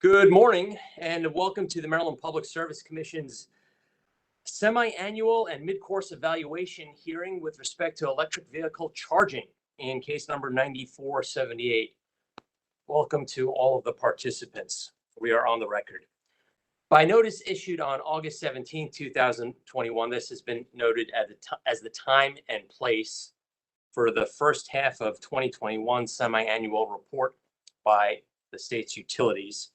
Good morning and welcome to the Maryland Public Service Commission's semi-annual and mid-course evaluation hearing with respect to electric vehicle charging in case number 9478. Welcome to all of the participants. We are on the record. By notice issued on August 17, 2021, this has been noted as the time and place for the first half of 2021 semi-annual report by the state's utilities,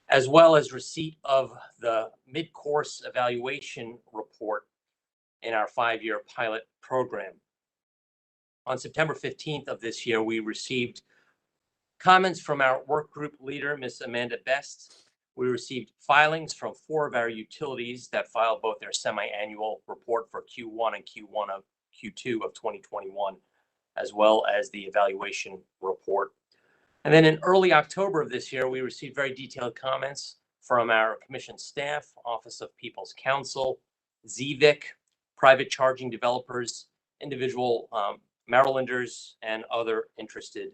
as well as receipt of the mid-course evaluation report in our 5-year pilot program. On September 15th of this year, we received comments from our work group leader, Ms. Amanda Best. We received filings from 4 of our utilities that filed both their semi-annual report for Q1 and Q2 of 2021, as well as the evaluation report. And then in early October of this year, we received very detailed comments from our commission staff, Office of People's Counsel, ZVIC, private charging developers, individual Marylanders, and other interested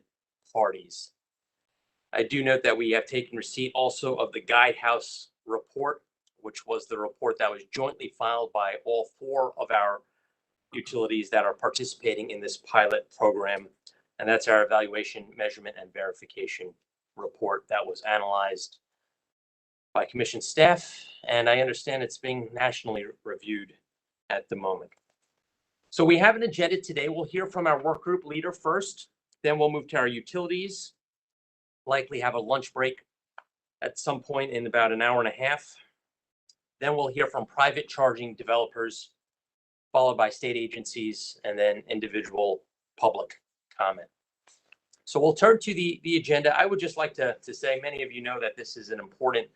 parties. I do note that we have taken receipt also of the Guidehouse report, which was the report that was jointly filed by all 4 of our utilities that are participating in this pilot program. And that's our evaluation, measurement, and verification report that was analyzed by commission staff. And I understand it's being nationally reviewed at the moment. So we have an agenda today. We'll hear from our work group leader first, then we'll move to our utilities, likely have a lunch break at some point in about an hour and a half. Then we'll hear from private charging developers, followed by state agencies, and then individual public comment. So we'll turn to the agenda. I would just like to say, many of you know that this is an important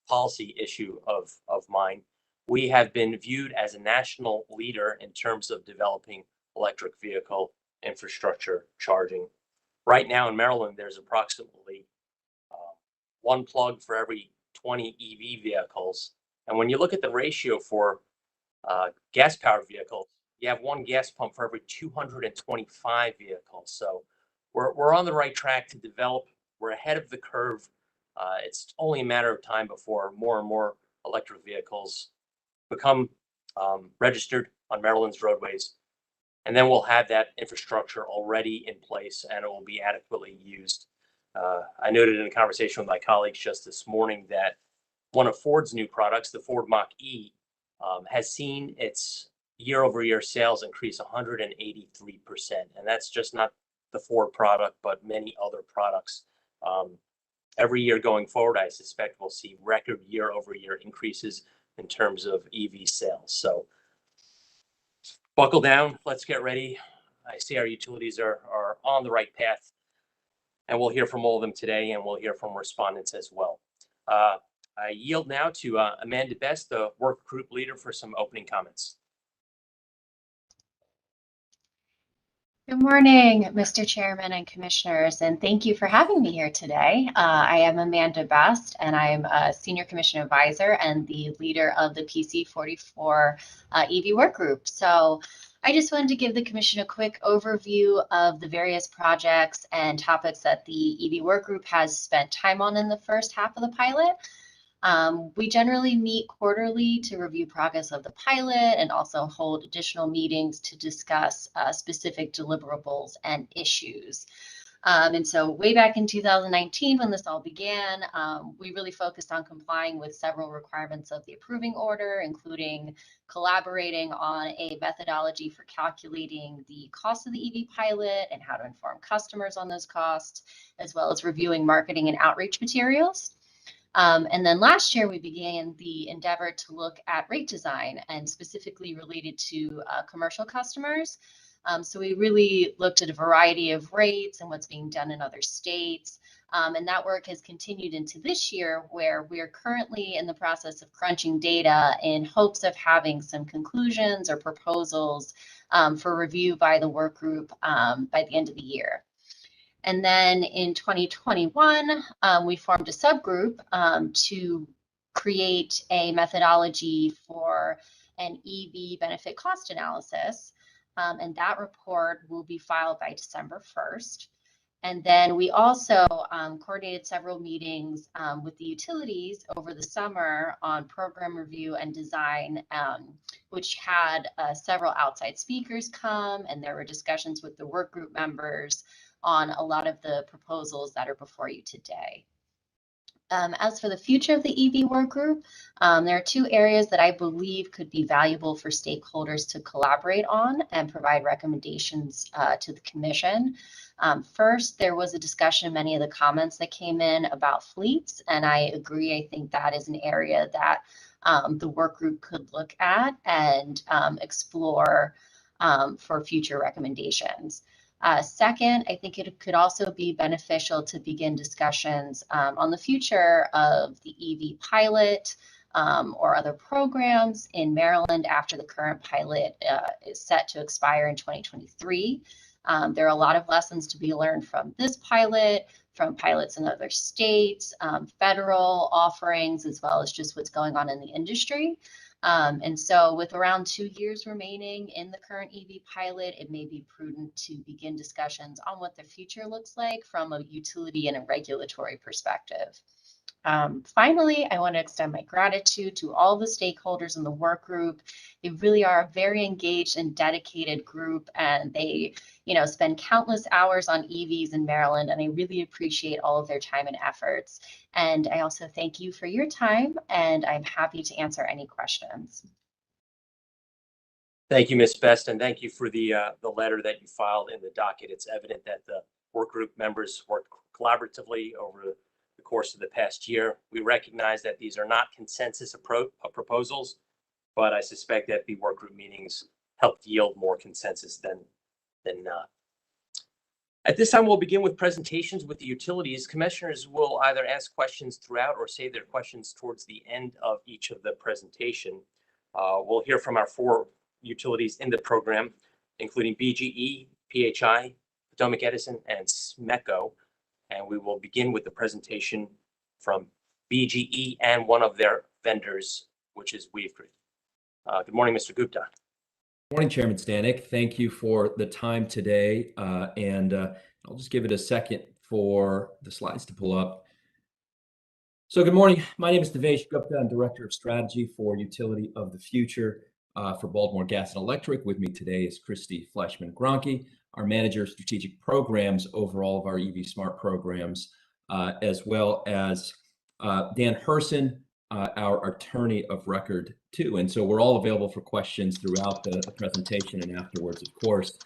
policy issue of mine. We have been viewed as a national leader in terms of developing electric vehicle infrastructure charging. Right now in Maryland, there's approximately 1 plug for every 20 EV vehicles. And when you look at the ratio for gas-powered vehicles, you have 1 gas pump for every 225 vehicles. So we're on the right track to develop. We're ahead of the curve. It's only a matter of time before more and more electric vehicles become registered on Maryland's roadways. And then we'll have that infrastructure already in place and it will be adequately used. I noted in a conversation with my colleagues just this morning that one of Ford's new products, the Ford Mach-E, has seen its year-over-year sales increase 183%. And that's just not the Ford product, but many other products. Every year going forward, I suspect we'll see record year-over-year increases in terms of EV sales. So buckle down, let's get ready. I see our utilities are on the right path, and we'll hear from all of them today, and we'll hear from respondents as well. I yield now to Amanda Best, the work group leader, for some opening comments. Good morning, Mr. Chairman and Commissioners, and thank you for having me here today. I am Amanda Best, and I am a Senior Commission Advisor and the leader of the PC44 EV work group. So I just wanted to give the Commission a quick overview of the various projects and topics that the EV work group has spent time on in the first half of the pilot. We generally meet quarterly to review progress of the pilot and also hold additional meetings to discuss specific deliverables and issues. And so way back in 2019, when this all began, we really focused on complying with several requirements of the approving order, including collaborating on a methodology for calculating the cost of the EV pilot and how to inform customers on those costs, as well as reviewing marketing and outreach materials. And then last year, we began the endeavor to look at rate design and specifically related to commercial customers. So we really looked at a variety of rates and what's being done in other states. And that work has continued into this year, where we are currently in the process of crunching data in hopes of having some conclusions or proposals for review by the work group by the end of the year. And then in 2021, we formed a subgroup to create a methodology for an EV benefit cost analysis. And that report will be filed by December 1st. And then we also coordinated several meetings with the utilities over the summer on program review and design, which had several outside speakers come, and there were discussions with the work group members on a lot of the proposals that are before you today. As for the future of the EV work group, there are two areas that I believe could be valuable for stakeholders to collaborate on and provide recommendations to the commission. First, there was a discussion, many of the comments that came in about fleets, and I agree. I think that is an area that the work group could look at and explore for future recommendations. Second, I think it could also be beneficial to begin discussions on the future of the EV pilot or other programs in Maryland after the current pilot is set to expire in 2023. There are a lot of lessons to be learned from this pilot, from pilots in other states, federal offerings, as well as just what's going on in the industry. And so with around 2 years remaining in the current EV pilot, it may be prudent to begin discussions on what the future looks like from a utility and a regulatory perspective. Finally, I want to extend my gratitude to all the stakeholders in the work group. They really are a very engaged and dedicated group, and they, spend countless hours on EVs in Maryland, and I really appreciate all of their time and efforts. And I also thank you for your time, and I'm happy to answer any questions. Thank you, Ms. Best, and thank you for the letter that you filed in the docket. It's evident that the work group members worked collaboratively over the course of the past year. We recognize that these are not consensus proposals, but I suspect that the work group meetings helped yield more consensus than not. At this time, we'll begin with presentations with the utilities. Commissioners will either ask questions throughout or save their questions towards the end of each of the presentation. We'll hear from our 4 utilities in the program, including BGE, PHI, Potomac Edison, and SMECO. And we will begin with the presentation from BGE and one of their vendors, which is Weave Creek. Good morning, Mr. Gupta. Good morning, Chairman Stanek. Thank you for the time today. I'll just give it a second for the slides to pull up. So good morning. My name is Devesh Gupta. I'm Director of Strategy for Utility of the Future for Baltimore Gas and Electric. With me today is Christy Fleischman-Gronke, our Manager of Strategic Programs over all of our EV Smart programs, as well as Dan Herson, our attorney of record too. And so we're all available for questions throughout the presentation and afterwards, of course.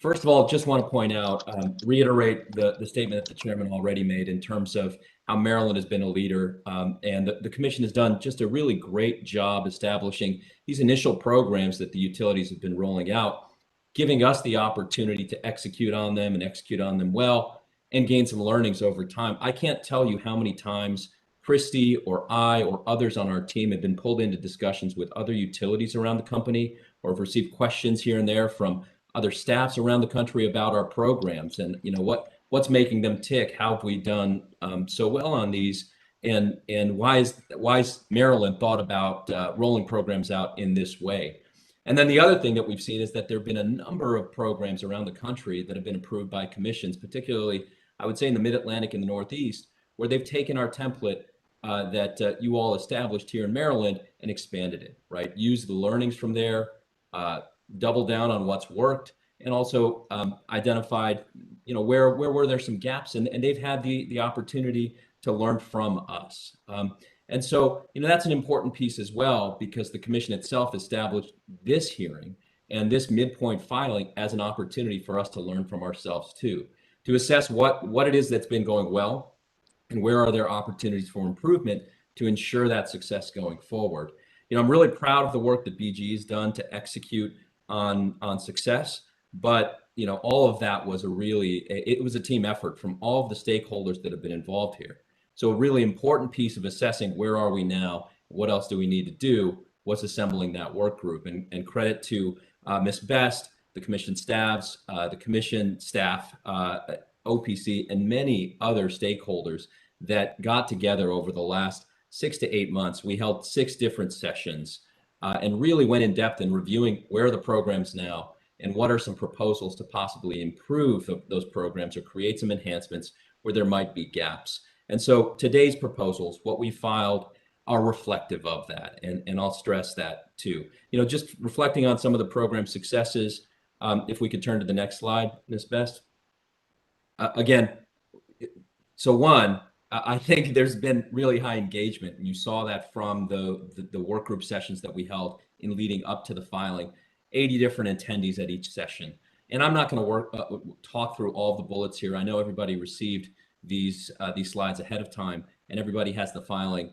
First of all, just want to point out, reiterate the statement that the chairman already made in terms of how Maryland has been a leader, and the commission has done just a really great job establishing these initial programs that the utilities have been rolling out, giving us the opportunity to execute on them and execute on them well and gain some learnings over time. I can't tell you how many times Christy or I or others on our team have been pulled into discussions with other utilities around the company, or have received questions here and there from other staffs around the country about our programs and what's making them tick, how have we done so well on these, and why is Maryland thought about rolling programs out in this way. And then the other thing that we've seen is that there have been a number of programs around the country that have been approved by commissions, particularly I would say in the Mid-Atlantic and the Northeast, where they've taken our template that you all established here in Maryland and expanded it, right? Use the learnings from there, double down on what's worked, and also identified, where were there some gaps, and they've had the opportunity to learn from us. And so, that's an important piece as well, because the commission itself established this hearing and this midpoint filing as an opportunity for us to learn from ourselves too, to assess what it is that's been going well, and where are there opportunities for improvement to ensure that success going forward. I'm really proud of the work that BGE has done to execute on success, but all of that was it was a team effort from all of the stakeholders that have been involved here. So a really important piece of assessing where are we now, what else do we need to do, was assembling that work group. And credit to Ms. Best, the commission staffs, OPC, and many other stakeholders that got together over the last 6 to 8 months. We held 6 different sessions and really went in depth in reviewing where are the programs now, and what are some proposals to possibly improve those programs or create some enhancements where there might be gaps. And so today's proposals, what we filed, are reflective of that, and I'll stress that too. Just reflecting on some of the program successes. If we could turn to the next slide, Ms. Best. Again, so one, I think there's been really high engagement, and you saw that from the work group sessions that we held in leading up to the filing. 80 different attendees at each session, and I'm not going to talk through all the bullets here. I know everybody received these slides ahead of time, and everybody has the filing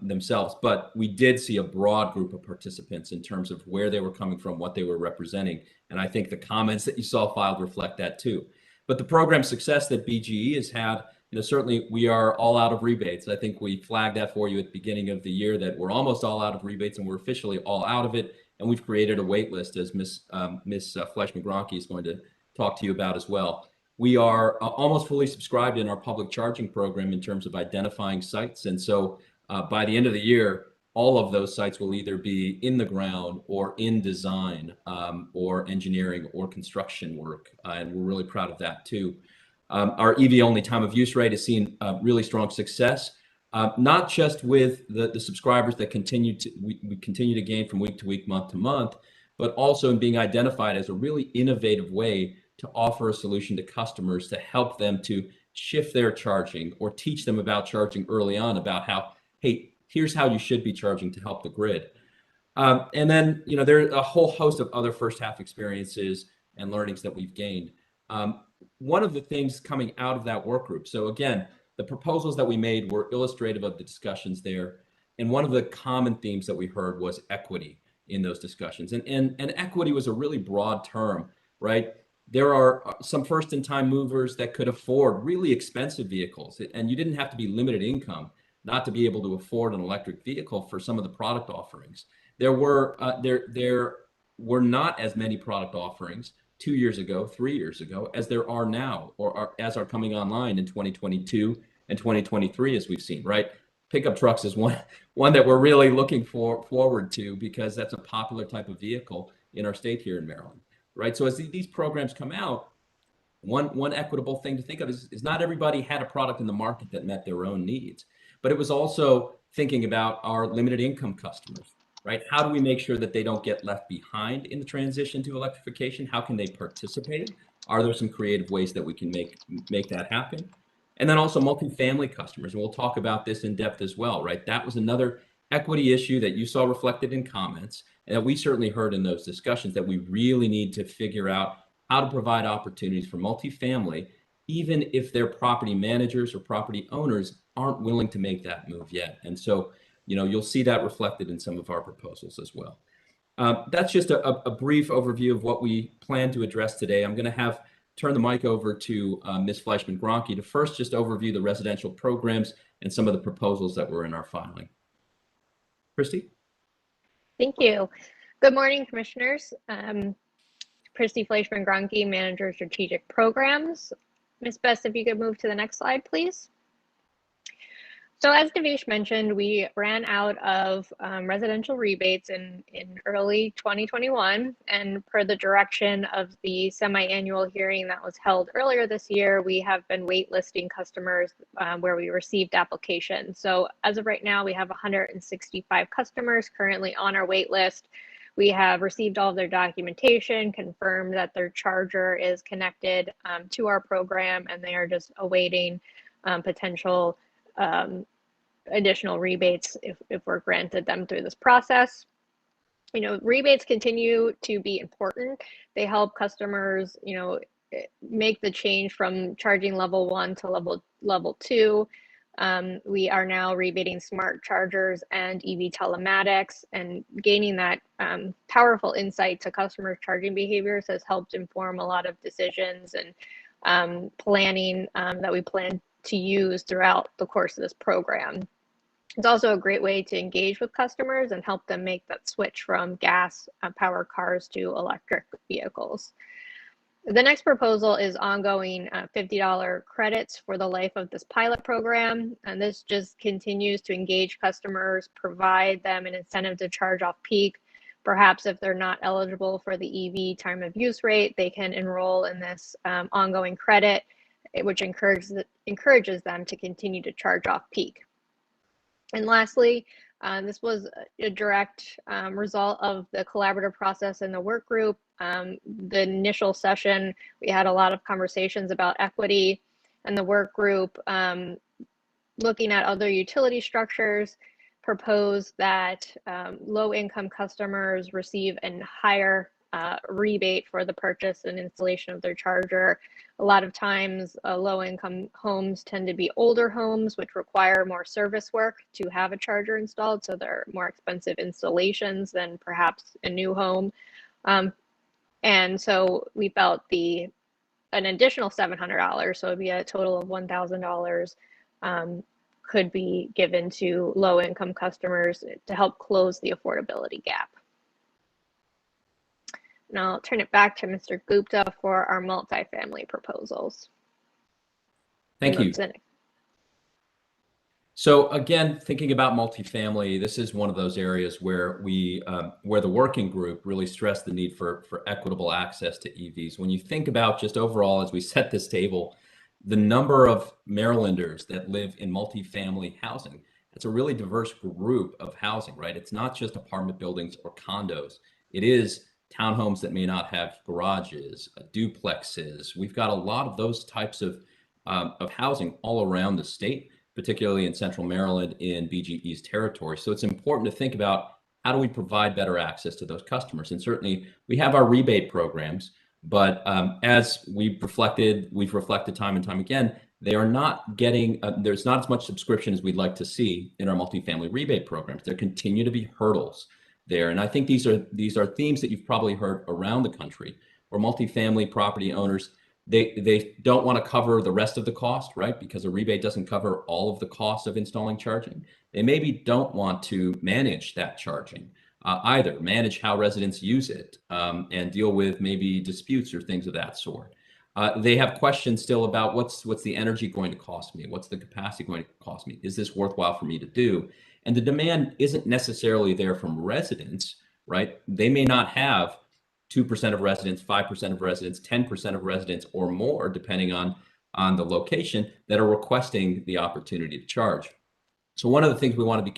themselves, but we did see a broad group of participants in terms of where they were coming from, what they were representing, and I think the comments that you saw filed reflect that too. But the program success that BGE has had, certainly we are all out of rebates. I think we flagged that for you at the beginning of the year, that we're almost all out of rebates, and we're officially all out of it. And we've created a wait list, as Ms. Fleischman-Gronke is going to talk to you about as well. We are almost fully subscribed in our public charging program in terms of identifying sites. And so by the end of the year, all of those sites will either be in the ground or in design or engineering or construction work. And we're really proud of that too. Our EV only time of use rate has seen really strong success, not just with the subscribers that we continue to gain from week to week, month to month, but also in being identified as a really innovative way to offer a solution to customers to help them to shift their charging or teach them about charging early on, about how, hey, here's how you should be charging to help the grid. And then, there's a whole host of other first half experiences and learnings that we've gained. One of the things coming out of that work group, so again, the proposals that we made were illustrative of the discussions there. And one of the common themes that we heard was equity in those discussions. And equity was a really broad term, right? There are some first in time movers that could afford really expensive vehicles, and you didn't have to be limited income not to be able to afford an electric vehicle for some of the product offerings. There were not as many product offerings 2 years ago, 3 years ago, as there are now, or as are coming online in 2022 and 2023, as we've seen, right? Pickup trucks is one that we're really looking forward to, because that's a popular type of vehicle in our state here in Maryland, right? So as these programs come out, one equitable thing to think of is not everybody had a product in the market that met their own needs, but it was also thinking about our limited income customers, right? How do we make sure that they don't get left behind in the transition to electrification? How can they participate? Are there some creative ways that we can make that happen? And then also multifamily customers, and we'll talk about this in depth as well, right? That was another equity issue that you saw reflected in comments, and that we certainly heard in those discussions, that we really need to figure out how to provide opportunities for multifamily, even if their property managers or property owners aren't willing to make that move yet. And so, you'll see that reflected in some of our proposals as well. That's just a brief overview of what we plan to address today. I'm going to turn the mic over to Ms. Fleischman-Gronke to first just overview the residential programs and some of the proposals that were in our filing. Christy? Thank you. Good morning, commissioners. Christy Fleischman-Gronke, Manager Strategic Programs. Ms. Best, if you could move to the next slide, please. So as Devesh mentioned, we ran out of residential rebates in early 2021, and per the direction of the semi-annual hearing that was held earlier this year, we have been waitlisting customers where we received applications. So as of right now, we have 165 customers currently on our wait list. We have received all of their documentation, confirmed that their charger is connected to our program, and they are just awaiting potential additional rebates if we're granted them through this process. Rebates continue to be important. They help customers, make the change from charging level 1 to level 2. We are now rebating smart chargers and EV telematics, and gaining that powerful insight to customers' charging behaviors has helped inform a lot of decisions and planning that we plan to use throughout the course of this program. It's also a great way to engage with customers and help them make that switch from gas powered cars to electric vehicles. The next proposal is ongoing $50 credits for the life of this pilot program. And this just continues to engage customers, provide them an incentive to charge off peak, Perhaps if they're not eligible for the EV time of use rate, they can enroll in this ongoing credit, which encourages them to continue to charge off peak. And lastly, this was a direct result of the collaborative process in the work group. The initial session, we had a lot of conversations about equity, and the work group, looking at other utility structures, proposed that low-income customers receive a higher rebate for the purchase and installation of their charger. A lot of times, low-income homes tend to be older homes, which require more service work to have a charger installed, so they're more expensive installations than perhaps a new home. And so we felt an additional $700, so it'd be a total of $1,000, could be given to low-income customers to help close the affordability gap. Now I'll turn it back to Mr. Gupta for our multifamily proposals. Thank you. So again, thinking about multifamily, this is one of those areas where where the working group really stressed the need for equitable access to EVs. When you think about just overall, as we set this table, the number of Marylanders that live in multifamily housing, it's a really diverse group of housing, right? It's not just apartment buildings or condos. It is townhomes that may not have garages, duplexes. We've got a lot of those types of housing all around the state, particularly in Central Maryland in BGE's territory. So it's important to think about how do we provide better access to those customers? And certainly we have our rebate programs, but as we've reflected time and time again, they are not getting, there's not as much subscription as we'd like to see in our multifamily rebate programs. There continue to be hurdles there. And I think these are themes that you've probably heard around the country, where multifamily property owners, they don't want to cover the rest of the cost, right? Because a rebate doesn't cover all of the costs of installing charging. They maybe don't want to manage that charging either, manage how residents use it, and deal with maybe disputes or things of that sort. They have questions still about what's the energy going to cost me? What's the capacity going to cost me? Is this worthwhile for me to do? And the demand isn't necessarily there from residents, right? They may not have 2% of residents, 5% of residents, 10% of residents or more, depending on the location, that are requesting the opportunity to charge. So one of the things we want to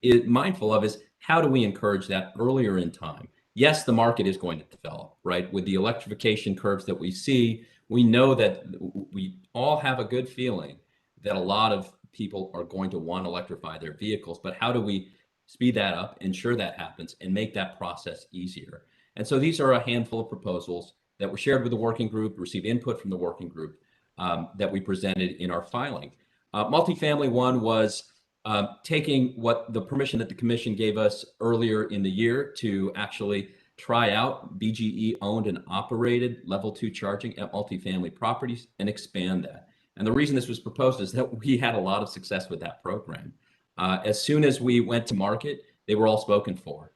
be mindful of is how do we encourage that earlier in time? Yes, the market is going to develop, right? With the electrification curves that we see, we know that we all have a good feeling that a lot of people are going to want to electrify their vehicles, but how do we speed that up, ensure that happens, and make that process easier? And so these are a handful of proposals that were shared with the working group, received input from the working group that we presented in our filing. Multifamily one was taking what the permission that the commission gave us earlier in the year to actually try out BGE owned and operated level 2 charging at multifamily properties and expand that. And the reason this was proposed is that we had a lot of success with that program. As soon as we went to market, they were all spoken for.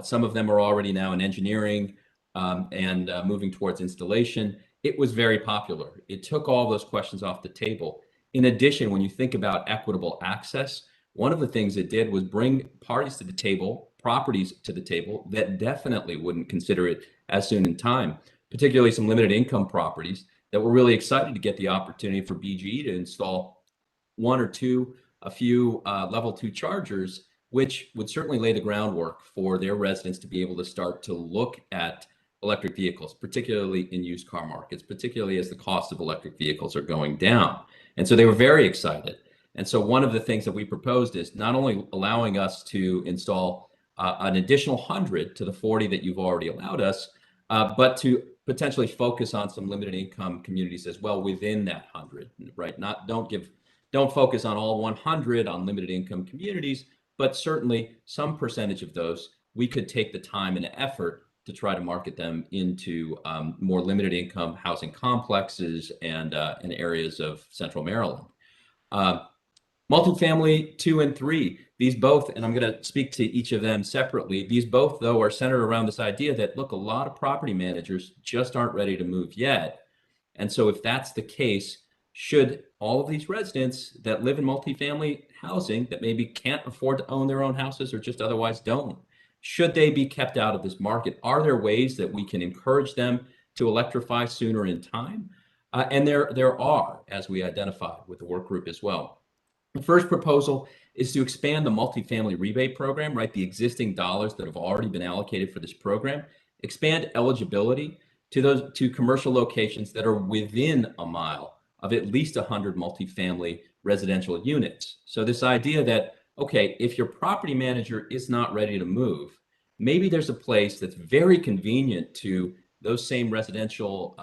Some of them are already now in engineering and moving towards installation. It was very popular. It took all those questions off the table. In addition, when you think about equitable access, one of the things it did was bring parties to the table, properties to the table that definitely wouldn't consider it as soon in time, particularly some limited income properties that were really excited to get the opportunity for BGE to install a few level 2 chargers, which would certainly lay the groundwork for their residents to be able to start to look at electric vehicles, particularly in used car markets, particularly as the cost of electric vehicles are going down. And so they were very excited. And so one of the things that we proposed is not only allowing us to install an additional 100 to the 40 that you've already allowed us, but to potentially focus on some limited income communities as well within that 100, right? Don't focus on all 100 on limited income communities, but certainly some percentage of those, we could take the time and effort to try to market them into more limited income housing complexes and in areas of Central Maryland. Multifamily 2 and 3, these both, and I'm going to speak to each of them separately. These both, though, are centered around this idea that, look, a lot of property managers just aren't ready to move yet. And so if that's the case, should all of these residents that live in multifamily housing that maybe can't afford to own their own houses or just otherwise don't, should they be kept out of this market? Are there ways that we can encourage them to electrify sooner in time? And there are, as we identified with the work group as well. The first proposal is to expand the multifamily rebate program, right? The existing dollars that have already been allocated for this program, expand eligibility to commercial locations that are within a mile of at least 100 multifamily residential units. So this idea that, okay, if your property manager is not ready to move, maybe there's a place that's very convenient to those same residential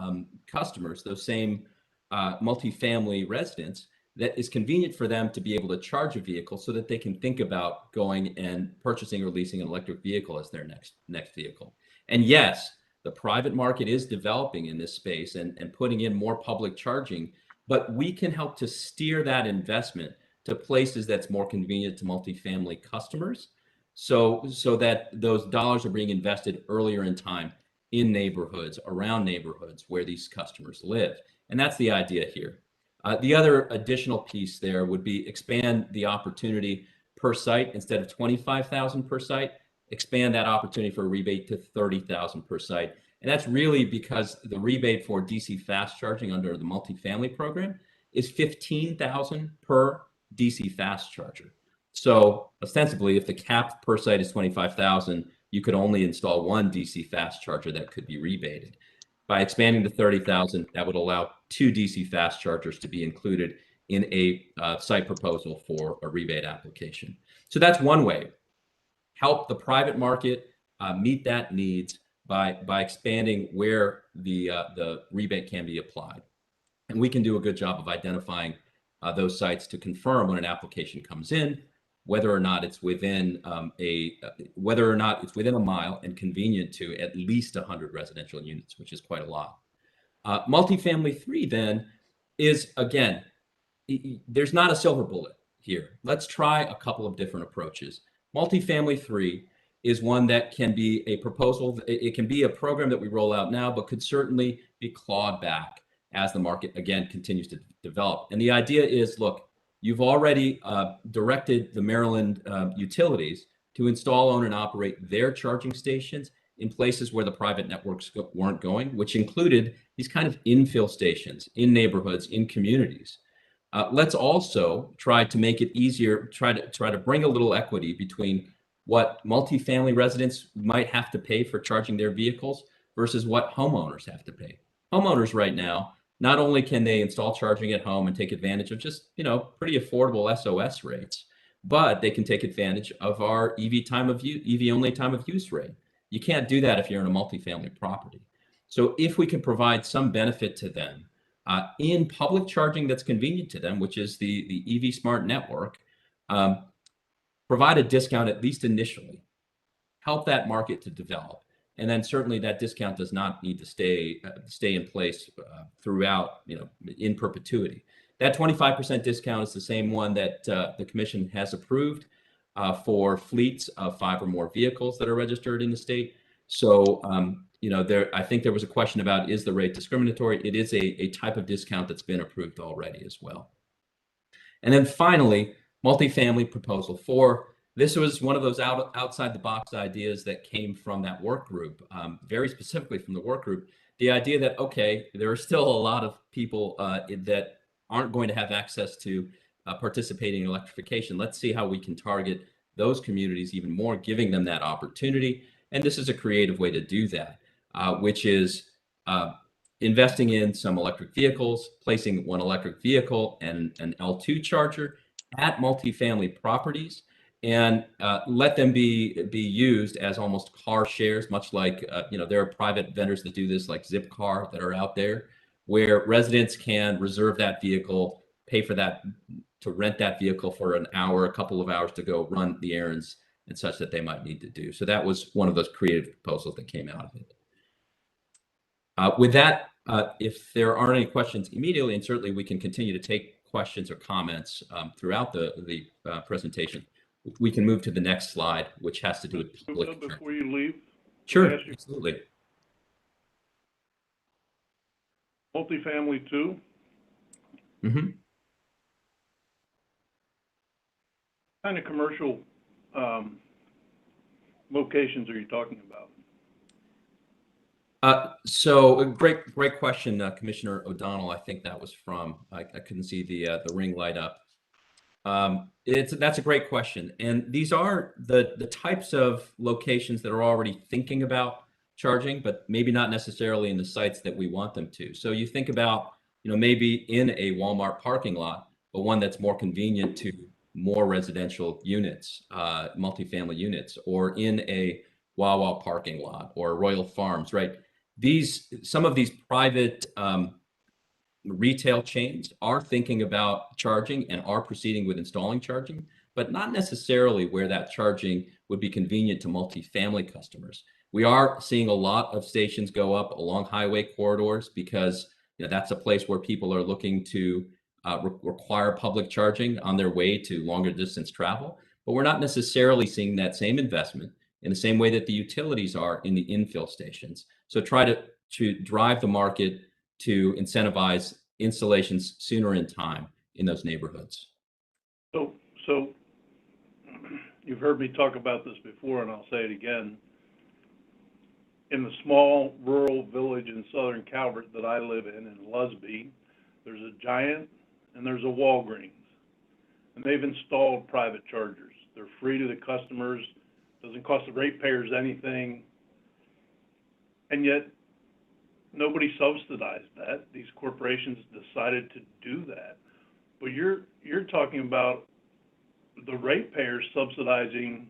customers, those same multifamily residents, that is convenient for them to be able to charge a vehicle so that they can think about going and purchasing or leasing an electric vehicle as their next vehicle. And yes, the private market is developing in this space and putting in more public charging, but we can help to steer that investment to places that's more convenient to multifamily customers, so that those dollars are being invested earlier in time in neighborhoods, around neighborhoods where these customers live. And that's the idea here. The other additional piece there would be expand the opportunity per site. Instead of 25,000 per site, expand that opportunity for a rebate to 30,000 per site. And that's really because the rebate for DC fast charging under the multifamily program is 15,000 per DC fast charger. So ostensibly, if the cap per site is 25,000, you could only install one DC fast charger that could be rebated. By expanding to 30,000, that would allow 2 DC fast chargers to be included in a site proposal for a rebate application. So that's one way. Help the private market meet that needs by expanding where the rebate can be applied. And we can do a good job of identifying those sites to confirm when an application comes in, whether or not it's within a mile and convenient to at least 100 residential units, which is quite a lot. Multifamily 3 then is, again, there's not a silver bullet here. Let's try a couple of different approaches. Multifamily 3 is one that can be a proposal. It can be a program that we roll out now, but could certainly be clawed back as the market, again, continues to develop. And the idea is, look, you've already directed the Maryland utilities to install, own, and operate their charging stations in places where the private networks weren't going, which included these kind of infill stations in neighborhoods, in communities. Let's also try to make it easier, try to bring a little equity between what multifamily residents might have to pay for charging their vehicles versus what homeowners have to pay. Homeowners right now, not only can they install charging at home and take advantage of just, pretty affordable SOS rates, but they can take advantage of our EV only time of use rate. You can't do that if you're in a multifamily property. So if we can provide some benefit to them in public charging that's convenient to them, which is the EV Smart Network, provide a discount at least initially, help that market to develop. And then certainly that discount does not need to stay in place throughout, in perpetuity. That 25% discount is the same one that the commission has approved for fleets of 5 or more vehicles that are registered in the state. So, I think there was a question about, is the rate discriminatory? It is a type of discount that's been approved already as well. And then finally, multifamily proposal 4. This was one of those outside the box ideas that came from that work group, very specifically from the work group. The idea that, okay, there are still a lot of people that aren't going to have access to participating in electrification. Let's see how we can target those communities even more, giving them that opportunity. And this is a creative way to do that, which is investing in some electric vehicles, placing one electric vehicle and an L2 charger at multifamily properties, and let them be used as almost car shares, much like, there are private vendors that do this, like Zipcar, that are out there, where residents can reserve that vehicle, pay for that, to rent that vehicle for an hour, a couple of hours to go run the errands and such that they might need to do. So that was one of those creative proposals that came out of it. With that, if there aren't any questions immediately, and certainly we can continue to take questions or comments throughout the presentation, we can move to the next slide, which has to do with public. Before you leave, sure, absolutely. Multifamily 2. Mm-hmm. Kind of commercial locations are you talking about? So great question, Commissioner O'Donnell. I think that was from, I couldn't see the ring light up. That's a great question. And these are the types of locations that are already thinking about charging, but maybe not necessarily in the sites that we want them to. So you think about, maybe in a Walmart parking lot, but one that's more convenient to more residential units, multifamily units, or in a Wawa parking lot or Royal Farms, right? Some of these private retail chains are thinking about charging and are proceeding with installing charging, but not necessarily where that charging would be convenient to multifamily customers. We are seeing a lot of stations go up along highway corridors because that's a place where people are looking to require public charging on their way to longer distance travel. But we're not necessarily seeing that same investment in the same way that the utilities are in the infill stations. So try to drive the market to incentivize installations sooner in time in those neighborhoods. So you've heard me talk about this before, and I'll say it again. In the small rural village in southern Calvert that I live in Lusby, there's a Giant and there's a Walgreens, and they've installed private chargers. They're free to the customers, doesn't cost the ratepayers anything, and yet nobody subsidized that. These corporations decided to do that. But you're talking about the ratepayers subsidizing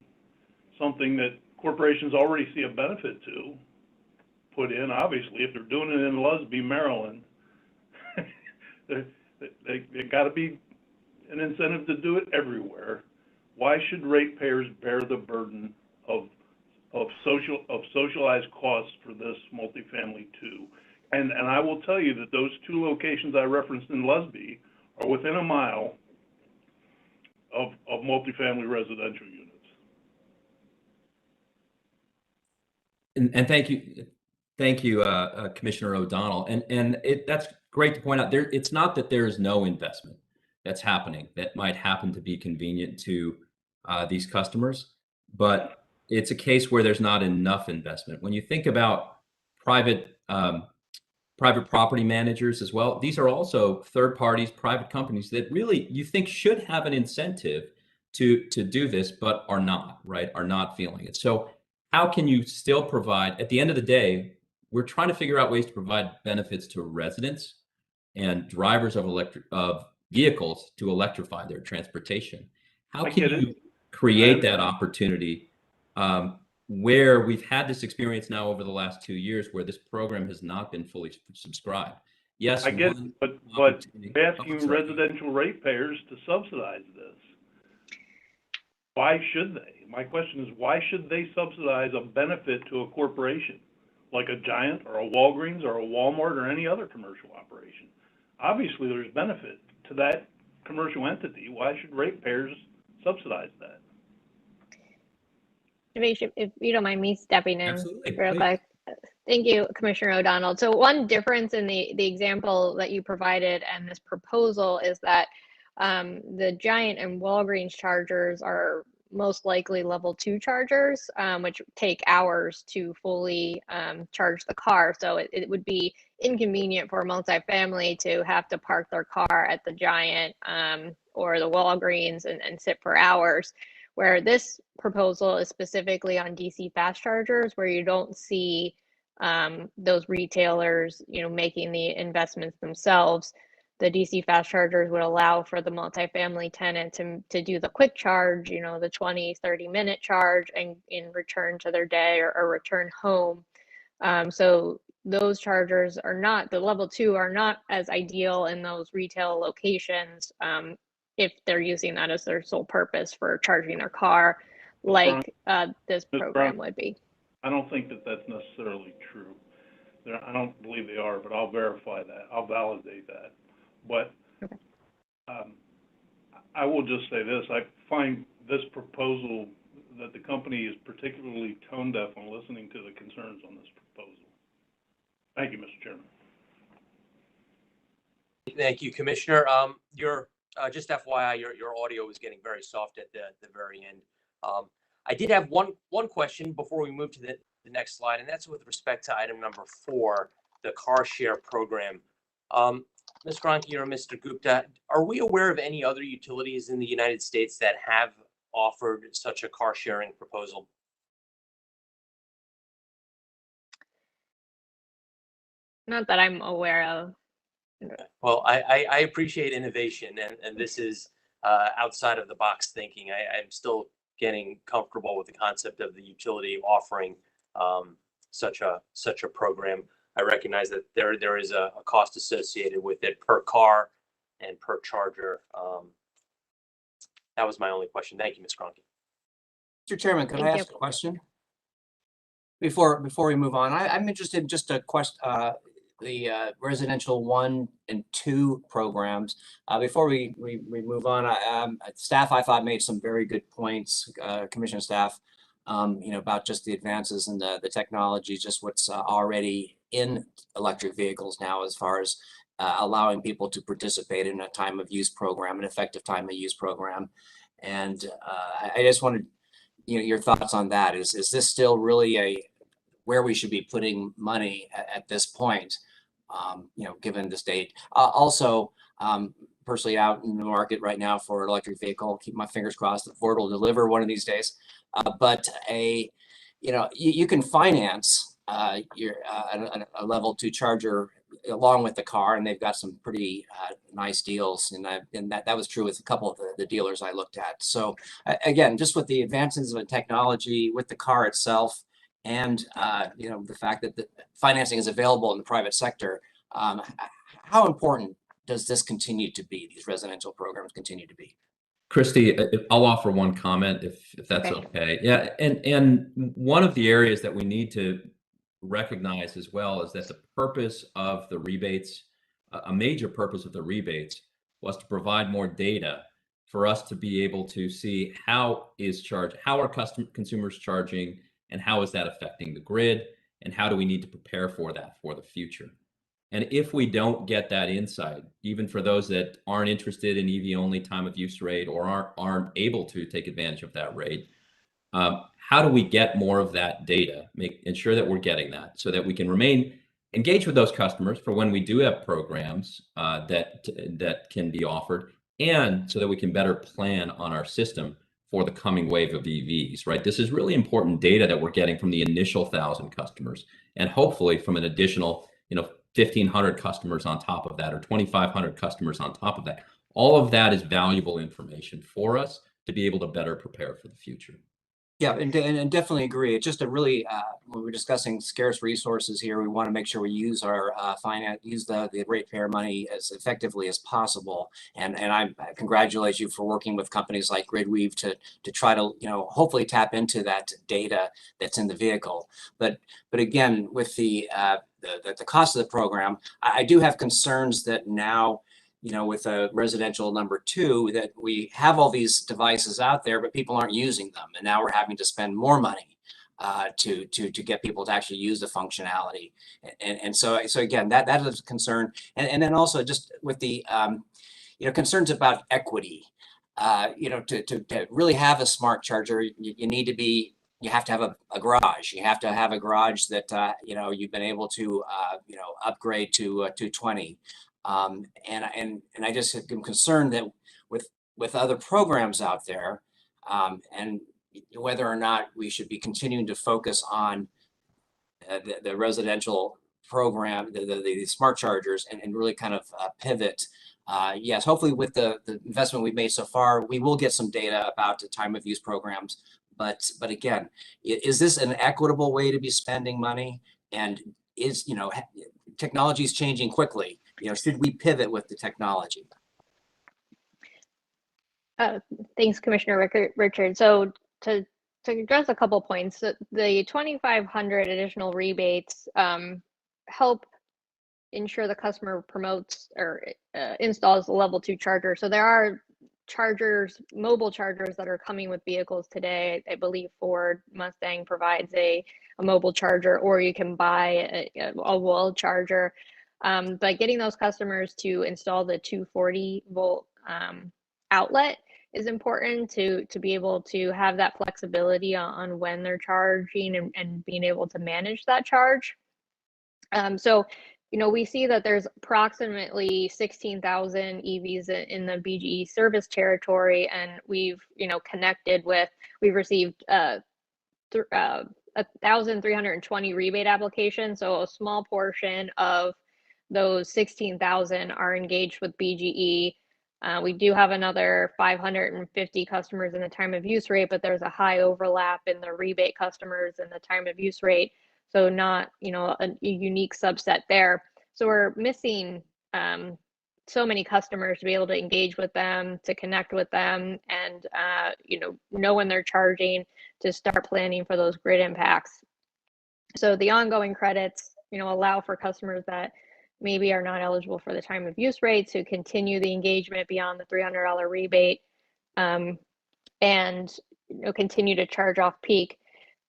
something that corporations already see a benefit to put in. Obviously, if they're doing it in Lusby, Maryland, they got to be an incentive to do it everywhere. Why should ratepayers bear the burden of socialized costs for this multifamily too? And I will tell you that those two locations I referenced in Lusby are within a mile of multifamily residential units. And thank you, Commissioner O'Donnell. And that's great to point out. It's not that there is no investment that's happening that might happen to be convenient to these customers, but it's a case where there's not enough investment. When you think about private property managers as well, these are also third parties, private companies that really you think should have an incentive to do this, but are not, right? Are not feeling it. So how can you still provide, at the end of the day, we're trying to figure out ways to provide benefits to residents and drivers of vehicles to electrify their transportation. How can you create that opportunity where we've had this experience now over the last 2 years where this program has not been fully subscribed? Yes, I get it, but asking residential ratepayers to subsidize this. Why should they? My question is, why should they subsidize a benefit to a corporation like a Giant or a Walgreens or a Walmart or any other commercial operation? Obviously, there's benefit to that commercial entity. Why should ratepayers subsidize that? If you don't mind me stepping in Absolutely, real quick. Thank you, Commissioner O'Donnell. So one difference in the example that you provided and this proposal is that the Giant and Walgreens chargers are most likely level 2 chargers, which take hours to fully charge the car. So it would be inconvenient for a multifamily to have to park their car at the Giant or the Walgreens and sit for hours. Where this proposal is specifically on DC fast chargers, where you don't see those retailers, making the investments themselves. The DC fast chargers would allow for the multifamily tenant to do the quick charge, the 20-30 minute charge, and in return to their day or return home. So those chargers are not, the level 2 are not as ideal in those retail locations if they're using that as their sole purpose for charging their car, like this program would be. I don't think that that's necessarily true. I don't believe they are, but I'll verify that. I'll validate that. But okay. I will just say this. I find this proposal that the company is particularly tone deaf on listening to the concerns on this proposal. Thank you, Mr. Chairman. Thank you, Commissioner. Just FYI, your audio was getting very soft at the very end. I did have one question before we move to the next slide, and that's with respect to item number 4, the car share program. Ms. Gronke or Mr. Gupta, are we aware of any other utilities in the United States that have offered such a car sharing proposal? Not that I'm aware of. Well, I appreciate innovation, and this is outside of the box thinking. I'm still getting comfortable with the concept of the utility offering such a program. I recognize that there is a cost associated with it per car and per charger. That was my only question. Thank you, Ms. Gronke. Mr. Chairman, could I Thank you. ask a question? Before we move on, I'm interested in just a question, the residential 1 and 2 programs. Before we move on, staff I thought made some very good points, commission staff, about just the advances in the technology, just what's already in electric vehicles now as far as allowing people to participate in a time of use program, an effective time of use program. And I just wanted your thoughts on that. Is this still really where we should be putting money at this point, given the state? Also, personally out in the market right now for an electric vehicle, keep my fingers crossed that Ford will deliver one of these days. But you can finance a level 2 charger along with the car, and they've got some pretty nice deals, and that was true with a couple of the dealers I looked at. So again, just with the advances of technology with the car itself, and the fact that the financing is available in the private sector, how important does this continue to be? These residential programs continue to be? Christy, I'll offer one comment if that's okay. Yeah, and one of the areas that we need to recognize as well is that the purpose of the rebates, a major purpose of the rebates, was to provide more data for us to be able to see how are consumers charging, and how is that affecting the grid, and how do we need to prepare for that for the future. And if we don't get that insight, even for those that aren't interested in EV only time of use rate or aren't able to take advantage of that rate, how do we get more of that data, ensure that we're getting that so that we can remain engaged with those customers for when we do have programs that can be offered, and so that we can better plan on our system for the coming wave of EVs, right? This is really important data that we're getting from the initial 1,000 customers, and hopefully from an additional, 1,500 customers on top of that, or 2,500 customers on top of that. All of that is valuable information for us to be able to better prepare for the future. Yeah, and definitely agree. It's just a really, when we're discussing scarce resources here, we want to make sure we use our use the ratepayer money as effectively as possible. And I congratulate you for working with companies like GridWeave to try to hopefully tap into that data that's in the vehicle. But again, with the cost of the program, I do have concerns that now, with a residential number 2, that we have all these devices out there, but people aren't using them. And now we're having to spend more money to get people to actually use the functionality. And so again, that is a concern. And then also just with the, concerns about equity, to really have a smart charger, you have to have a garage. You have to have a garage that, you've been able to, upgrade to 220. And I just am concerned that with other programs out there, and whether or not we should be continuing to focus on the residential program, the smart chargers, and really kind of pivot. Yes, hopefully with the investment we've made so far, we will get some data about the time of use programs. But again, is this an equitable way to be spending money? And is, technology is changing quickly. Should we pivot with the technology? Thanks, Commissioner Richard. So to address a couple points, the 2,500 additional rebates help ensure the customer promotes or installs a level 2 charger. So there are chargers, mobile chargers that are coming with vehicles today. I believe Ford Mustang provides a mobile charger, or you can buy a wall charger. But getting those customers to install the 240 volt outlet is important to be able to have that flexibility on when they're charging and being able to manage that charge. So, we see that there's approximately 16,000 EVs in the BGE service territory, and we've received 1,320 rebate applications. So a small portion of those 16,000 are engaged with BGE. We do have another 550 customers in the time of use rate, but there's a high overlap in the rebate customers and the time of use rate. So not, a unique subset there. So we're missing so many customers to be able to engage with them, to connect with them, and know when they're charging, to start planning for those grid impacts. So the ongoing credits, allow for customers that maybe are not eligible for the time of use rate to continue the engagement beyond the $300 rebate, and continue to charge off peak.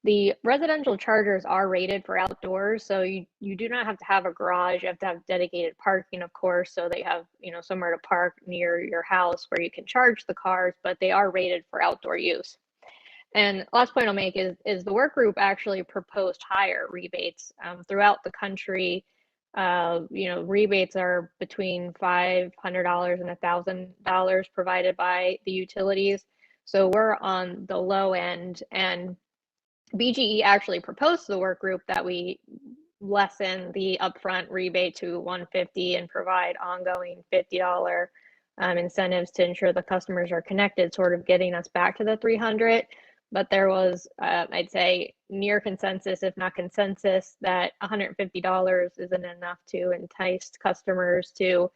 The residential chargers are rated for outdoors, so you do not have to have a garage. You have to have dedicated parking, of course, so they have somewhere to park near your house where you can charge the cars, but they are rated for outdoor use. And last point I'll make is the work group actually proposed higher rebates throughout the country. Rebates are between $500 and $1,000 provided by the utilities. So we're on the low end, and BGE actually proposed to the work group that we lessen the upfront rebate to $150 and provide ongoing $50 incentives to ensure the customers are connected, sort of getting us back to the 300. But there was, I'd say, near consensus, if not consensus, that $150 isn't enough to entice customers to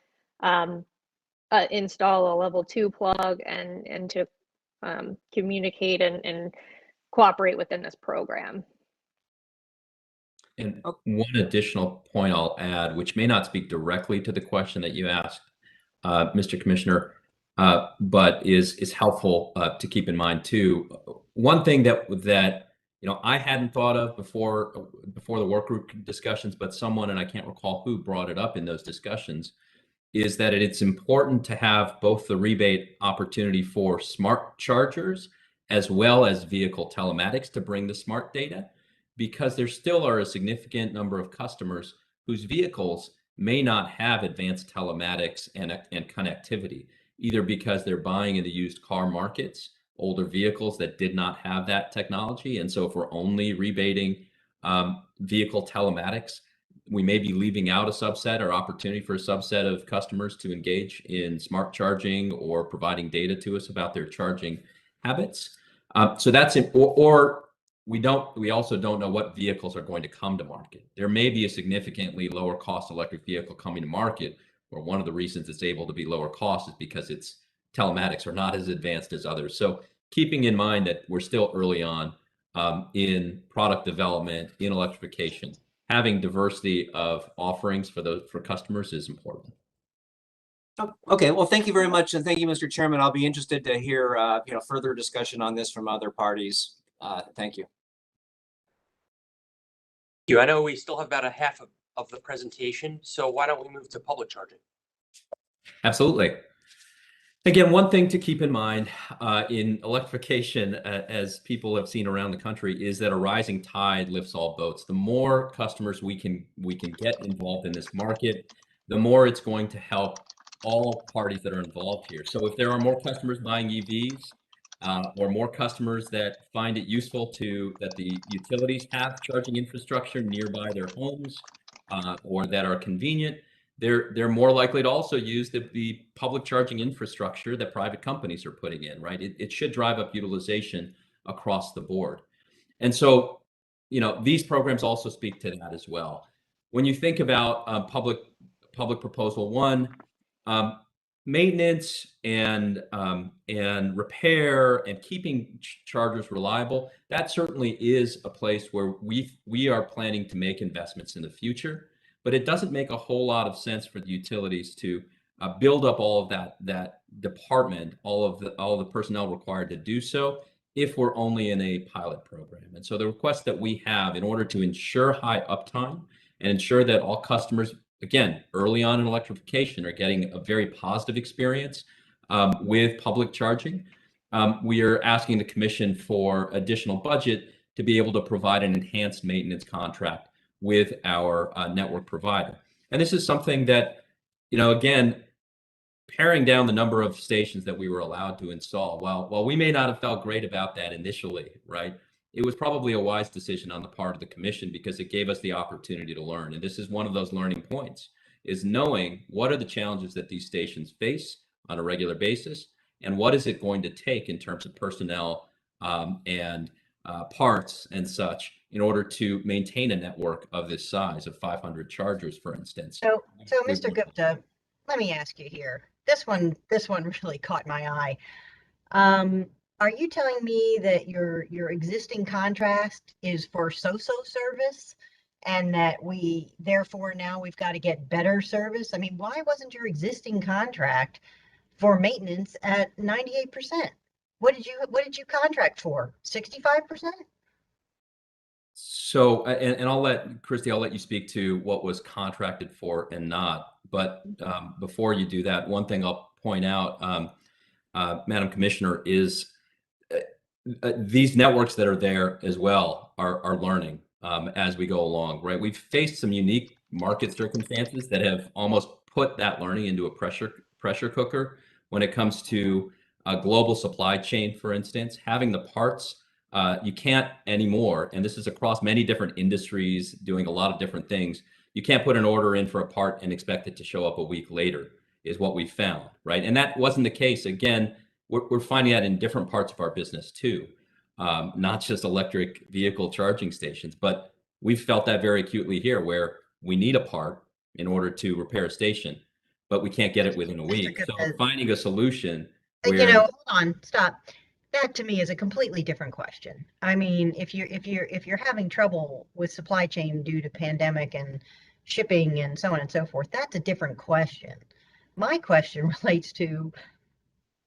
install a level 2 plug and to communicate and cooperate within this program. And one additional point I'll add, which may not speak directly to the question that you asked, Mr. Commissioner, but is helpful to keep in mind too. One thing that I hadn't thought of before the work group discussions, but someone, and I can't recall who, brought it up in those discussions, is that it's important to have both the rebate opportunity for smart chargers as well as vehicle telematics to bring the smart data, because there still are a significant number of customers whose vehicles may not have advanced telematics and connectivity, either because they're buying in the used car markets, older vehicles that did not have that technology. And so if we're only rebating vehicle telematics, we may be leaving out a subset or opportunity for a subset of customers to engage in smart charging or providing data to us about their charging habits. So that's it. Or we also don't know what vehicles are going to come to market. There may be a significantly lower cost electric vehicle coming to market, or one of the reasons it's able to be lower cost is because its telematics are not as advanced as others. So keeping in mind that we're still early on in product development, in electrification, having diversity of offerings for customers is important. Okay, well, thank you very much, and thank you, Mr. Chairman. I'll be interested to hear further discussion on this from other parties. Thank you. I know we still have about a half of the presentation, so why don't we move to public charging? Absolutely. Again, one thing to keep in mind in electrification, as people have seen around the country, is that a rising tide lifts all boats. The more customers we can get involved in this market, the more it's going to help all parties that are involved here. So if there are more customers buying EVs, or more customers that find it useful that the utilities have charging infrastructure nearby their homes, or that are convenient, they're more likely to also use the public charging infrastructure that private companies are putting in, right? It should drive up utilization across the board. And so, these programs also speak to that as well. When you think about public proposal 1, maintenance and repair and keeping chargers reliable, that certainly is a place where we are planning to make investments in the future. But it doesn't make a whole lot of sense for the utilities to build up all of that department, all of the personnel required to do so, if we're only in a pilot program. And so the request that we have, in order to ensure high uptime and ensure that all customers, again, early on in electrification, are getting a very positive experience, with public charging. We are asking the commission for additional budget to be able to provide an enhanced maintenance contract with our network provider. And this is something that, again, paring down the number of stations that we were allowed to install, while we may not have felt great about that initially, right? It was probably a wise decision on the part of the commission because it gave us the opportunity to learn. And this is one of those learning points, is knowing what are the challenges that these stations face on a regular basis, and what is it going to take in terms of personnel and parts and such in order to maintain a network of this size of 500 chargers, for instance. So Mr. Gupta, let me ask you here. This one really caught my eye. Are you telling me that your existing contract is for SOSO service, and that therefore now we've got to get better service? I mean, why wasn't your existing contract for maintenance at 98%? What did you contract for? 65%? So, and I'll let Christy, I'll let you speak to what was contracted for and not. But before you do that, one thing I'll point out, Madam Commissioner, is these networks that are there as well are learning as we go along, right? We've faced some unique market circumstances that have almost put that learning into a pressure cooker when it comes to a global supply chain, for instance. Having the parts, you can't anymore, and this is across many different industries doing a lot of different things. You can't put an order in for a part and expect it to show up a week later, is what we found, right? And that wasn't the case. Again, we're finding that in different parts of our business too, not just electric vehicle charging stations, but we've felt that very acutely here, where we need a part in order to repair a station, but we can't get it within a week. So finding a solution where, hold on, stop. That to me is a completely different question. I mean, if you're having trouble with supply chain due to pandemic and shipping and so on and so forth, that's a different question. My question relates to,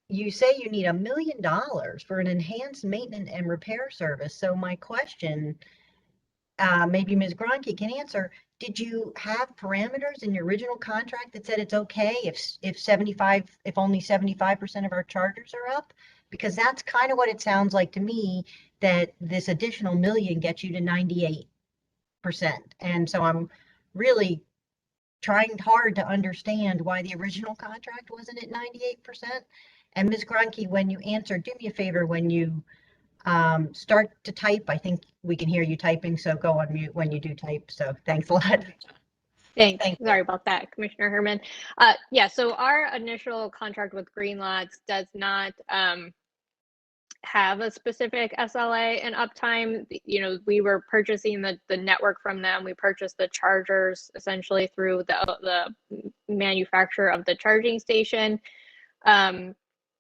you say you need $1 million for an enhanced maintenance and repair service. So my question, maybe Ms. Gronke can answer, did you have parameters in your original contract that said it's okay if only 75% of our chargers are up? Because that's kind of what it sounds like to me, that this additional $1 million gets you to 98%. And so I'm really trying hard to understand why the original contract wasn't at 98%. And Ms. Gronke, when you answer, do me a favor, when you start to type, I think we can hear you typing, so go on mute when you do type. So thanks a lot. Thanks. Sorry about that, Commissioner Herman. Yeah, so our initial contract with Greenlots does not have a specific SLA and uptime. We were purchasing the network from them. We purchased the chargers essentially through the manufacturer of the charging station.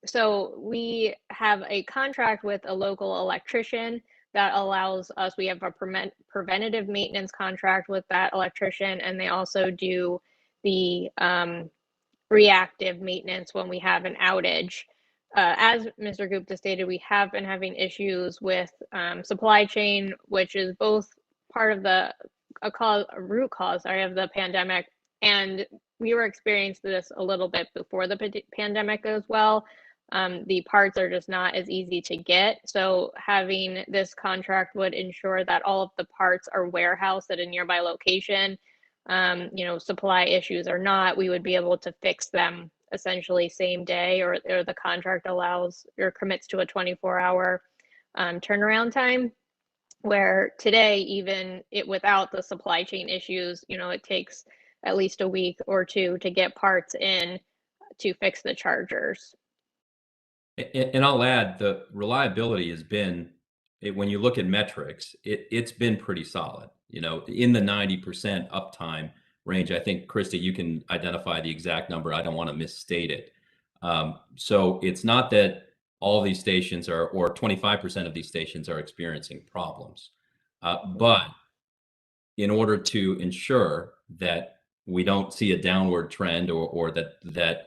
So we have a contract with a local electrician that allows us, we have a preventative maintenance contract with that electrician, and they also do the reactive maintenance when we have an outage. As Mr. Gupta stated, we have been having issues with supply chain, which is both part of a root cause of the pandemic, and we were experiencing this a little bit before the pandemic as well. The parts are just not as easy to get. So having this contract would ensure that all of the parts are warehoused at a nearby location. Supply issues or not, we would be able to fix them essentially same day, or the contract allows or commits to a 24-hour turnaround time, where today, even without the supply chain issues, it takes at least a week or two to get parts in to fix the chargers. And I'll add, the reliability has been, when you look at metrics, it's been pretty solid, in the 90% uptime range. I think, Christy, you can identify the exact number. I don't want to misstate it. So it's not that all these stations or 25% of these stations are experiencing problems. But in order to ensure that we don't see a downward trend or that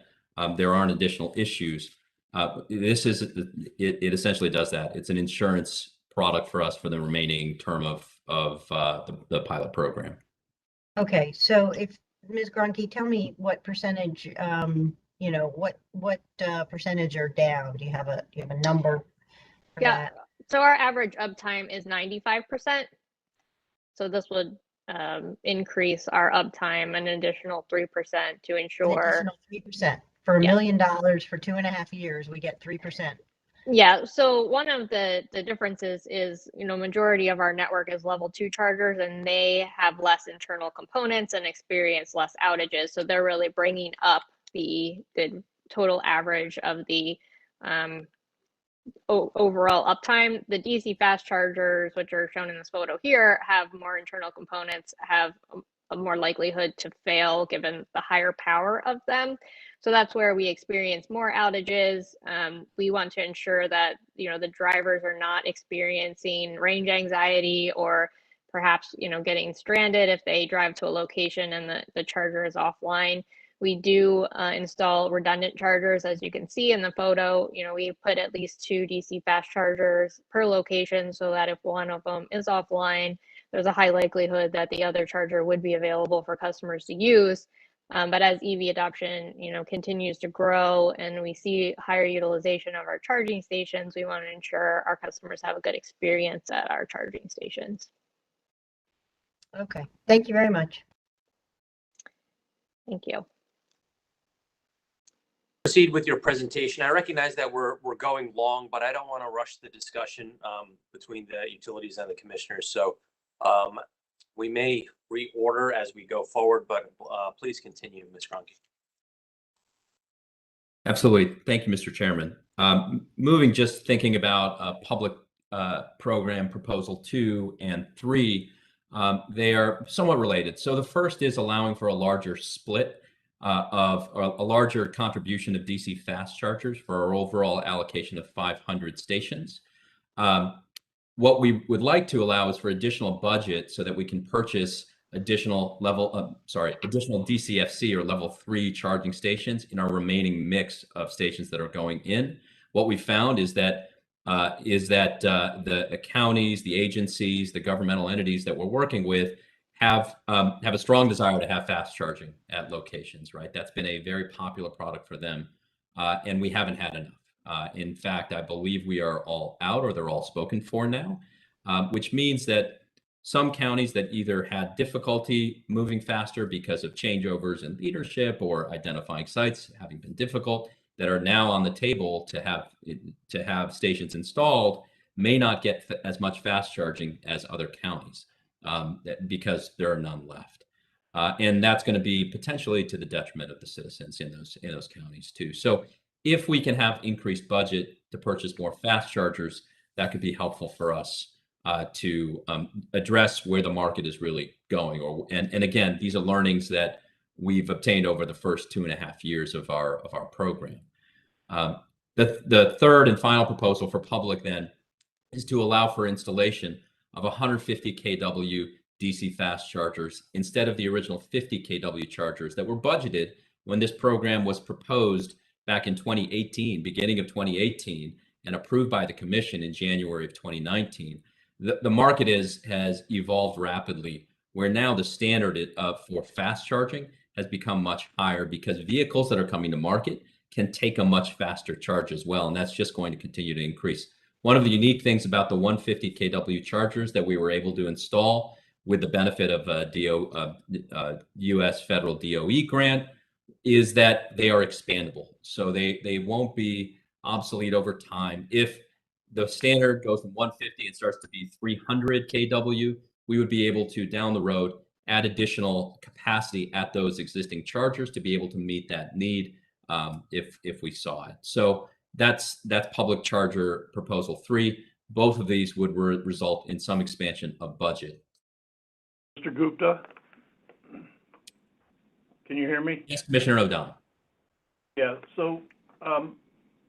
there aren't additional issues, it essentially does that. It's an insurance product for us for the remaining term of the pilot program. Okay, so if Ms. Gronke, tell me what percentage, you know, what percentage are down? Do you have a number for Yeah. that? So our average uptime is 95%. So this would increase our uptime an additional 3% to An ensure. additional 3%. For $1 Yeah. million for 2.5 years, we get 3%. Yeah, so one of the differences is, you know, majority of our network is level 2 chargers, and they have less internal components and experience less outages. So they're really bringing up the total average of the overall uptime. The DC fast chargers, which are shown in this photo here, have more internal components, have a more likelihood to fail given the higher power of them. So that's where we experience more outages. We want to ensure that, you know, the drivers are not experiencing range anxiety or perhaps, you know, getting stranded if they drive to a location and the charger is offline. We do install redundant chargers, as you can see in the photo. You know, we put at least 2 DC fast chargers per location so that if one of them is offline, there's a high likelihood that the other charger would be available for customers to use. But as EV adoption, you know, continues to grow and we see higher utilization of our charging stations, we want to ensure our customers have a good experience at our charging stations. Okay, thank you very much. Thank you. Proceed with your presentation. I recognize that we're going long, but I don't want to rush the discussion between the utilities and the commissioners. So we may reorder as we go forward, but please continue, Ms. Gronke. Absolutely. Thank you, Mr. Chairman. Moving, just thinking about public program proposal 2 and 3, they are somewhat related. So the first is allowing for a larger split of a larger contribution of DC fast chargers for our overall allocation of 500 stations. What we would like to allow is for additional budget so that we can purchase additional additional DCFC or level 3 charging stations in our remaining mix of stations that are going in. What we found is that the counties, the agencies, the governmental entities that we're working with have a strong desire to have fast charging at locations, right? That's been a very popular product for them, and we haven't had enough. In fact, I believe we are all out, or they're all spoken for now, which means that some counties that either had difficulty moving faster because of changeovers in leadership or identifying sites having been difficult, that are now on the table to have stations installed, may not get as much fast charging as other counties because there are none left. And that's going to be potentially to the detriment of the citizens in those counties too. So if we can have increased budget to purchase more fast chargers, that could be helpful for us to address where the market is really going. And again, these are learnings that we've obtained over the first 2.5 years of our program. The third and final proposal for public then is to allow for installation of 150 kW DC fast chargers instead of the original 50 kW chargers that were budgeted when this program was proposed back in 2018, beginning of 2018, and approved by the commission in January of 2019. The market has evolved rapidly, where now the standard for fast charging has become much higher because vehicles that are coming to market can take a much faster charge as well, and that's just going to continue to increase. One of the unique things about the 150 kW chargers that we were able to install with the benefit of a U.S. federal DOE grant is that they are expandable. So they won't be obsolete over time. If the standard goes from 150 and starts to be 300 kW, we would be able to, down the road, add additional capacity at those existing chargers to be able to meet that need if we saw it. So that's public charger proposal 3. Both of these would result in some expansion of budget. Mr. Gupta, can you hear me? Yes, Commissioner O'Donnell. Yeah, so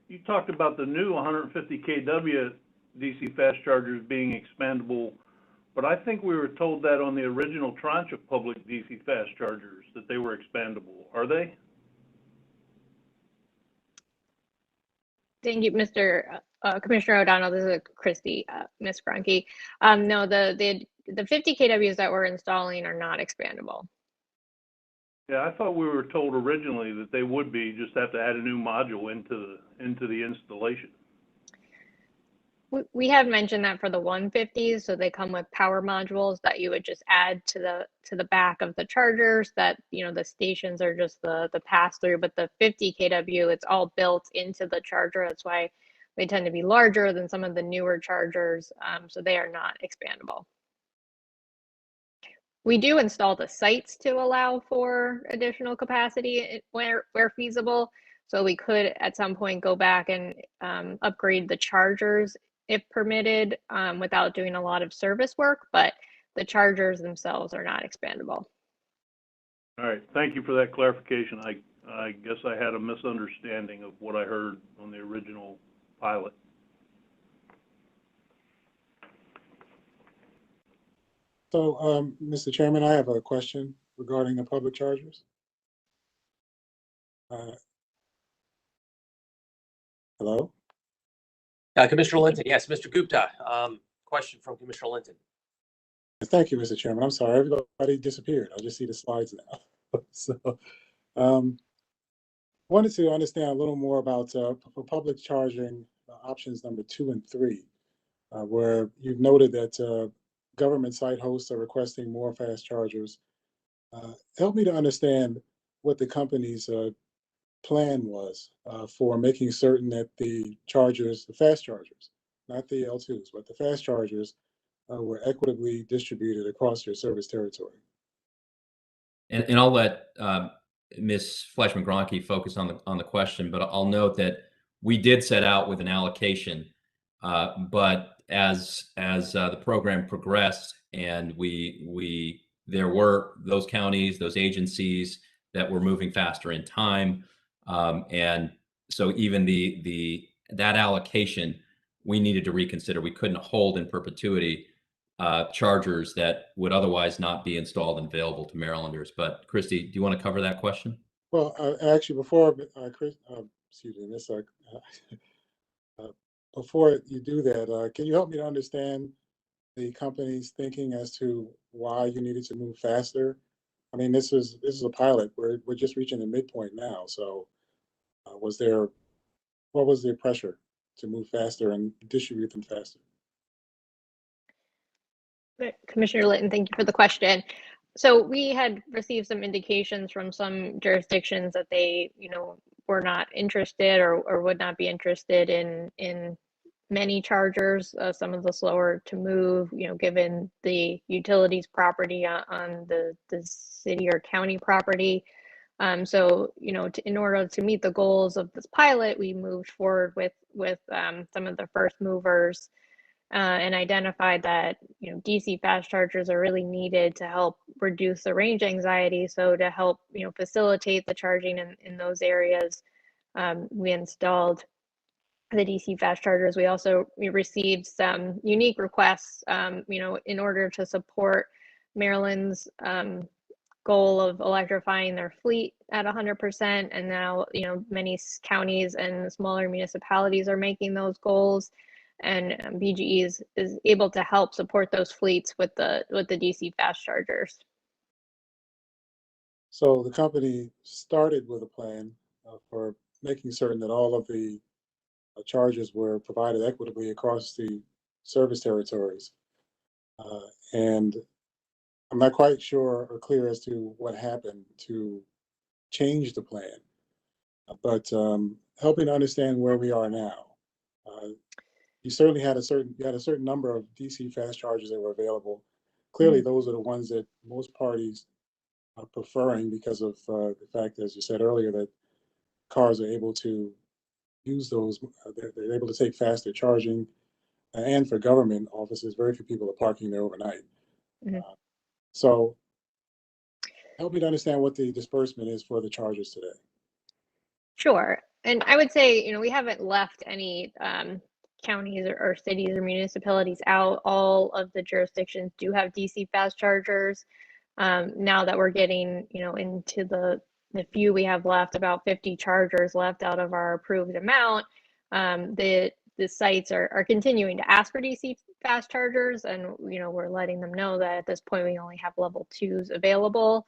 you talked about the new 150 kW DC fast chargers being expandable, but I think we were told that on the original tranche of public DC fast chargers that they were expandable. Are they? Thank you, Mr. Commissioner O'Donnell. This is Christy, Ms. Gronke. No, the 50 kWs that we're installing are not expandable. Yeah, I thought we were told originally that they would be, just have to add a new module into the installation. We have mentioned that for the 150s, so they come with power modules that you would just add to the back of the chargers. That, you know, the stations are just the pass through, but the 50 kW, it's all built into the charger. That's why they tend to be larger than some of the newer chargers, so they are not expandable. We do install the sites to allow for additional capacity where feasible. So we could at some point go back and upgrade the chargers if permitted, without doing a lot of service work, but the chargers themselves are not expandable. All right, thank you for that clarification. I guess I had a misunderstanding of what I heard on the original pilot. So, Mr. Chairman, I have a question regarding the public chargers. Hello? Commissioner Linton, yes, Mr. Gupta, question from Commissioner Linton. Thank you, Mr. Chairman. I'm sorry, everybody disappeared. I just see the slides now. So, wanted to understand a little more about for public charging options number 2 and 3, where you've noted that government site hosts are requesting more fast chargers. Help me to understand what the company's plan was for making certain that the chargers, the fast chargers, not the L2s, but the fast chargers were equitably distributed across your service territory. And I'll let Ms. Fleischman-Gronke focus on the question, but I'll note that we did set out with an allocation, but as the program progressed and there were those counties, those agencies that were moving faster in time, and so even that allocation we needed to reconsider. We couldn't hold in perpetuity chargers that would otherwise not be installed and available to Marylanders. But Christy, do you want to cover that question? Well, actually, before Chris, excuse me, Miss, before you do that, can you help me to understand the company's thinking as to why you needed to move faster? I mean, this is a pilot. We're just reaching the midpoint now. So, what was the pressure to move faster and distribute them faster? Commissioner Litton, thank you for the question. So we had received some indications from some jurisdictions that they, you know, were not interested or would not be interested in many chargers, some of the slower to move, you know, given the utilities property on the city or county property. So, you know, in order to meet the goals of this pilot, we moved forward with some of the first movers and identified that, you know, DC fast chargers are really needed to help reduce the range anxiety. So to help, you know, facilitate the charging in those areas, we installed the DC fast chargers. We received some unique requests, you know, in order to support Maryland's goal of electrifying their fleet at 100%. And now, you know, many counties and smaller municipalities are making those goals. And BGE is able to help support those fleets with the DC fast chargers. So the company started with a plan for making certain that all of the chargers were provided equitably across the service territories. And I'm not quite sure or clear as to what happened to change the plan, but helping to understand where we are now. You certainly had a certain number of DC fast chargers that were available. Clearly, those are the ones that most parties are preferring because of the fact, as you said earlier, that cars are able to use those. They're able to take faster charging, and for government offices, very few people are parking there overnight. Mm-hmm. So, help me to understand what the disbursement is for the chargers today. Sure, and I would say, you know, we haven't left any counties or cities or municipalities out. All of the jurisdictions do have DC fast chargers. Now that we're getting, you know, into the few we have left, about 50 chargers left out of our approved amount, the sites are continuing to ask for DC fast chargers, and, you know, we're letting them know that at this point we only have level 2s available.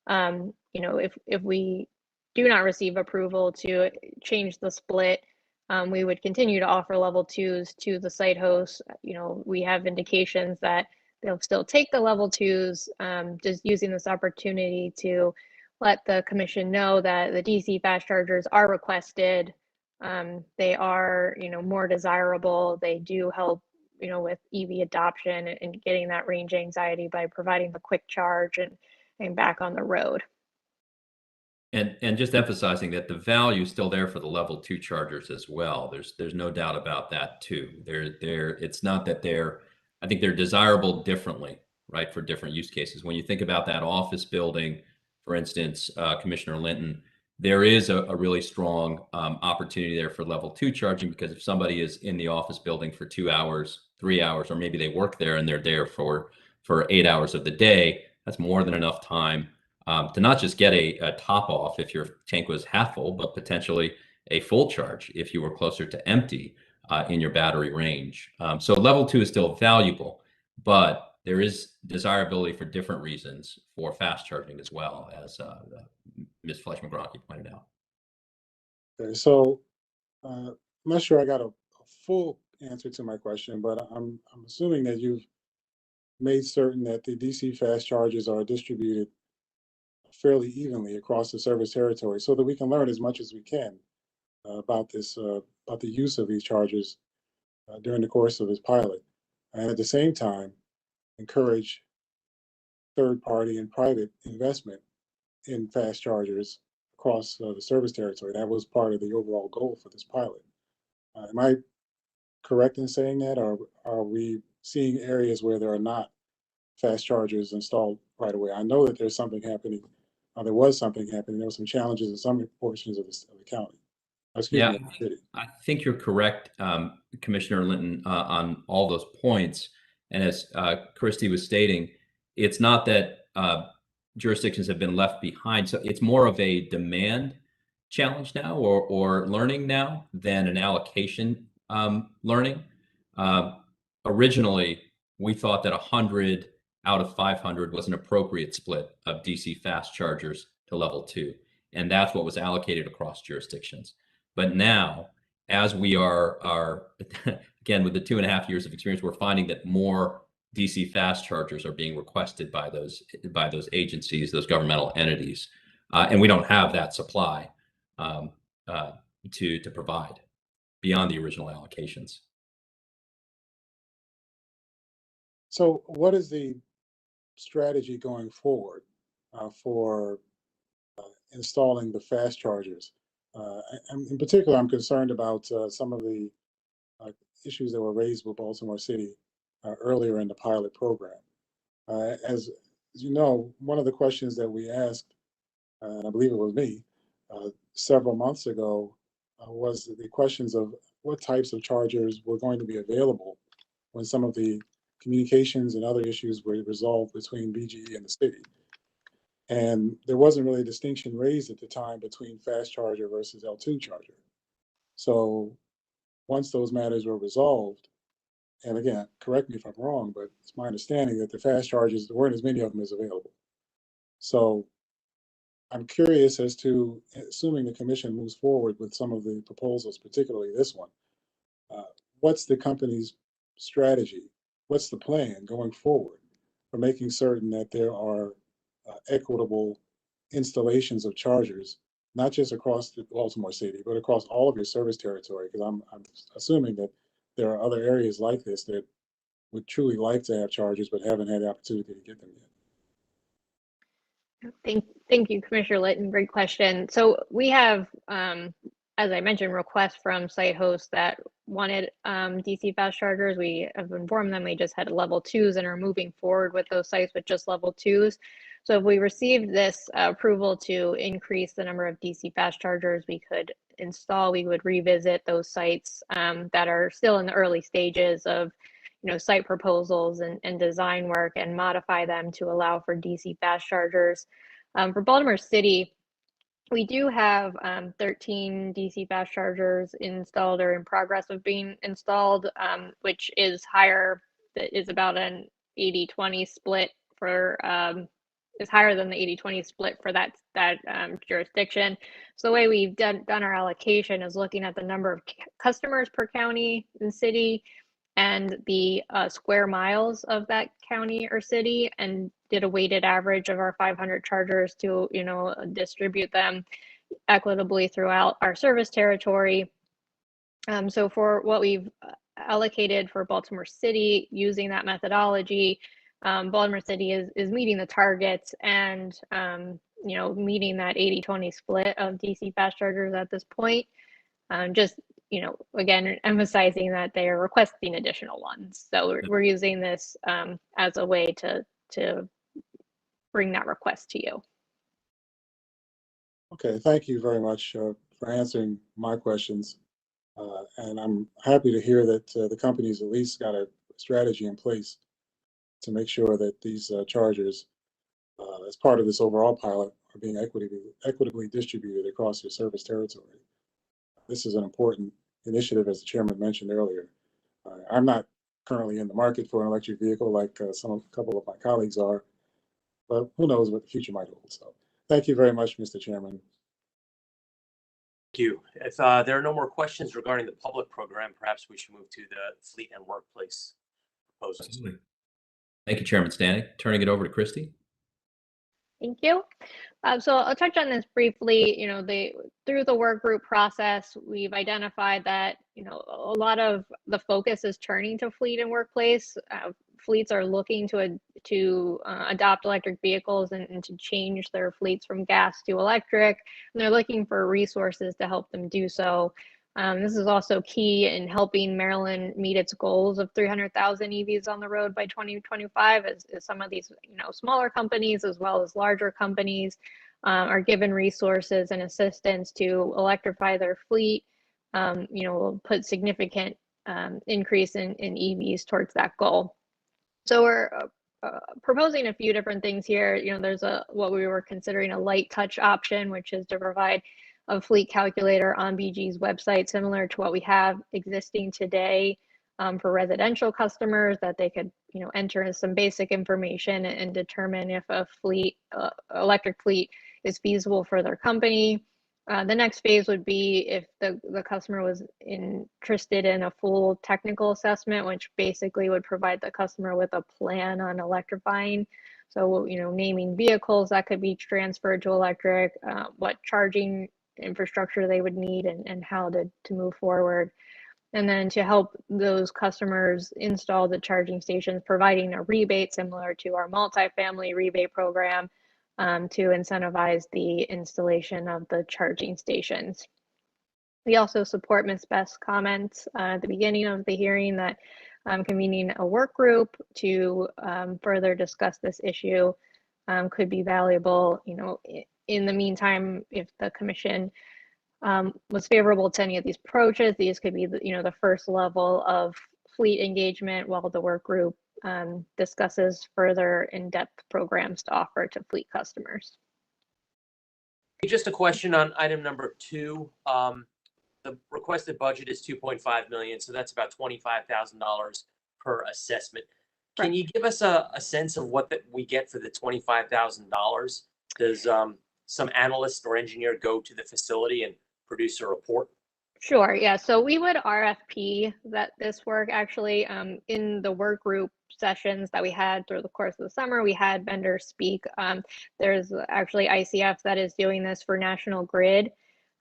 You know, if we do not receive approval to change the split, we would continue to offer level 2s to the site hosts. You know, we have indications that they'll still take the level 2s, just using this opportunity to let the commission know that the DC fast chargers are requested. They are, you know, more desirable. They do help, you know, with EV adoption and getting that range anxiety by providing the quick charge and back on the road. And just emphasizing that the value is still there for the level 2 chargers as well. There's no doubt about that too. It's not that I think they're desirable differently, right, for different use cases. When you think about that office building, for instance, Commissioner Linton, there is a really strong opportunity there for level 2 charging, because if somebody is in the office building for 2 hours, 3 hours, or maybe they work there and they're there for 8 hours of the day, that's more than enough time to not just get a top off if your tank was half full, but potentially a full charge if you were closer to empty in your battery range. So level 2 is still valuable, but there is desirability for different reasons for fast charging as well, as Ms. Fleischman-Gronke pointed out. Okay, so I'm not sure I got a full answer to my question, but I'm assuming that you've made certain that the DC fast chargers are distributed fairly evenly across the service territory, so that we can learn as much as we can about the use of these chargers during the course of this pilot, and at the same time encourage third-party and private investment in fast chargers across the service territory. That was part of the overall goal for this pilot. Am I correct in saying that, or are we seeing areas where there are not fast chargers installed right away? I know that there's something happening. There was something happening. There were some challenges in some portions of the county. Excuse me, the city. I think you're correct, Commissioner Linton, on all those points. And as Christy was stating, it's not that jurisdictions have been left behind. So it's more of a demand challenge now, or learning now, than an allocation learning. Originally, we thought that 100 out of 500 was an appropriate split of DC fast chargers to level 2. And that's what was allocated across jurisdictions. But now, as we are again, with the 2.5 years of experience, we're finding that more DC fast chargers are being requested by those agencies, those governmental entities, and we don't have that supply to provide beyond the original allocations. So, what is the strategy going forward for installing the fast chargers? In particular, I'm concerned about some of the issues that were raised with Baltimore City earlier in the pilot program. As you know, one of the questions that we asked, and I believe it was me, several months ago, was the questions of what types of chargers were going to be available when some of the communications and other issues were resolved between BGE and the city. And there wasn't really a distinction raised at the time between fast charger versus L2 charger. So once those matters were resolved, and again, correct me if I'm wrong, but it's my understanding that the fast chargers, there weren't as many of them as available. So I'm curious as to, assuming the commission moves forward with some of the proposals, particularly this one, what's the company's strategy? What's the plan going forward for making certain that there are equitable installations of chargers, not just across the Baltimore City, but across all of your service territory? Because I'm assuming that there are other areas like this that would truly like to have chargers but haven't had the opportunity to get them yet. Thank you, Commissioner Litton. Great question. So we have, as I mentioned, requests from site hosts that wanted DC fast chargers. We have informed them we just had level 2s and are moving forward with those sites with just level 2s. So if we received this approval to increase the number of DC fast chargers we could install, we would revisit those sites that are still in the early stages of, you know, site proposals and design work, and modify them to allow for DC fast chargers. For Baltimore City, we do have 13 DC fast chargers installed or in progress of being installed, which is higher, that is about an 80-20 split for is higher than the 80-20 split for that jurisdiction. So the way we've done our allocation is looking at the number of customers per county and city and the square miles of that county or city, and did a weighted average of our 500 chargers to, you know, distribute them equitably throughout our service territory. So for what we've allocated for Baltimore City using that methodology, Baltimore City is meeting the targets and, you know, meeting that 80-20 split of DC fast chargers at this point. Just, you know, again, emphasizing that they are requesting additional ones. So we're using this as a way to bring that request to you. Okay, thank you very much for answering my questions. And I'm happy to hear that the company's at least got a strategy in place to make sure that these chargers, as part of this overall pilot, are being equitably distributed across your service territory. This is an important initiative, as the chairman mentioned earlier. I'm not currently in the market for an electric vehicle like a couple of my colleagues are, but who knows what the future might hold. So thank you very much, Mr. Chairman. Thank you. If there are no more questions regarding the public program, perhaps we should move to the fleet and workplace proposals. Absolutely. Thank you, Chairman Stanek. Turning it over to Christy. Thank you. So I'll touch on this briefly. You know, through the work group process, we've identified that, you know, a lot of the focus is turning to fleet and workplace. Fleets are looking to adopt electric vehicles and to change their fleets from gas to electric, and they're looking for resources to help them do so. This is also key in helping Maryland meet its goals of 300,000 EVs on the road by 2025, as some of these, you know, smaller companies as well as larger companies are given resources and assistance to electrify their fleet. You know, will put significant increase in EVs towards that goal. So we're proposing a few different things here. You know, there's what we were considering a light touch option, which is to provide a fleet calculator on BG's website, similar to what we have existing today for residential customers, that they could, you know, enter some basic information and determine if a fleet, electric fleet, is feasible for their company. The next phase would be if the customer was interested in a full technical assessment, which basically would provide the customer with a plan on electrifying. So, you know, naming vehicles that could be transferred to electric, what charging infrastructure they would need, and how to move forward. And then to help those customers install the charging stations, providing a rebate similar to our multifamily rebate program to incentivize the installation of the charging stations. We also support Ms. Best's comments at the beginning of the hearing that convening a work group to further discuss this issue could be valuable. You know, in the meantime, if the commission was favorable to any of these approaches, these could be the first level of fleet engagement, while the work group discusses further in-depth programs to offer to fleet customers. Just a question on item number 2. The requested budget is $2.5 million, so that's about $25,000 per assessment. Can you give us a sense of what we get for the $25,000? Does some analyst or engineer go to the facility and produce a report? Sure, yeah. So we would RFP this work. Actually, in the work group sessions that we had through the course of the summer, we had vendors speak. There's actually ICF that is doing this for National Grid,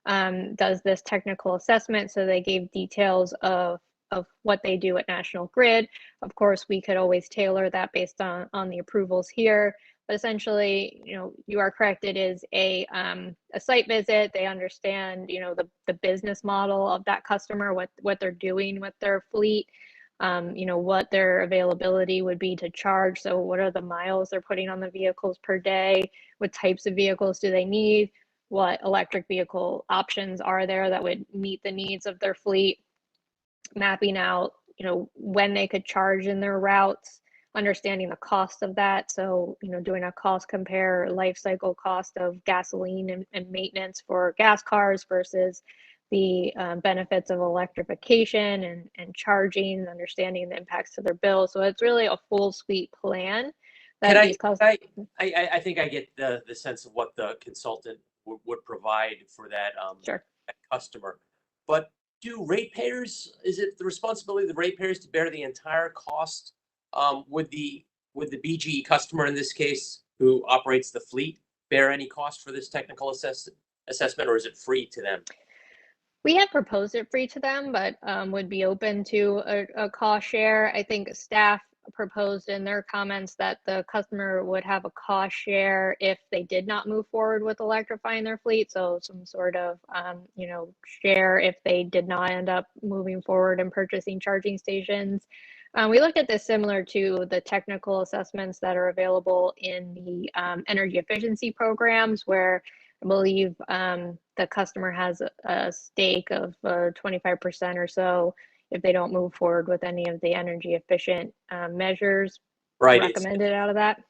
does this technical assessment. So they gave details of what they do at National Grid. Of course, we could always tailor that based on the approvals here. But essentially, you know, you are correct. It is a site visit. They understand, you know, the business model of that customer, what they're doing with their fleet, you know, what their availability would be to charge. So what are the miles they're putting on the vehicles per day? What types of vehicles do they need? What electric vehicle options are there that would meet the needs of their fleet? Mapping out, you know, when they could charge in their routes, understanding the cost of that. So, you know, doing a cost compare, life cycle cost of gasoline and maintenance for gas cars versus the benefits of electrification and charging, understanding the impacts to their bill. So it's really a full suite plan Can that these costs. I think I get the sense of what the consultant would provide for that, Sure. that customer. But do ratepayers, is it the responsibility of the ratepayers to bear the entire cost, with the BGE customer in this case, who operates the fleet, bear any cost for this technical assessment, or is it free to them? We have proposed it free to them, but would be open to a cost share. I think staff proposed in their comments that the customer would have a cost share if they did not move forward with electrifying their fleet. So some sort of, share if they did not end up moving forward and purchasing charging stations. We looked at this similar to the technical assessments that are available in the energy efficiency programs, where I believe the customer has a stake of 25% or so if they don't move forward with any of the energy efficient measures Right. recommended out of that.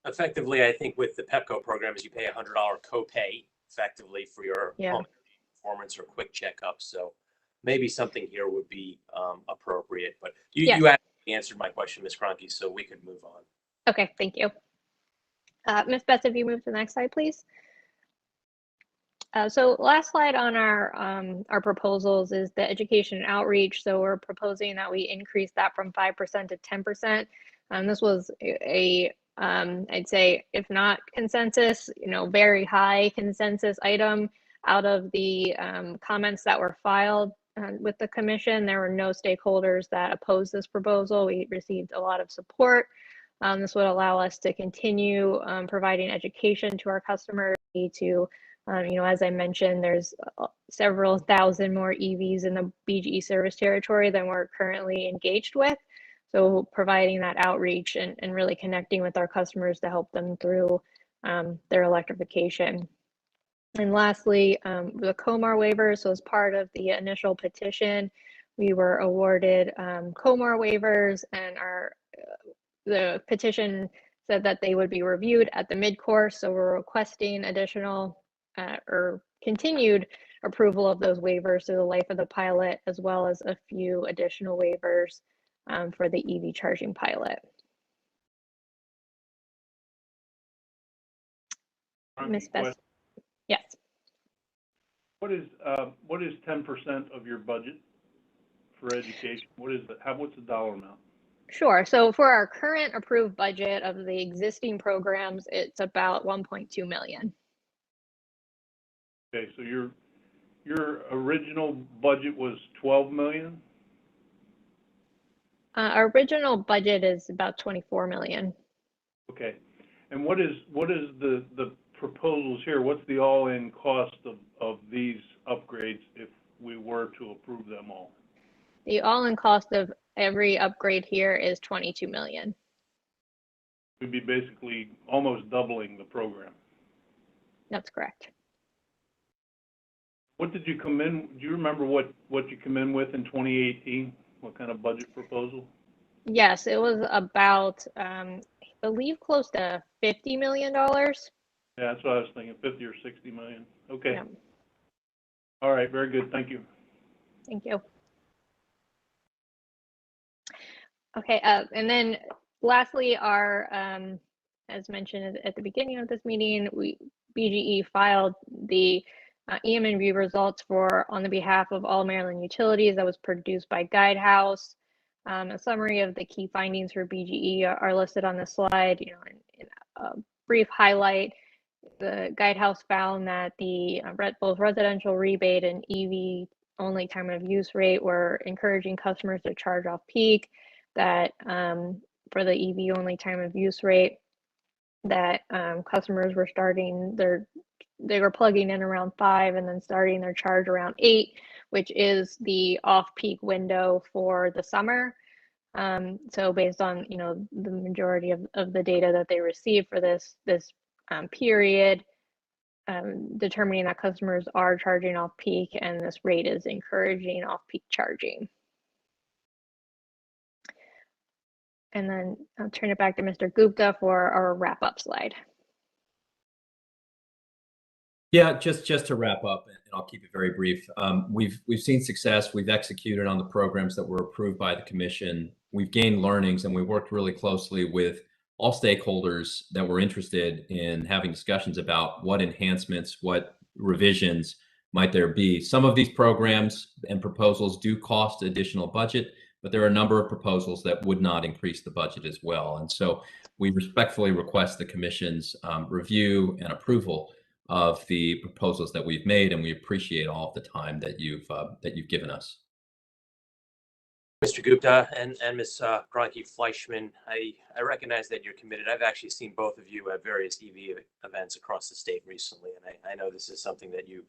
Effectively, I think with the Pepco programs, you pay $100 copay effectively for your Yeah. home performance or quick checkup. So maybe something here would be appropriate. But you actually answered my question, Ms. Cronky, so we could move on. Okay, thank you. Ms. Best, if you move to the next slide, please. So last slide on our proposals is the education and outreach. So we're proposing that we increase that from 5% to 10%. This was I'd say, if not consensus, very high consensus item out of the comments that were filed with the commission. There were no stakeholders that opposed this proposal. We received a lot of support. This would allow us to continue providing education to our customers to as I mentioned, there's several thousand more EVs in the BGE service territory than we're currently engaged with. So providing that outreach and really connecting with our customers to help them through their electrification. And lastly, the COMAR waiver. So as part of the initial petition, we were awarded COMAR waivers, and the petition said that they would be reviewed at the mid-course. So we're requesting additional or continued approval of those waivers through the life of the pilot, as well as a few additional waivers for the EV charging pilot. Ms. Best, yes. What is 10% of your budget for education? What's the dollar amount? Sure. So for our current approved budget of the existing programs, it's about 1.2 million. Okay, so your original budget was 12 million? Our original budget is about 24 million. Okay, and what is the proposals here? What's the all-in cost of these upgrades if we were to approve them all? The all-in cost of every upgrade here is 22 million. We'd be basically almost doubling the program. That's correct. What did you come in? Do you remember what you come in with in 2018? What kind of budget proposal? Yes, it was about, I believe, close to $50 million. Yeah, that's what I was thinking, 50 or 60 million. Okay. Yeah. All right, very good. Thank you. Thank you. Okay, and then lastly, as mentioned at the beginning of this meeting, BGE filed the EM&V results on the behalf of all Maryland utilities that was produced by Guidehouse. A summary of the key findings for BGE are listed on the slide. In a brief highlight, the Guidehouse found that the both residential rebate and EV only time of use rate were encouraging customers to charge off peak. That for the EV only time of use rate, that customers were they were plugging in around 5 and then starting their charge around 8, which is the off-peak window for the summer. So based on the majority of the data that they received for this period, determining that customers are charging off peak, and this rate is encouraging off-peak charging. And then I'll turn it back to Mr. Gupta for our wrap-up slide. Yeah, just to wrap up, and I'll keep it very brief. We've seen success. We've executed on the programs that were approved by the commission. We've gained learnings, and we worked really closely with all stakeholders that were interested in having discussions about what enhancements, what revisions might there be. Some of these programs and proposals do cost additional budget, but there are a number of proposals that would not increase the budget as well. And so we respectfully request the Commission's review and approval of the proposals that we've made, and we appreciate all of the time that you've given us. Mr. Gupta and Ms. Gronke-Fleischman, I recognize that you're committed. I've actually seen both of you at various EV events across the state recently, and I know this is something that you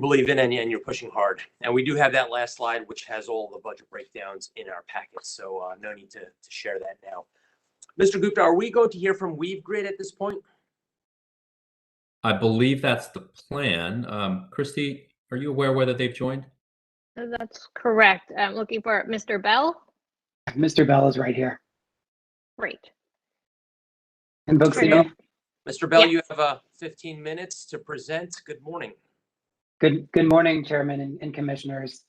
believe in and you're pushing hard. And we do have that last slide, which has all the budget breakdowns in our packets, so no need to share that now. Mr. Gupta, are we going to hear from WeaveGrid at this point? I believe that's the plan. Christy, are you aware whether they've joined? That's correct. I'm looking for Mr. Bell. Mr. Bell is right here. Great. And folks, Great. Mr. Bell, Yes. you have 15 minutes to present. Good morning. good morning, Chairman and Commissioners.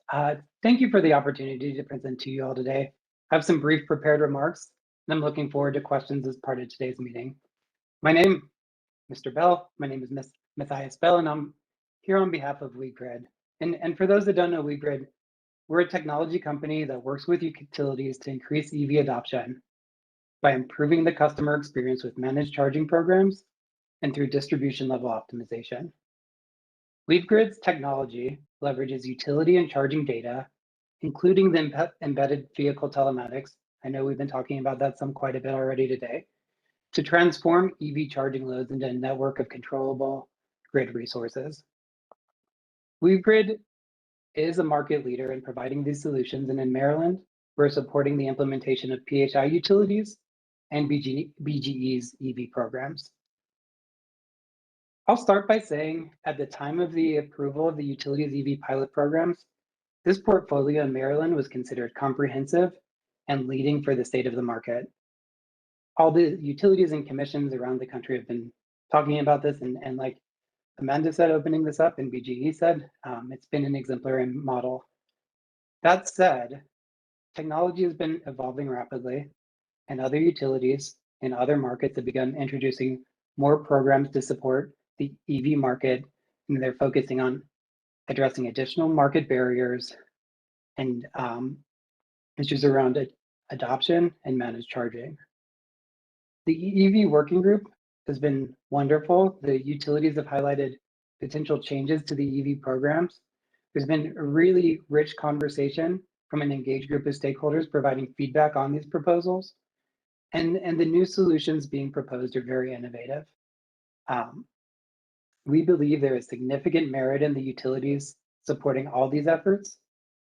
Thank you for the opportunity to present to you all today. I have some brief prepared remarks, and I'm looking forward to questions as part of today's meeting. My name, Mr. Bell, my name is Matthias Bell, and I'm here on behalf of WeaveGrid. And for those that don't know WeaveGrid, we're a technology company that works with utilities to increase EV adoption by improving the customer experience with managed charging programs and through distribution level optimization. WeaveGrid's technology leverages utility and charging data, including the embedded vehicle telematics. I know we've been talking about that quite a bit already today, to transform EV charging loads into a network of controllable grid resources. WeaveGrid is a market leader in providing these solutions, and in Maryland, we're supporting the implementation of PHI utilities and BGE's EV programs. I'll start by saying at the time of the approval of the utilities EV pilot programs, this portfolio in Maryland was considered comprehensive and leading for the state of the market. All the utilities and commissions around the country have been talking about this, and like Amanda said, opening this up, and BGE said, it's been an exemplary model. That said, technology has been evolving rapidly, and other utilities in other markets have begun introducing more programs to support the EV market, and they're focusing on addressing additional market barriers and issues around adoption and managed charging. The EV working group has been wonderful. The utilities have highlighted potential changes to the EV programs. There's been a really rich conversation from an engaged group of stakeholders providing feedback on these proposals. And the new solutions being proposed are very innovative. We believe there is significant merit in the utilities supporting all these efforts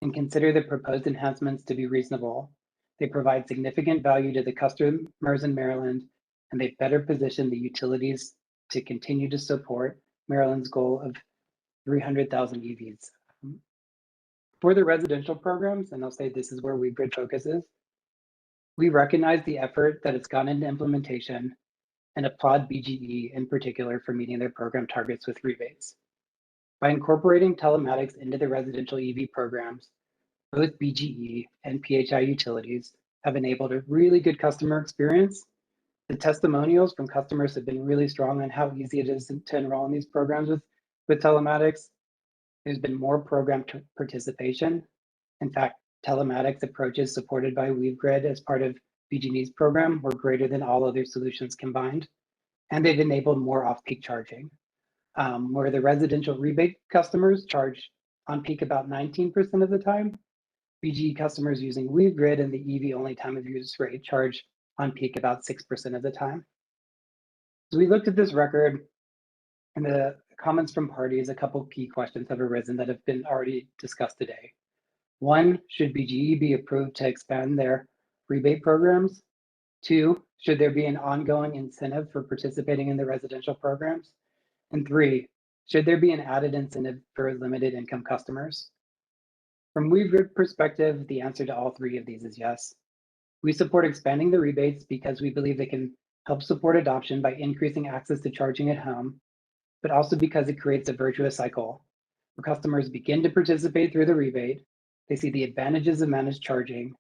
and consider the proposed enhancements to be reasonable. They provide significant value to the customers in Maryland, and they better position the utilities to continue to support Maryland's goal of 300,000 EVs. For the residential programs, and I'll say this is where WeaveGrid focuses, we recognize the effort that has gone into implementation and applaud BGE in particular for meeting their program targets with rebates. By incorporating telematics into the residential EV programs, both BGE and PHI utilities have enabled a really good customer experience. The testimonials from customers have been really strong on how easy it is to enroll in these programs with telematics. There's been more program participation. In fact, telematics approaches supported by WeaveGrid as part of BGE's program were greater than all other solutions combined. And they've enabled more off-peak charging, where the residential rebate customers charge on peak about 19% of the time. BGE customers using WeaveGrid and the EV-only time of use rate charge on peak about 6% of the time. So we looked at this record and the comments from parties, a couple key questions have arisen that have been already discussed today. One, should BGE be approved to expand their rebate programs? Two, should there be an ongoing incentive for participating in the residential programs? And three, should there be an added incentive for limited income customers? From WeaveGrid perspective, the answer to all three of these is yes. We support expanding the rebates because we believe they can help support adoption by increasing access to charging at home, but also because it creates a virtuous cycle where customers begin to participate through the rebate, they see the advantages of managed charging,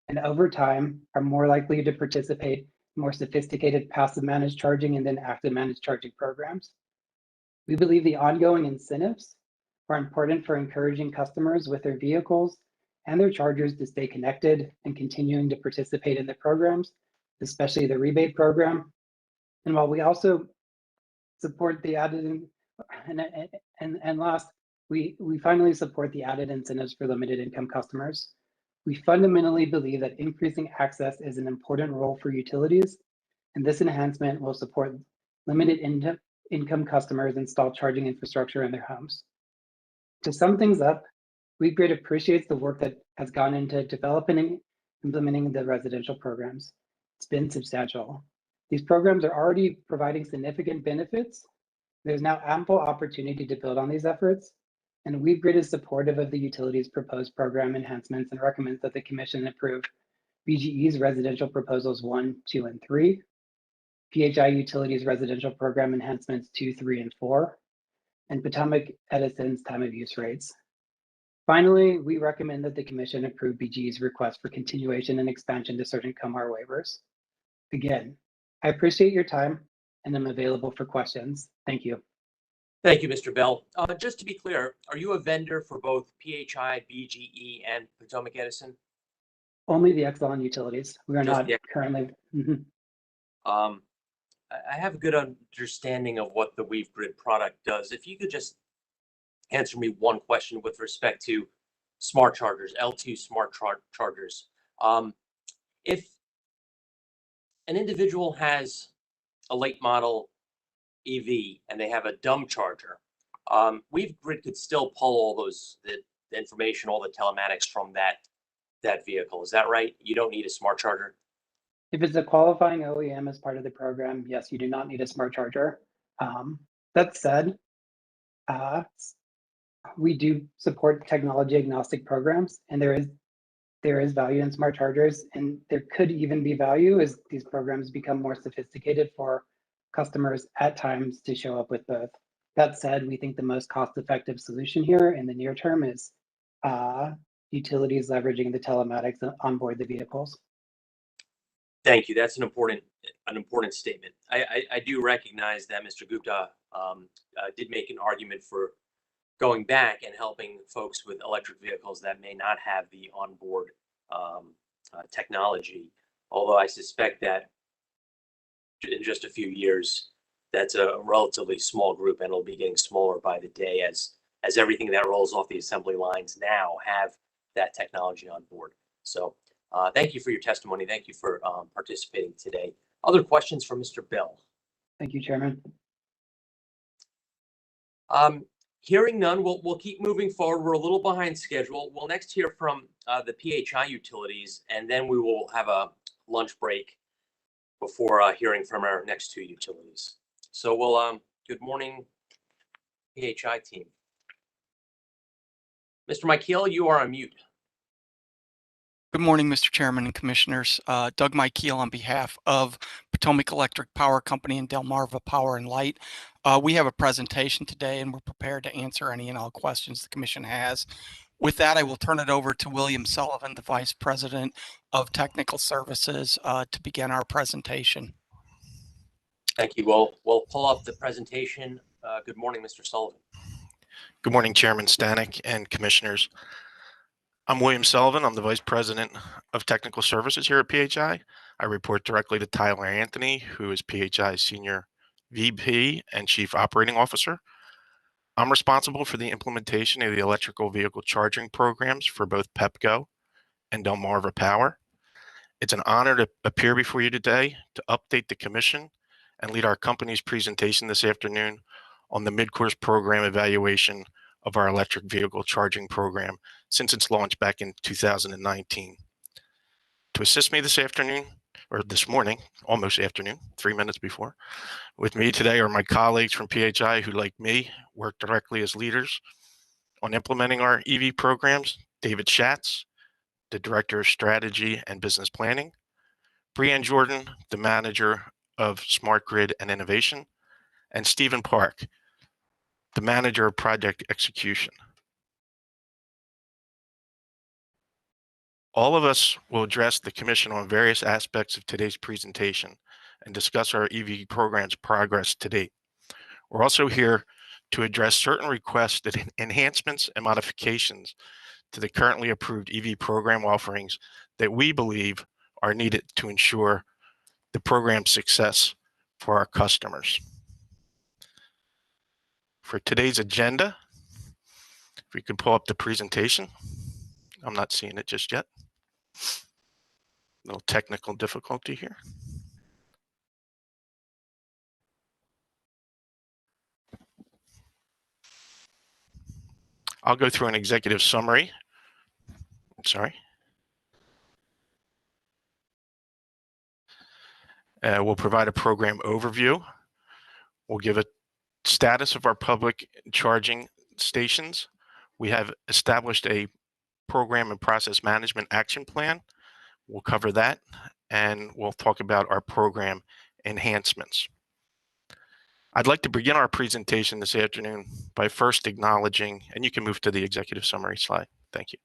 and over time are more likely to participate more sophisticated passive managed charging, and then active managed charging programs. We believe the ongoing incentives are important for encouraging customers with their vehicles and their chargers to stay connected and continuing to participate in the programs, especially the rebate program. And while we also support the added and last, we finally support the added incentives for limited income customers. We fundamentally believe that increasing access is an important role for utilities, and this enhancement will support limited income customers install charging infrastructure in their homes. To sum things up, WeGrid appreciates the work that has gone into developing and implementing the residential programs. It's been substantial. These programs are already providing significant benefits. There's now ample opportunity to build on these efforts, and WeGrid is supportive of the utilities' proposed program enhancements and recommends that the Commission approve BGE's residential proposals 1, 2, and 3, PHI Utilities residential program enhancements 2, 3, and 4, and Potomac Edison's time of use rates. Finally, we recommend that the Commission approve BGE's request for continuation and expansion to certain COMAR waivers. Again, I appreciate your time and I'm available for questions. Thank you. Thank you, Mr. Bell. Just to be clear, are you a vendor for both PHI, BGE, and Potomac Edison? Only the Exelon utilities. We are Just not the currently. I have a good understanding of what the WeGrid product does. If you could just answer me one question with respect to smart chargers, L2 smart chargers. If an individual has a late model EV and they have a dumb charger, WeGrid could still pull all those the information, all the telematics from that vehicle. Is that right? You don't need a smart charger? If it's a qualifying OEM as part of the program, yes, you do not need a smart charger. That said, we do support technology agnostic programs, and there is value in smart chargers, and there could even be value as these programs become more sophisticated for customers at times to show up with both. That said, we think the most cost-effective solution here in the near term is utilities leveraging the telematics on board the vehicles. Thank you. That's an important statement. I do recognize that Mr. Gupta did make an argument for going back and helping folks with electric vehicles that may not have the onboard technology. Although I suspect that in just a few years, that's a relatively small group, and it'll be getting smaller by the day as everything that rolls off the assembly lines now have that technology on board. So thank you for your testimony. Thank you for participating today. Other questions for Mr. Bell? Thank you, Chairman. Hearing none, we'll keep moving forward. We're a little behind schedule. We'll next hear from the PHI utilities, and then we will have a lunch break before hearing from our next two utilities. So we'll, good morning, PHI team. Mr. Michael, you are on mute. Good morning, Mr. Chairman and Commissioners. Doug Michael on behalf of Potomac Electric Power Company and Delmarva Power and Light. We have a presentation today, and we're prepared to answer any and all questions the Commission has. With that, I will turn it over to William Sullivan, the Vice President of Technical Services, to begin our presentation. Thank you. We'll pull up the presentation. Good morning, Mr. Sullivan. Good morning, Chairman Stanek and Commissioners. I'm William Sullivan. I'm the Vice President of Technical Services here at PHI. I report directly to Tyler Anthony, who is PHI's Senior VP and Chief Operating Officer. I'm responsible for the implementation of the electrical vehicle charging programs for both PEPCO and Delmarva Power. It's an honor to appear before you today to update the Commission and lead our company's presentation this afternoon on the mid-course program evaluation of our electric vehicle charging program since its launch back in 2019. To assist me this afternoon, or this morning, almost afternoon, 3 minutes before, with me today are my colleagues from PHI who, like me, work directly as leaders on implementing our EV programs. David Schatz, the Director of Strategy and Business Planning, Brianne Jordan, the Manager of Smart Grid and Innovation, and Stephen Park, the Manager of Project Execution. All of us will address the Commission on various aspects of today's presentation and discuss our EV program's progress to date. We're also here to address certain requested enhancements and modifications to the currently approved EV program offerings that we believe are needed to ensure the program's success for our customers. For today's agenda, if we could pull up the presentation. I'm not seeing it just yet. Little technical difficulty here. I'll go through an executive summary. Sorry. We'll provide a program overview. We'll give a status of our public charging stations. We have established a program and process management action plan. We'll cover that, and we'll talk about our program enhancements. I'd like to begin our presentation this afternoon by first acknowledging, and you can move to the executive summary slide. Thank you.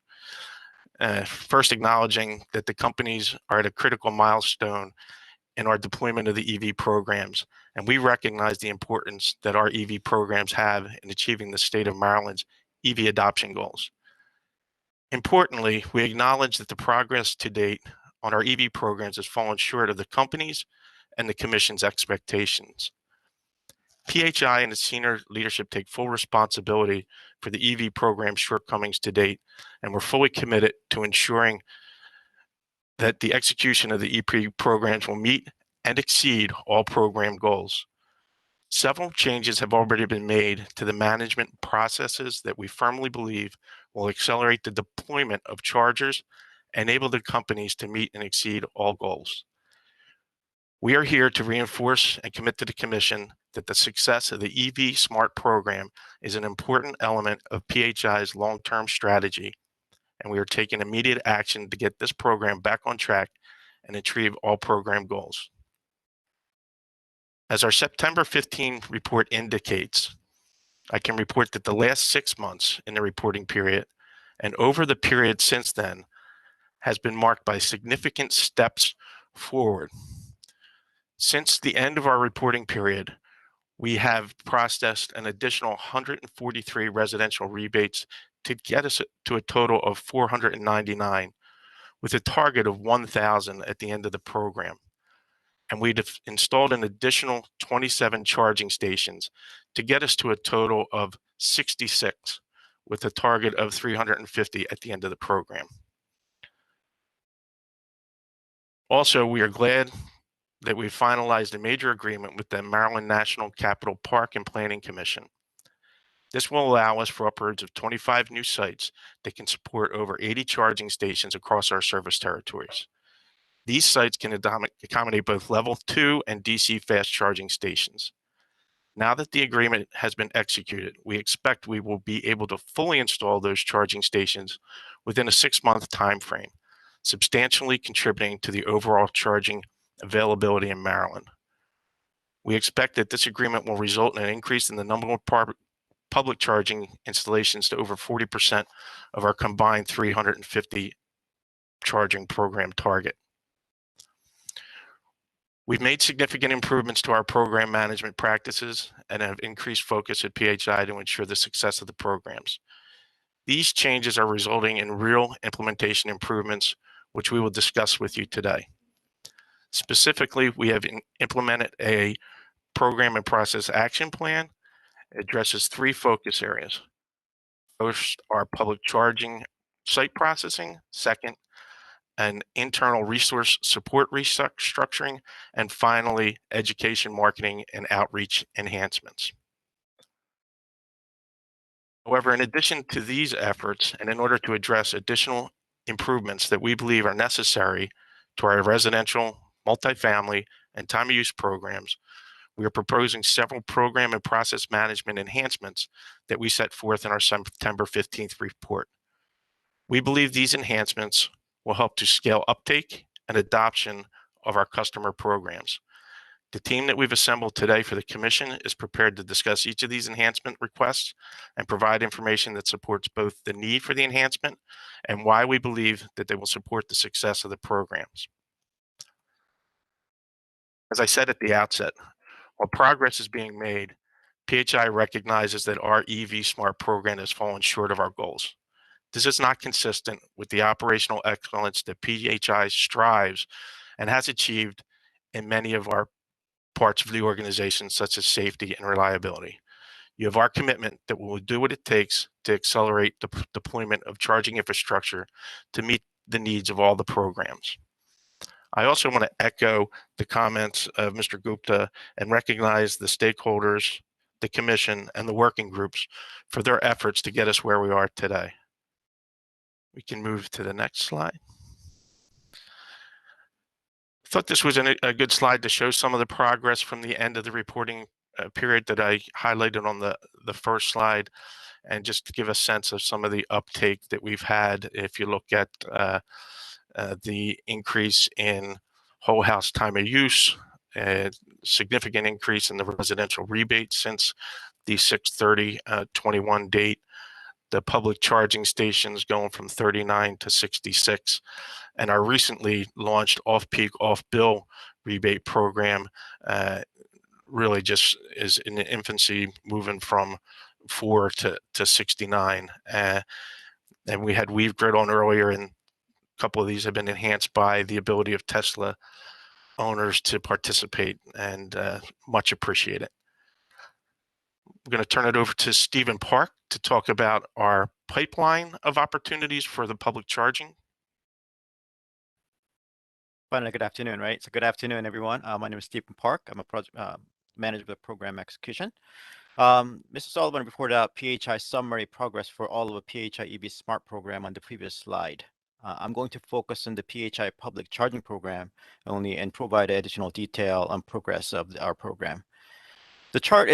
First acknowledging that the companies are at a critical milestone in our deployment of the EV programs, and we recognize the importance that our EV programs have in achieving the state of Maryland's EV adoption goals. Importantly, we acknowledge that the progress to date on our EV programs has fallen short of the company's and the Commission's expectations. PHI and its senior leadership take full responsibility for the EV program shortcomings to date, and we're fully committed to ensuring that the execution of the EP programs will meet and exceed all program goals. Several changes have already been made to the management processes that we firmly believe will accelerate the deployment of chargers and enable the companies to meet and exceed all goals. We are here to reinforce and commit to the Commission that the success of the EV Smart program is an important element of PHI's long-term strategy, and we are taking immediate action to get this program back on track and achieve all program goals. As our September 15 report indicates, I can report that the last 6 months in the reporting period and over the period since then has been marked by significant steps forward. Since the end of our reporting period, we have processed an additional 143 residential rebates to get us to a total of 499, with a target of 1,000 at the end of the program. And we've installed an additional 27 charging stations to get us to a total of 66, with a target of 350 at the end of the program. Also, we are glad that we finalized a major agreement with the Maryland National Capital Park and Planning Commission. This will allow us for upwards of 25 new sites that can support over 80 charging stations across our service territories. These sites can accommodate both level 2 and DC fast charging stations. Now that the agreement has been executed, we expect we will be able to fully install those charging stations within a 6-month time frame, substantially contributing to the overall charging availability in Maryland. We expect that this agreement will result in an increase in the number of public charging installations to over 40% of our combined 350 charging program target. We've made significant improvements to our program management practices and have increased focus at PHI to ensure the success of the programs. These changes are resulting in real implementation improvements, which we will discuss with you today. Specifically, we have implemented a program and process action plan. It addresses 3 focus areas. First, our public charging site processing. Second, an internal resource support restructuring. And finally, education, marketing, and outreach enhancements. However, in addition to these efforts, and in order to address additional improvements that we believe are necessary to our residential, multifamily, and time of use programs, we are proposing several program and process management enhancements that we set forth in our September 15th report. We believe these enhancements will help to scale uptake and adoption of our customer programs. The team that we've assembled today for the commission is prepared to discuss each of these enhancement requests and provide information that supports both the need for the enhancement and why we believe that they will support the success of the programs. As I said at the outset, while progress is being made, PHI recognizes that our EV Smart program has fallen short of our goals. This is not consistent with the operational excellence that PHI strives and has achieved in many of our parts of the organization, such as safety and reliability. You have our commitment that we will do what it takes to accelerate the deployment of charging infrastructure to meet the needs of all the programs. I also want to echo the comments of Mr. Gupta and recognize the stakeholders, the commission, and the working groups for their efforts to get us where we are today. We can move to the next slide. I thought this was a good slide to show some of the progress from the end of the reporting period that I highlighted on the first slide, and just to give a sense of some of the uptake that we've had. If you look at the increase in whole house time of use, a significant increase in the residential rebate since the 6/30/21 date, the public charging stations going from 39 to 66, and our recently launched off-peak, off-bill rebate program really just is in the infancy, moving from 4 to 69. And we had WeaveGrid on earlier, and a couple of these have been enhanced by the ability of Tesla owners to participate, and much appreciated. We're going to turn it over to Stephen Park to talk about our pipeline of opportunities for the public charging. Finally, good afternoon, right? So good afternoon, everyone. My name is Stephen Park. I'm a project manager of program execution. Mr. Sullivan reported out PHI summary progress for all of the PHI EV Smart program on the previous slide. I'm going to focus on the PHI public charging program only and provide additional detail on progress of our program. The chart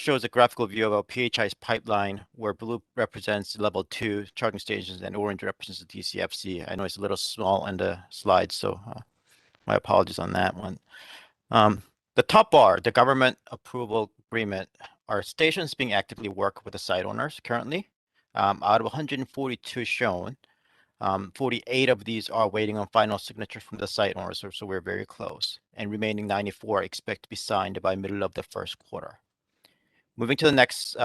shows a graphical view of our PHI's pipeline, where blue represents level 2 charging stations and orange represents the DCFC. I know it's a little small on the slide, so my apologies on that one. The top bar, the government approval agreement, are stations being actively worked with the site owners currently. Out of 142 shown, 48 of these are waiting on final signatures from the site owners, so we're very close. And remaining 94 expect to be signed by middle of the first quarter. Moving to the next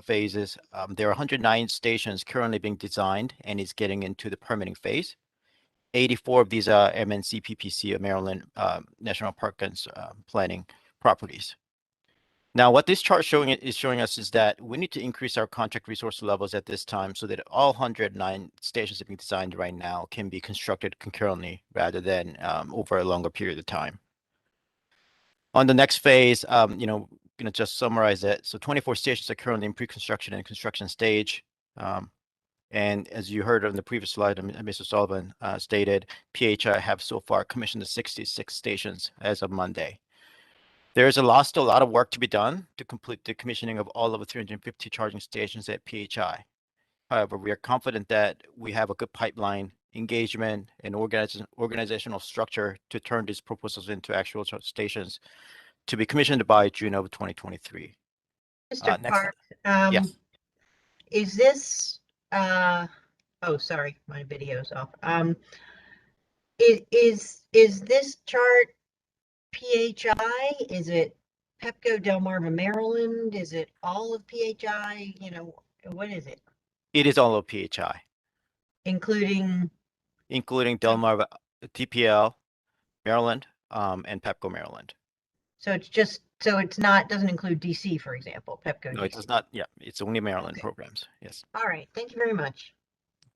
phases, there are 109 stations currently being designed and is getting into the permitting phase. 84 of these are MNC PPC of Maryland National Park and Planning properties. Now, what this chart is showing us is that we need to increase our contract resource levels at this time so that all 109 stations that are being designed right now can be constructed concurrently rather than over a longer period of time. On the next phase, going to just summarize it. So 24 stations are currently in pre-construction and construction stage. And as you heard on the previous slide, Mr. Sullivan stated, PHI have so far commissioned the 66 stations as of Monday. There is still a lot of work to be done to complete the commissioning of all of the 350 charging stations at PHI. However, we are confident that we have a good pipeline, engagement, and organizational structure to turn these proposals into actual stations to be commissioned by June of 2023. Mr. Park, yes. Is this, oh, sorry, my video's off. Is this chart PHI? Is it Pepco Delmarva, Maryland? Is it all of PHI? What is it? It is all of PHI. Including Delmarva, TPL, Maryland, and Pepco, Maryland. So it's not, doesn't include DC, for example, Pepco. No, DC. it does not. Yeah, it's only Maryland programs. Yes. All right. Thank you very much.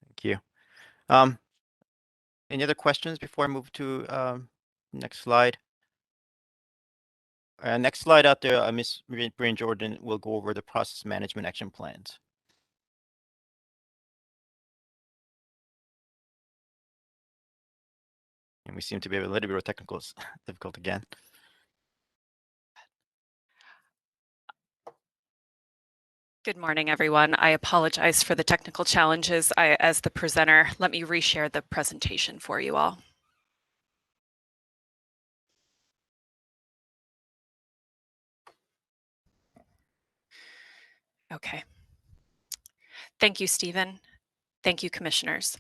Thank you. Any other questions before I move to next slide? Next slide out there, Ms. Brian Jordan will go over the process management action plans. And we seem to be having a little bit of technical difficulty again. Good morning, everyone. I apologize for the technical challenges. As the presenter, let me reshare the presentation for you all. Okay. Thank you, Stephen. Thank you, commissioners.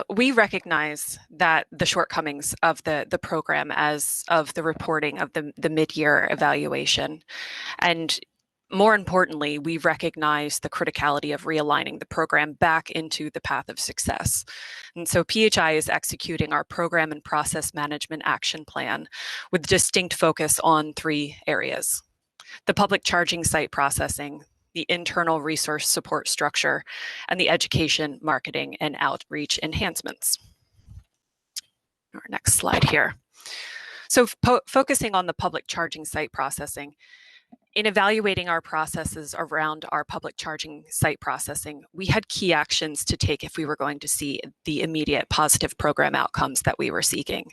We recognize that the shortcomings of the program as of the reporting of the mid-year evaluation. And more importantly, we recognize the criticality of realigning the program back into the path of success. And so PHI is executing our program and process management action plan with distinct focus on 3 areas: the public charging site processing, the internal resource support structure, and the education, marketing, and outreach enhancements. Our next slide here. So focusing on the public charging site processing, in evaluating our processes around our public charging site processing, we had key actions to take if we were going to see the immediate positive program outcomes that we were seeking.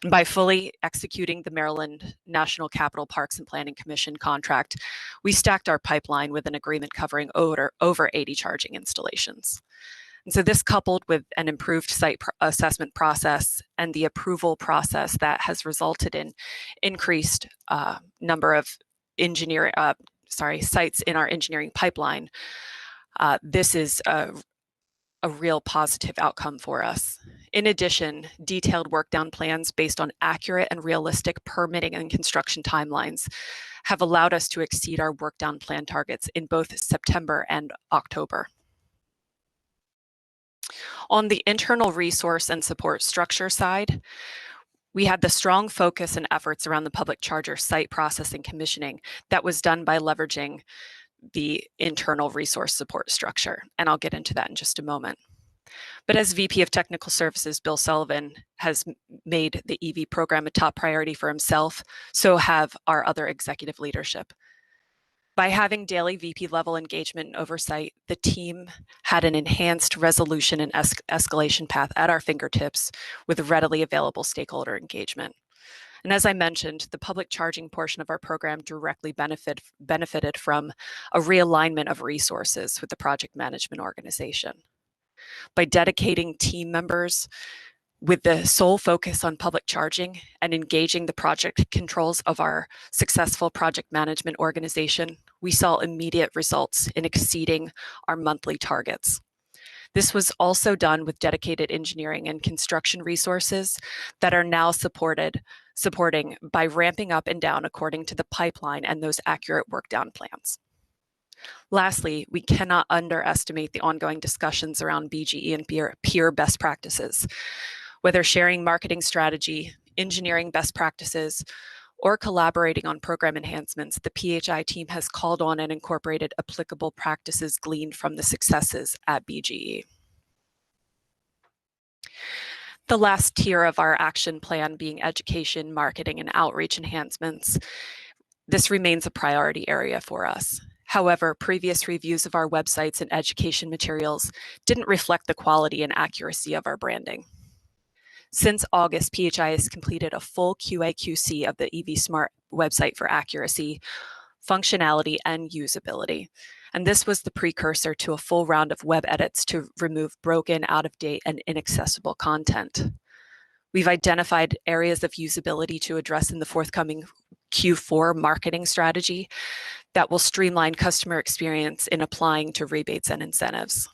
And by fully executing the Maryland National Capital Parks and Planning Commission contract, we stacked our pipeline with an agreement covering over 80 charging installations. And so this, coupled with an improved site assessment process and the approval process that has resulted in increased number of sites in our engineering pipeline, this is a real positive outcome for us. In addition, detailed work down plans based on accurate and realistic permitting and construction timelines have allowed us to exceed our work down plan targets in both September and October. On the internal resource and support structure side, we had the strong focus and efforts around the public charger site processing commissioning that was done by leveraging the internal resource support structure. And I'll get into that in just a moment. But as VP of Technical Services, Bill Sullivan has made the EV program a top priority for himself, so have our other executive leadership. By having daily VP level engagement and oversight, the team had an enhanced resolution and escalation path at our fingertips with readily available stakeholder engagement. And as I mentioned, the public charging portion of our program directly benefited from a realignment of resources with the project management organization. By dedicating team members with the sole focus on public charging and engaging the project controls of our successful project management organization, we saw immediate results in exceeding our monthly targets. This was also done with dedicated engineering and construction resources that are now supporting by ramping up and down according to the pipeline and those accurate work down plans. Lastly, we cannot underestimate the ongoing discussions around BGE and peer best practices. Whether sharing marketing strategy, engineering best practices, or collaborating on program enhancements, the PHI team has called on and incorporated applicable practices gleaned from the successes at BGE. The last tier of our action plan being education, marketing, and outreach enhancements. This remains a priority area for us. However, previous reviews of our websites and education materials didn't reflect the quality and accuracy of our branding. Since August, PHI has completed a full QA/QC of the EV Smart website for accuracy, functionality, and usability. And this was the precursor to a full round of web edits to remove broken, out-of-date, and inaccessible content. We've identified areas of usability to address in the forthcoming Q4 marketing strategy that will streamline customer experience in applying to rebates and incentives.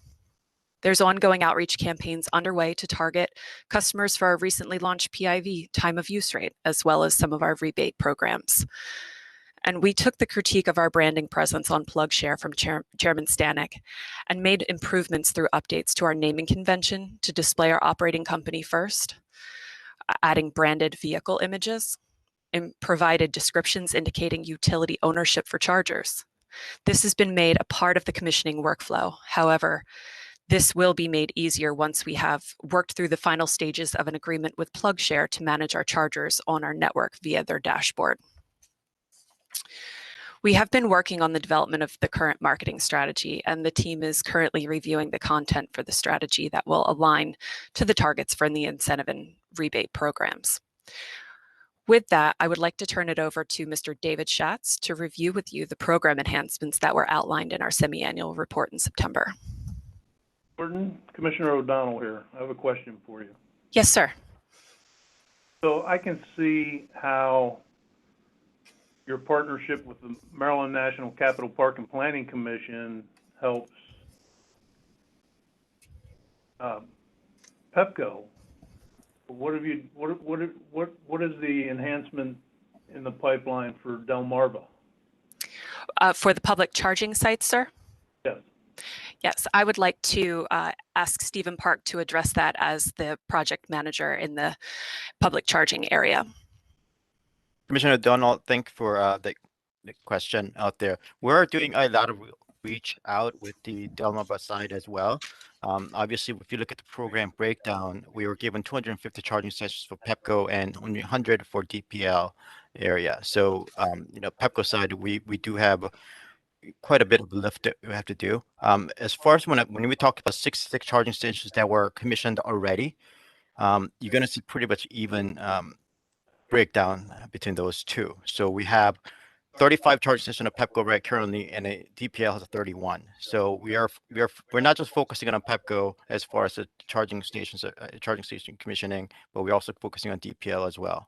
There's ongoing outreach campaigns underway to target customers for our recently launched PIV, time of use rate, as well as some of our rebate programs. And we took the critique of our branding presence on PlugShare from Chairman Stanek and made improvements through updates to our naming convention to display our operating company first, adding branded vehicle images, and provided descriptions indicating utility ownership for chargers. This has been made a part of the commissioning workflow. However, this will be made easier once we have worked through the final stages of an agreement with PlugShare to manage our chargers on our network via their dashboard. We have been working on the development of the current marketing strategy, and the team is currently reviewing the content for the strategy that will align to the targets for the incentive and rebate programs. With that, I would like to turn it over to Mr. David Schatz to review with you the program enhancements that were outlined in our semi-annual report in September. Gordon, Commissioner O'Donnell here. I have a question for you. Yes, sir. So I can see how your partnership with the Maryland National Capital Park and Planning Commission helps Pepco. What is the enhancement in the pipeline for Delmarva? For the public charging sites, sir? Yes. Yes, I would like to ask Stephen Park to address that as the project manager in the public charging area. Commissioner Donald, thank you for the question out there. We're doing a lot of reach out with the Delmarva side as well. Obviously, if you look at the program breakdown, we were given 250 charging stations for Pepco and only 100 for DPL area. So, Pepco side, we do have quite a bit of lift that we have to do. As far as when we talk about 66 charging stations that were commissioned already, you're going to see pretty much even breakdown between those two. So we have 35 charging stations at Pepco right currently, and a DPL has a 31. So we're not just focusing on Pepco as far as the charging station commissioning, but we're also focusing on DPL as well.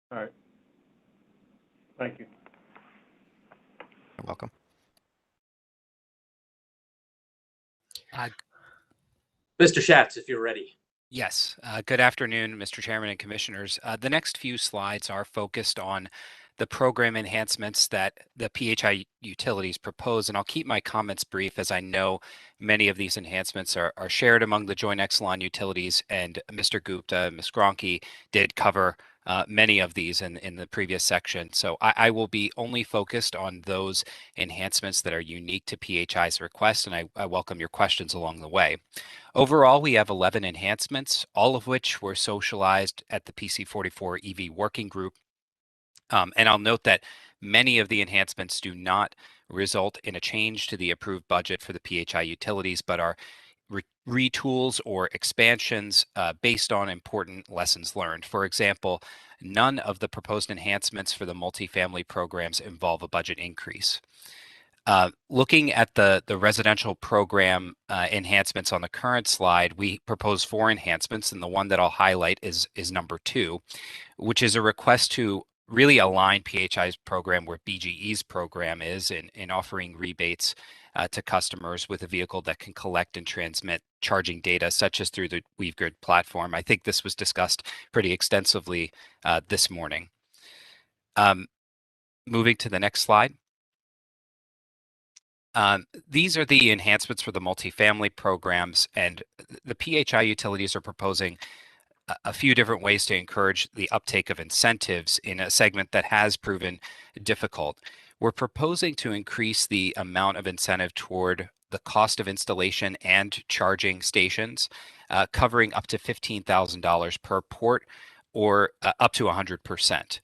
All right. Thank you. You're welcome. Mr. Schatz, if you're ready. Yes. Good afternoon, Mr. Chairman and Commissioners. The next few slides are focused on the program enhancements that the PHI utilities propose, and I'll keep my comments brief as I know many of these enhancements are shared among the Joint Exelon utilities, and Mr. Gupta and Ms. Gronke did cover many of these in the previous section. So I will be only focused on those enhancements that are unique to PHI's request, and I welcome your questions along the way. Overall, we have 11 enhancements, all of which were socialized at the PC44 EV Working Group. And I'll note that many of the enhancements do not result in a change to the approved budget for the PHI utilities, but are retools or expansions based on important lessons learned. For example, none of the proposed enhancements for the multifamily programs involve a budget increase. Looking at the residential program enhancements on the current slide, we propose 4 enhancements, and the one that I'll highlight is number 2, which is a request to really align PHI's program where BGE's program is in offering rebates to customers with a vehicle that can collect and transmit charging data, such as through the WeaveGrid platform. I think this was discussed pretty extensively this morning. Moving to the next slide. These are the enhancements for the multifamily programs, and the PHI utilities are proposing a few different ways to encourage the uptake of incentives in a segment that has proven difficult. We're proposing to increase the amount of incentive toward the cost of installation and charging stations, covering up to $15,000 per port or up to 100%.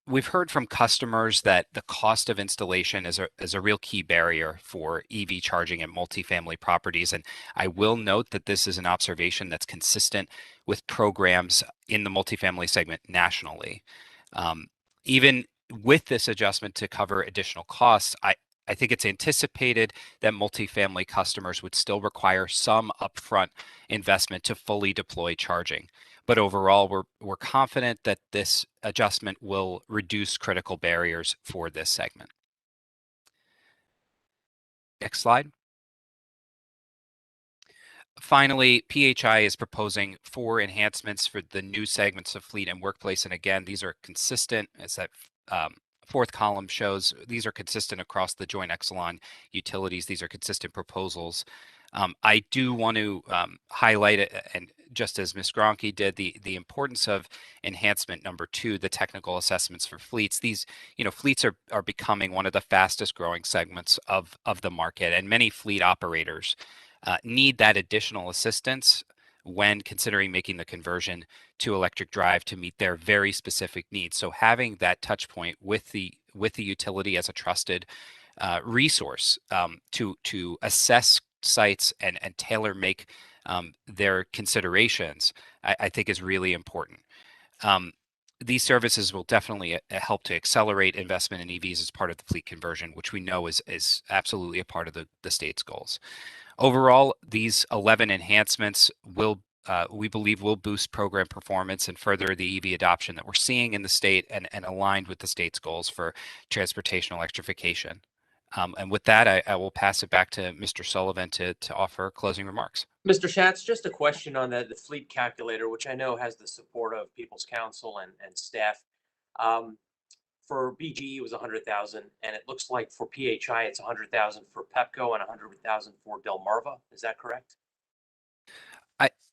We've heard from customers that the cost of installation is a real key barrier for EV charging at multifamily properties. And I will note that this is an observation that's consistent with programs in the multifamily segment nationally. Even with this adjustment to cover additional costs, I think it's anticipated that multifamily customers would still require some upfront investment to fully deploy charging. But overall, we're confident that this adjustment will reduce critical barriers for this segment. Next slide. Finally, PHI is proposing 4 enhancements for the new segments of fleet and workplace. And again, these are consistent, as that 4th column shows. These are consistent across the Joint Exelon utilities. These are consistent proposals. I do want to highlight it, and just as Ms. Gronke did, the importance of enhancement number 2, the technical assessments for fleets. These, fleets are becoming one of the fastest growing segments of the market, and many fleet operators need that additional assistance when considering making the conversion to electric drive to meet their very specific needs. So having that touch point with the utility as a trusted resource to assess sites and tailor make their considerations, I think is really important. These services will definitely help to accelerate investment in EVs as part of the fleet conversion, which we know is absolutely a part of the state's goals. Overall, these 11 enhancements will we believe will boost program performance and further the EV adoption that we're seeing in the state and aligned with the state's goals for transportation electrification. And with that, I will pass it back to Mr. Sullivan to offer closing remarks. Mr. Schatz, just a question on the fleet calculator, which I know has the support of People's Council and staff. For BGE, it was 100,000, and it looks like for PHI, it's 100,000 for Pepco and 100,000 for Delmarva. Is that correct?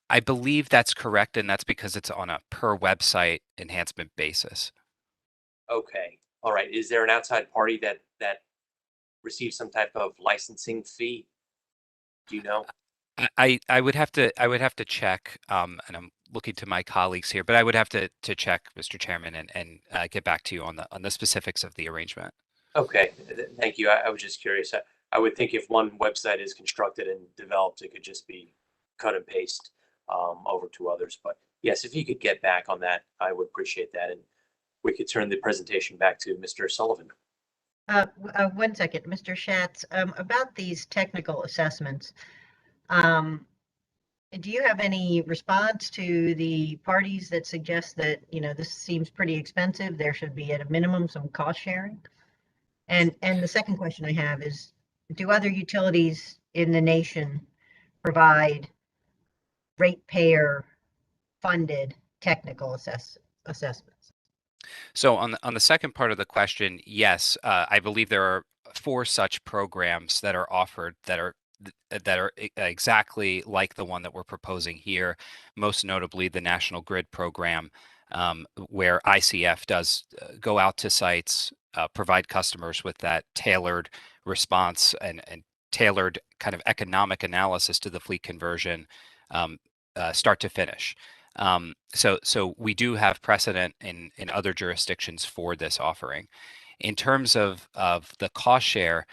I believe that's correct, and that's because it's on a per website enhancement basis. Okay. All right. Is there an outside party that receives some type of licensing fee? Do you know? I would have to check, and I'm looking to my colleagues here, but I would have to check, Mr. Chairman, and get back to you on the specifics of the arrangement. Okay. Thank you. I was just curious. I would think if one website is constructed and developed, it could just be cut and paste over to others. But yes, if you could get back on that, I would appreciate that. And we could turn the presentation back to Mr. Sullivan. 1 second, Mr. Schatz, about these technical assessments. Do you have any response to the parties that suggest that, this seems pretty expensive, there should be at a minimum some cost sharing? And the second question I have is, do other utilities in the nation provide ratepayer funded technical assessments? So on the second part of the question, yes, I believe there are 4 such programs that are offered that are exactly like the one that we're proposing here, most notably the National Grid program, where ICF does go out to sites, provide customers with that tailored response and tailored kind of economic analysis to the fleet conversion, start to finish. So we do have precedent in other jurisdictions for this offering. In terms of the cost share,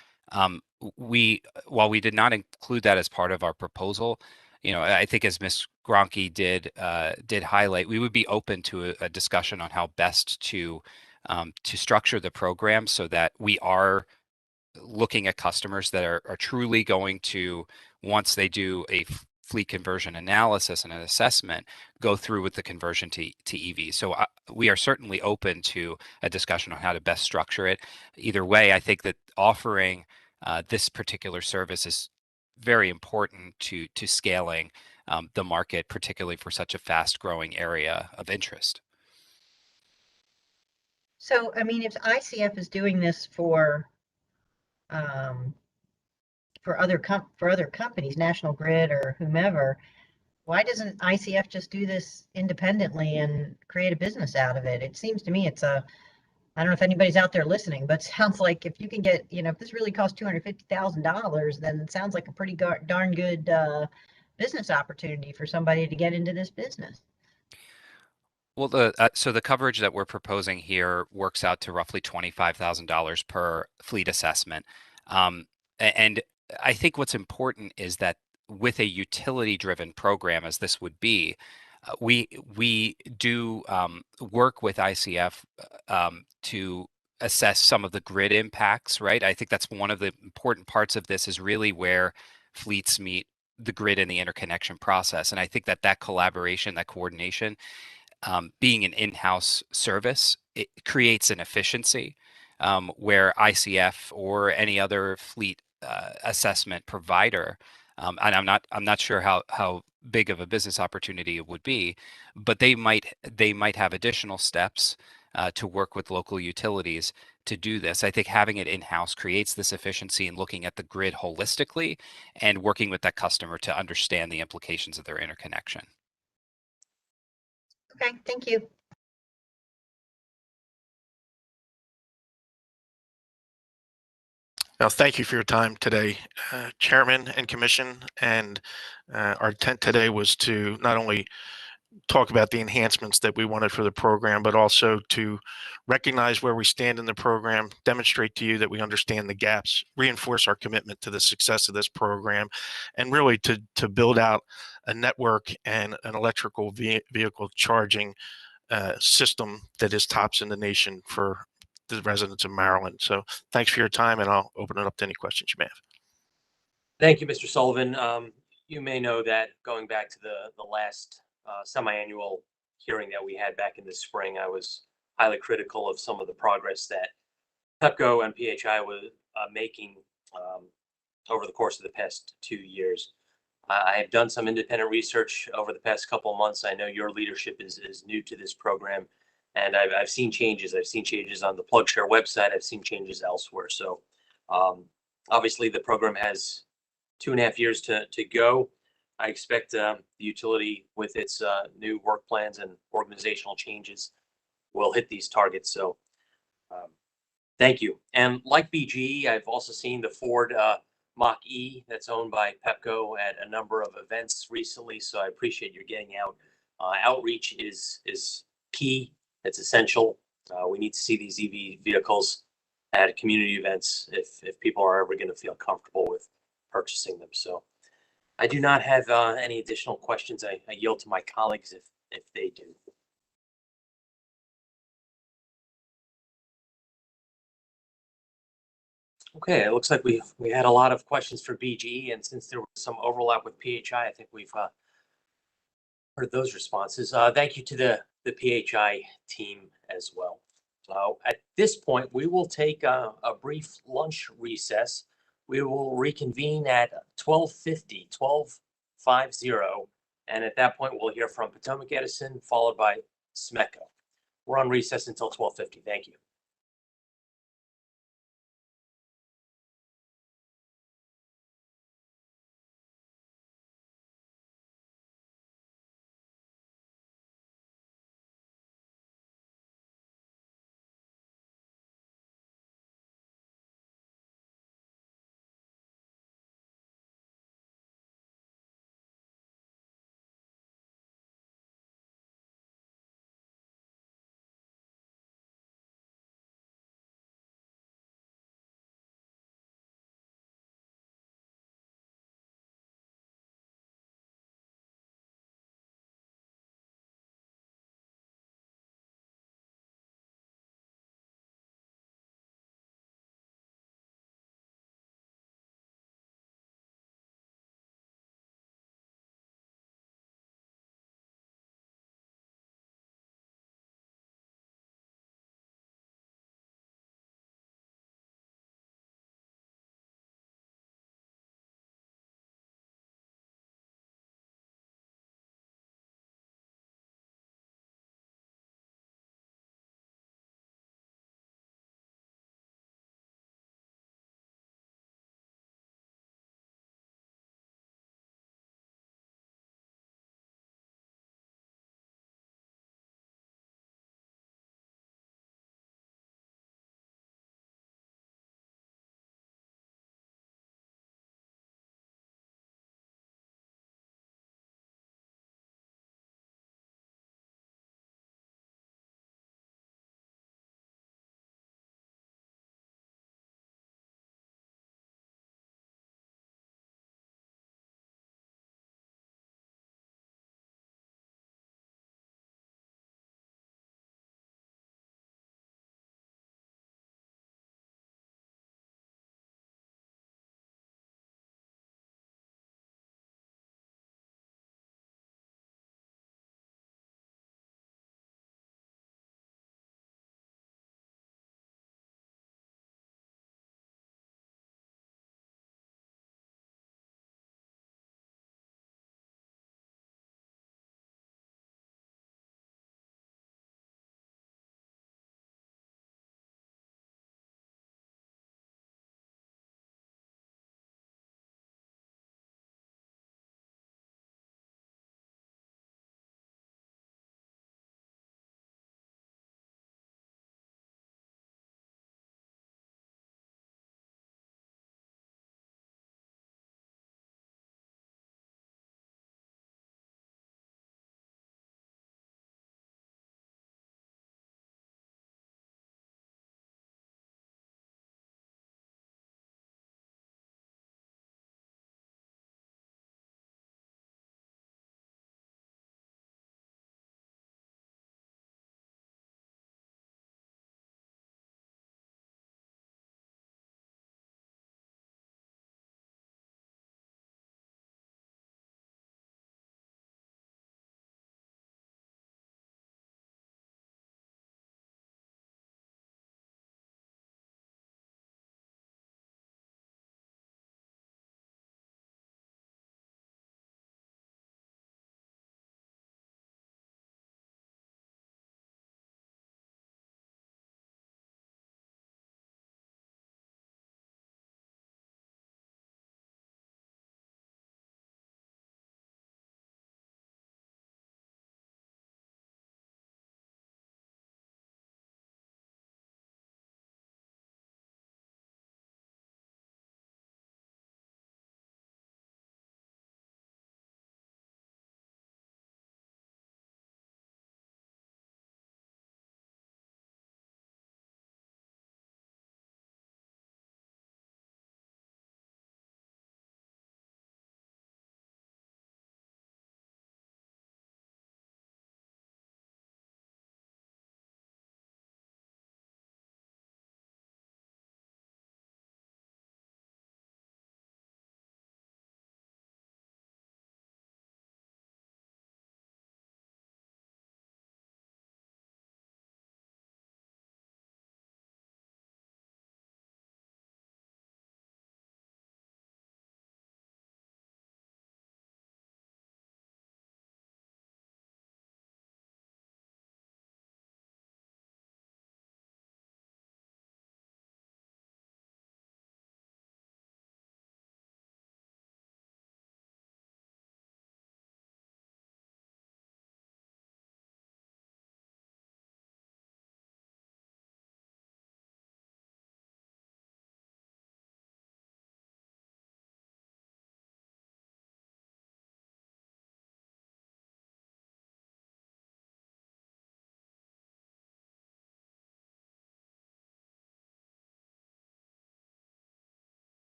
while we did not include that as part of our proposal, I think as Ms. Gronke did highlight, we would be open to a discussion on how best to structure the program so that we are looking at customers that are truly going to, once they do a fleet conversion analysis and an assessment, go through with the conversion to EV. So we are certainly open to a discussion on how to best structure it. Either way, I think that offering this particular service is very important to scaling the market, particularly for such a fast-growing area of interest. So, if ICF is doing this for other companies, National Grid or whomever, why doesn't ICF just do this independently and create a business out of it? It seems to me I don't know if anybody's out there listening, but it sounds like if you can get, if this really costs $250,000, then it sounds like a pretty darn good business opportunity for somebody to get into this business. Well, so the coverage that we're proposing here works out to roughly $25,000 per fleet assessment. And I think what's important is that with a utility-driven program, as this would be, we do work with ICF to assess some of the grid impacts, right? I think that's one of the important parts of this, is really where fleets meet the grid and the interconnection process. And I think that collaboration, that coordination, being an in-house service, it creates an efficiency where ICF or any other fleet assessment provider, and I'm not sure how big of a business opportunity it would be, but they might have additional steps to work with local utilities to do this. I think having it in-house creates this efficiency in looking at the grid holistically and working with that customer to understand the implications of their interconnection. Okay, thank you. Now, thank you for your time today, Chairman and Commission. And our intent today was to not only talk about the enhancements that we wanted for the program, but also to recognize where we stand in the program, demonstrate to you that we understand the gaps, reinforce our commitment to the success of this program, and really to build out a network and an electrical vehicle charging system that is tops in the nation for the residents of Maryland. So thanks for your time, and I'll open it up to any questions you may have. Thank you, Mr. Sullivan. you may know that going back to the last semi-annual hearing that we had back in the spring, I was highly critical of some of the progress that Pepco and PHI was making over the course of the past 2 years. I have done some independent research over the past couple of months. I know your leadership is new to this program, and I've seen changes. I've seen changes on the PlugShare website. I've seen changes elsewhere. So obviously the program has 2.5 years to go. I expect the utility with its new work plans and organizational changes will hit these targets. So thank you. And like BGE, I've also seen the Ford Mach-E that's owned by Pepco at a number of events recently. So I appreciate your getting out. Outreach is key. It's essential. We need to see these EV vehicles at community events if people are ever going to feel comfortable with purchasing them. So I do not have any additional questions. I yield to my colleagues if they do. Okay, it looks like we had a lot of questions for BGE, and since there was some overlap with PHI, I think we've heard those responses. Thank you to the PHI team as well. At this point, we will take a brief lunch recess. We will reconvene at 12:50, and at that point, we'll hear from Potomac Edison, followed by SMECO. We're on recess until 12:50. Thank you.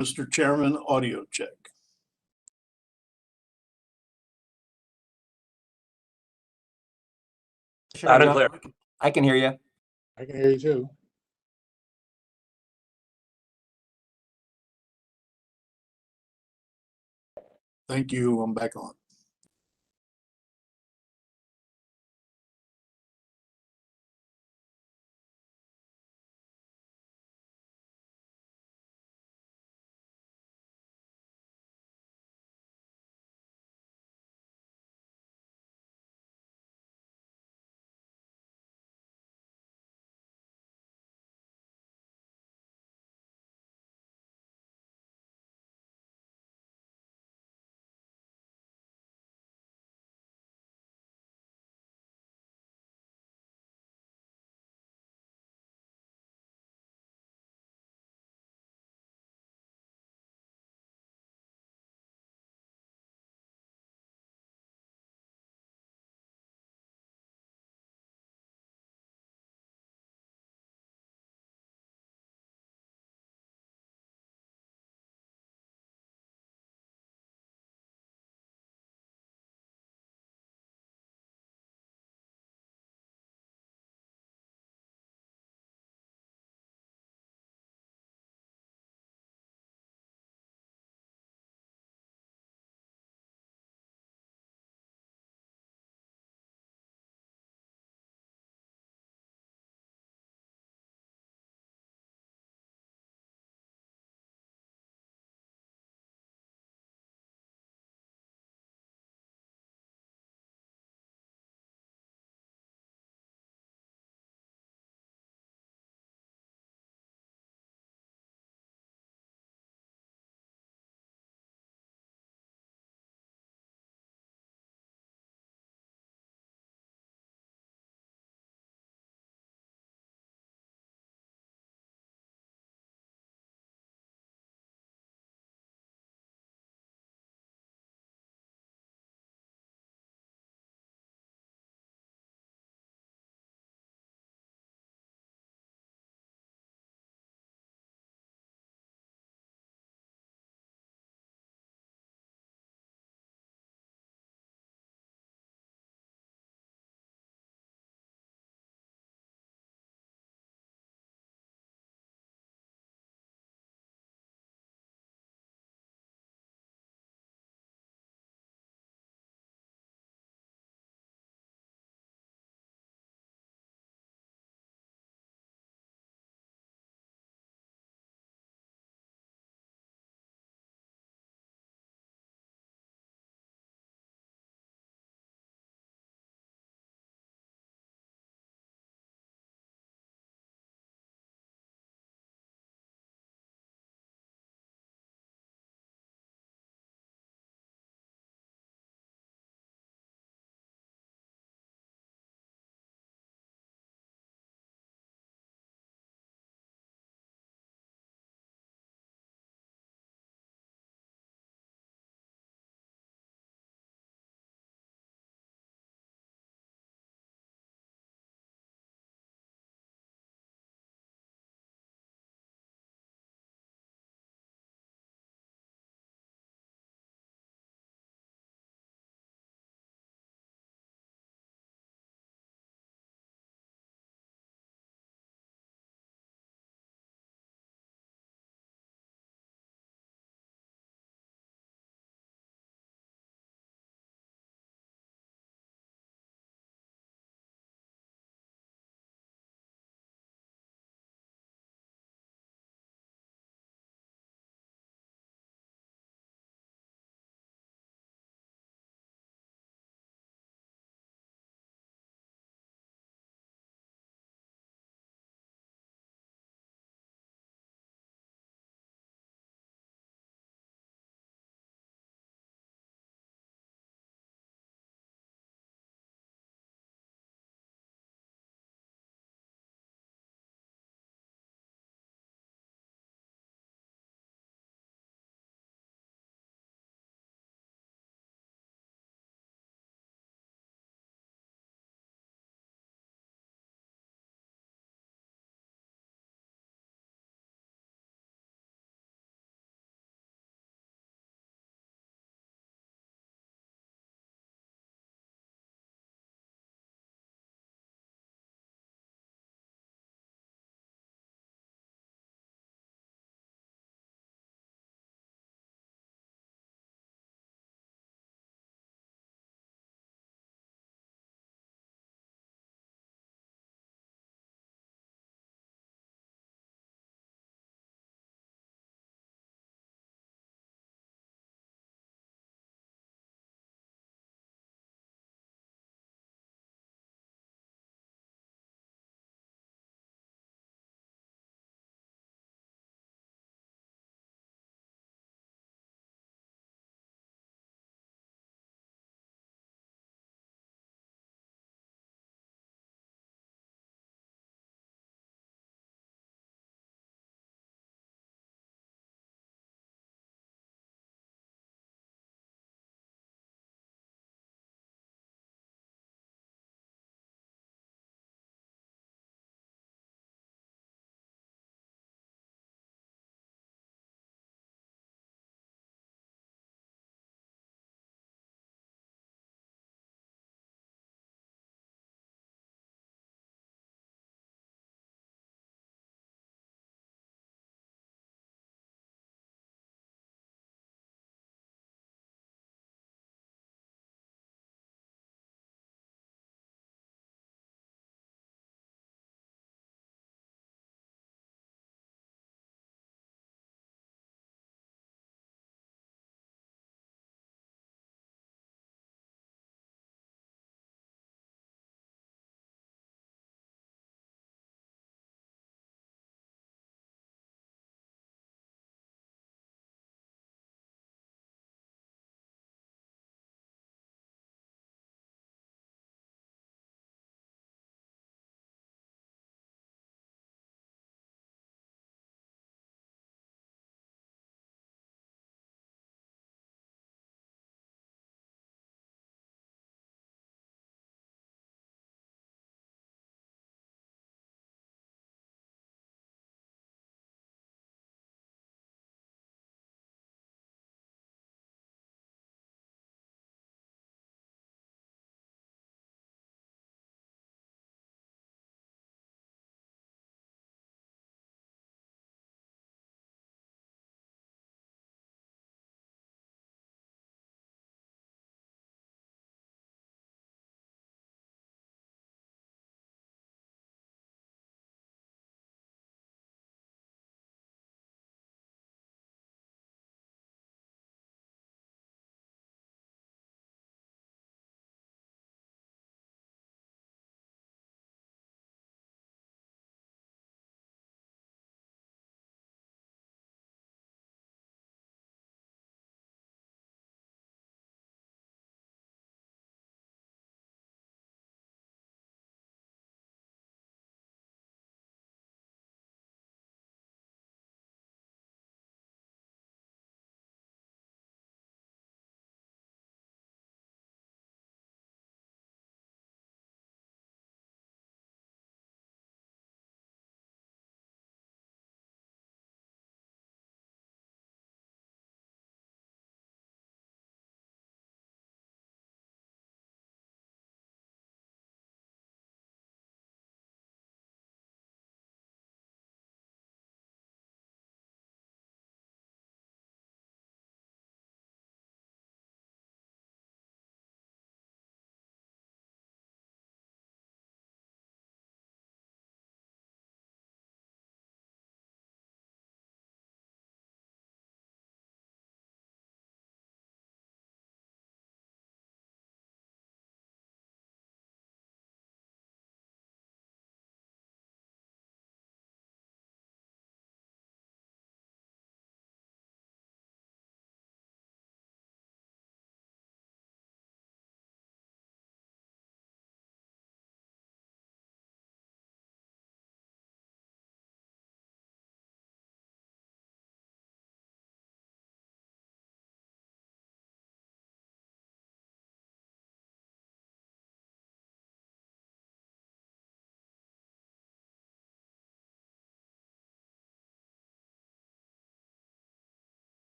Mr. Chairman, audio check. Loud and clear. I can hear you. I can hear you too. Thank you. I'm back on.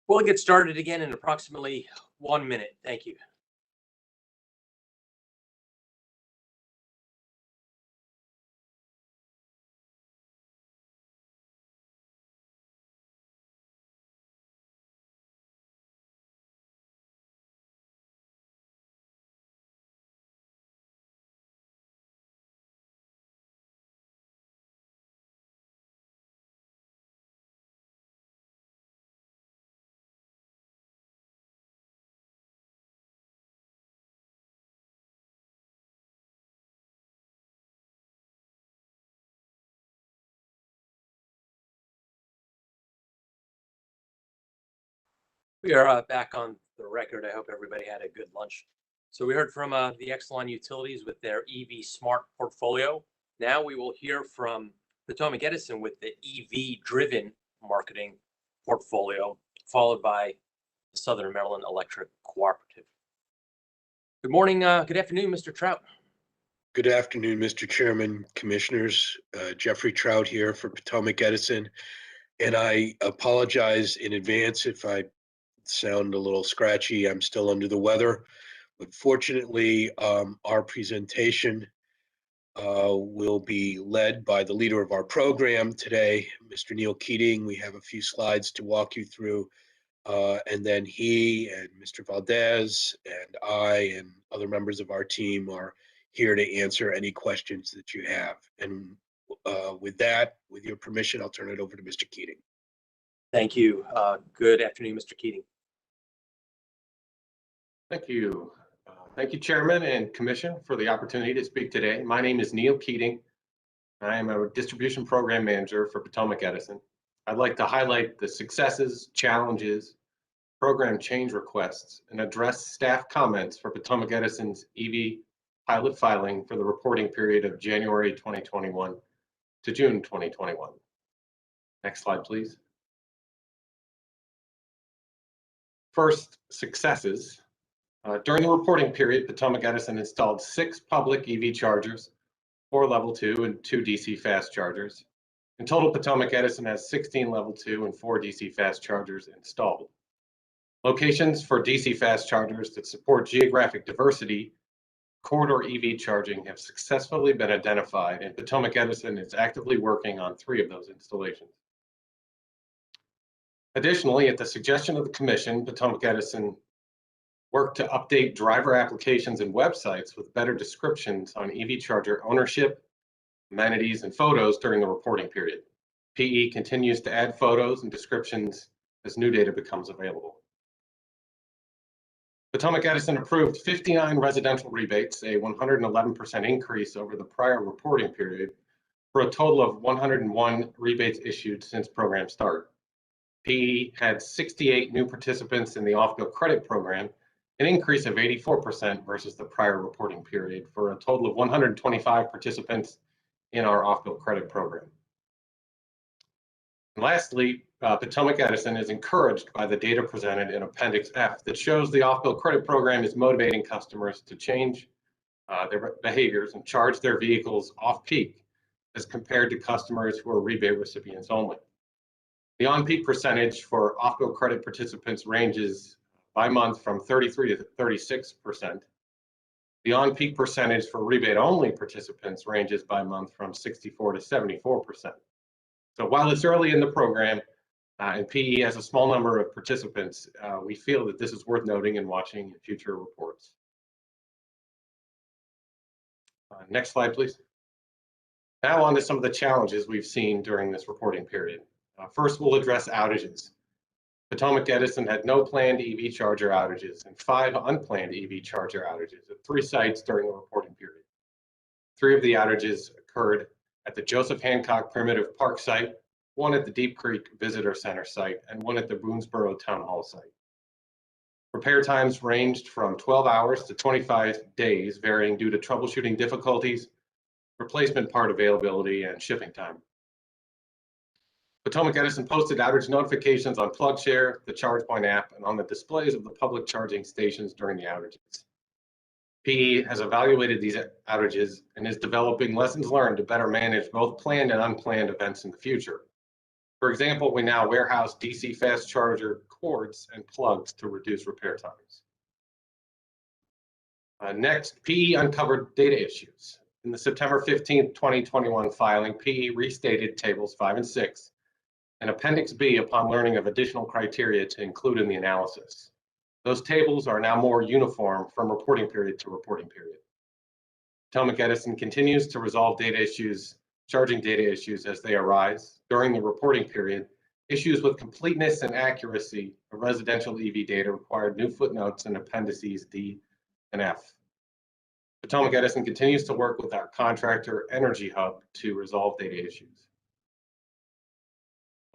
We'll get started again in approximately 1 minute. Thank you. We are back on the record. I hope everybody had a good lunch. So we heard from the Exelon Utilities with their EV Smart portfolio. Now we will hear from Potomac Edison with the EV Driven marketing portfolio, followed by the Southern Maryland Electric Cooperative. Good morning, good afternoon, Mr. Trout. Good afternoon, Mr. Chairman, Commissioners. Jeffrey Trout here for Potomac Edison. And I apologize in advance if I sound a little scratchy. I'm still under the weather. But fortunately, our presentation will be led by the leader of our program today, Mr. Neil Keating. We have a few slides to walk you through. And then he and Mr. Valdez and I and other members of our team are here to answer any questions that you have. And with that, with your permission, I'll turn it over to Mr. Keating. Thank you. Good afternoon, Mr. Keating. Thank you. Thank you, Chairman and Commission, for the opportunity to speak today. My name is Neil Keating. I am a Distribution Program Manager for Potomac Edison. I'd like to highlight the successes, challenges, program change requests, and address staff comments for Potomac Edison's EV pilot filing for the reporting period of January 2021 to June 2021. Next slide, please. First, successes. During the reporting period, Potomac Edison installed 6 public EV chargers, 4 level 2 and 2 DC fast chargers. In total, Potomac Edison has 16 level 2 and 4 DC fast chargers installed. Locations for DC fast chargers that support geographic diversity, corridor EV charging have successfully been identified, and Potomac Edison is actively working on 3 of those installations. Additionally, at the suggestion of the Commission, Potomac Edison worked to update driver applications and websites with better descriptions on EV charger ownership, amenities, and photos during the reporting period. PE continues to add photos and descriptions as new data becomes available. Potomac Edison approved 59 residential rebates, a 111% increase over the prior reporting period, for a total of 101 rebates issued since program start. PE had 68 new participants in the off-bill credit program, an increase of 84% versus the prior reporting period, for a total of 125 participants in our off-bill credit program. And lastly, Potomac Edison is encouraged by the data presented in Appendix F that shows the off-bill credit program is motivating customers to change their behaviors and charge their vehicles off-peak as compared to customers who are rebate recipients only. The on-peak percentage for off-bill credit participants ranges by month from 33 to 36%. The on-peak percentage for rebate-only participants ranges by month from 64 to 74%. So while it's early in the program and PE has a small number of participants, we feel that this is worth noting and watching in future reports. Next slide, please. Now on to some of the challenges we've seen during this reporting period. First, we'll address outages. Potomac Edison had no planned EV charger outages and 5 unplanned EV charger outages at 3 sites during the reporting period. 3 of the outages occurred at the Joseph Hancock Primitive Park site, 1 at the Deep Creek Visitor Center site, and 1 at the Boonesboro Town Hall site. Repair times ranged from 12 hours to 25 days, varying due to troubleshooting difficulties, replacement part availability, and shipping time. Potomac Edison posted outage notifications on PlugShare, the ChargePoint app, and on the displays of the public charging stations during the outages. PE has evaluated these outages and is developing lessons learned to better manage both planned and unplanned events in the future. For example, we now warehouse DC fast charger cords and plugs to reduce repair times. Next, PE uncovered data issues. In the September 15, 2021 filing, PE restated tables 5 and 6 and Appendix B upon learning of additional criteria to include in the analysis. Those tables are now more uniform from reporting period to reporting period. Potomac Edison continues to resolve data issues, charging data issues as they arise. During the reporting period, issues with completeness and accuracy of residential EV data required new footnotes in appendices D and F. Potomac Edison continues to work with our contractor Energy Hub to resolve data issues.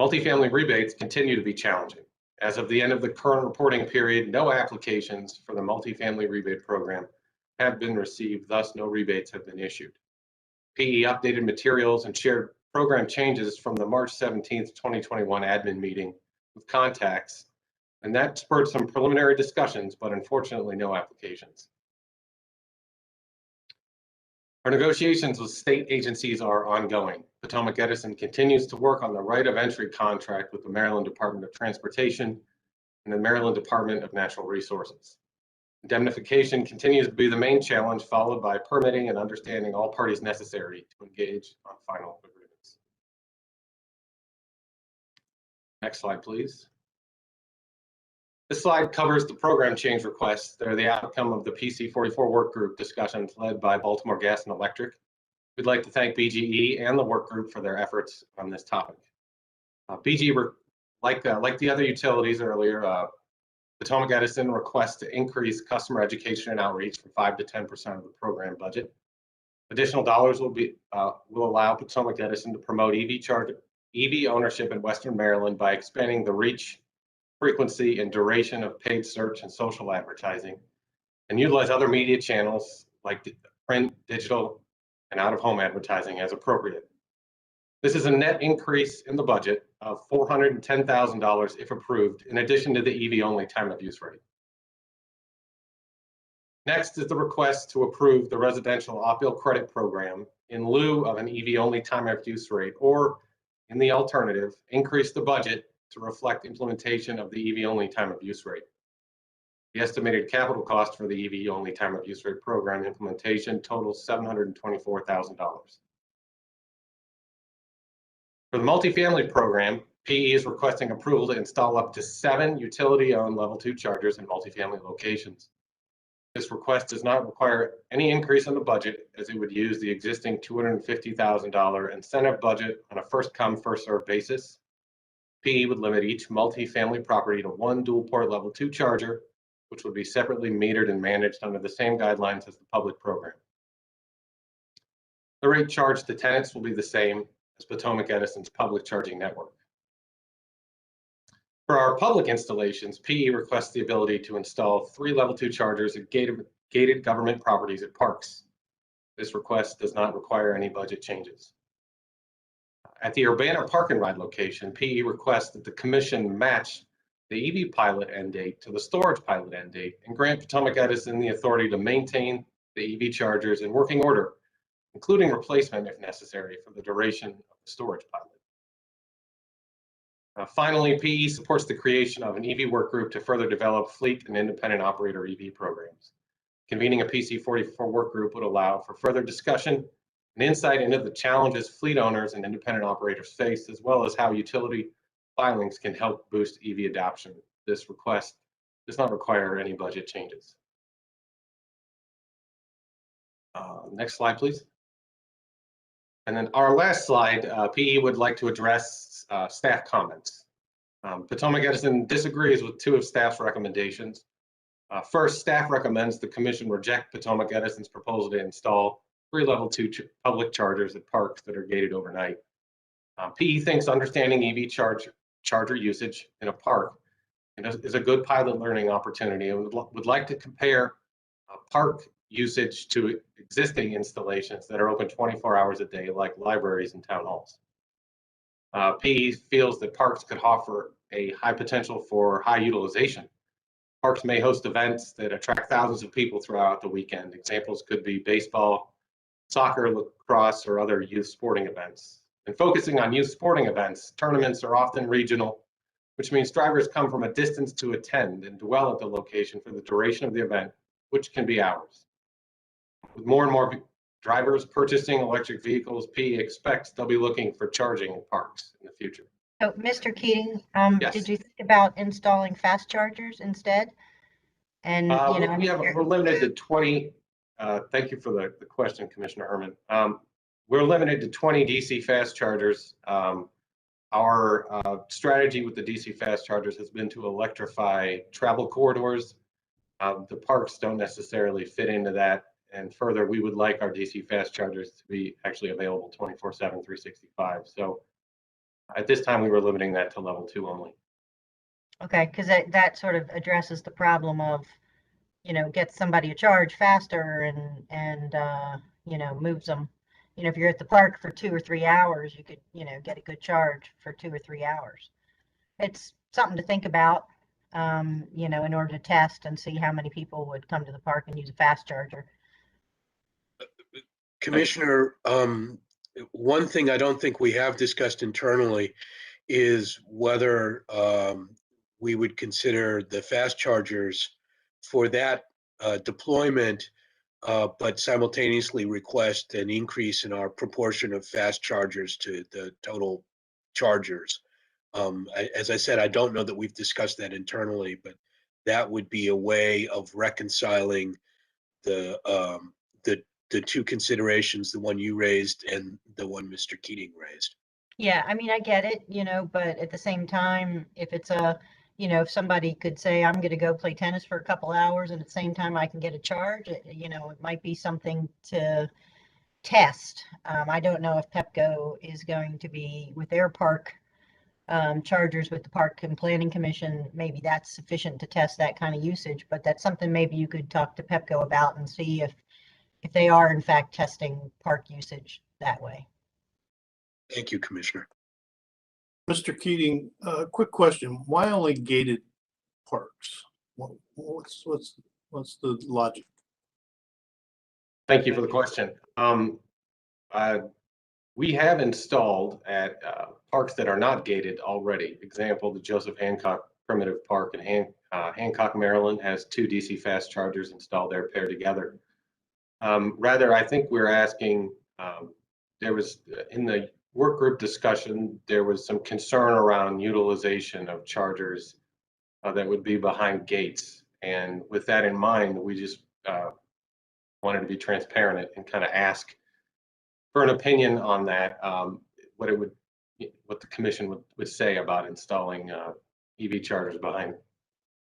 Multifamily rebates continue to be challenging. As of the end of the current reporting period, no applications for the multifamily rebate program have been received, thus no rebates have been issued. PE updated materials and shared program changes from the March 17th, 2021 admin meeting with contacts, and that spurred some preliminary discussions, but unfortunately no applications. Our negotiations with state agencies are ongoing. Potomac Edison continues to work on the right of entry contract with the Maryland Department of Transportation and the Maryland Department of Natural Resources. Indemnification continues to be the main challenge, followed by permitting and understanding all parties necessary to engage on final agreements. Next slide, please. This slide covers the program change requests that are the outcome of the PC44 work group discussions led by Baltimore Gas and Electric. We'd like to thank BGE and the work group for their efforts on this topic. BGE, like the other utilities earlier, Potomac Edison requests to increase customer education and outreach from 5 to 10% of the program budget. Additional dollars will allow Potomac Edison to promote EV ownership in Western Maryland by expanding the reach, frequency, and duration of paid search and social advertising, and utilize other media channels like print, digital, and out-of-home advertising as appropriate. This is a net increase in the budget of $410,000 if approved, in addition to the EV-only time of use rate. Next is the request to approve the residential off-bill credit program in lieu of an EV-only time of use rate, or in the alternative, increase the budget to reflect implementation of the EV-only time of use rate. The estimated capital cost for the EV-only time of use rate program implementation totals $724,000. For the multifamily program, PE is requesting approval to install up to 7 utility-owned level 2 chargers in multifamily locations. This request does not require any increase in the budget, as it would use the existing $250,000 incentive budget on a first-come, first-served basis. PE would limit each multifamily property to 1 dual-port level 2 charger, which would be separately metered and managed under the same guidelines as the public program. The rate charged to tenants will be the same as Potomac Edison's public charging network. For our public installations, PE requests the ability to install 3 level 2 chargers at gated government properties at parks. This request does not require any budget changes. At the Urbana Park and Ride location, PE requests that the commission match the EV pilot end date to the storage pilot end date and grant Potomac Edison the authority to maintain the EV chargers in working order, including replacement if necessary for the duration of the storage pilot. Finally, PE supports the creation of an EV work group to further develop fleet and independent operator EV programs. Convening a PC44 work group would allow for further discussion and insight into the challenges fleet owners and independent operators face, as well as how utility filings can help boost EV adoption. This request does not require any budget changes. Next slide, please. And then our last slide, PE would like to address staff comments. Potomac Edison disagrees with 2 of staff's recommendations. First, staff recommends the commission reject Potomac Edison's proposal to install 3 level 2 public chargers at parks that are gated overnight. PE thinks understanding EV charger usage in a park is a good pilot learning opportunity, and would like to compare park usage to existing installations that are open 24 hours a day, like libraries and town halls. PE feels that parks could offer a high potential for high utilization. Parks may host events that attract thousands of people throughout the weekend. Examples could be baseball, soccer, lacrosse, or other youth sporting events. And focusing on youth sporting events, tournaments are often regional, which means drivers come from a distance to attend and dwell at the location for the duration of the event, which can be hours. With more and more drivers purchasing electric vehicles, PE expects they'll be looking for charging in parks in the future. So, Mr. Keating, Yes. did you think about installing fast chargers instead? And, We're limited to 20. Thank you for the question, Commissioner Herman. We're limited to 20 DC fast chargers. Our strategy with the DC fast chargers has been to electrify travel corridors. The parks don't necessarily fit into that. And further, we would like our DC fast chargers to be actually available 24/7, 365. So at this time, we were limiting that to level 2 only. Okay, because that sort of addresses the problem of, get somebody a charge faster and moves them. If you're at the park for 2 or 3 hours, you could, get a good charge for 2 or 3 hours. It's something to think about, in order to test and see how many people would come to the park and use a fast charger. Commissioner, one thing I don't think we have discussed internally is whether we would consider the fast chargers for that deployment, but simultaneously request an increase in our proportion of fast chargers to the total chargers. As I said, I don't know that we've discussed that internally, but that would be a way of reconciling the two considerations, the one you raised and the one Mr. Keating raised. Yeah, I mean, I get it, but at the same time, if it's if somebody could say, I'm going to go play tennis for a couple hours and at the same time I can get a charge, it might be something to test. I don't know if Pepco is going to be with their park chargers with the Park and Planning Commission. Maybe that's sufficient to test that kind of usage, but that's something maybe you could talk to Pepco about and see if they are in fact testing park usage that way. Thank you, Commissioner. Mr. Keating, quick question. Why only gated parks? What's the logic? Thank you for the question. We have installed at parks that are not gated already. Example, the Joseph Hancock Primitive Park in Hancock, Maryland has 2 DC fast chargers installed there paired together. Rather, I think we're asking, there was in the work group discussion, there was some concern around utilization of chargers that would be behind gates. And with that in mind, we just wanted to be transparent and kind of ask for an opinion on that, what the commission would say about installing EV chargers behind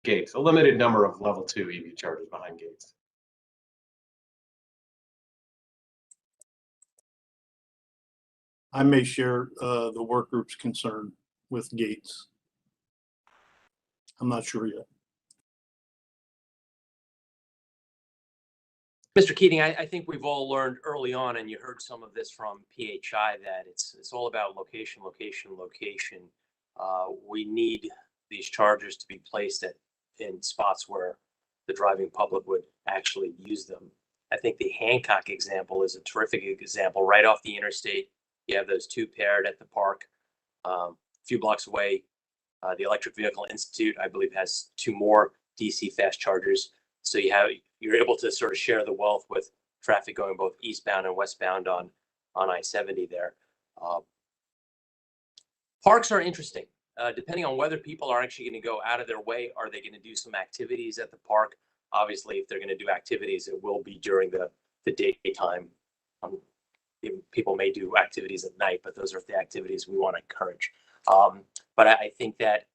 gates, a limited number of level 2 EV chargers behind gates. I may share the work group's concern with gates. I'm not sure yet. Mr. Keating, I think we've all learned early on, and you heard some of this from PHI, that it's all about location, location, location. We need these chargers to be placed in spots where the driving public would actually use them. I think the Hancock example is a terrific example. Right off the interstate, you have those 2 paired at the park. A few blocks away, the Electric Vehicle Institute, I believe, has 2 more DC fast chargers. So you're able to sort of share the wealth with traffic going both eastbound and westbound on I-70 there. Parks are interesting. Depending on whether people are actually going to go out of their way, are they going to do some activities at the park? Obviously, if they're going to do activities, it will be during the daytime. People may do activities at night, but those are the activities we want to encourage. But I think that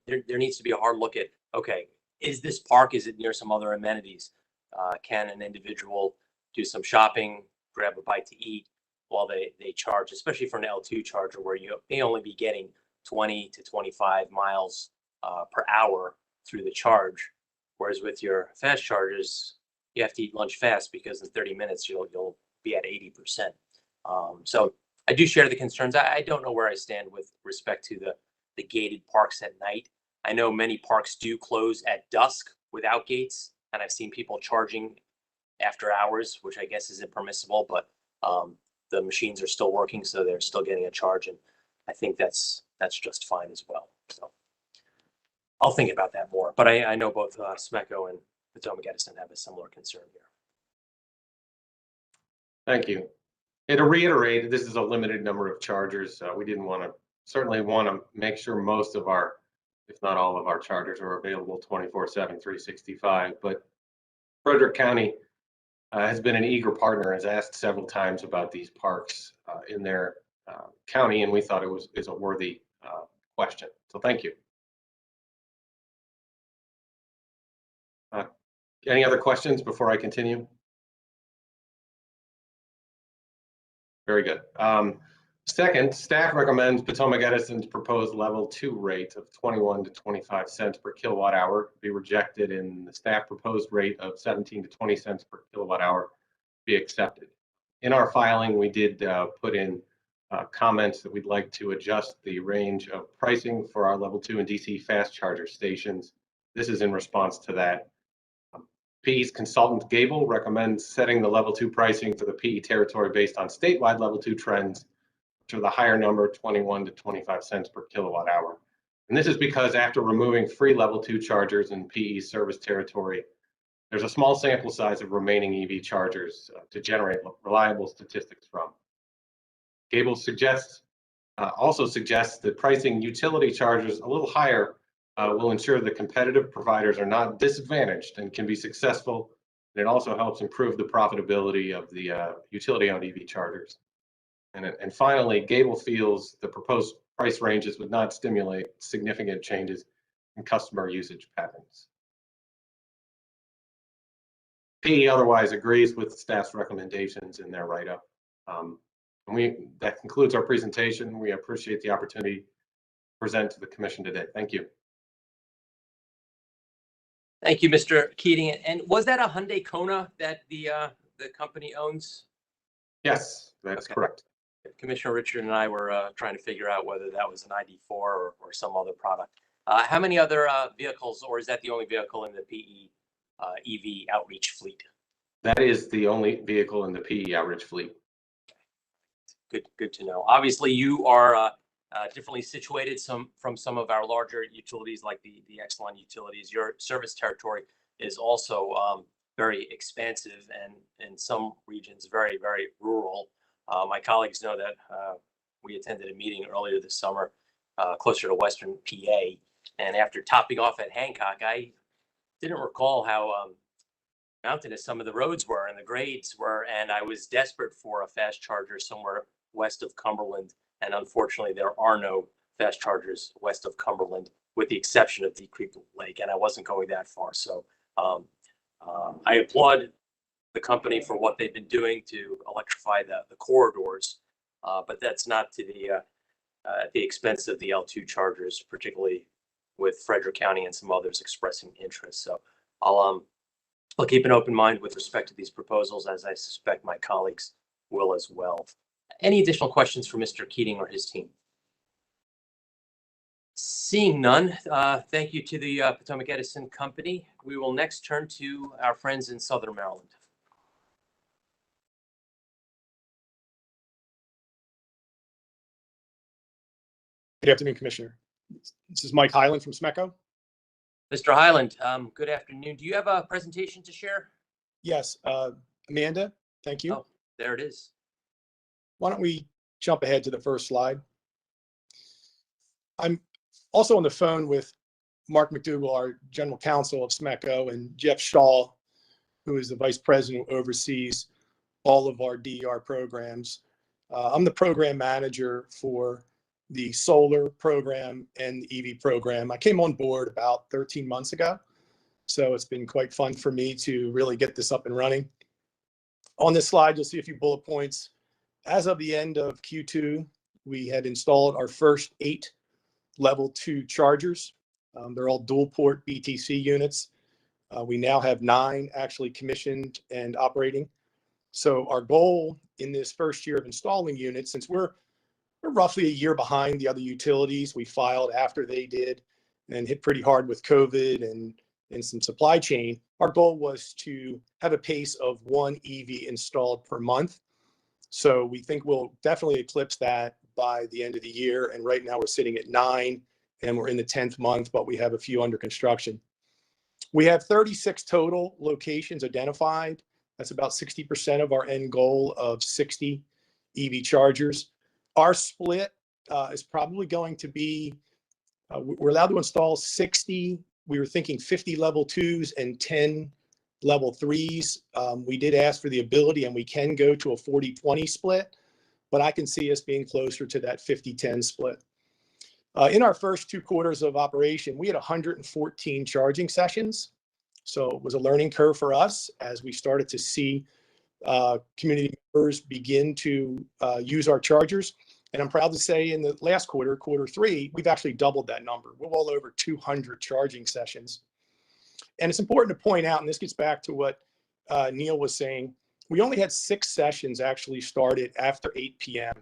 there needs to be a hard look at, okay, is this park, is it near some other amenities? Can an individual do some shopping, grab a bite to eat while they charge, especially for an L2 charger where you may only be getting 20 to 25 miles per hour through the charge. Whereas with your fast chargers, you have to eat lunch fast because in 30 minutes you'll be at 80%. So I do share the concerns. I don't know where I stand with respect to the gated parks at night. I know many parks do close at dusk without gates, and I've seen people charging after hours, which I guess is impermissible. But the machines are still working, so they're still getting a charge, and I think that's just fine as well. So I'll think about that more, but I know both SMECO and Potomac Edison have a similar concern here. Thank you. And to reiterate, this is a limited number of chargers. We certainly want to make sure most of our, if not all of our chargers are available 24/7, 365. But Frederick County has been an eager partner, has asked several times about these parks in their county, and we thought it is a worthy question. So thank you. Any other questions before I continue? Very good. Second, staff recommends Potomac Edison's proposed level 2 rate of 21 to 25 cents per kilowatt hour be rejected, and the staff proposed rate of 17 to 20 cents per kilowatt hour be accepted. In our filing, we did put in comments that we'd like to adjust the range of pricing for our level 2 and DC fast charger stations. This is in response to that. PE's consultant Gable recommends setting the level 2 pricing for the PE territory based on statewide level 2 trends, which are the higher number, 21 to 25 cents per kilowatt hour. And this is because after removing free level 2 chargers in PE's service territory, there's a small sample size of remaining EV chargers to generate reliable statistics from. Gable also suggests that pricing utility chargers a little higher will ensure the competitive providers are not disadvantaged and can be successful. And it also helps improve the profitability of the utility-owned EV chargers. And finally, Gable feels the proposed price ranges would not stimulate significant changes in customer usage patterns. PE otherwise agrees with staff's recommendations in their write-up. That concludes our presentation. We appreciate the opportunity to present to the commission today. Thank you. Thank you, Mr. Keating. And was that a Hyundai Kona that the company owns? Yes, that's correct. Commissioner Richard and I were trying to figure out whether that was an ID4 or some other product. How many other vehicles, or is that the only vehicle in the PE EV outreach fleet? That is the only vehicle in the PE outreach fleet. Good to know. Obviously, you are differently situated from some of our larger utilities like the Exelon utilities. Your service territory is also very expansive and in some regions very, very rural. My colleagues know that we attended a meeting earlier this summer closer to Western PA, and after topping off at Hancock, I didn't recall how mountainous some of the roads were and the grades were, and I was desperate for a fast charger somewhere west of Cumberland, and unfortunately there are no fast chargers west of Cumberland with the exception of Deep Creek Lake, and I wasn't going that far. So I applaud the company for what they've been doing to electrify the corridors, but that's not to the at the expense of the L2 chargers, particularly with Frederick County and some others expressing interest. So I'll keep an open mind with respect to these proposals, as I suspect my colleagues will as well. Any additional questions for Mr. Keating or his team? Seeing none, thank you to the Potomac Edison Company. We will next turn to our friends in Southern Maryland. Good afternoon, Commissioner. This is Mike Highland from SMECO. Mr. Highland, good afternoon. Do you have a presentation to share? Yes, Amanda, thank you. Oh, there it is. Why don't we jump ahead to the first slide? I'm also on the phone with Mark McDougall, our General Counsel of SMECO, and Jeff Shaw, who is the Vice President who oversees all of our DER programs. I'm the program manager for the solar program and the EV program. I came on board about 13 months ago, so it's been quite fun for me to really get this up and running. On this slide, you'll see a few bullet points. As of the end of Q2, we had installed our first 8 level 2 chargers. They're all dual port BTC units. We now have 9 actually commissioned and operating. So our goal in this first year of installing units, since we're roughly a year behind the other utilities, we filed after they did and hit pretty hard with COVID and some supply chain. Our goal was to have a pace of 1 EV installed per month. So we think we'll definitely eclipse that by the end of the year. And right now we're sitting at 9 and we're in the 10th month, but we have a few under construction. We have 36 total locations identified. That's about 60% of our end goal of 60 EV chargers. Our split is probably going to be, we're allowed to install 60. We were thinking 50 level 2s and 10 level 3s. We did ask for the ability, and we can go to a 40-20 split, but I can see us being closer to that 50-10 split. In our first 2 quarters of operation, we had 114 charging sessions. So it was a learning curve for us as we started to see community members begin to use our chargers. And I'm proud to say in the last quarter, quarter 3, we've actually doubled that number. We're well over 200 charging sessions. And it's important to point out, and this gets back to what Neil was saying, we only had 6 sessions actually started after 8 p.m.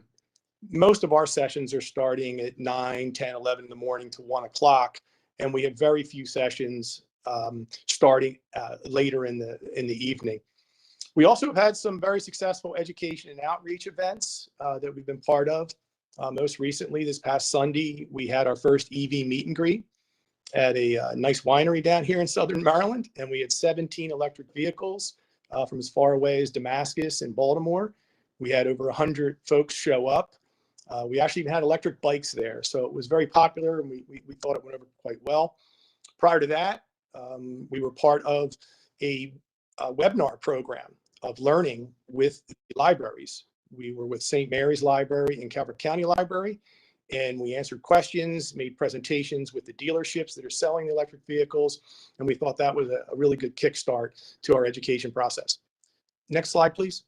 Most of our sessions are starting at 9, 10, 11 in the morning to 1 o'clock, and we have very few sessions starting later in the evening. We also have had some very successful education and outreach events that we've been part of. Most recently, this past Sunday, we had our first EV meet and greet at a nice winery down here in Southern Maryland, and we had 17 electric vehicles from as far away as Damascus and Baltimore. We had over 100 folks show up. We actually even had electric bikes there, so it was very popular, and we thought it went over quite well. Prior to that, we were part of a webinar program of learning with libraries. We were with St. Mary's Library and Calvert County Library, and we answered questions, made presentations with the dealerships that are selling the electric vehicles, and we thought that was a really good kickstart to our education process. Next slide, please.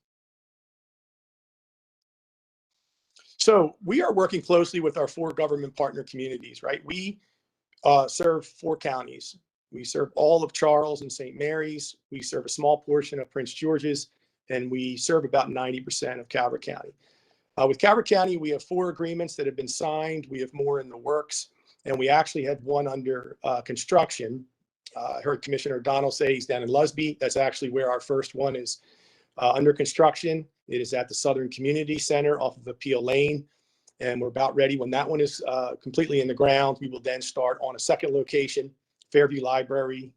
So we are working closely with our 4 government partner communities, right? We serve 4 counties. We serve all of Charles and St. Mary's. We serve a small portion of Prince George's, and we serve about 90% of Calvert County. With Calvert County, we have 4 agreements that have been signed. We have more in the works, and we actually have one under construction. I heard Commissioner O'Donnell say he's down in Lusby. That's actually where our first one is under construction. It is at the Southern Community Center off of Appeal Lane, and we're about ready. When that one is completely in the ground, we will then start on a second location, Fairview Library,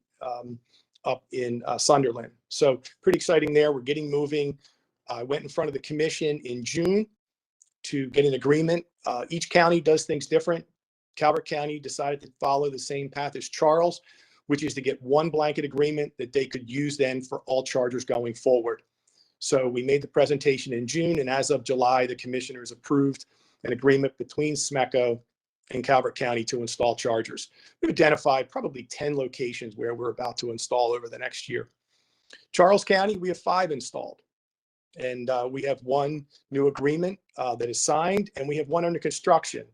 up in Sunderland. So pretty exciting there. We're getting moving. I went in front of the commission in June to get an agreement. Each county does things different. Calvert County decided to follow the same path as Charles, which is to get one blanket agreement that they could use then for all chargers going forward. So we made the presentation in June, and as of July, the commissioners approved an agreement between SMECO and Calvert County to install chargers. We've identified probably 10 locations where we're about to install over the next year. Charles County, we have 5 installed, and we have 1 new agreement that is signed, and we have 1 under construction.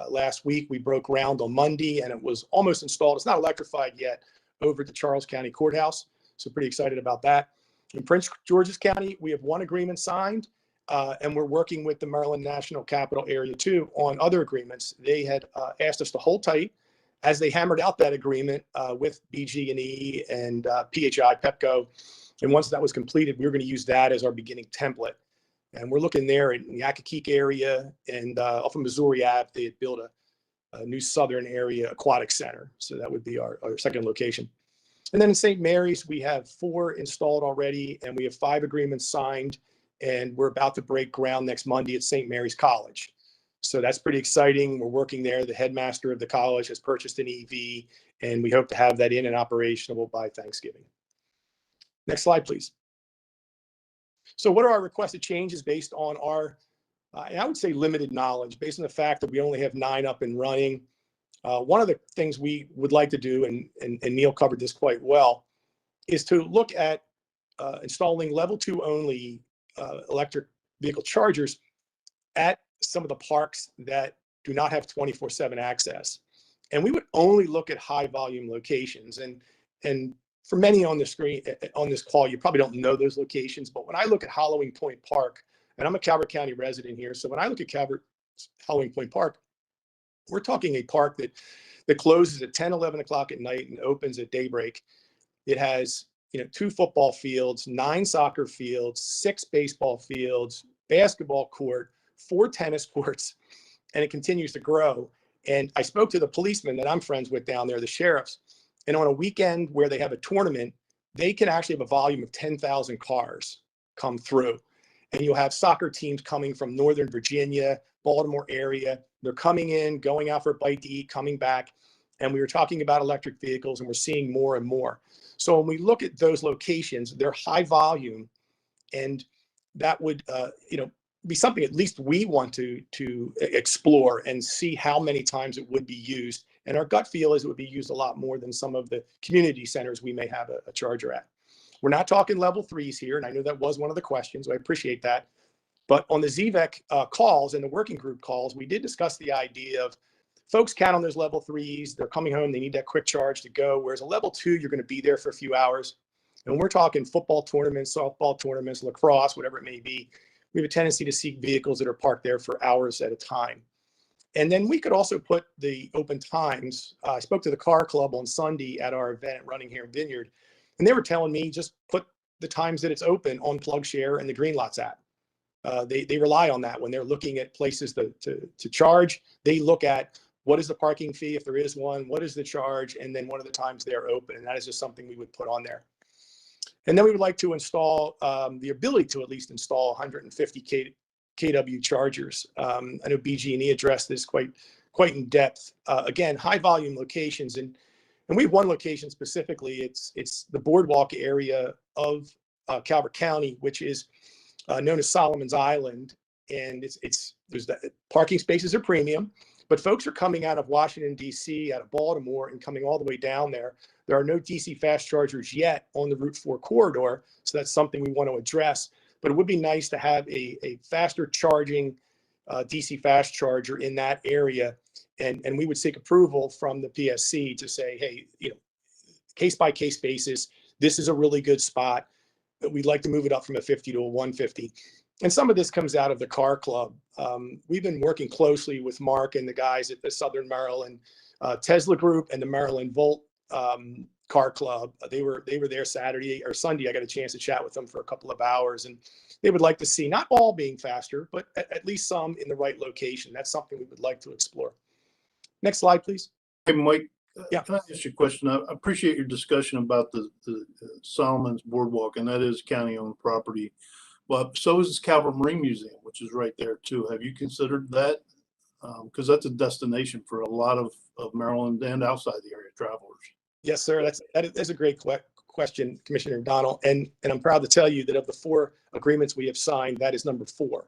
Last week, we broke ground on Monday, and it was almost installed. It's not electrified yet over at the Charles County Courthouse, so pretty excited about that. In Prince George's County, we have 1 agreement signed, and we're working with the Maryland National Capital Area 2 on other agreements. They had asked us to hold tight as they hammered out that agreement with BG&E and PHI, Pepco. And once that was completed, we were going to use that as our beginning template. And we're looking there in the Accokeek area and off of Missouri Ave, they had built a new Southern area aquatic center. So that would be our second location. And then in St. Mary's, we have 4 installed already, and we have 5 agreements signed, and we're about to break ground next Monday at St. Mary's College. So that's pretty exciting. We're working there. The headmaster of the college has purchased an EV, and we hope to have that in and operational by Thanksgiving. Next slide, please. So what are our requested changes based on our, I would say, limited knowledge, based on the fact that we only have 9 up and running? One of the things we would like to do, and Neil covered this quite well, is to look at installing level 2 only electric vehicle chargers at some of the parks that do not have 24/7 access. And we would only look at high volume locations. And for many on the screen, on this call, you probably don't know those locations, but when I look at Halloween Point Park, and I'm a Calvert County resident here, so when I look at Halloween Point Park, we're talking a park that closes at 10, 11 o'clock at night and opens at daybreak. It has 2 football fields, 9 soccer fields, 6 baseball fields, basketball court, 4 tennis courts, and it continues to grow. And I spoke to the policemen that I'm friends with down there, the sheriffs, and on a weekend where they have a tournament, they can actually have a volume of 10,000 cars come through. And you'll have soccer teams coming from Northern Virginia, Baltimore area. They're coming in, going out for a bite to eat, coming back. And we were talking about electric vehicles, and we're seeing more and more. So when we look at those locations, they're high volume, and that would, be something at least we want to explore and see how many times it would be used. And our gut feel is it would be used a lot more than some of the community centers we may have a charger at. We're not talking level 3s here, and I know that was one of the questions, so I appreciate that. But on the ZVEC calls and the working group calls, we did discuss the idea of folks count on those level 3s. They're coming home, they need that quick charge to go, whereas a level 2, you're going to be there for a few hours. And when we're talking football tournaments, softball tournaments, lacrosse, whatever it may be, we have a tendency to seek vehicles that are parked there for hours at a time. And then we could also put the open times. I spoke to the car club on Sunday at our event running here in Vineyard, and they were telling me just put the times that it's open on PlugShare and the Greenlots app. They rely on that when they're looking at places to charge. They look at what is the parking fee, if there is one, what is the charge, and then what are the times they're open. And that is just something we would put on there. And then we would like to install the ability to at least install 150 kW chargers. I know BG&E addressed this quite in depth. Again, high volume locations, and we have one location specifically. It's the boardwalk area of Calvert County, which is known as Solomon's Island, and there's that parking spaces are premium, but folks are coming out of Washington D.C., out of Baltimore, and coming all the way down there. There are no DC fast chargers yet on the Route 4 corridor, so that's something we want to address. But it would be nice to have a faster charging DC fast charger in that area, and we would seek approval from the PSC to say, hey, case by case basis, this is a really good spot. We'd like to move it up from a 50 to a 150. And some of this comes out of the car club. We've been working closely with Mark and the guys at the Southern Maryland Tesla Group and the Maryland Volt car club. They were there Saturday or Sunday. I got a chance to chat with them for a couple of hours, and they would like to see not all being faster, but at least some in the right location. That's something we would like to explore. Next slide, please. Hey, Mike, Yeah. can I ask you a question? I appreciate your discussion about the Solomon's Boardwalk, and that is county-owned property. Well, so is Calvert Marine Museum, which is right there too. Have you considered that? Because that's a destination for a lot of Maryland and outside the area travelers. Yes, sir. That's a great question, Commissioner O'Donnell. And I'm proud to tell you that of the 4 agreements we have signed, that is number 4.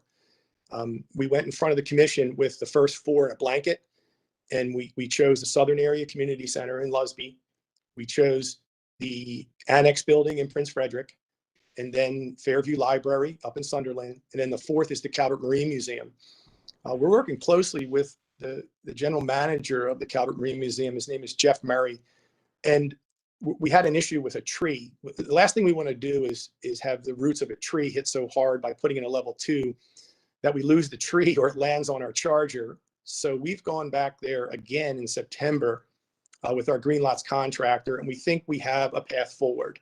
We went in front of the commission with the first 4 in a blanket, and we chose the Southern Area Community Center in Lusby. We chose the Annex Building in Prince Frederick, and then Fairview Library up in Sunderland. And then the 4th is the Calvert Marine Museum. We're working closely with the general manager of the Calvert Marine Museum. His name is Jeff Murray. And we had an issue with a tree. The last thing we want to do is have the roots of a tree hit so hard by putting in a level 2 that we lose the tree or it lands on our charger. So we've gone back there again in September with our Greenlots contractor, and we think we have a path forward.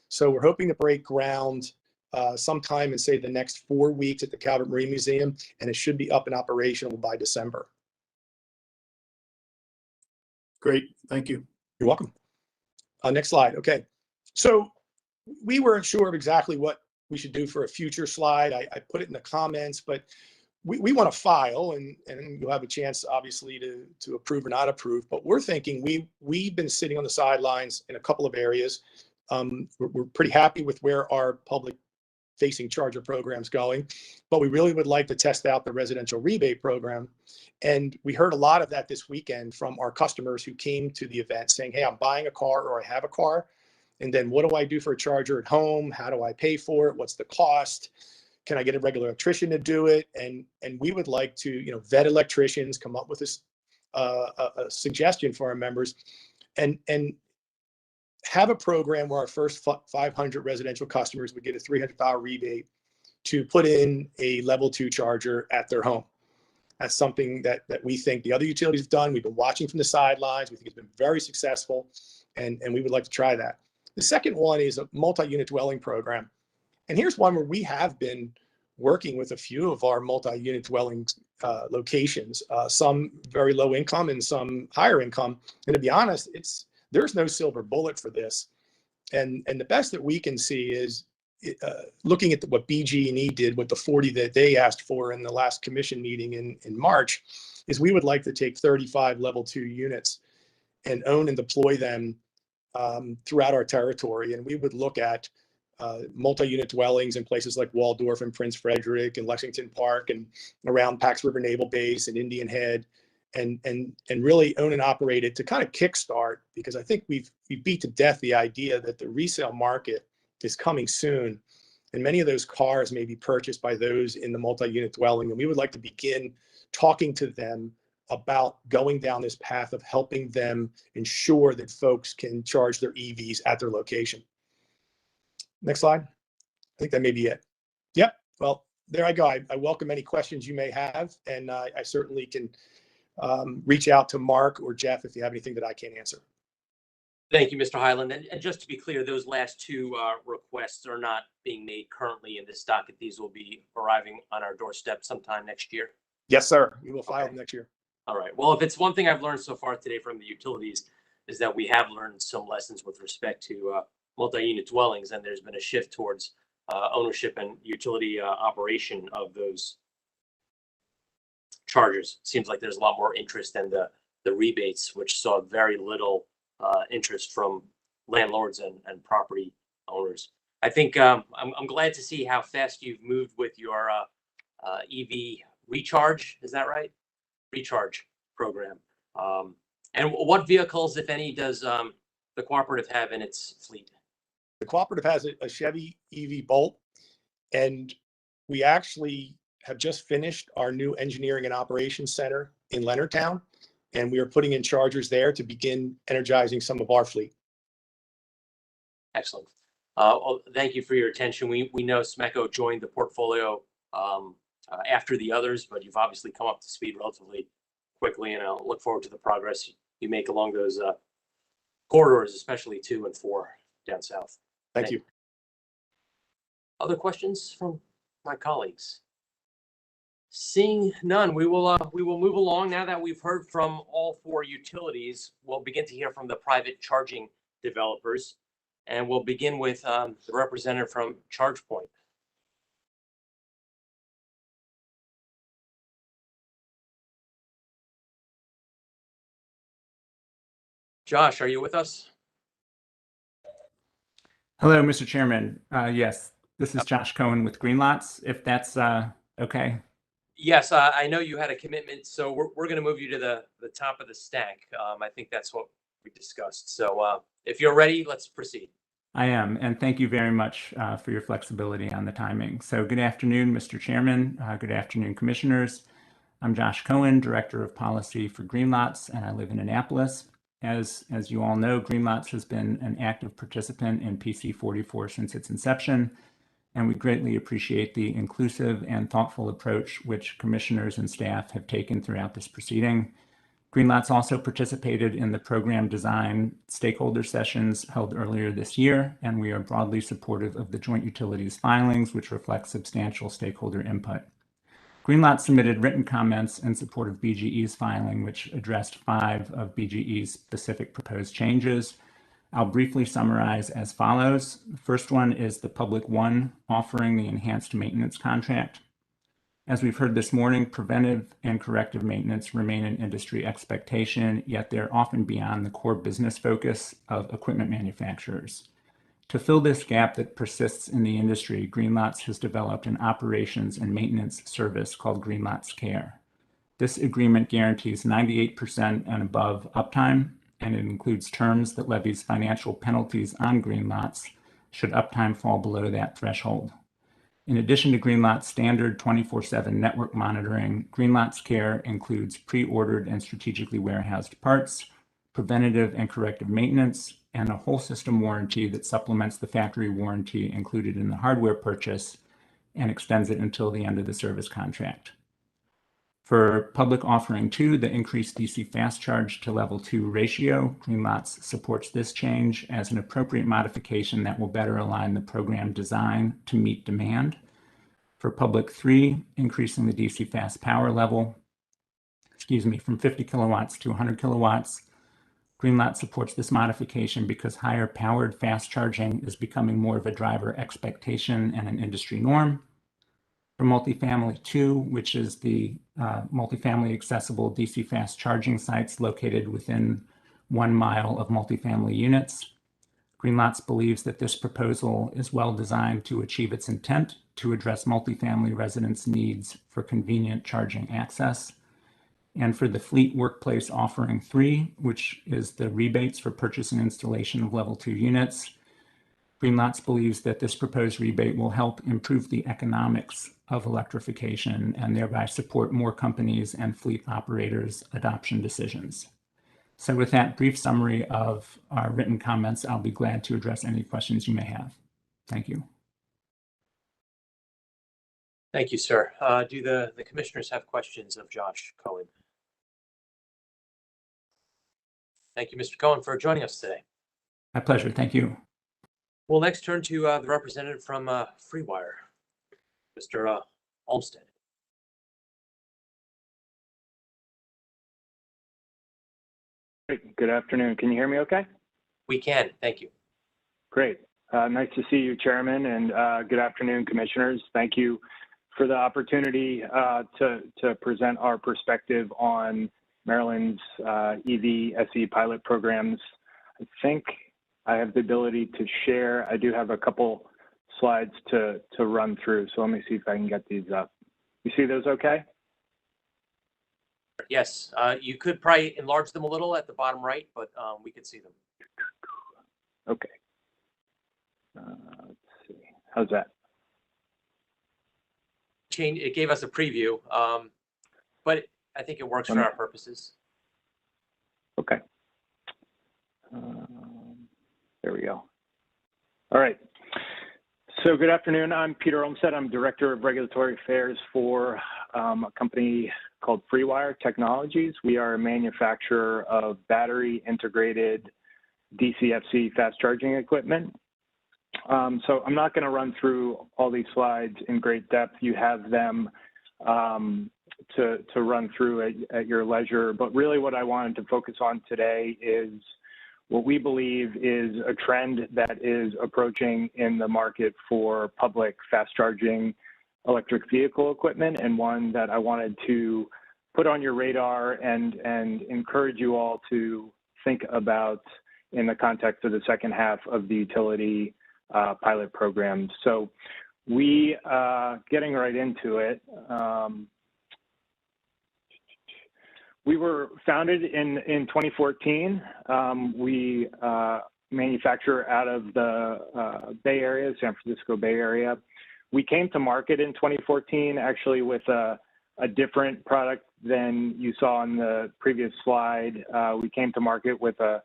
So we're hoping to break ground sometime in, say, the next 4 weeks at the Calvert Marine Museum, and it should be up and operational by December. Great, thank you. You're welcome. Next slide. Okay, so we weren't sure of exactly what we should do for a future slide. I put it in the comments, but we want to file, and you'll have a chance, obviously, to approve or not approve. But we're thinking we've been sitting on the sidelines in a couple of areas. We're pretty happy with where our public-facing charger program's going, but we really would like to test out the residential rebate program. And we heard a lot of that this weekend from our customers who came to the event saying, hey, I'm buying a car or I have a car. And then what do I do for a charger at home? How do I pay for it? What's the cost? Can I get a regular electrician to do it? And we would like to, vet electricians, come up with this a suggestion for our members, and have a program where our first 500 residential customers would get a $300 rebate to put in a level 2 charger at their home. That's something that we think the other utilities have done. We've been watching from the sidelines. We think it's been very successful, and we would like to try that. The second one is a multi-unit dwelling program. And here's one where we have been working with a few of our multi-unit dwelling locations, some very low income and some higher income. And to be honest, there's no silver bullet for this. And the best that we can see is looking at what BG&E did with the 40 that they asked for in the last commission meeting in March, is we would like to take 35 level 2 units and own and deploy them throughout our territory. And we would look at multi-unit dwellings in places like Waldorf and Prince Frederick and Lexington Park and around Pax River Naval Base and Indian Head, and really own and operate it to kind of kickstart, because I think we beat to death the idea that the resale market is coming soon, and many of those cars may be purchased by those in the multi-unit dwelling, and we would like to begin talking to them about going down this path of helping them ensure that folks can charge their EVs at their location. Next slide. I think that may be it. Yep. Well, there I go. I welcome any questions you may have, and I certainly can reach out to Mark or Jeff if you have anything that I can't answer. Thank you, Mr. Highland. And just to be clear, those last two requests are not being made currently in this docket. These will be arriving on our doorstep sometime next year. Yes, sir. We will file them next year. All right. Well, if it's one thing I've learned so far today from the utilities, is that we have learned some lessons with respect to multi-unit dwellings, and there's been a shift towards ownership and utility operation of those chargers. Seems like there's a lot more interest in the rebates, which saw very little interest from landlords and property owners. I think I'm glad to see how fast you've moved with your EV recharge. Is that right? Recharge program. And what vehicles, if any, does the cooperative have in its fleet? The cooperative has a Chevy EV Bolt, and we actually have just finished our new engineering and operations center in Leonardtown, and we are putting in chargers there to begin energizing some of our fleet. Excellent. Well, thank you for your attention. We know SMECO joined the portfolio after the others, but you've obviously come up to speed relatively quickly, and I'll look forward to the progress you make along those corridors, especially 2 and 4 down south. Thank you. Other questions from my colleagues? Seeing none, we will move along. Now that we've heard from all 4 utilities, we'll begin to hear from the private charging developers, and we'll begin with the representative from ChargePoint. Josh, are you with us? Hello, Mr. Chairman. Yes, this is Josh Cohen with Greenlots, if that's okay. Yes, I know you had a commitment, so we're going to move you to the top of the stack. I think that's what we discussed. So if you're ready, let's proceed. I am, and thank you very much for your flexibility on the timing. So good afternoon, Mr. Chairman. Good afternoon, Commissioners. I'm Josh Cohen, Director of Policy for Greenlots, and I live in Annapolis. As you all know, Greenlots has been an active participant in PC 44 since its inception, and we greatly appreciate the inclusive and thoughtful approach which commissioners and staff have taken throughout this proceeding. Greenlots also participated in the program design stakeholder sessions held earlier this year, and we are broadly supportive of the joint utilities filings, which reflect substantial stakeholder input. Greenlots submitted written comments in support of BGE's filing, which addressed 5 of BGE's specific proposed changes. I'll briefly summarize as follows. The first one is the Public One offering the enhanced maintenance contract. As we've heard this morning, preventive and corrective maintenance remain an industry expectation, yet they're often beyond the core business focus of equipment manufacturers. To fill this gap that persists in the industry, Greenlots has developed an operations and maintenance service called Greenlots Care. This agreement guarantees 98% and above uptime, and it includes terms that levies financial penalties on Greenlots should uptime fall below that threshold. In addition to Greenlots' standard 24/7 network monitoring, Greenlots Care includes pre-ordered and strategically warehoused parts, preventative and corrective maintenance, and a whole system warranty that supplements the factory warranty included in the hardware purchase and extends it until the end of the service contract. For Public Offering 2, the increased DC fast charge to level 2 ratio, Greenlots supports this change as an appropriate modification that will better align the program design to meet demand. For public 3, increasing the DC fast power level, from 50 kilowatts to 100 kilowatts. Greenlot supports this modification because higher powered fast charging is becoming more of a driver expectation and an industry norm. For multifamily 2, which is the multifamily accessible DC fast charging sites located within 1 mile of multifamily units, Greenlots believes that this proposal is well designed to achieve its intent to address multifamily residents' needs for convenient charging access. And for the fleet workplace offering 3, which is the rebates for purchase and installation of level 2 units, Greenlots believes that this proposed rebate will help improve the economics of electrification and thereby support more companies and fleet operators' adoption decisions. So with that brief summary of our written comments, I'll be glad to address any questions you may have. Thank you. Thank you, sir. Do the commissioners have questions of Josh Cohen? Thank you, Mr. Cohen, for joining us today. My pleasure. Thank you. We'll next turn to the representative from FreeWire, Mr. Olmsted. Good afternoon. Can you hear me okay? We can. Thank you. Great. Nice to see you, Chairman, and good afternoon, Commissioners. Thank you for the opportunity to present our perspective on Maryland's EV SE pilot programs. I think I have the ability to share. I do have a couple slides to run through, so let me see if I can get these up. You see those okay? Yes, you could probably enlarge them a little at the bottom right, but we could see them. Okay. Let's see. How's that? It gave us a preview, but I think it works for our purposes. Okay. There we go. All right. So good afternoon. I'm Peter Olmsted. I'm Director of Regulatory Affairs for a company called FreeWire Technologies. We are a manufacturer of battery integrated DCFC fast charging equipment. So I'm not going to run through all these slides in great depth. You have them to run through at your leisure. But really what I wanted to focus on today is what we believe is a trend that is approaching in the market for public fast charging electric vehicle equipment, and one that I wanted to put on your radar and encourage you all to think about in the context of the second half of the utility pilot program. So we, getting right into it, we were founded in 2014. We manufacture out of the Bay Area, San Francisco Bay Area. We came to market in 2014 actually with a different product than you saw on the previous slide. We came to market with a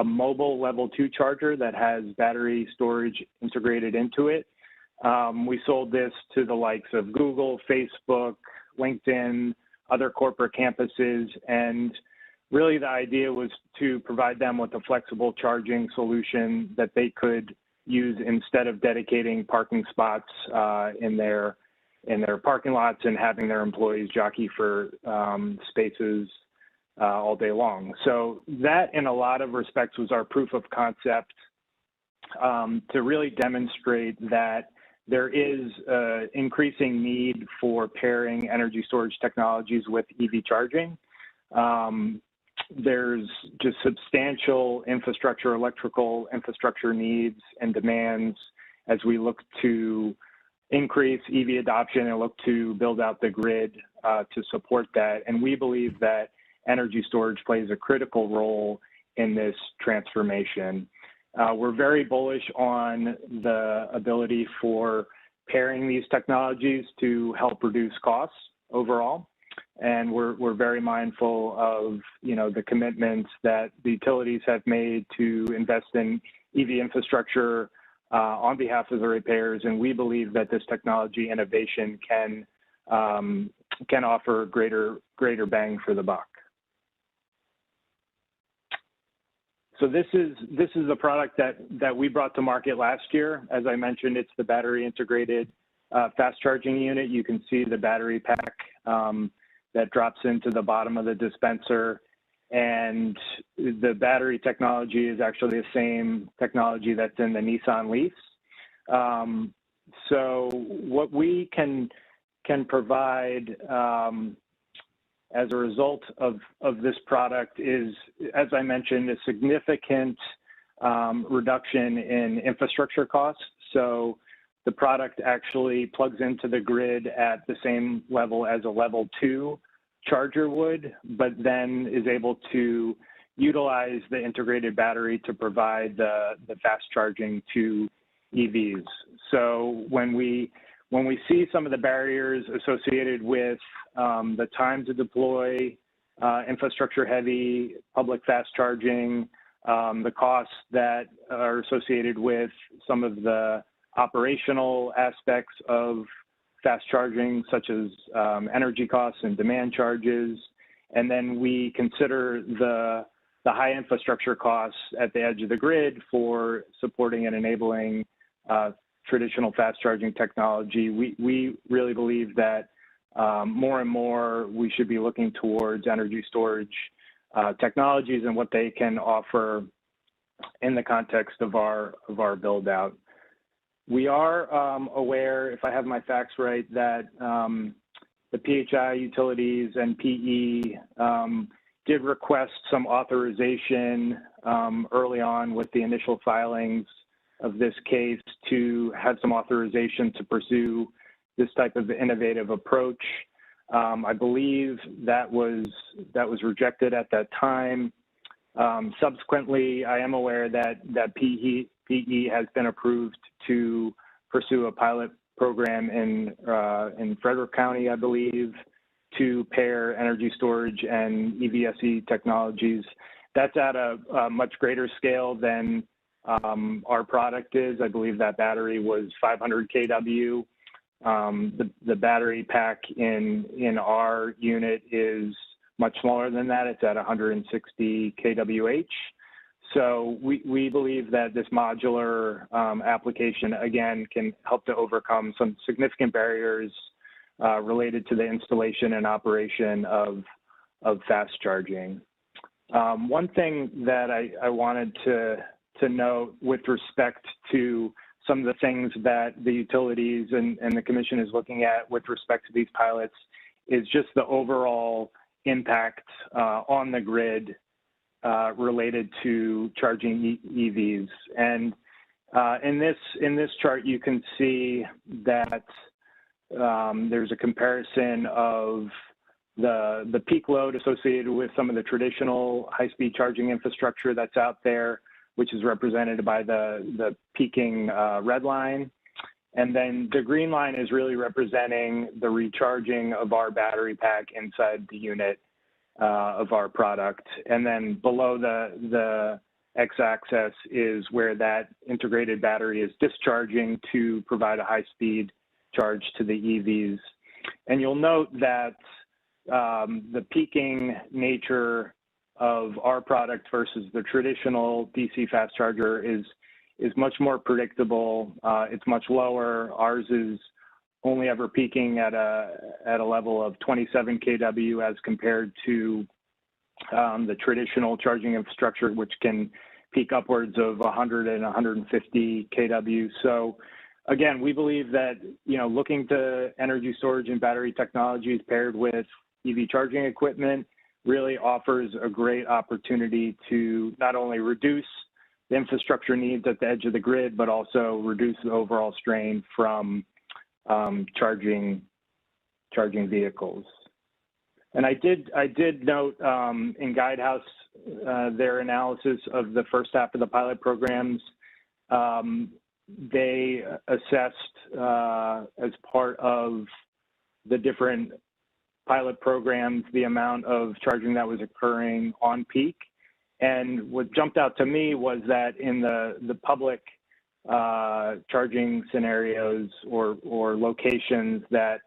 mobile level 2 charger that has battery storage integrated into it. We sold this to the likes of Google, Facebook, LinkedIn, other corporate campuses, and really the idea was to provide them with a flexible charging solution that they could use instead of dedicating parking spots in their parking lots and having their employees jockey for spaces all day long. So that, in a lot of respects, was our proof of concept to really demonstrate that there is increasing need for pairing energy storage technologies with EV charging. There's just substantial infrastructure, electrical infrastructure needs and demands as we look to increase EV adoption and look to build out the grid to support that. And we believe that energy storage plays a critical role in this transformation. We're very bullish on the ability for pairing these technologies to help reduce costs overall. And we're very mindful of, the commitments that the utilities have made to invest in EV infrastructure on behalf of the ratepayers. And we believe that this technology innovation can offer greater bang for the buck. So this is a product that we brought to market last year. As I mentioned, it's the battery integrated fast charging unit. You can see the battery pack that drops into the bottom of the dispenser. And the battery technology is actually the same technology that's in the Nissan Leaf. So what we can provide as a result of this product is, as I mentioned, a significant reduction in infrastructure costs. So the product actually plugs into the grid at the same level as a level 2 charger would, but then is able to utilize the integrated battery to provide the fast charging to EVs. So when we see some of the barriers associated with the time to deploy infrastructure heavy public fast charging, the costs that are associated with some of the operational aspects of fast charging, such as energy costs and demand charges, and then we consider the high infrastructure costs at the edge of the grid for supporting and enabling traditional fast charging technology. We really believe that more and more we should be looking towards energy storage technologies and what they can offer in the context of our build out. We are aware, if I have my facts right, that the PHI utilities and PE did request some authorization early on with the initial filings of this case to have some authorization to pursue this type of innovative approach. I believe that was rejected at that time. Subsequently, I am aware that PE has been approved to pursue a pilot program in Frederick County, I believe, to pair energy storage and EVSE technologies. That's at a much greater scale than our product is. I believe that battery was 500 kW. The battery pack in our unit is much smaller than that. It's at 160 kWh. So we believe that this modular application, again, can help to overcome some significant barriers related to the installation and operation of fast charging. One thing that I wanted to note with respect to some of the things that the utilities and the commission is looking at with respect to these pilots is just the overall impact on the grid related to charging EVs. And in this chart, you can see that there's a comparison of the peak load associated with some of the traditional high-speed charging infrastructure that's out there, which is represented by the peaking red line. And then the green line is really representing the recharging of our battery pack inside the unit of our product. And then below the x-axis is where that integrated battery is discharging to provide a high-speed charge to the EVs. And you'll note that the peaking nature of our product versus the traditional DC fast charger is much more predictable. It's much lower. Ours is only ever peaking at a level of 27 kW as compared to the traditional charging infrastructure, which can peak upwards of 100 and 150 kW. So again, we believe that, looking to energy storage and battery technologies paired with EV charging equipment really offers a great opportunity to not only reduce the infrastructure needs at the edge of the grid, but also reduce the overall strain from charging vehicles. And I did note in Guidehouse their analysis of the first half of the pilot programs. They assessed as part of the different pilot programs the amount of charging that was occurring on peak. And what jumped out to me was that in the public charging scenarios or locations that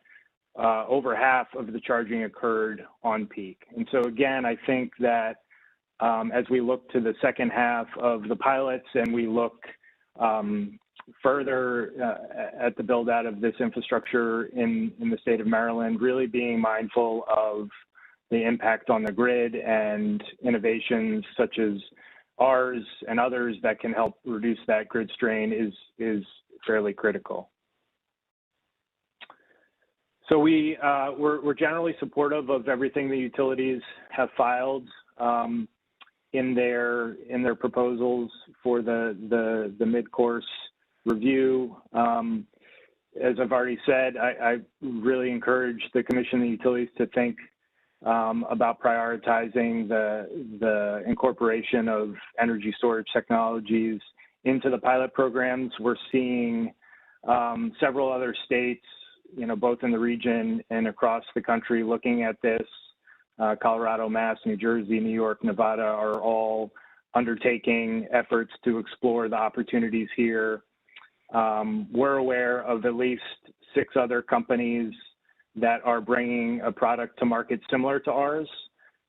over half of the charging occurred on peak. And so again, I think that as we look to the second half of the pilots and we look further at the build out of this infrastructure in the state of Maryland, really being mindful of the impact on the grid and innovations such as ours and others that can help reduce that grid strain is fairly critical. So we're generally supportive of everything the utilities have filed in their proposals for the mid-course review. As I've already said, I really encourage the Commission and the utilities to think about prioritizing the incorporation of energy storage technologies into the pilot programs. We're seeing several other states, both in the region and across the country looking at this. Colorado, Mass, New Jersey, New York, Nevada are all undertaking efforts to explore the opportunities here. We're aware of at least 6 other companies that are bringing a product to market similar to ours,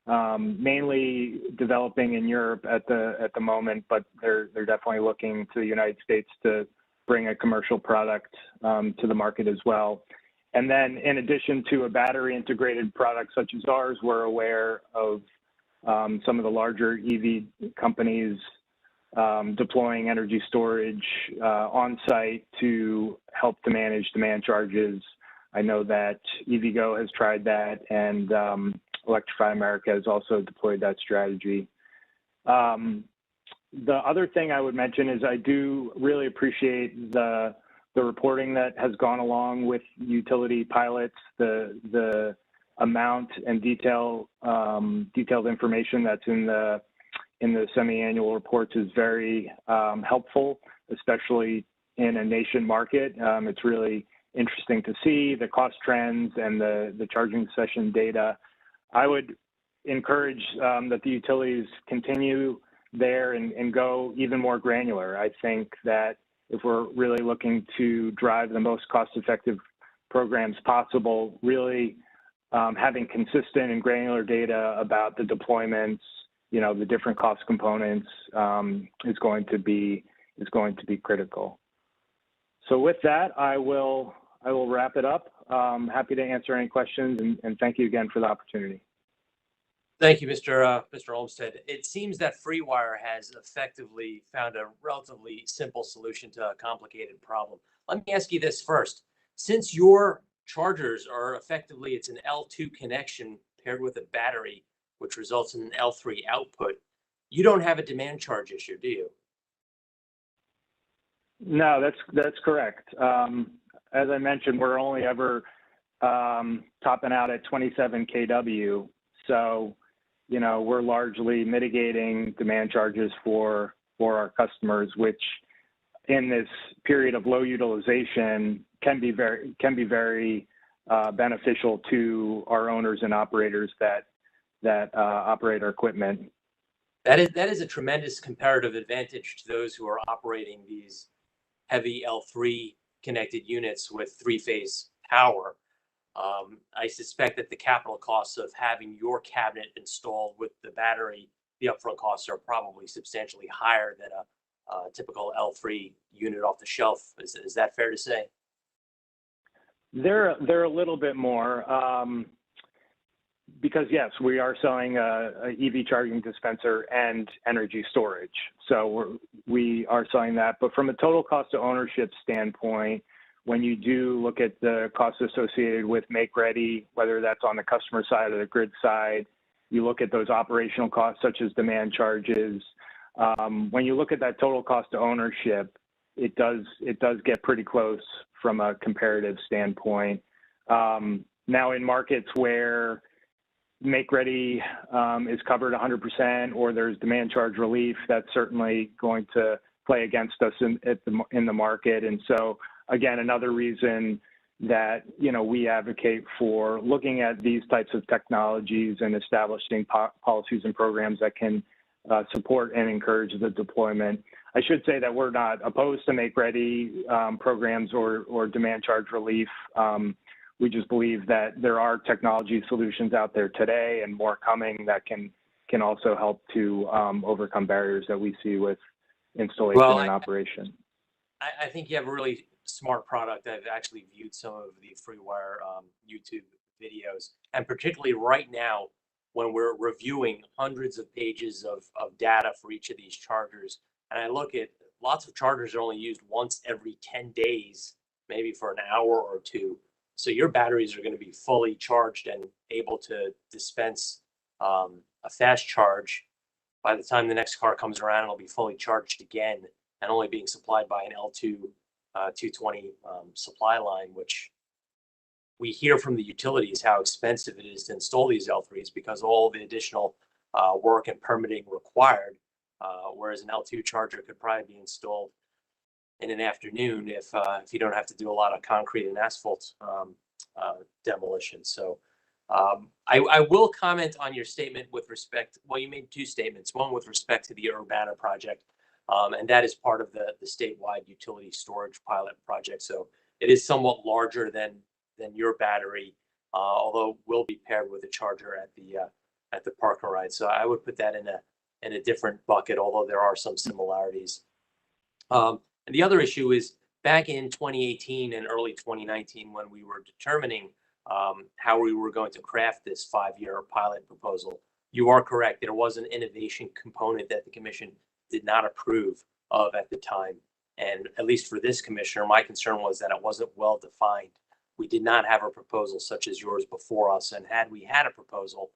mainly developing in Europe at the moment, but they're definitely looking to the United States to bring a commercial product to the market as well. And then in addition to a battery integrated product such as ours, we're aware of some of the larger EV companies deploying energy storage on site to help to manage demand charges. I know that EVgo has tried that, and Electrify America has also deployed that strategy. The other thing I would mention is I do really appreciate the reporting that has gone along with utility pilots, the amount and detailed information that's in the semi-annual reports is very helpful, especially in a nation market. It's really interesting to see the cost trends and the charging session data. I would encourage that the utilities continue there and go even more granular. I think that if we're really looking to drive the most cost-effective programs possible, really having consistent and granular data about the deployments, the different cost components is going to be critical. So with that, I will wrap it up. Happy to answer any questions, and thank you again for the opportunity. Thank you, Mr. Olmsted. It seems that FreeWire has effectively found a relatively simple solution to a complicated problem. Let me ask you this first. Since your chargers are effectively, it's an L2 connection paired with a battery, which results in an L3 output, you don't have a demand charge issue, do you? No, that's correct. As I mentioned, we're only ever topping out at 27 kW. So, we're largely mitigating demand charges for our customers, which in this period of low utilization can be very beneficial to our owners and operators that operate our equipment. That is a tremendous comparative advantage to those who are operating these heavy L3 connected units with 3-phase power. I suspect that the capital costs of having your cabinet installed with the battery, the upfront costs are probably substantially higher than a typical L3 unit off the shelf. Is that fair to say? They're a little bit more because yes, we are selling a EV charging dispenser and energy storage. So we are selling that, but from a total cost of ownership standpoint, when you do look at the costs associated with make ready, whether that's on the customer side or the grid side, you look at those operational costs such as demand charges. When you look at that total cost of ownership, it does get pretty close from a comparative standpoint. Now in markets where make ready is covered 100% or there's demand charge relief, that's certainly going to play against us in the market. And so again, another reason that we advocate for looking at these types of technologies and establishing policies and programs that can support and encourage the deployment. I should say that we're not opposed to make ready programs or demand charge relief. We just believe that there are technology solutions out there today and more coming that can also help to overcome barriers that we see with installation and operation. I think you have a really smart product. I've actually viewed some of the FreeWire YouTube videos, and particularly right now when we're reviewing hundreds of pages of data for each of these chargers, and I look at lots of chargers are only used once every 10 days, maybe for an hour or two. So your batteries are going to be fully charged and able to dispense a fast charge. By the time the next car comes around, it'll be fully charged again and only being supplied by an L2 220 supply line, which we hear from the utilities how expensive it is to install these L3s because of all the additional work and permitting required, whereas an L2 charger could probably be installed in an afternoon if you don't have to do a lot of concrete and asphalt demolition. So I will comment on your statement with respect, well, you made two statements, one with respect to the Urbana project, and that is part of the statewide utility storage pilot project. So it is somewhat larger than your battery, although will be paired with a charger at the park and ride. So I would put that in a different bucket, although there are some similarities. And the other issue is back in 2018 and early 2019, when we were determining how we were going to craft this 5-year pilot proposal, you are correct. There was an innovation component that the commission did not approve of at the time. And at least for this commissioner, my concern was that it wasn't well defined. We did not have a proposal such as yours before us. And had we had a proposal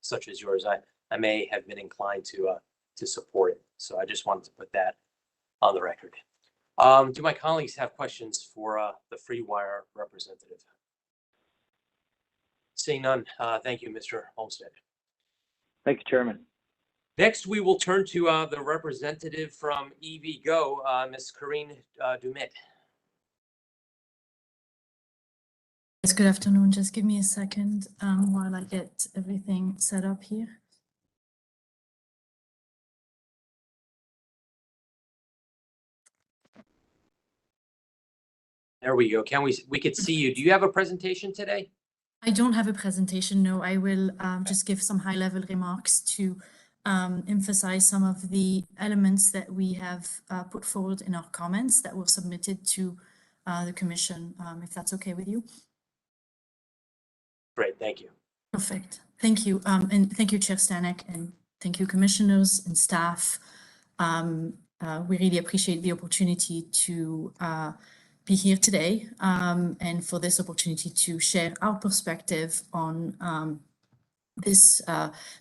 such as yours, I may have been inclined to support it. So I just wanted to put that on the record. Do my colleagues have questions for the FreeWire representative? Seeing none, thank you, Mr. Olmstead. Thank you, Chairman. Next, we will turn to the representative from EVgo, Ms. Corinne Dumit. Yes, good afternoon. Just give me a second while I get everything set up here. There we go. We could see you. Do you have a presentation today? I don't have a presentation, no. I will just give some high-level remarks to emphasize some of the elements that we have put forward in our comments that were submitted to the Commission, if that's okay with you. Great, thank you. Perfect. Thank you. And thank you, Chair Stanek, and thank you, commissioners and staff. We really appreciate the opportunity to be here today and for this opportunity to share our perspective on this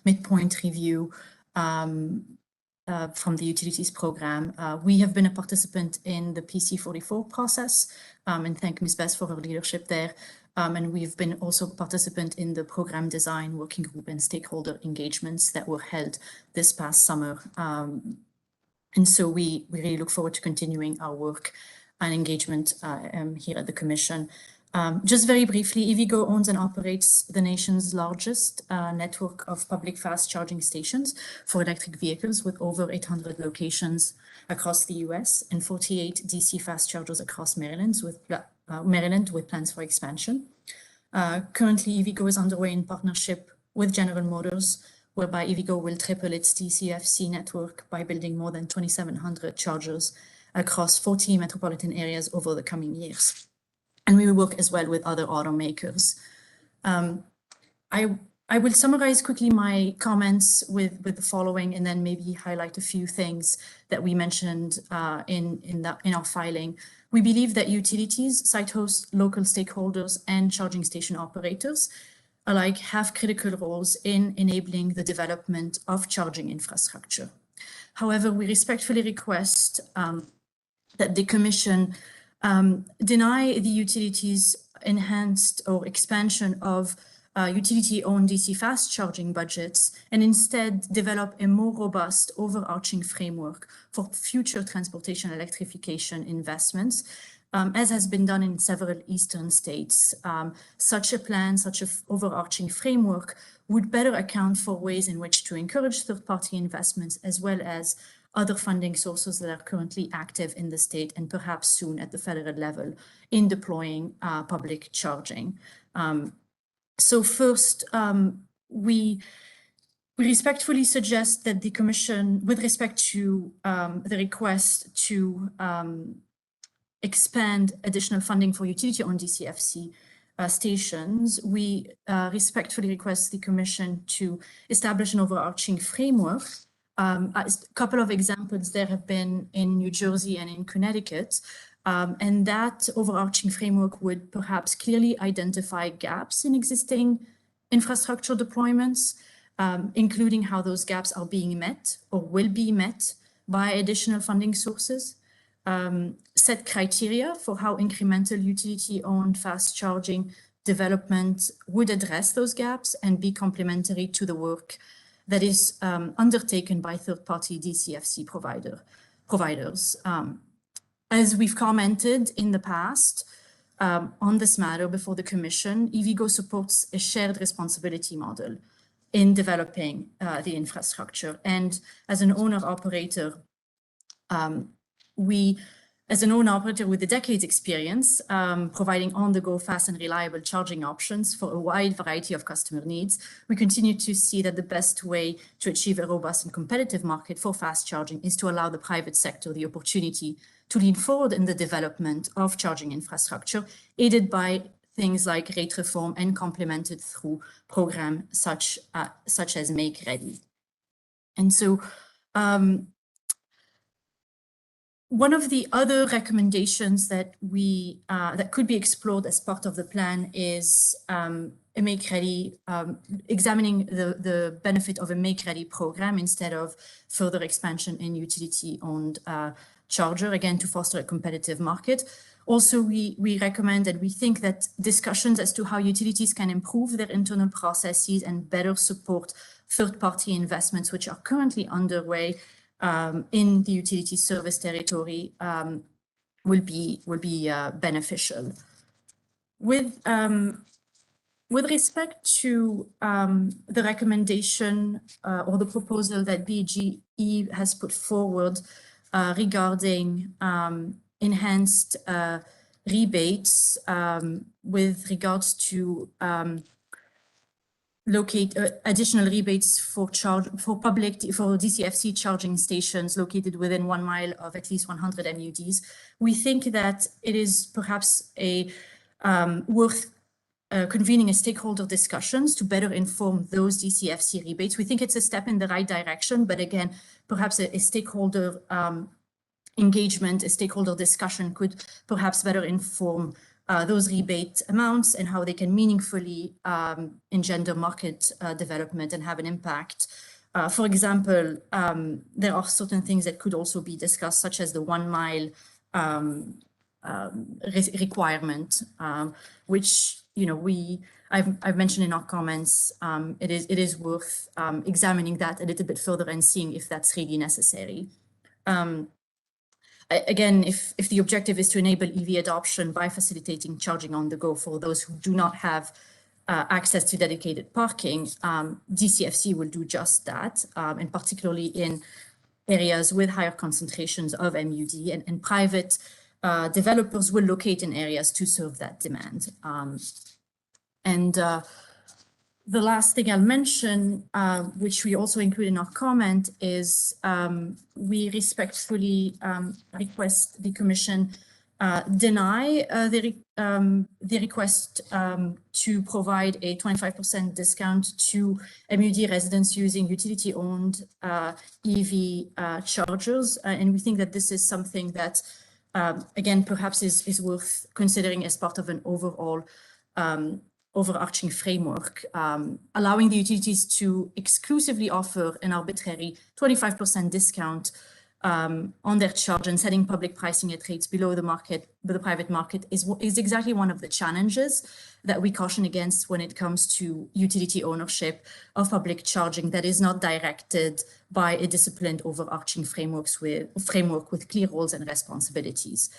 midpoint review from the utilities program. We have been a participant in the PC44 process and thank Ms. Bess for her leadership there. And we've been also a participant in the program design working group and stakeholder engagements that were held this past summer. And so we really look forward to continuing our work and engagement here at the Commission. Just very briefly, EVgo owns and operates the nation's largest network of public fast charging stations for electric vehicles with over 800 locations across the US and 48 DC fast chargers across Maryland with plans for expansion. Currently, EVgo is underway in partnership with General Motors, whereby EVgo will triple its DCFC network by building more than 2,700 chargers across 40 metropolitan areas over the coming years. And we will work as well with other automakers. I will summarize quickly my comments with the following and then maybe highlight a few things that we mentioned in our filing. We believe that utilities, site hosts, local stakeholders, and charging station operators alike have critical roles in enabling the development of charging infrastructure. However, we respectfully request that the Commission deny the utilities' enhanced or expansion of utility-owned DC fast charging budgets and instead develop a more robust overarching framework for future transportation electrification investments, as has been done in several eastern states. Such a plan, such an overarching framework would better account for ways in which to encourage third-party investments as well as other funding sources that are currently active in the state and perhaps soon at the federal level in deploying public charging. So first, we We respectfully suggest that the Commission, with respect to the request to expand additional funding for utility-owned DCFC stations, we respectfully request the Commission to establish an overarching framework. A couple of examples there have been in New Jersey and in Connecticut, and that overarching framework would perhaps clearly identify gaps in existing infrastructure deployments, including how those gaps are being met or will be met by additional funding sources, set criteria for how incremental utility-owned fast charging development would address those gaps and be complementary to the work that is undertaken by third-party DCFC providers. As we've commented in the past on this matter before the Commission, EVgo supports a shared responsibility model in developing the infrastructure. And as an owner-operator, as an owner-operator with a decade's experience, providing on-the-go fast and reliable charging options for a wide variety of customer needs, we continue to see that the best way to achieve a robust and competitive market for fast charging is to allow the private sector the opportunity to lean forward in the development of charging infrastructure, aided by things like rate reform and complemented through programs such as Make Ready. And so, one of the other recommendations that that could be explored as part of the plan is a Make Ready, examining the benefit of a Make Ready program instead of further expansion in utility-owned charger, again, to foster a competitive market. Also, we recommend and we think that discussions as to how utilities can improve their internal processes and better support third-party investments, which are currently underway in the utility service territory, will be beneficial. With respect to the recommendation or the proposal that BGE has put forward regarding enhanced rebates with regards to locate additional rebates for DCFC charging stations located within 1 mile of at least 100 MUDs. We think that it is perhaps worth convening a stakeholder discussions to better inform those DCFC rebates. We think it's a step in the right direction, but again, perhaps a stakeholder engagement, a stakeholder discussion could perhaps better inform those rebate amounts and how they can meaningfully engender market development and have an impact. For example, there are certain things that could also be discussed, such as the 1 mile requirement, which I've mentioned in our comments. It is worth examining that a little bit further and seeing if that's really necessary. Again, if the objective is to enable EV adoption by facilitating charging on the go for those who do not have access to dedicated parking, DCFC will do just that, and particularly in areas with higher concentrations of MUD, and private developers will locate in areas to serve that demand. The last thing I'll mention, which we also include in our comment, is we respectfully request the Commission deny the request to provide a 25% discount to MUD residents using utility-owned EV chargers. And we think that this is something that, again, perhaps is worth considering as part of an overall overarching framework, allowing the utilities to exclusively offer an arbitrary 25% discount on their charge and setting public pricing at rates below the market, but the private market is exactly one of the challenges that we caution against when it comes to utility ownership of public charging that is not directed by a disciplined overarching framework with clear roles and responsibilities.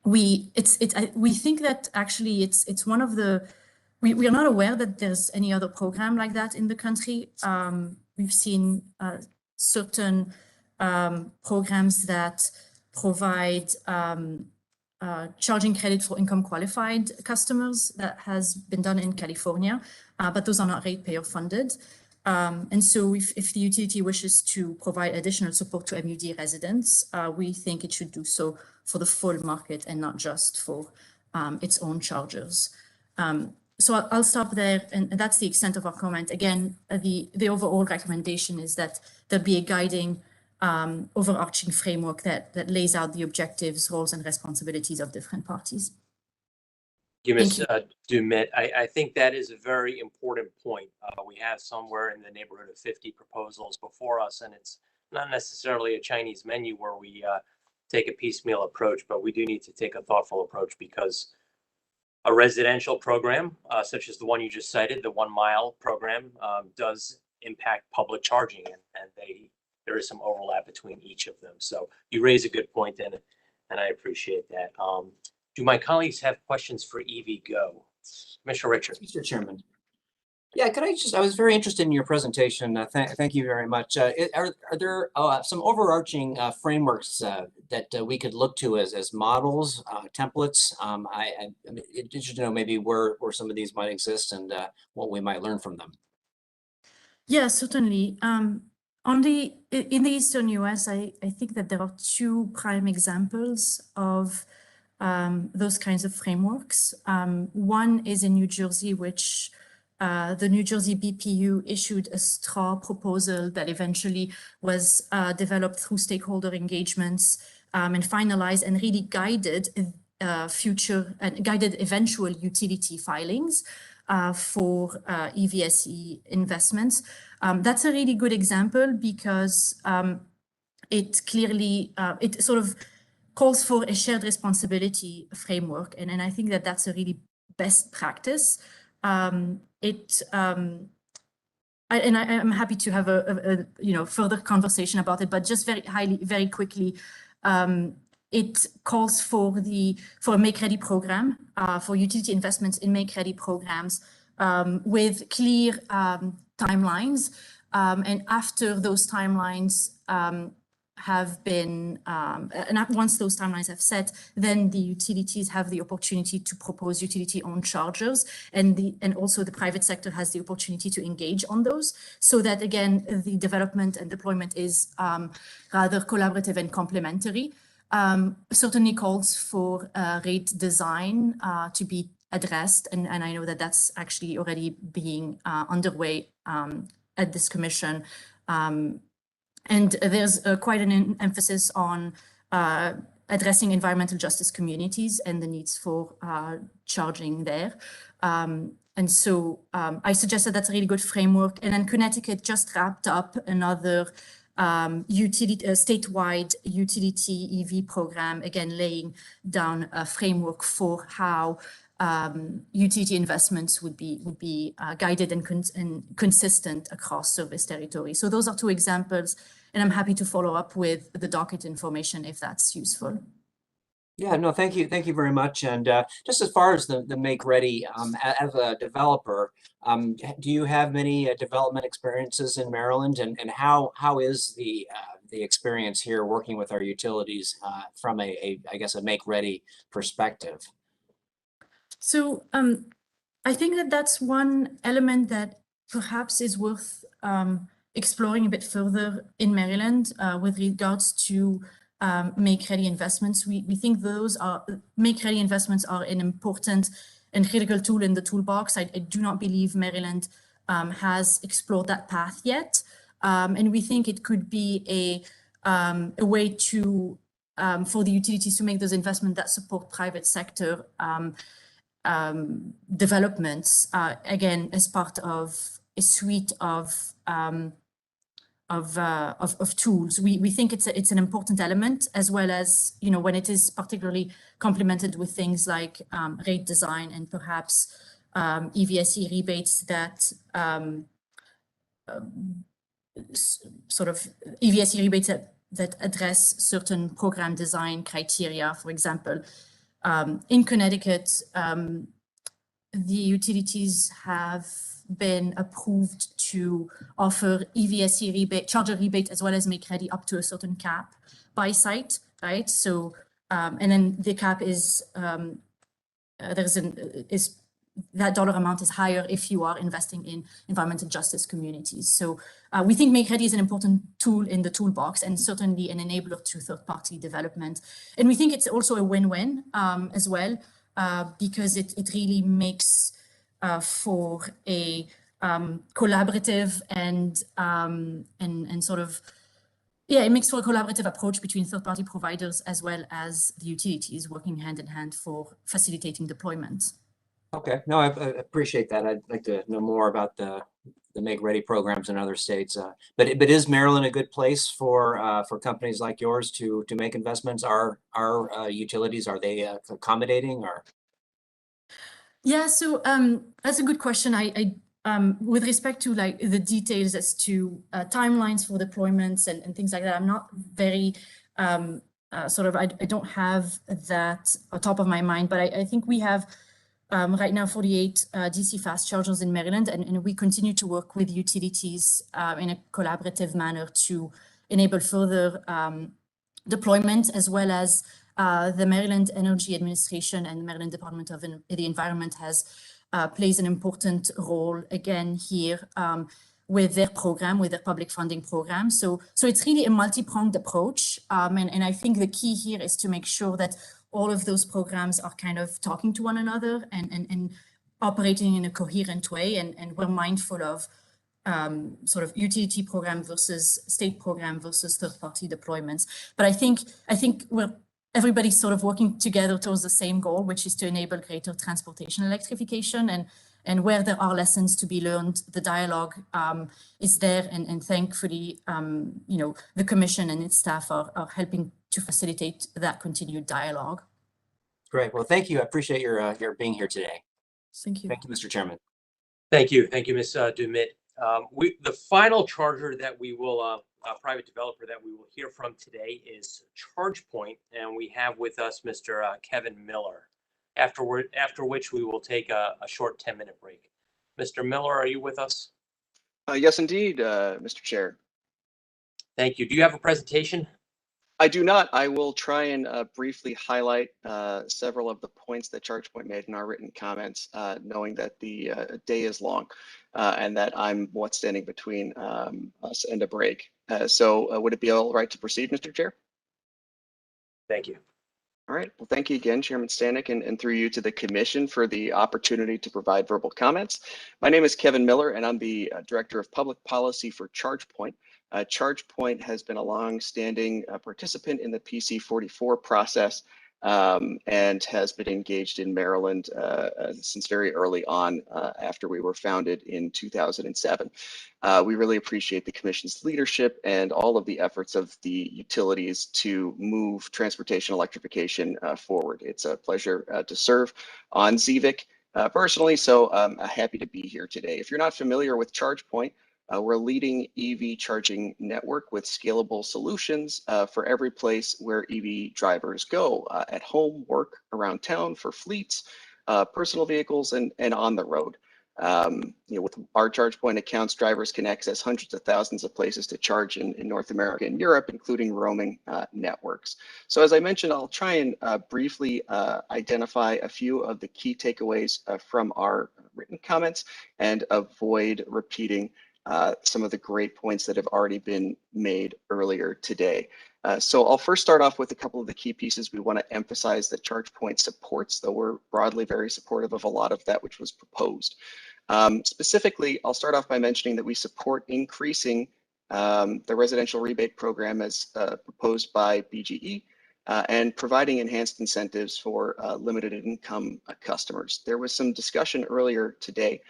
We think that actually it's one of the, we are not aware that there's any other program like that in the country. We've seen certain programs that provide charging credit for income qualified customers that has been done in California, but those are not ratepayer funded. And so if the utility wishes to provide additional support to MUD residents, we think it should do so for the full market and not just for its own chargers. So I'll stop there, and that's the extent of our comment. Again, the overall recommendation is that there be a guiding overarching framework that lays out the objectives, roles, and responsibilities of different parties. You, Ms. Dumit, I think that is a very important point. We have somewhere in the neighborhood of 50 proposals before us, and it's not necessarily a Chinese menu where we take a piecemeal approach, but we do need to take a thoughtful approach, because a residential program, such as the one you just cited, the 1 mile program, does impact public charging, and there is some overlap between each of them. So you raise a good point, and I appreciate that. Do my colleagues have questions for EVgo? Commissioner Richard. Mr. Chairman. Yeah, I was very interested in your presentation. Thank you very much. Are there some overarching frameworks that we could look to as models, templates? I'm interested to know maybe where some of these might exist and what we might learn from them. Yeah, certainly. In the Eastern US, I think that there are 2 prime examples of those kinds of frameworks. One is in New Jersey, which the New Jersey BPU issued a straw proposal that eventually was developed through stakeholder engagements and finalized and really guided guided eventual utility filings for EVSE investments. That's a really good example because it clearly, it sort of calls for a shared responsibility framework. And I think that that's a really best practice. I'm happy to have a further conversation about it, but just very quickly, it calls for a Make Ready program, for utility investments in Make Ready programs with clear timelines. And after those timelines have been, and once those timelines have set, then the utilities have the opportunity to propose utility-owned chargers, and also the private sector has the opportunity to engage on those, so that again, the development and deployment is rather collaborative and complementary. Certainly calls for rate design to be addressed, and I know that that's actually already being underway at this commission. And there's quite an emphasis on addressing environmental justice communities and the needs for charging there. And so I suggest that that's a really good framework. And then Connecticut just wrapped up another statewide utility EV program, again, laying down a framework for how utility investments would be guided and consistent across service territory. So those are 2 examples, and I'm happy to follow up with the docket information if that's useful. Yeah, no, thank you very much. And just as far as the Make Ready, as a developer, do you have many development experiences in Maryland, and how is the experience here working with our utilities from I guess a Make Ready perspective? So I think that that's one element that perhaps is worth exploring a bit further in Maryland with regards to Make Ready investments. We think Make Ready investments are an important and critical tool in the toolbox. I do not believe Maryland has explored that path yet. And we think it could be a way to for the utilities to make those investments that support private sector developments, again, as part of a suite of tools. We think it's an important element, as well as, when it is particularly complemented with things like rate design and perhaps EVSE rebates that that address certain program design criteria. For example, in Connecticut, the utilities have been approved to offer EVSE rebate, charger rebate, as well as Make Ready up to a certain cap by site, right? So, and then the cap is that dollar amount is higher if you are investing in environmental justice communities. So we think Make Ready is an important tool in the toolbox and certainly an enabler to third-party development. And we think it's also a win-win as well, because it really makes for a collaborative and sort of, it makes for a collaborative approach between third-party providers as well as the utilities working hand in hand for facilitating deployment. Okay, no, I appreciate that. I'd like to know more about the Make Ready programs in other states. But is Maryland a good place for companies like yours to make investments? Are utilities, are they accommodating or? Yeah, so that's a good question. I with respect to like the details as to timelines for deployments and things like that, I'm not very I don't have that on top of my mind, but I think we have right now 48 DC fast chargers in Maryland, and we continue to work with utilities in a collaborative manner to enable further deployment, as well as the Maryland Energy Administration and the Maryland Department of the Environment plays an important role again here with their program, with their public funding program. So it's really a multi-pronged approach. And I think the key here is to make sure that all of those programs are kind of talking to one another and operating in a coherent way. And we're mindful of sort of utility program versus state program versus third-party deployments. But I think everybody's sort of working together towards the same goal, which is to enable greater transportation electrification. And where there are lessons to be learned, the dialogue is there. And thankfully, the commission and its staff are helping to facilitate that continued dialogue. Great. Well, thank you. I appreciate your being here today. Thank you. Thank you, Mr. Chairman. Thank you, Ms. Dumit. The final charger that we will, private developer that we will hear from today is ChargePoint, and we have with us Mr. Kevin Miller. After which we will take a short 10-minute break. Mr. Miller, are you with us? Yes, indeed, Mr. Chair. Thank you. Do you have a presentation? I do not. I will try and briefly highlight several of the points that ChargePoint made in our written comments, knowing that the day is long and that I'm what's standing between us and a break. So would it be all right to proceed, Mr. Chair? Thank you. All right. Well, thank you again, Chairman Stanek, and through you to the Commission for the opportunity to provide verbal comments. My name is Kevin Miller, and I'm the Director of Public Policy for ChargePoint. ChargePoint has been a long-standing participant in the PC44 process and has been engaged in Maryland since very early on after we were founded in 2007. We really appreciate the Commission's leadership and all of the efforts of the utilities to move transportation electrification forward. It's a pleasure to serve on ZVIC personally, so I'm happy to be here today. If you're not familiar with ChargePoint, we're a leading EV charging network with scalable solutions for every place where EV drivers go, at home, work, around town, for fleets, personal vehicles, and on the road. With our ChargePoint accounts, drivers can access hundreds of thousands of places to charge in North America and Europe, including roaming networks. So as I mentioned, I'll try and briefly identify a few of the key takeaways from our written comments and avoid repeating some of the great points that have already been made earlier today. So I'll first start off with a couple of the key pieces we want to emphasize that ChargePoint supports, though we're broadly very supportive of a lot of that which was proposed. Specifically, I'll start off by mentioning that we support increasing the residential rebate program as proposed by BGE and providing enhanced incentives for limited income customers. There was some discussion earlier today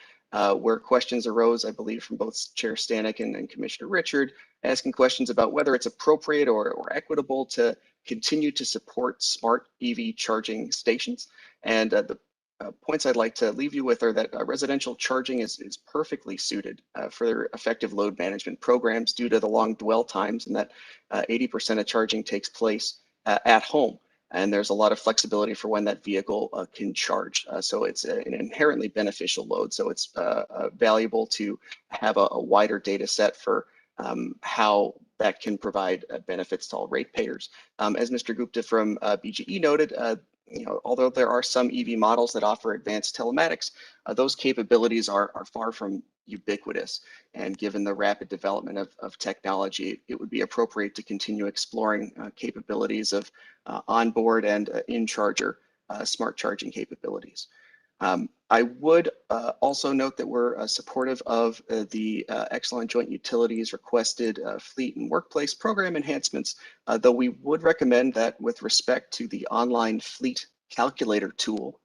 where questions arose, I believe, from both Chair Stanek and Commissioner Richard, asking questions about whether it's appropriate or equitable to continue to support smart EV charging stations. And the points I'd like to leave you with are that residential charging is perfectly suited for effective load management programs due to the long dwell times, and that 80% of charging takes place at home. And there's a lot of flexibility for when that vehicle can charge. So it's an inherently beneficial load. So it's valuable to have a wider data set for how that can provide benefits to all ratepayers. As Mr. Gupta from BGE noted, although there are some EV models that offer advanced telematics, those capabilities are far from ubiquitous. And given the rapid development of technology, it would be appropriate to continue exploring capabilities of onboard and in-charger smart charging capabilities. I would also note that we're supportive of the excellent joint utilities requested fleet and workplace program enhancements, though we would recommend that with respect to the online fleet calculator tool,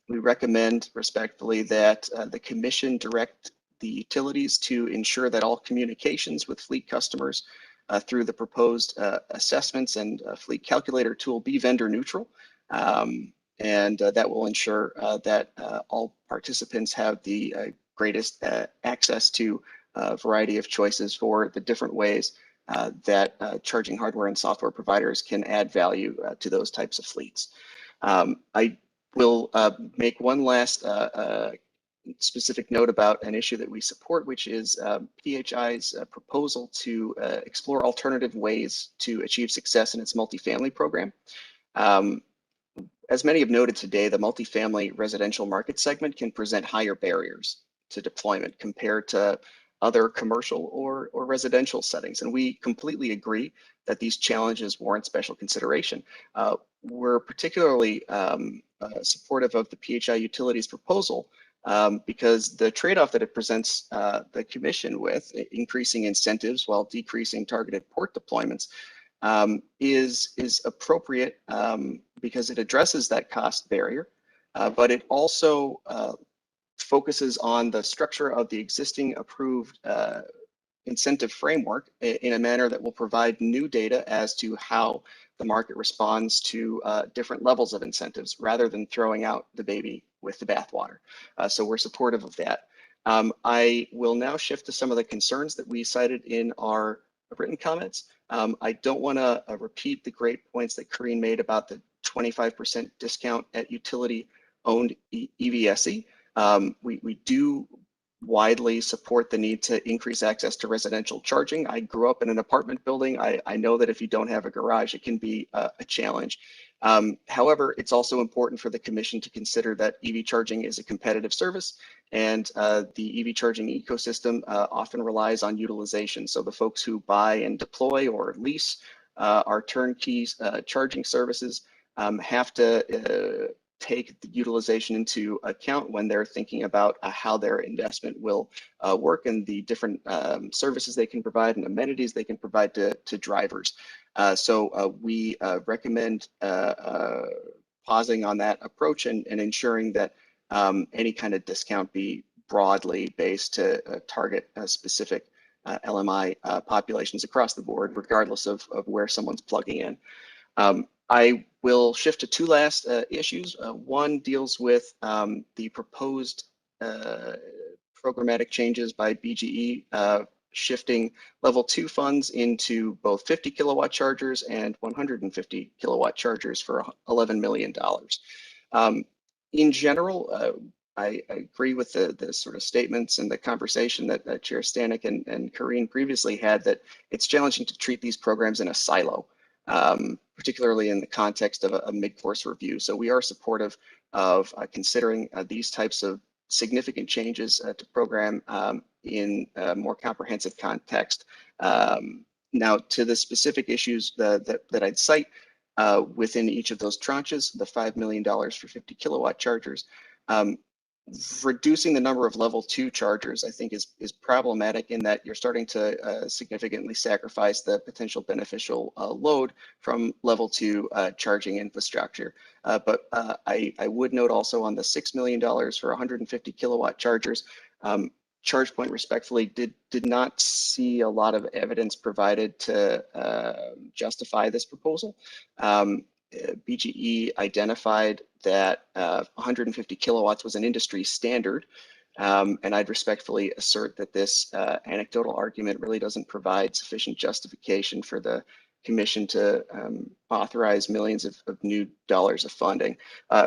we recommend respectfully that the commission direct the utilities to ensure that all communications with fleet customers through the proposed assessments and fleet calculator tool be vendor neutral. And that will ensure that all participants have the greatest access to a variety of choices for the different ways that charging hardware and software providers can add value to those types of fleets. I will make one last specific note about an issue that we support, which is PHI's proposal to explore alternative ways to achieve success in its multifamily program. As many have noted today, the multifamily residential market segment can present higher barriers to deployment compared to other commercial or residential settings. And we completely agree that these challenges warrant special consideration. We're particularly supportive of the PHI Utilities proposal because the trade-off that it presents the commission with, increasing incentives while decreasing targeted port deployments, is appropriate because it addresses that cost barrier, but it also focuses on the structure of the existing approved incentive framework in a manner that will provide new data as to how the market responds to different levels of incentives rather than throwing out the baby with the bathwater. So we're supportive of that. I will now shift to some of the concerns that we cited in our written comments. I don't want to repeat the great points that Karine made about the 25% discount at utility-owned EVSE. We do widely support the need to increase access to residential charging. I grew up in an apartment building. I know that if you don't have a garage, it can be a challenge. However, it's also important for the commission to consider that EV charging is a competitive service, and the EV charging ecosystem often relies on utilization. So the folks who buy and deploy or lease our turnkey charging services have to take the utilization into account when they're thinking about how their investment will work and the different services they can provide and amenities they can provide to drivers. So we recommend pausing on that approach and ensuring that any kind of discount be broadly based to target specific LMI populations across the board, regardless of where someone's plugging in. I will shift to two last issues. One deals with the proposed programmatic changes by BGE, shifting level 2 funds into both 50 kilowatt chargers and 150 kilowatt chargers for $11 million. In general, I agree with the sort of statements and the conversation that Chair Stanek and Karine previously had, that it's challenging to treat these programs in a silo, particularly in the context of a mid-course review. So we are supportive of considering these types of significant changes to program in a more comprehensive context. Now, to the specific issues that I'd cite within each of those tranches, the $5 million for 50 kilowatt chargers, reducing the number of level 2 chargers, I think, is problematic in that you're starting to significantly sacrifice the potential beneficial load from level 2 charging infrastructure. But I would note also on the $6 million for 150 kilowatt chargers, ChargePoint respectfully did not see a lot of evidence provided to justify this proposal. BGE identified that 150 kilowatts was an industry standard, and I'd respectfully assert that this anecdotal argument really doesn't provide sufficient justification for the commission to authorize millions of new dollars of funding.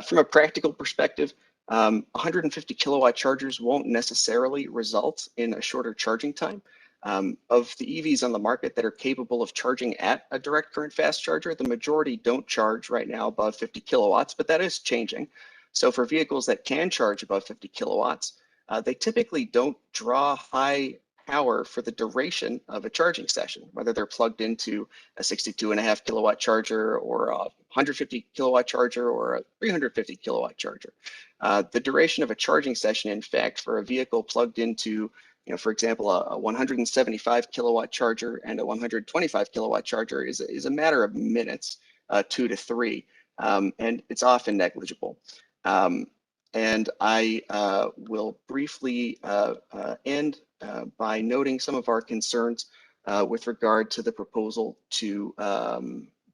From a practical perspective, 150 kilowatt chargers won't necessarily result in a shorter charging time. Of the EVs on the market that are capable of charging at a direct current fast charger, the majority don't charge right now above 50 kilowatts, but that is changing. So for vehicles that can charge above 50 kilowatts, they typically don't draw high power for the duration of a charging session, whether they're plugged into a 62.5 kilowatt charger or a 150 kilowatt charger or a 350 kilowatt charger. The duration of a charging session, in fact, for a vehicle plugged into, for example, a 175 kilowatt charger and a 125 kilowatt charger is a matter of minutes, 2 to 3, and it's often negligible. And I will briefly end by noting some of our concerns with regard to the proposal to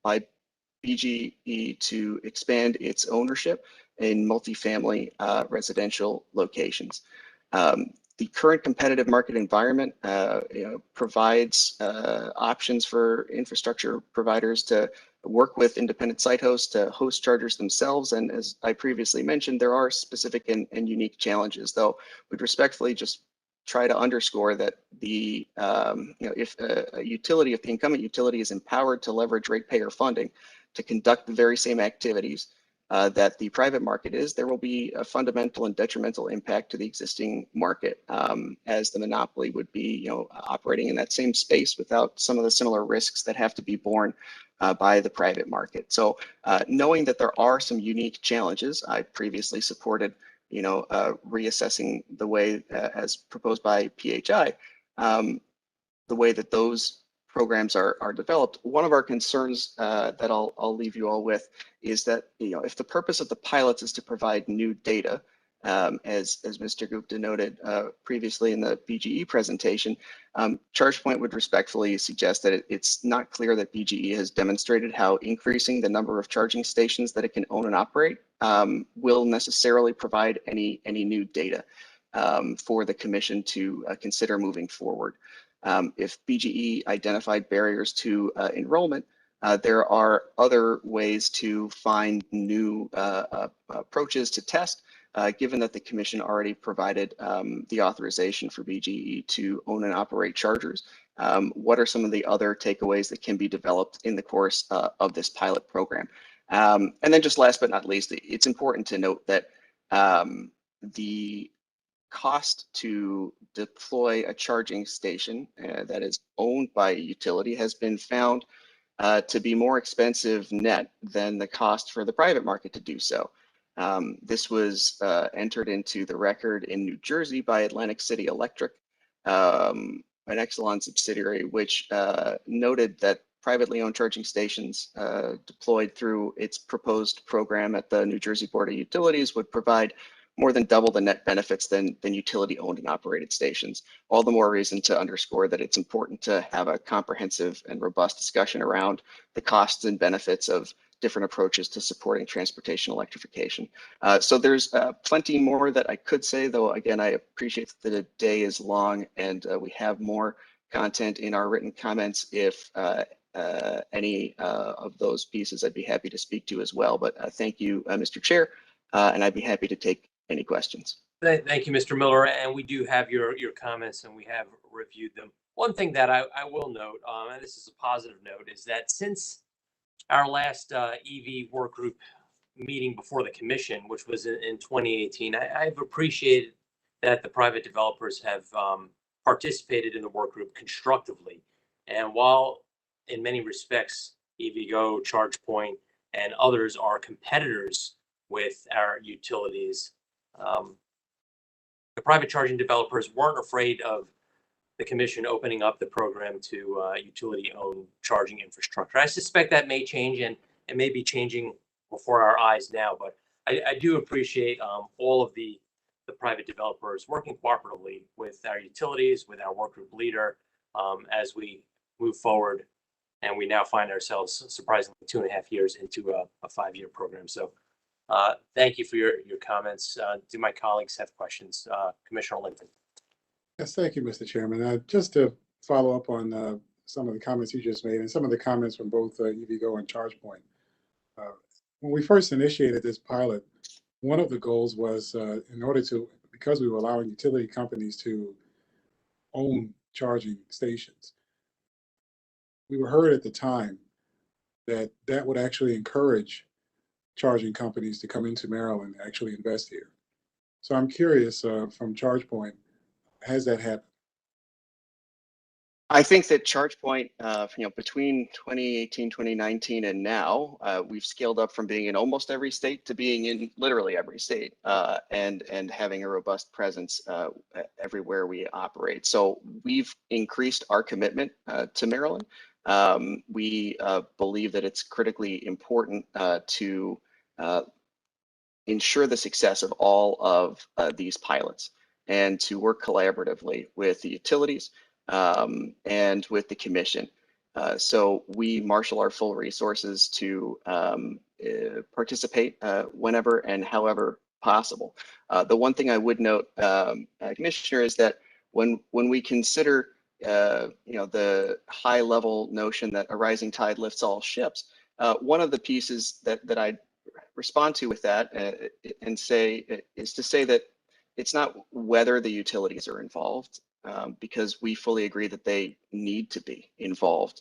by BGE to expand its ownership in multifamily residential locations. The current competitive market environment provides options for infrastructure providers to work with independent site hosts to host chargers themselves. And as I previously mentioned, there are specific and unique challenges, though we'd respectfully just try to underscore that the if a utility, if the incumbent utility is empowered to leverage ratepayer funding to conduct the very same activities that the private market is, there will be a fundamental and detrimental impact to the existing market, as the monopoly would be, operating in that same space without some of the similar risks that have to be borne by the private market. So knowing that there are some unique challenges, I previously supported, reassessing the way as proposed by PHI, the way that those programs are developed. One of our concerns that I'll leave you all with is that, if the purpose of the pilots is to provide new data, as Mr. Gupta noted previously in the BGE presentation, ChargePoint would respectfully suggest that it's not clear that BGE has demonstrated how increasing the number of charging stations that it can own and operate will necessarily provide any new data for the commission to consider moving forward. If BGE identified barriers to enrollment, there are other ways to find new approaches to test, given that the commission already provided the authorization for BGE to own and operate chargers. What are some of the other takeaways that can be developed in the course of this pilot program? And then just last but not least, it's important to note that the cost to deploy a charging station that is owned by a utility has been found to be more expensive net than the cost for the private market to do so. This was entered into the record in New Jersey by Atlantic City Electric, an Exelon subsidiary, which noted that privately owned charging stations deployed through its proposed program at the New Jersey Board of Utilities would provide more than double the net benefits than utility owned and operated stations. All the more reason to underscore that it's important to have a comprehensive and robust discussion around the costs and benefits of different approaches to supporting transportation electrification. So there's plenty more that I could say, though, again, I appreciate that the day is long and we have more content in our written comments. If any of those pieces, I'd be happy to speak to as well. But thank you, Mr. Chair, and I'd be happy to take any questions. Thank you, Mr. Miller. And we do have your comments and we have reviewed them. One thing that I will note, and this is a positive note, is that since our last EV work group meeting before the commission, which was in 2018, I've appreciated that the private developers have participated in the work group constructively. And while in many respects, EVgo, ChargePoint, and others are competitors with our utilities, the private charging developers weren't afraid of the commission opening up the program to utility-owned charging infrastructure. I suspect that may change and it may be changing before our eyes now, but I do appreciate all of the private developers working cooperatively with our utilities, with our work group leader, as we move forward. And we now find ourselves surprisingly 2.5 years into a 5-year program. So thank you for your comments. Do my colleagues have questions? Commissioner Lincoln. Yes, thank you, Mr. Chairman. Just to follow up on some of the comments you just made and some of the comments from both EVgo and ChargePoint. When we first initiated this pilot, one of the goals was in order to, because we were allowing utility companies to own charging stations. We were heard at the time that that would actually encourage charging companies to come into Maryland and actually invest here. So I'm curious from ChargePoint, has that happened? I think that ChargePoint, between 2018, 2019, and now, we've scaled up from being in almost every state to being in literally every state, and having a robust presence everywhere we operate. So we've increased our commitment to Maryland. We believe that it's critically important to ensure the success of all of these pilots and to work collaboratively with the utilities and with the commission. So we marshal our full resources to participate whenever and however possible. The one thing I would note, Commissioner, is that when we consider the high level notion that a rising tide lifts all ships, one of the pieces that I respond to with that and say is to say that it's not whether the utilities are involved, because we fully agree that they need to be involved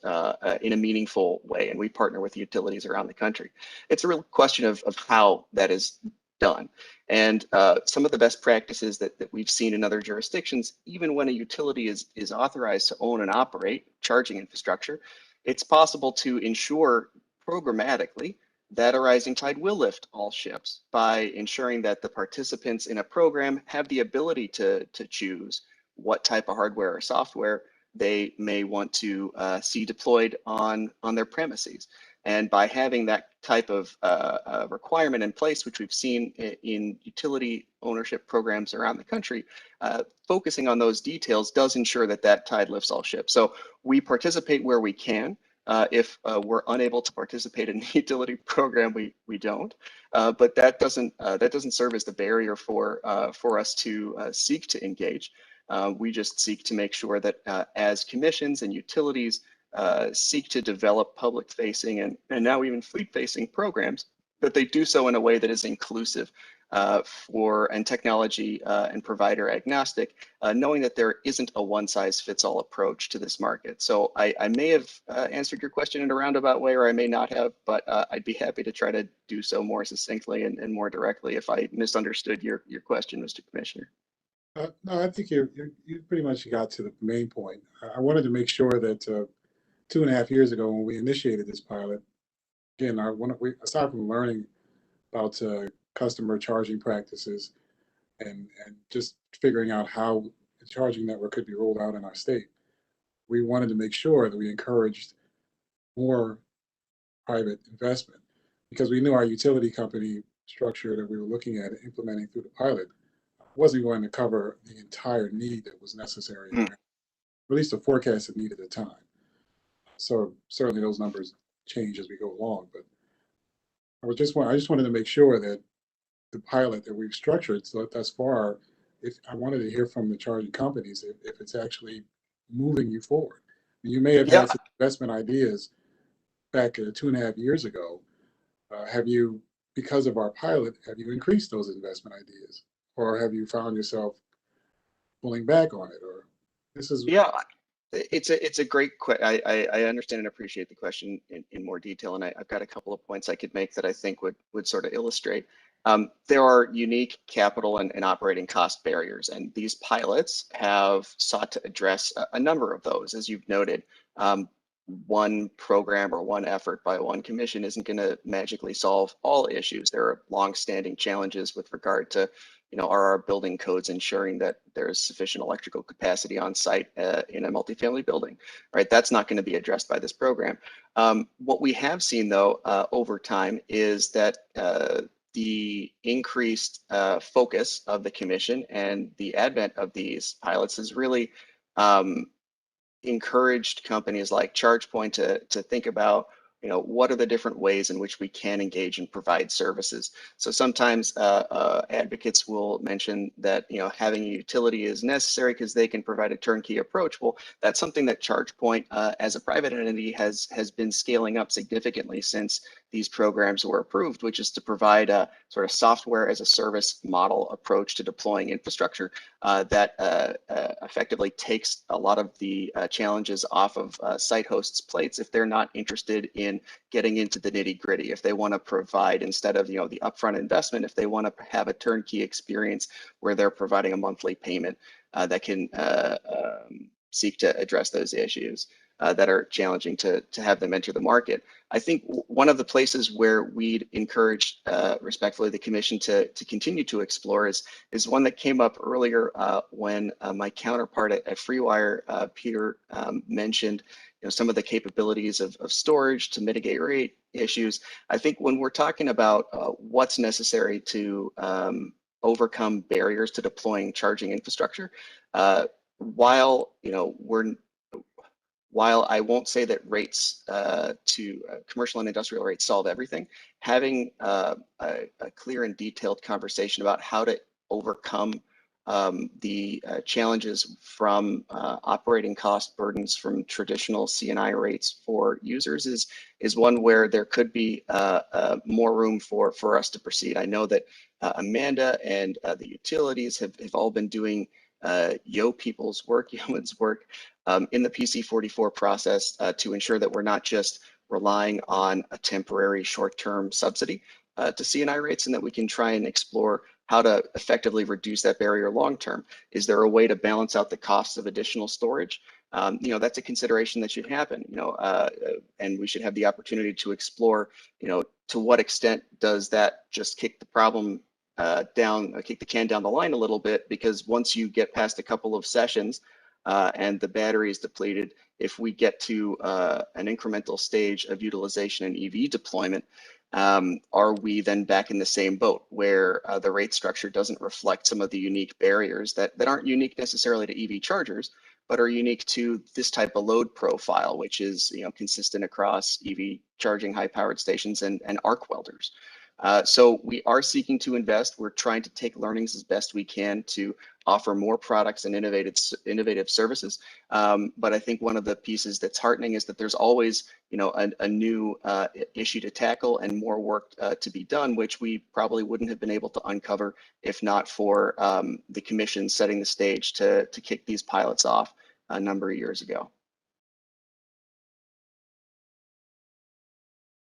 in a meaningful way, and we partner with utilities around the country. It's a real question of how that is done. And some of the best practices that we've seen in other jurisdictions, even when a utility is authorized to own and operate charging infrastructure, it's possible to ensure programmatically that a rising tide will lift all ships by ensuring that the participants in a program have the ability to choose what type of hardware or software they may want to see deployed on their premises. And by having that type of requirement in place, which we've seen in utility ownership programs around the country, focusing on those details does ensure that that tide lifts all ships. So we participate where we can. If we're unable to participate in the utility program, we don't. But that doesn't serve as the barrier for us to seek to engage. We just seek to make sure that as commissions and utilities seek to develop public-facing and now even fleet-facing programs, that they do so in a way that is inclusive and technology and provider agnostic, knowing that there isn't a one-size-fits-all approach to this market. So I may have answered your question in a roundabout way, or I may not have, but I'd be happy to try to do so more succinctly and more directly if I misunderstood your question, Mr. Commissioner. No, I think you pretty much got to the main point. I wanted to make sure that 2.5 years ago when we initiated this pilot, again, aside from learning about customer charging practices and just figuring out how the charging network could be rolled out in our state, we wanted to make sure that we encouraged more private investment because we knew our utility company structure that we were looking at implementing through the pilot wasn't going to cover the entire need that was necessary, or at least the forecasted need at the time. So certainly those numbers change as we go along, but I just wanted to make sure that the pilot that we've structured so thus far, if I wanted to hear from the charging companies if it's actually moving you forward. You may have had some investment ideas back 2.5 years ago. Have you, because of our pilot, have you increased those investment ideas? Or have you found yourself pulling back on it? Or this is it's a great question. I understand and appreciate the question in more detail, and I've got a couple of points I could make that I think would sort of illustrate. There are unique capital and operating cost barriers, and these pilots have sought to address a number of those. As you've noted, one program or one effort by one commission isn't going to magically solve all issues. There are long-standing challenges with regard to, are our building codes ensuring that there's sufficient electrical capacity on site in a multifamily building, right? That's not going to be addressed by this program. What we have seen, though, over time is that the increased focus of the commission and the advent of these pilots has really encouraged companies like ChargePoint to think about, what are the different ways in which we can engage and provide services. So sometimes advocates will mention that, having a utility is necessary because they can provide a turnkey approach. Well, that's something that ChargePoint as a private entity has been scaling up significantly since these programs were approved, which is to provide a sort of software as a service model approach to deploying infrastructure that effectively takes a lot of the challenges off of site hosts' plates if they're not interested in getting into the nitty gritty. If they want to provide, instead of the upfront investment, if they want to have a turnkey experience where they're providing a monthly payment that can seek to address those issues that are challenging to have them enter the market. I think one of the places where we'd encourage respectfully the commission to continue to explore is one that came up earlier when my counterpart at FreeWire, Peter, mentioned some of the capabilities of storage to mitigate rate issues. I think when we're talking about what's necessary to overcome barriers to deploying charging infrastructure, while I won't say that rates to commercial and industrial rates solve everything, having a clear and detailed conversation about how to overcome the challenges from operating cost burdens from traditional C&I rates for users is one where there could be more room for us to proceed. I know that Amanda and the utilities have all been doing people's work, yeoman's work in the PC44 process to ensure that we're not just relying on a temporary short-term subsidy to C&I rates, and that we can try and explore how to effectively reduce that barrier long-term. Is there a way to balance out the costs of additional storage? That's a consideration that should happen, and we should have the opportunity to explore, to what extent does that just kick the problem kick the can down the line a little bit, because once you get past a couple of sessions and the battery is depleted, if we get to an incremental stage of utilization and EV deployment, are we then back in the same boat where the rate structure doesn't reflect some of the unique barriers that aren't unique necessarily to EV chargers, but are unique to this type of load profile, which is consistent across EV charging high-powered stations and arc welders. So we are seeking to invest. We're trying to take learnings as best we can to offer more products and innovative services. But I think one of the pieces that's heartening is that there's always, a new issue to tackle and more work to be done, which we probably wouldn't have been able to uncover if not for the commission setting the stage to kick these pilots off a number of years ago.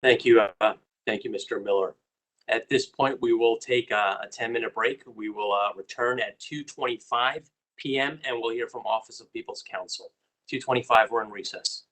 Thank you. Thank you, Mr. Miller. At this point, we will take a 10-minute break. We will return at 2:25 p.m. and we'll hear from Office of People's Counsel. 2:25, we're in recess.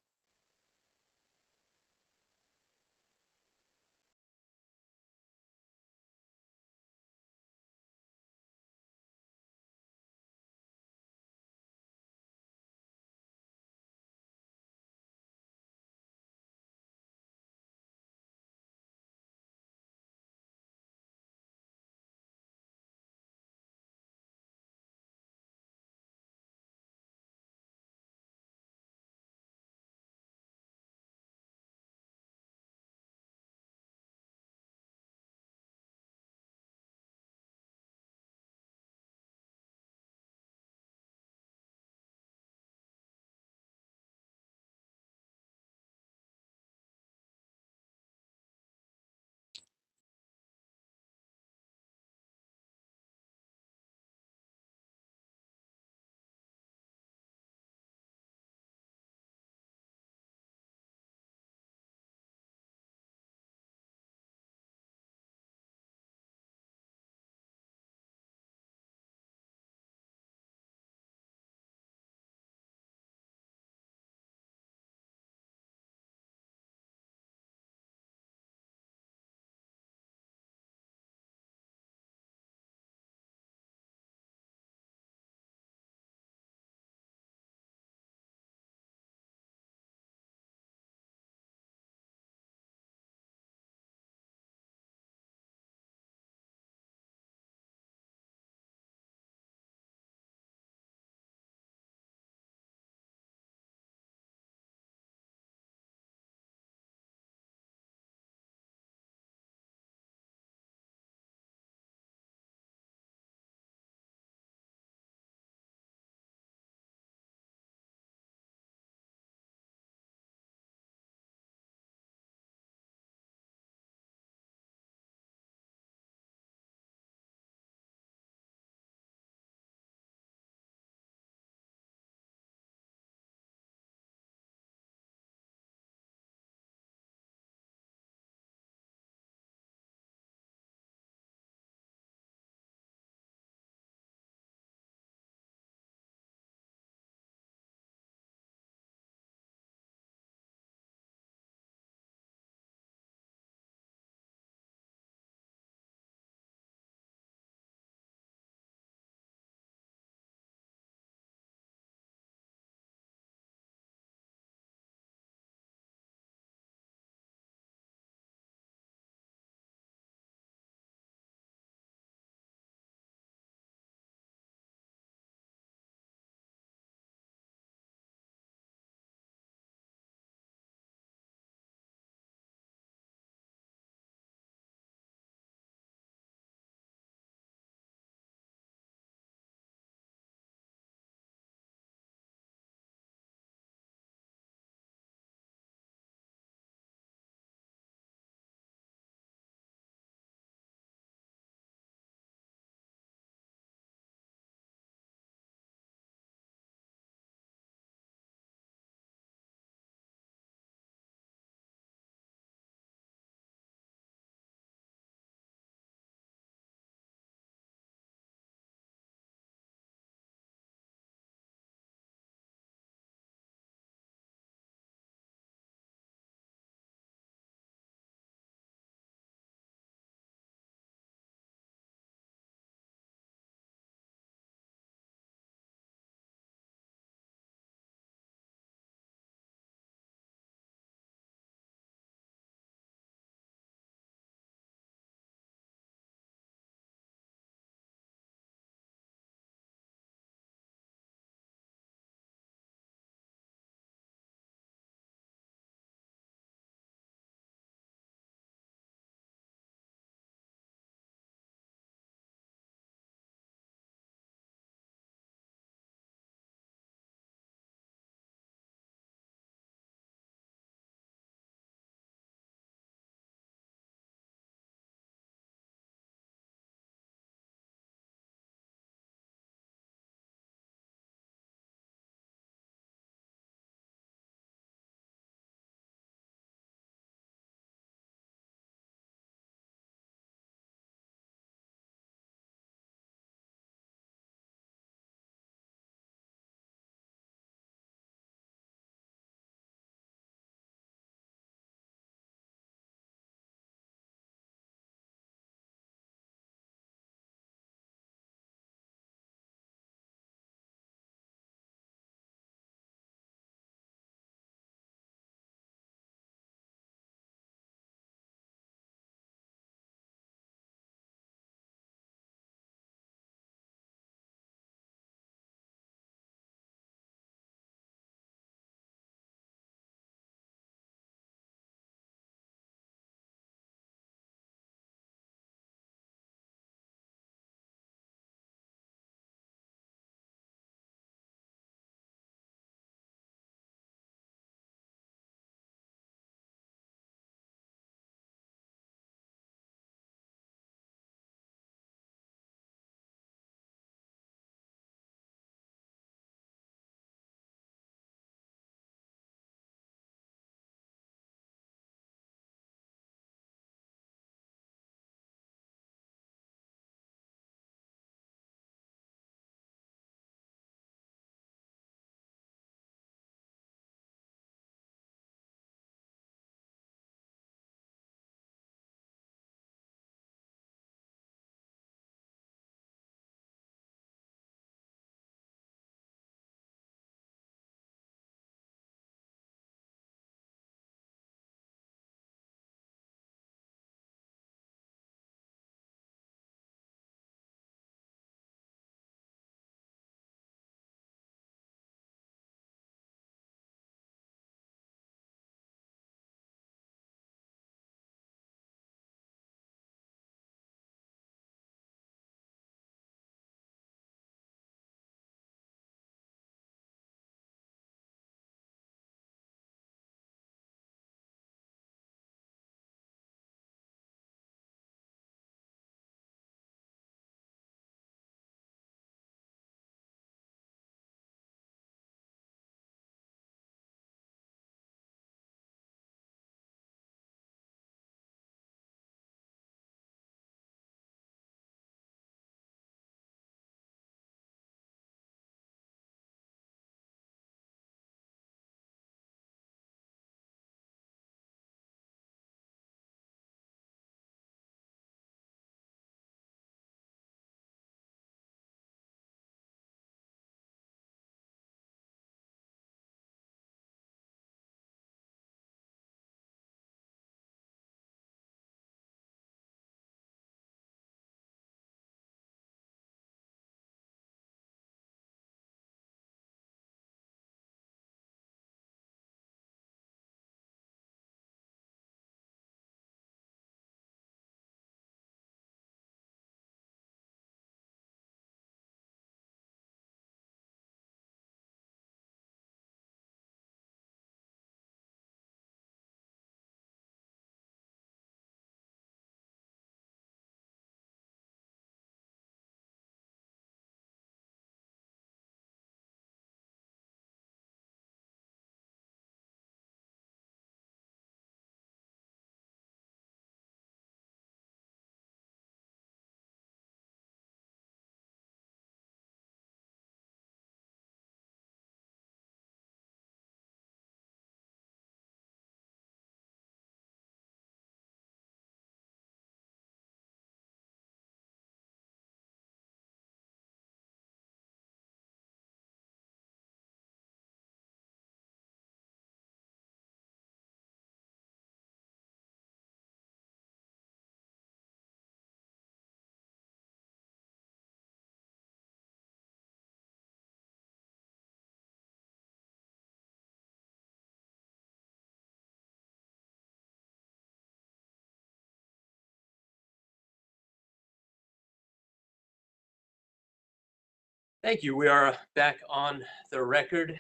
Thank you. We are back on the record.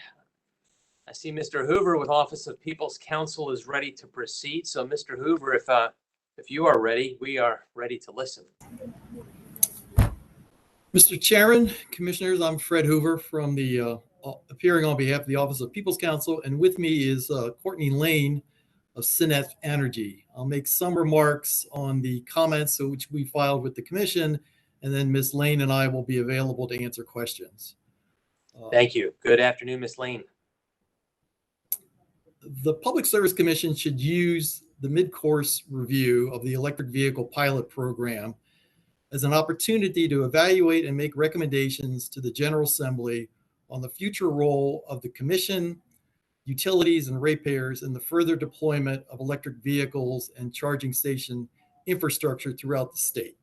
I see Mr. Hoover with Office of People's Counsel is ready to proceed. So Mr. Hoover, if you are ready, we are ready to listen. Mr. Chairman, Commissioners, I'm Fred Hoover from the appearing on behalf of the Office of People's Counsel, and with me is Courtney Lane of Syneth Energy. I'll make some remarks on the comments which we filed with the Commission, and then Ms. Lane and I will be available to answer questions. Thank you. Good afternoon, Ms. Lane. The Public Service Commission should use the mid-course review of the electric vehicle pilot program as an opportunity to evaluate and make recommendations to the General Assembly on the future role of the Commission, utilities, and ratepayers in the further deployment of electric vehicles and charging station infrastructure throughout the state.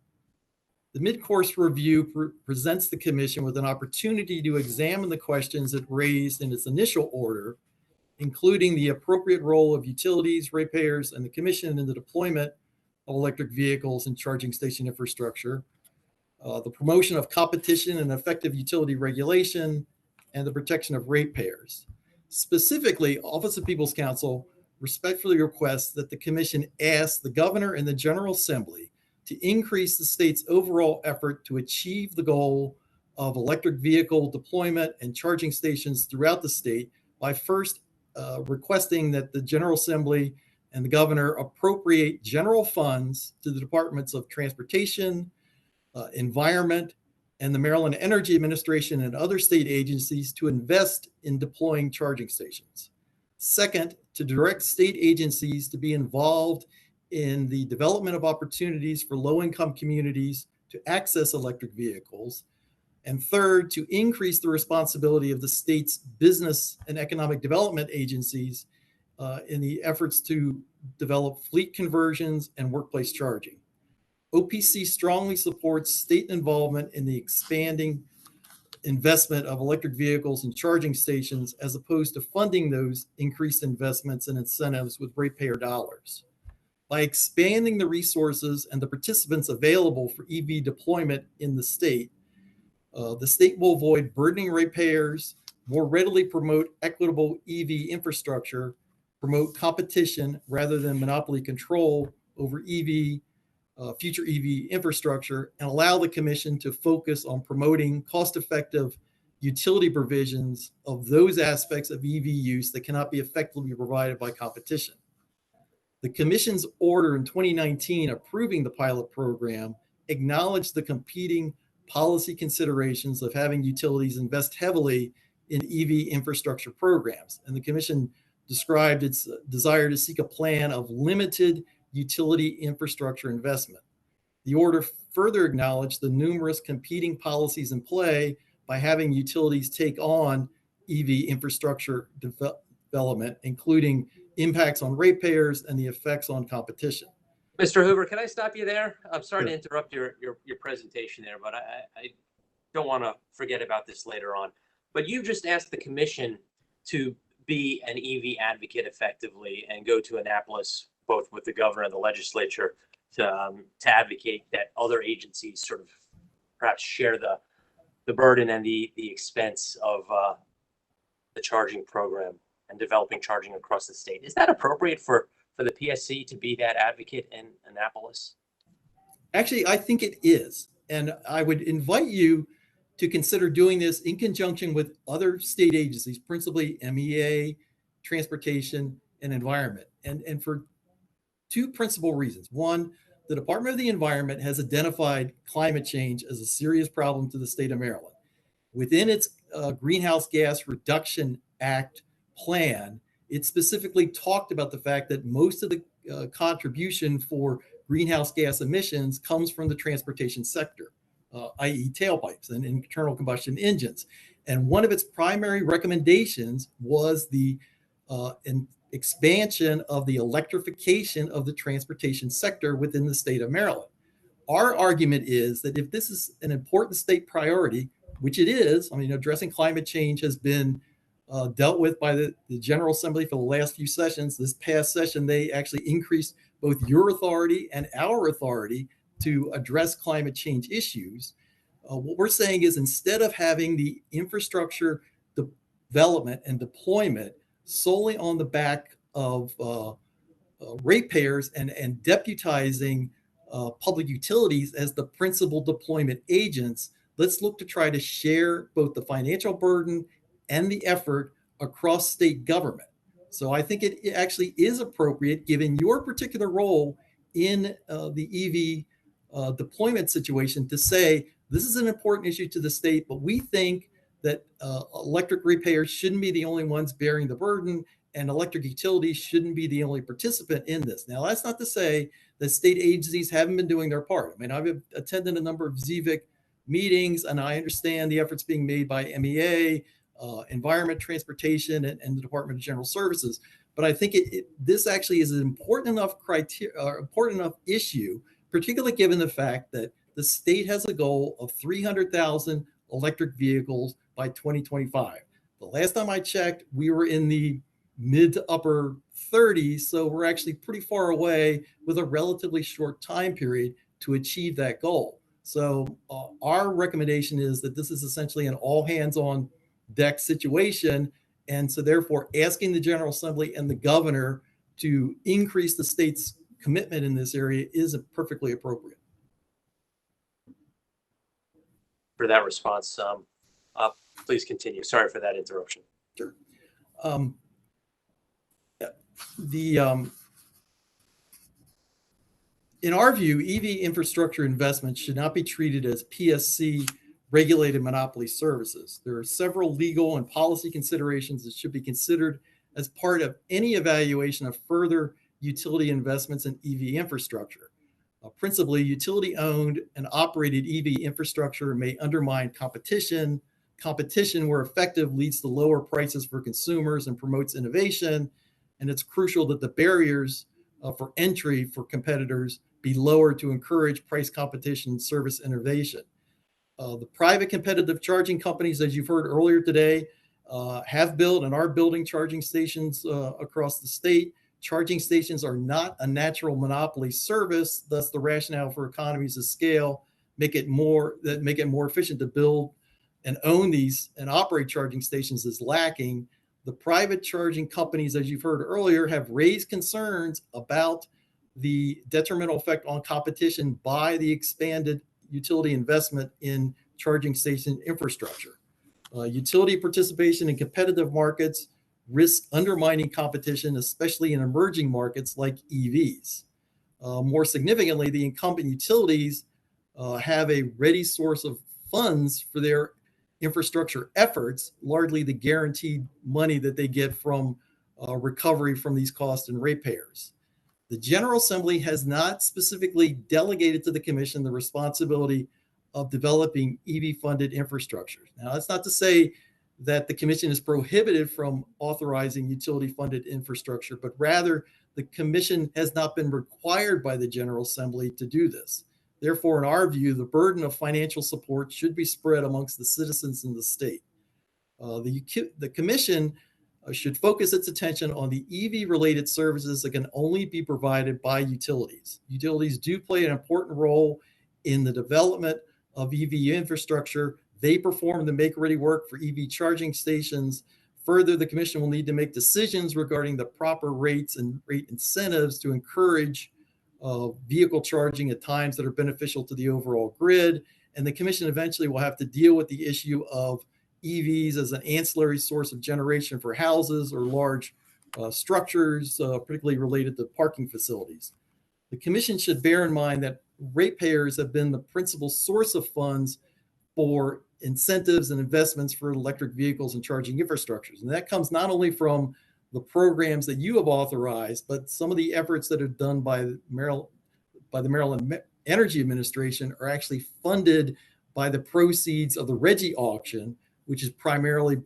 The mid-course review presents the Commission with an opportunity to examine the questions it raised in its initial order, including the appropriate role of utilities, ratepayers, and the Commission in the deployment of electric vehicles and charging station infrastructure, the promotion of competition and effective utility regulation, and the protection of ratepayers. Specifically, Office of People's Counsel respectfully requests that the Commission ask the Governor and the General Assembly to increase the state's overall effort to achieve the goal of electric vehicle deployment and charging stations throughout the state by first requesting that the General Assembly and the Governor appropriate general funds to the Departments of Transportation, Environment, and the Maryland Energy Administration and other state agencies to invest in deploying charging stations. Second, to direct state agencies to be involved in the development of opportunities for low-income communities to access electric vehicles. And third, to increase the responsibility of the state's business and economic development agencies in the efforts to develop fleet conversions and workplace charging. OPC strongly supports state involvement in the expanding investment of electric vehicles and charging stations as opposed to funding those increased investments and incentives with ratepayer dollars. By expanding the resources and the participants available for EV deployment in the state will avoid burdening ratepayers, more readily promote equitable EV infrastructure, promote competition rather than monopoly control over future EV infrastructure, and allow the Commission to focus on promoting cost-effective utility provisions of those aspects of EV use that cannot be effectively provided by competition. The Commission's order in 2019 approving the pilot program acknowledged the competing policy considerations of having utilities invest heavily in EV infrastructure programs, and the Commission described its desire to seek a plan of limited utility infrastructure investment. The order further acknowledged the numerous competing policies in play by having utilities take on EV infrastructure development, including impacts on ratepayers and the effects on competition. Mr. Hoover, can I stop you there? I'm sorry to interrupt your presentation there, but I don't want to forget about this later on. But you just asked the Commission to be an EV advocate effectively and go to Annapolis, both with the Governor and the legislature, to advocate that other agencies sort of perhaps share the burden and the expense of the charging program and developing charging across the state. Is that appropriate for the PSC to be that advocate in Annapolis? Actually, I think it is. And I would invite you to consider doing this in conjunction with other state agencies, principally MEA, Transportation, and Environment. And for two principal reasons. One, the Department of the Environment has identified climate change as a serious problem to the state of Maryland. Within its Greenhouse Gas Reduction Act plan, it specifically talked about the fact that most of the contribution for greenhouse gas emissions comes from the transportation sector, i.e. tailpipes and internal combustion engines. And one of its primary recommendations was the expansion of the electrification of the transportation sector within the state of Maryland. Our argument is that if this is an important state priority, which it is, I mean, addressing climate change has been dealt with by the General Assembly for the last few sessions. This past session, they actually increased both your authority and our authority to address climate change issues. What we're saying is instead of having the infrastructure development and deployment solely on the back of ratepayers and deputizing public utilities as the principal deployment agents, let's look to try to share both the financial burden and the effort across state government. So I think it actually is appropriate, given your particular role in the EV deployment situation, to say this is an important issue to the state, but we think that electric ratepayers shouldn't be the only ones bearing the burden, and electric utilities shouldn't be the only participant in this. Now, that's not to say that state agencies haven't been doing their part. I mean, I've attended a number of ZVIC meetings, and I understand the efforts being made by MEA, Environment, Transportation, and the Department of General Services. But I think this actually is an important enough issue, particularly given the fact that the state has a goal of 300,000 electric vehicles by 2025. The last time I checked, we were in the mid to upper 30s, so we're actually pretty far away with a relatively short time period to achieve that goal. So our recommendation is that this is essentially an all hands on deck situation, and so therefore asking the General Assembly and the governor to increase the state's commitment in this area is perfectly appropriate. For that response, please continue. Sorry for that interruption. Sure. In our view, EV infrastructure investments should not be treated as PSC regulated monopoly services. There are several legal and policy considerations that should be considered as part of any evaluation of further utility investments in EV infrastructure. Principally, utility-owned and operated EV infrastructure may undermine competition. Competition, where effective, leads to lower prices for consumers and promotes innovation. And it's crucial that the barriers for entry for competitors be lowered to encourage price competition and service innovation. The private competitive charging companies, as you've heard earlier today, have built and are building charging stations across the state. Charging stations are not a natural monopoly service, thus the rationale for economies of scale make it more efficient to build and own these and operate charging stations is lacking. The private charging companies, as you've heard earlier, have raised concerns about the detrimental effect on competition by the expanded utility investment in charging station infrastructure. Utility participation in competitive markets risks undermining competition, especially in emerging markets like EVs. More significantly, the incumbent utilities have a ready source of funds for their infrastructure efforts, largely the guaranteed money that they get from recovery from these costs and ratepayers. The General Assembly has not specifically delegated to the Commission the responsibility of developing EV-funded infrastructure. Now, that's not to say that the Commission is prohibited from authorizing utility-funded infrastructure, but rather the Commission has not been required by the General Assembly to do this. Therefore, in our view, the burden of financial support should be spread amongst the citizens in the state. The Commission should focus its attention on the EV-related services that can only be provided by utilities. Utilities do play an important role in the development of EV infrastructure. They perform the make-ready work for EV charging stations. Further, the Commission will need to make decisions regarding the proper rates and rate incentives to encourage vehicle charging at times that are beneficial to the overall grid. And the Commission eventually will have to deal with the issue of EVs as an ancillary source of generation for houses or large structures, particularly related to parking facilities. The Commission should bear in mind that ratepayers have been the principal source of funds for incentives and investments for electric vehicles and charging infrastructures. And that comes not only from the programs that you have authorized, but some of the efforts that are done by the Maryland Energy Administration are actually funded by the proceeds of the RGGI auction, which is primarily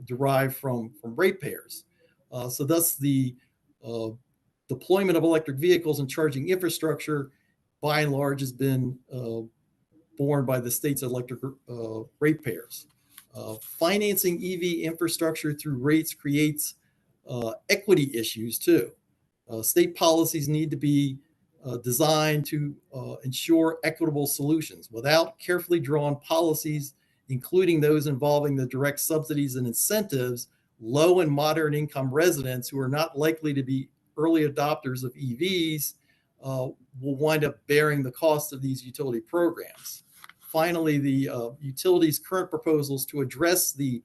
derived from ratepayers. So thus the deployment of electric vehicles and charging infrastructure, by and large, has been borne by the state's electric ratepayers. Financing EV infrastructure through rates creates equity issues too. State policies need to be designed to ensure equitable solutions. Without carefully drawn policies, including those involving the direct subsidies and incentives, low and moderate income residents who are not likely to be early adopters of EVs will wind up bearing the cost of these utility programs. Finally, the utilities' current proposals to address the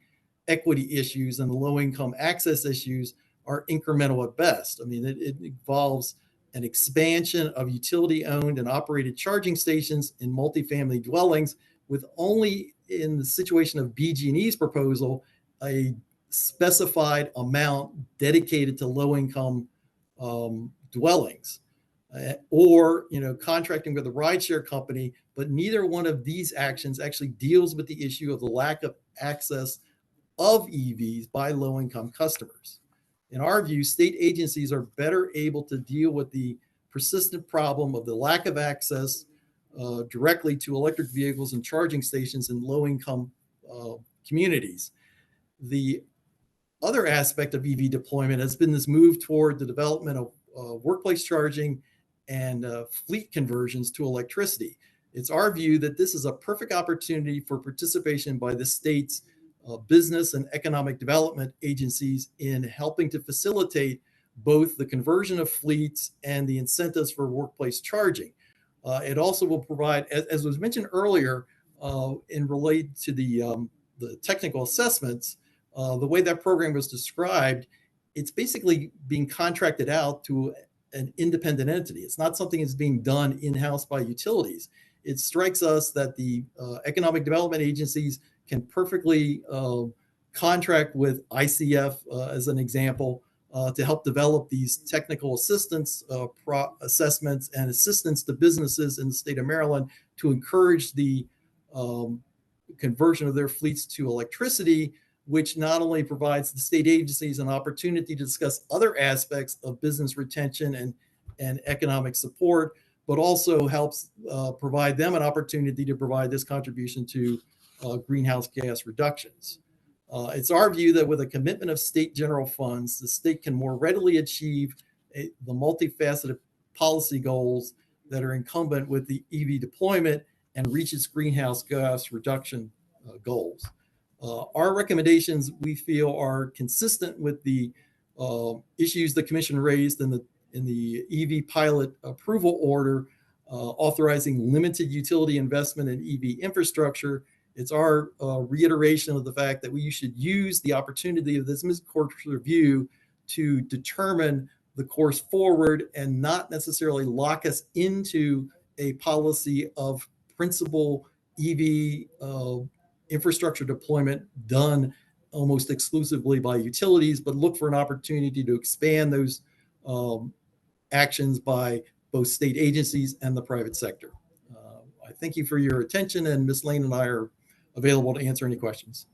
equity issues and the low-income access issues are incremental at best. I mean, it involves an expansion of utility-owned and operated charging stations in multifamily dwellings, with only in the situation of BG&E's proposal, a specified amount dedicated to low-income dwellings. Or contracting with a rideshare company, but neither one of these actions actually deals with the issue of the lack of access of EVs by low-income customers. In our view, state agencies are better able to deal with the persistent problem of the lack of access directly to electric vehicles and charging stations in low-income communities. The other aspect of EV deployment has been this move toward the development of workplace charging and fleet conversions to electricity. It's our view that this is a perfect opportunity for participation by the state's business and economic development agencies in helping to facilitate both the conversion of fleets and the incentives for workplace charging. It also will provide, as was mentioned earlier, in relate to the technical assessments, the way that program was described, it's basically being contracted out to an independent entity. It's not something that's being done in-house by utilities. It strikes us that the economic development agencies can perfectly contract with ICF, as an example, to help develop these technical assistance assessments and assistance to businesses in the state of Maryland to encourage the conversion of their fleets to electricity, which not only provides the state agencies an opportunity to discuss other aspects of business retention and economic support, but also helps provide them an opportunity to provide this contribution to greenhouse gas reductions. It's our view that with a commitment of state general funds, the state can more readily achieve the multifaceted policy goals that are incumbent with the EV deployment and reach its greenhouse gas reduction goals. Our recommendations, we feel, are consistent with the issues the commission raised in the EV pilot approval order, authorizing limited utility investment in EV infrastructure. It's our reiteration of the fact that we should use the opportunity of this mid-course review to determine the course forward and not necessarily lock us into a policy of principal EV infrastructure deployment done almost exclusively by utilities, but look for an opportunity to expand those actions by both state agencies and the private sector. I thank you for your attention, and Ms. Lane and I are available to answer any questions.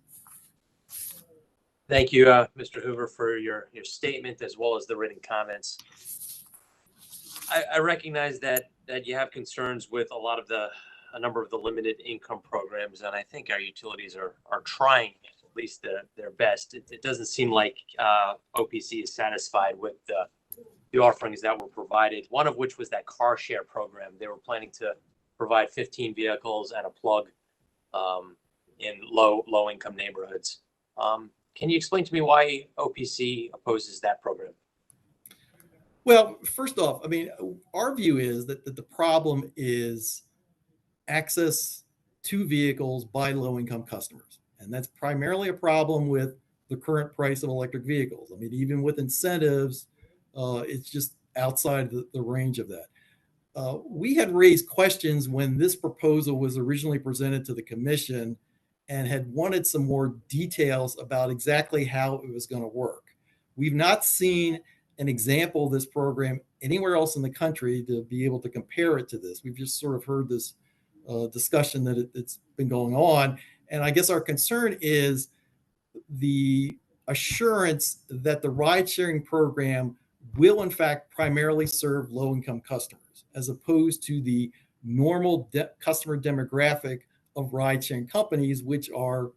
Thank you, Mr. Hoover, for your statement as well as the written comments. I recognize that you have concerns with a number of the limited income programs, and I think our utilities are trying at least their best. It doesn't seem like OPC is satisfied with the offerings that were provided, one of which was that car share program. They were planning to provide 15 vehicles and a plug in low income neighborhoods. Can you explain to me why OPC opposes that program? Well, first off, I mean, our view is that the problem is access to vehicles by low-income customers. And that's primarily a problem with the current price of electric vehicles. I mean, even with incentives, it's just outside the range of that. We had raised questions when this proposal was originally presented to the commission and had wanted some more details about exactly how it was going to work. We've not seen an example of this program anywhere else in the country to be able to compare it to this. We've just sort of heard this discussion that it's been going on. And I guess our concern is the assurance that the ride sharing program will in fact primarily serve low-income customers, as opposed to the normal customer demographic of ride sharing companies, which are,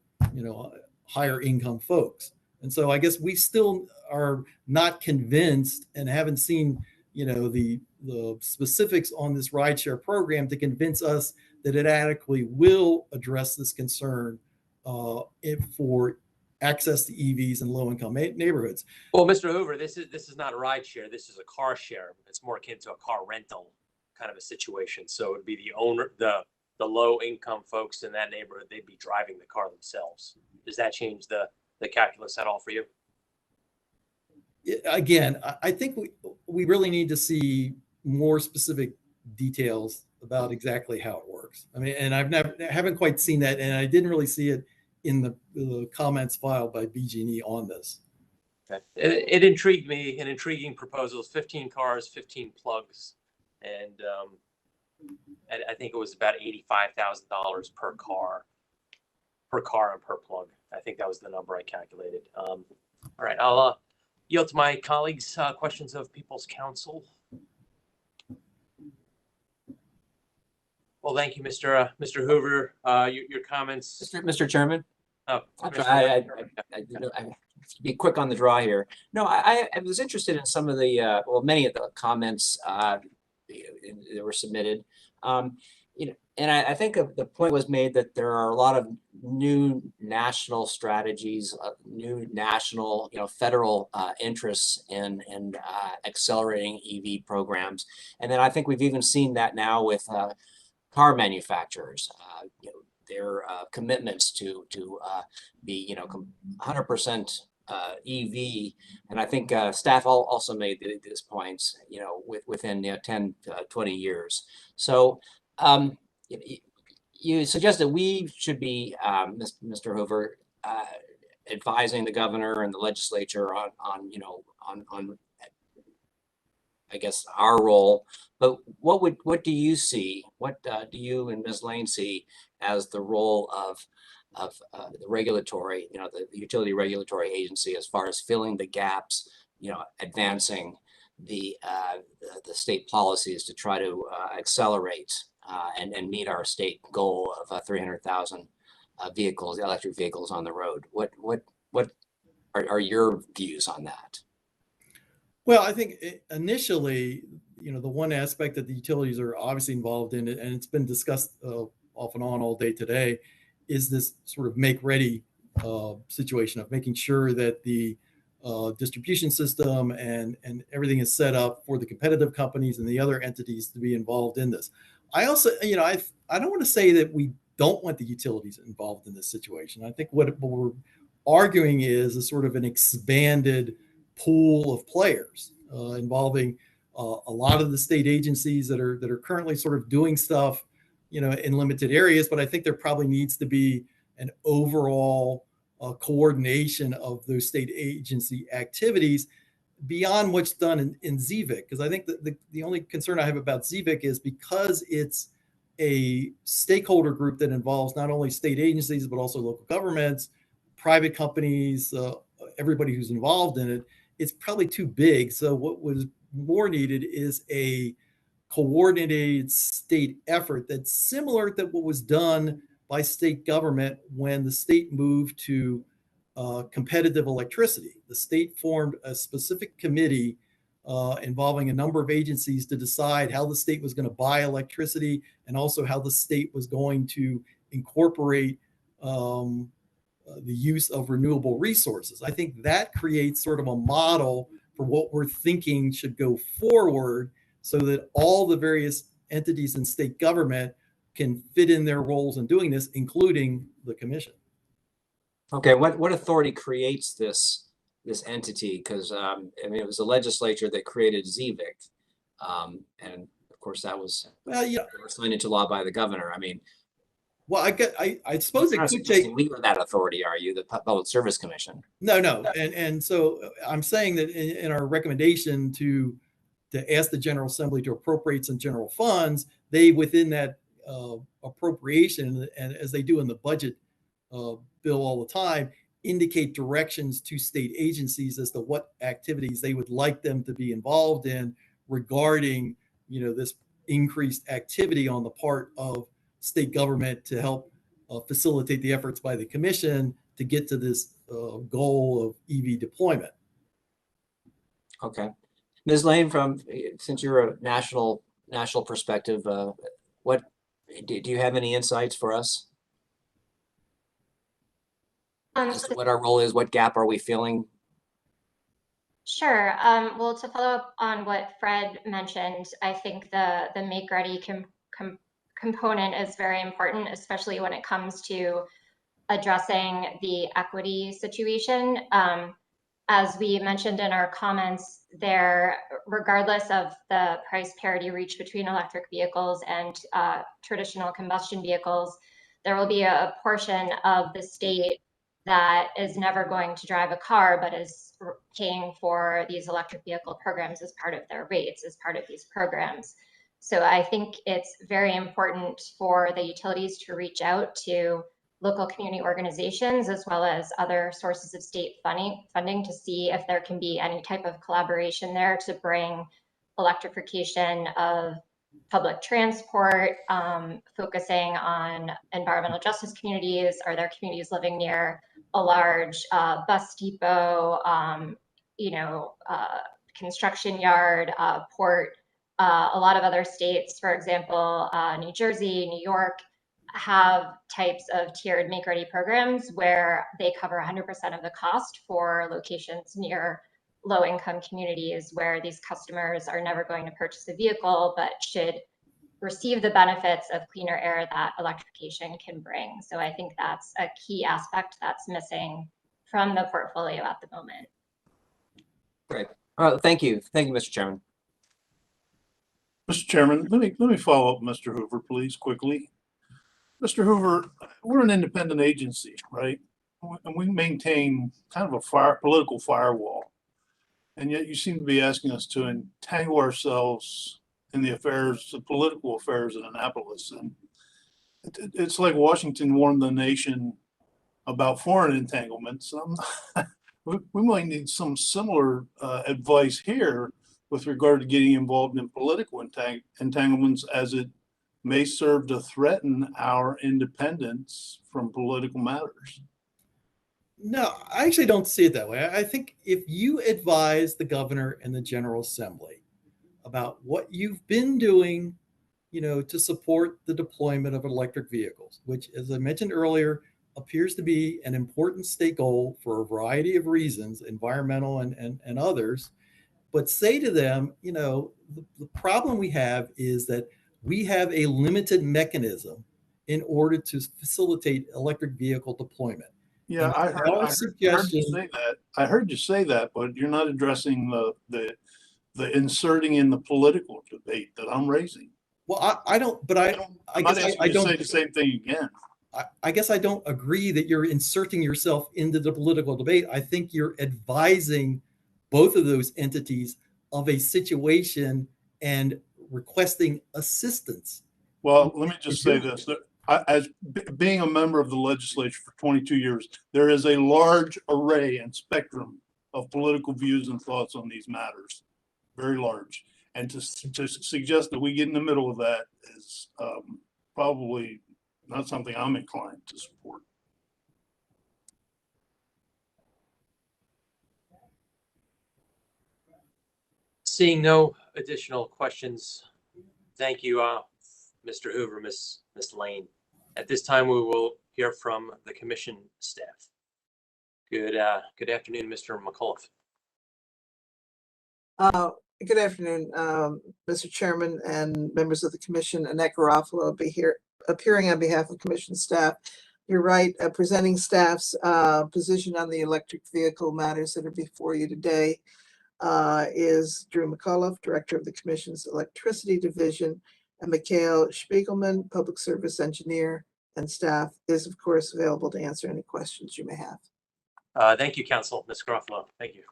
higher income folks. And so I guess we still are not convinced and haven't seen the specifics on this rideshare program to convince us that it adequately will address this concern for access to EVs in low-income neighborhoods. Well, Mr. Hoover, this is not a ride share. This is a car share. It's more akin to a car rental kind of a situation. So it would be the owner, the low-income folks in that neighborhood, they'd be driving the car themselves. Does that change the calculus at all for you? Again, I think we really need to see more specific details about exactly how it works. I mean, and haven't quite seen that, and I didn't really see it in the comments filed by BG&E on this. Okay. It intrigued me. An intriguing proposal: 15 cars, 15 plugs, and I think it was about $85,000 per car and per plug. I think that was the number I calculated. All right, I'll yield to my colleagues. Questions of People's Counsel. Well, thank you, Mr. Hoover. Your comments, Mr. Chairman. Oh, I be quick on the draw here. No, I was interested in some of the many of the comments that were submitted. And I think the point was made that there are a lot of new national strategies, new national, federal interests in accelerating EV programs. And then I think we've even seen that now with car manufacturers, their commitments to be 100% EV. And I think staff also made these points, within 10 to 20 years. So you suggest that we should be, Mr. Hoover, advising the governor and the legislature on I guess our role, but what do you see? What do you and Ms. Lane see as the role of the regulatory, the utility regulatory agency, as far as filling the gaps, advancing the state policies to try to accelerate and meet our state goal of 300,000 vehicles, electric vehicles on the road? What are your views on that? Well, I think initially, the one aspect that the utilities are obviously involved in, and it's been discussed off and on all day today, is this sort of make-ready situation of making sure that the distribution system and everything is set up for the competitive companies and the other entities to be involved in this. I also, I don't want to say that we don't want the utilities involved in this situation. I think what we're arguing is a sort of an expanded pool of players involving a lot of the state agencies that are currently sort of doing stuff, in limited areas. But I think there probably needs to be an overall coordination of those state agency activities beyond what's done in ZVIC. Because I think that the only concern I have about ZVIC is because it's a stakeholder group that involves not only state agencies, but also local governments, private companies, everybody who's involved in it. It's probably too big. So what was more needed is a coordinated state effort that's similar to what was done by state government when the state moved to competitive electricity. The state formed a specific committee involving a number of agencies to decide how the state was going to buy electricity and also how the state was going to incorporate the use of renewable resources. I think that creates sort of a model for what we're thinking should go forward so that all the various entities in state government can fit in their roles in doing this, including the commission. Okay, what authority creates this entity? Because it was the legislature that created ZVIC, and of course that was signed into law by the governor. Well, I suppose it could take that authority. Are you the Public Service Commission? No, and so I'm saying that in our recommendation to ask the General Assembly to appropriate some general funds, they within that appropriation, and as they do in the budget bill all the time, indicate directions to state agencies as to what activities they would like them to be involved in regarding this increased activity on the part of state government to help facilitate the efforts by the commission to get to this goal of EV deployment. Okay. Ms. Lane, since you're a national perspective, what do you have any insights for us as to what our role is? What gap are we filling? Sure. Well, to follow up on what Fred mentioned, I think the make ready component is very important, especially when it comes to addressing the equity situation. As we mentioned in our comments there, regardless of the price parity reached between electric vehicles and traditional combustion vehicles, there will be a portion of the state that is never going to drive a car, but is paying for these electric vehicle programs as part of their rates, as part of these programs. So I think it's very important for the utilities to reach out to local community organizations as well as other sources of state funding to see if there can be any type of collaboration there to bring electrification of public transport, focusing on environmental justice communities. Are there communities living near a large bus depot, construction yard, port? A lot of other states, for example, New Jersey, New York, have types of tiered make-ready programs where they cover 100% of the cost for locations near low-income communities where these customers are never going to purchase a vehicle, but should receive the benefits of cleaner air that electrification can bring. So I think that's a key aspect that's missing from the portfolio at the moment. Great. Thank you. Thank you, Mr. Chairman. Mr. Chairman, let me follow up Mr. Hoover, please, quickly. Mr. Hoover, we're an independent agency, right? And we maintain kind of a political firewall. And yet you seem to be asking us to entangle ourselves in the political affairs of Annapolis. And it's like Washington warned the nation about foreign entanglements. We might need some similar advice here with regard to getting involved in political entanglements, as it may serve to threaten our independence from political matters. No, I actually don't see it that way. I think if you advise the governor and the General Assembly about what you've been doing, to support the deployment of electric vehicles, which, as I mentioned earlier, appears to be an important state goal for a variety of reasons, environmental and others, but say to them, the problem we have is that we have a limited mechanism in order to facilitate electric vehicle deployment. Yeah, I heard you say that, but you're not addressing the inserting in the political debate that I'm raising. Well, I don't say the same thing again. I guess I don't agree that you're inserting yourself into the political debate. I think you're advising both of those entities of a situation and requesting assistance. Well, let me just say this. As being a member of the legislature for 22 years, there is a large array and spectrum of political views and thoughts on these matters, very large. And to suggest that we get in the middle of that is probably not something I'm inclined to support. Seeing no additional questions, thank you, Mr. Hoover, Ms. Lane. At this time, we will hear from the commission staff. Good afternoon, Mr. McAuliffe. Good afternoon, Mr. Chairman and members of the commission. Annette Garofalo will be here appearing on behalf of commission staff. You're right, presenting staff's position on the electric vehicle matters that are before you today is Drew McAuliffe, Director of the Commission's Electricity Division, and Mikhail Spiegelman, Public Service Engineer, and staff is, of course, available to answer any questions you may have. Thank you, Council. Ms. Garofalo, thank you.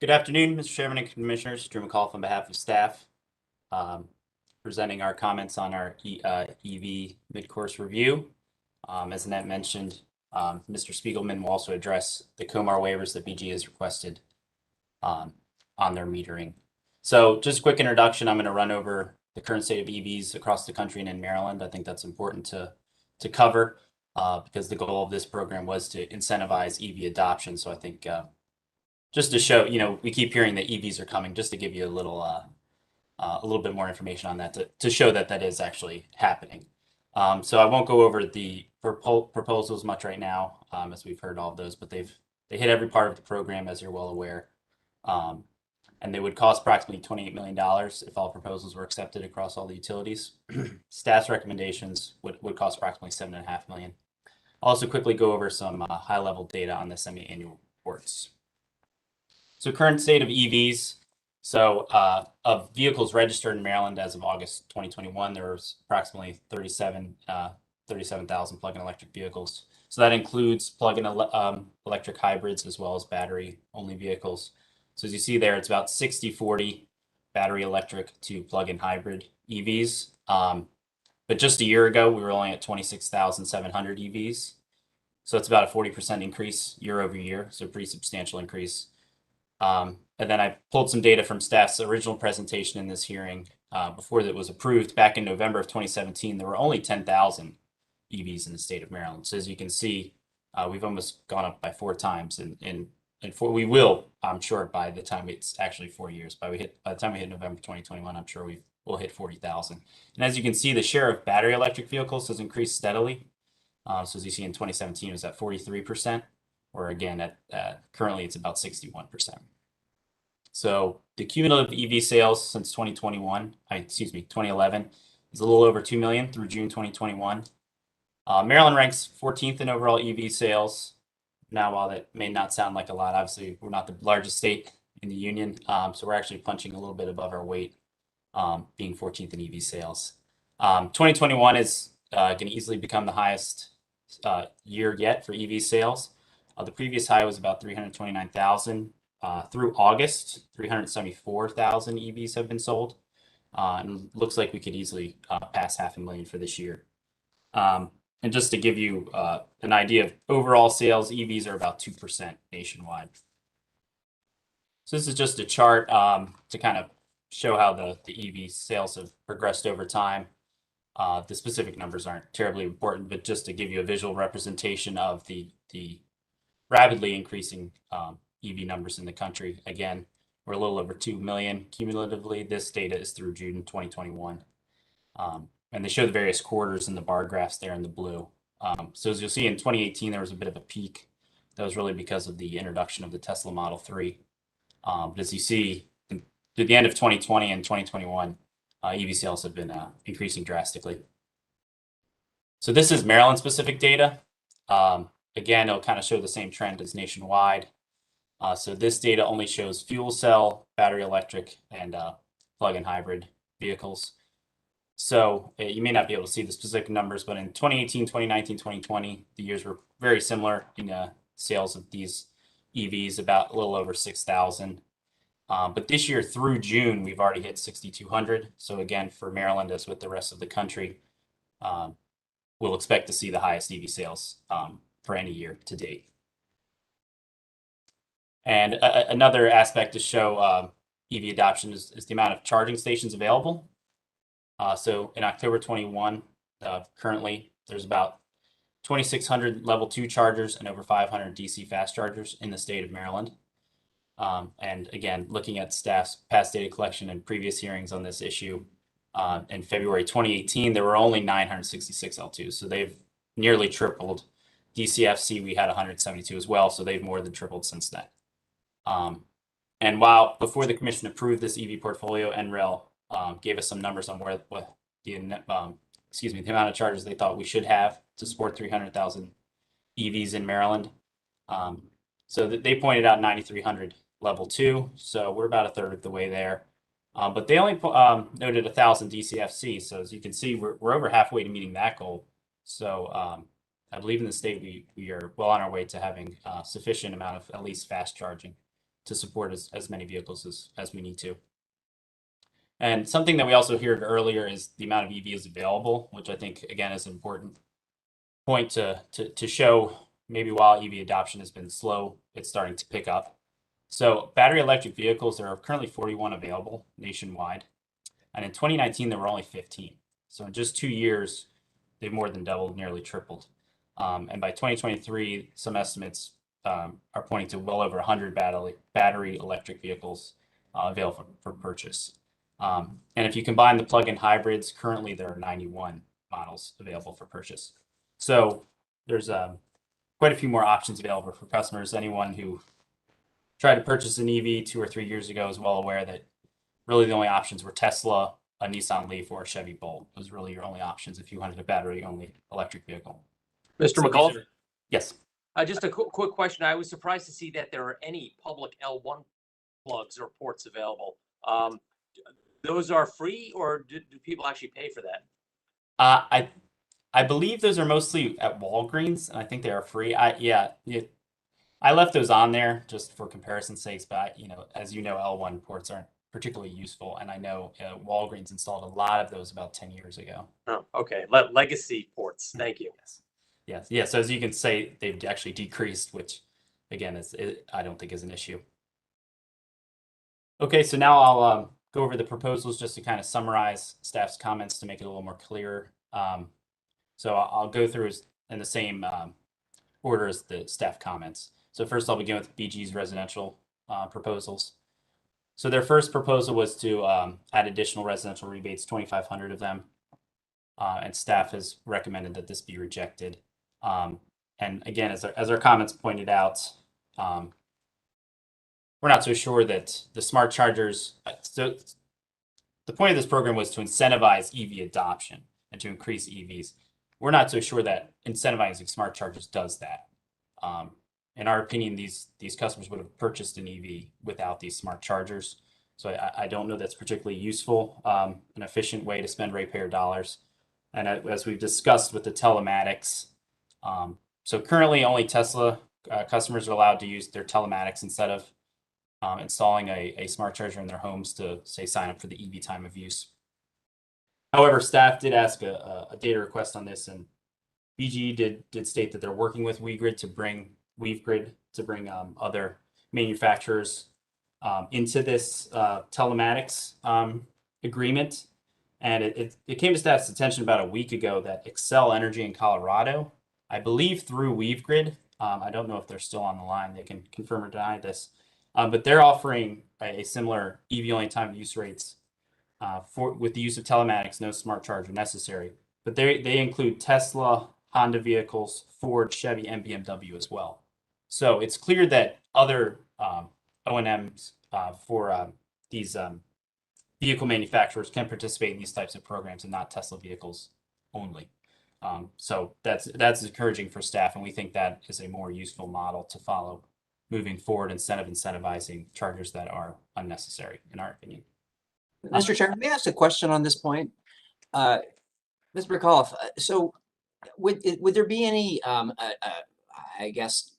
Good afternoon, Mr. Chairman and Commissioners. Drew McAuliffe on behalf of staff, presenting our comments on our EV mid-course review. As Annette mentioned, Mr. Spiegelman will also address the COMAR waivers that BG has requested on their metering. So just a quick introduction, I'm going to run over the current state of EVs across the country and in Maryland. I think that's important to cover because the goal of this program was to incentivize EV adoption. So I think just to show, we keep hearing that EVs are coming, just to give you a little bit more information on that to show that that is actually happening. So I won't go over the proposals much right now, as we've heard all of those, but they hit every part of the program, as you're well aware. And they would cost approximately $28 million if all proposals were accepted across all the utilities. Staff's recommendations would cost approximately $7.5 million. I'll also quickly go over some high-level data on the semi-annual reports. So current state of EVs. So of vehicles registered in Maryland as of August 2021, there was approximately 37,000 plug-in electric vehicles. So that includes plug-in electric hybrids as well as battery-only vehicles. So as you see there, it's about 60-40 battery electric to plug-in hybrid EVs. But just a year ago, we were only at 26,700 EVs. So it's about a 40% increase year over year. So a pretty substantial increase. And then I pulled some data from staff's original presentation in this hearing before that was approved back in November of 2017. There were only 10,000 EVs in the state of Maryland. So as you can see, we've almost gone up by 4 times, and we will, I'm sure, by the time it's actually 4 years. By the time we hit November 2021, I'm sure we'll hit 40,000. And as you can see, the share of battery electric vehicles has increased steadily. So as you see in 2017, it was at 43%, or again, at currently it's about 61%. So the cumulative EV sales since 2011 is a little over 2 million through June 2021. Maryland ranks 14th in overall EV sales. Now, while that may not sound like a lot, obviously we're not the largest state in the union, so we're actually punching a little bit above our weight, being 14th in EV sales. 2021 is going to easily become the highest year yet for EV sales. The previous high was about 329,000. Through August, 374,000 EVs have been sold. And looks like we could easily pass 500,000 for this year. And just to give you an idea of overall sales, EVs are about 2% nationwide. So this is just a chart to kind of show how the EV sales have progressed over time. The specific numbers aren't terribly important, but just to give you a visual representation of the rapidly increasing EV numbers in the country. Again, we're a little over 2 million cumulatively. This data is through June 2021. And they show the various quarters in the bar graphs there in the blue. So as you'll see in 2018, there was a bit of a peak. That was really because of the introduction of the Tesla Model 3. But as you see, to the end of 2020 and 2021, EV sales have been increasing drastically. So this is Maryland-specific data. Again, it'll kind of show the same trend as nationwide. So this data only shows fuel cell, battery electric, and plug-in hybrid vehicles. So you may not be able to see the specific numbers, but in 2018, 2019, 2020, the years were very similar in sales of these EVs, about a little over 6,000. But this year through June, we've already hit 6,200. So again, for Maryland, as with the rest of the country, we'll expect to see the highest EV sales for any year to date. And another aspect to show EV adoption is the amount of charging stations available. So in October 21, currently there's about 2,600 level 2 chargers and over 500 DC fast chargers in the state of Maryland. And again, looking at staff's past data collection and previous hearings on this issue, in February 2018, there were only 966 L2s. So they've nearly tripled. DCFC, we had 172 as well. So they've more than tripled since then. And while before the commission approved this EV portfolio, NREL gave us some numbers on what the amount of chargers they thought we should have to support 300,000 EVs in Maryland. So they pointed out 9,300 level 2. So we're about a third of the way there. But they only noted 1,000 DCFC. So as you can see, we're over halfway to meeting that goal. So I believe in the state we are well on our way to having a sufficient amount of at least fast charging to support as many vehicles as we need to. And something that we also heard earlier is the amount of EVs available, which I think, again, is an important point to show maybe while EV adoption has been slow, it's starting to pick up. So battery electric vehicles, there are currently 41 available nationwide. And in 2019, there were only 15. So in just 2 years, they've more than doubled, nearly tripled. And by 2023, some estimates are pointing to well over 100 battery electric vehicles available for purchase. And if you combine the plug-in hybrids, currently there are 91 models available for purchase. So there's quite a few more options available for customers. Anyone who tried to purchase an EV 2 or 3 years ago is well aware that really the only options were Tesla, a Nissan Leaf, or a Chevy Bolt. Those were really your only options if you wanted a battery-only electric vehicle. Mr. McAuliffe? Yes. Just a quick question. I was surprised to see that there are any public L1 plugs or ports available. Those are free, or do people actually pay for that? I believe those are mostly at Walgreens, and I think they are free. I left those on there just for comparison's sakes, but as you know, L1 ports aren't particularly useful, and I know Walgreens installed a lot of those about 10 years ago. Oh, okay. Legacy ports. Thank you. Yes. So as you can say, they've actually decreased, which again, I don't think is an issue. Okay, so now I'll go over the proposals just to kind of summarize staff's comments to make it a little more clear. So I'll go through in the same order as the staff comments. So first I'll begin with BG's residential proposals. So their first proposal was to add additional residential rebates, 2,500 of them. And staff has recommended that this be rejected. And again, as our comments pointed out, we're not so sure that the smart chargers, so the point of this program was to incentivize EV adoption and to increase EVs. We're not so sure that incentivizing smart chargers does that. In our opinion, these customers would have purchased an EV without these smart chargers. So I don't know that's particularly useful, an efficient way to spend ratepayer dollars. And as we've discussed with the telematics, so currently only Tesla customers are allowed to use their telematics instead of installing a smart charger in their homes to, say, sign up for the EV time of use. However, staff did ask a data request on this, and BGE did state that they're working with WeGrid to bring other manufacturers into this telematics agreement. And it came to staff's attention about a week ago that Excel Energy in Colorado, I believe through WeGrid, I don't know if they're still on the line, they can confirm or deny this, but they're offering a similar EV-only time of use rates with the use of telematics, no smart charger necessary. But they include Tesla, Honda vehicles, Ford, Chevy, and BMW as well. So it's clear that other O&Ms for these vehicle manufacturers can participate in these types of programs and not Tesla vehicles only. So that's encouraging for staff, and we think that is a more useful model to follow moving forward instead of incentivizing chargers that are unnecessary, in our opinion. Mr. Chairman, may I ask a question on this point? Mr. McAuliffe, so would there be any, I guess,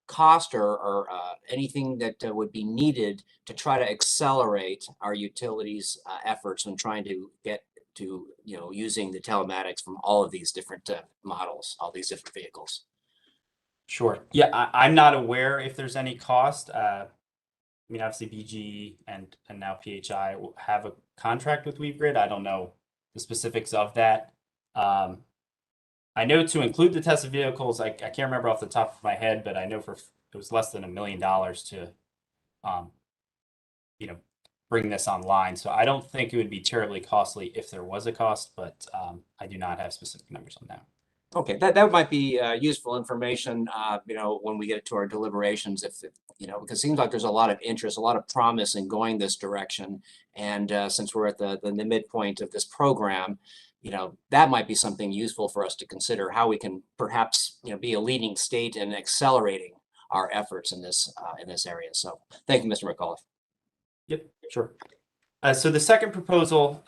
cost or anything that would be needed to try to accelerate our utilities efforts when trying to get to, using the telematics from all of these different models, all these different vehicles? Sure. Yeah, I'm not aware if there's any cost. I mean, obviously BGE and now PHI will have a contract with WeGrid. I don't know the specifics of that. I know to include the Tesla vehicles, I can't remember off the top of my head, but I know it was less than $1 million to, bring this online. So I don't think it would be terribly costly if there was a cost, but I do not have specific numbers on that. Okay, that might be useful information, when we get to our deliberations, because it seems like there's a lot of interest, a lot of promise in going this direction. And since we're at the midpoint of this program, that might be something useful for us to consider, how we can perhaps, be a leading state in accelerating our efforts in this area. So thank you, Mr. McAuliffe. Yep, sure. So the second proposal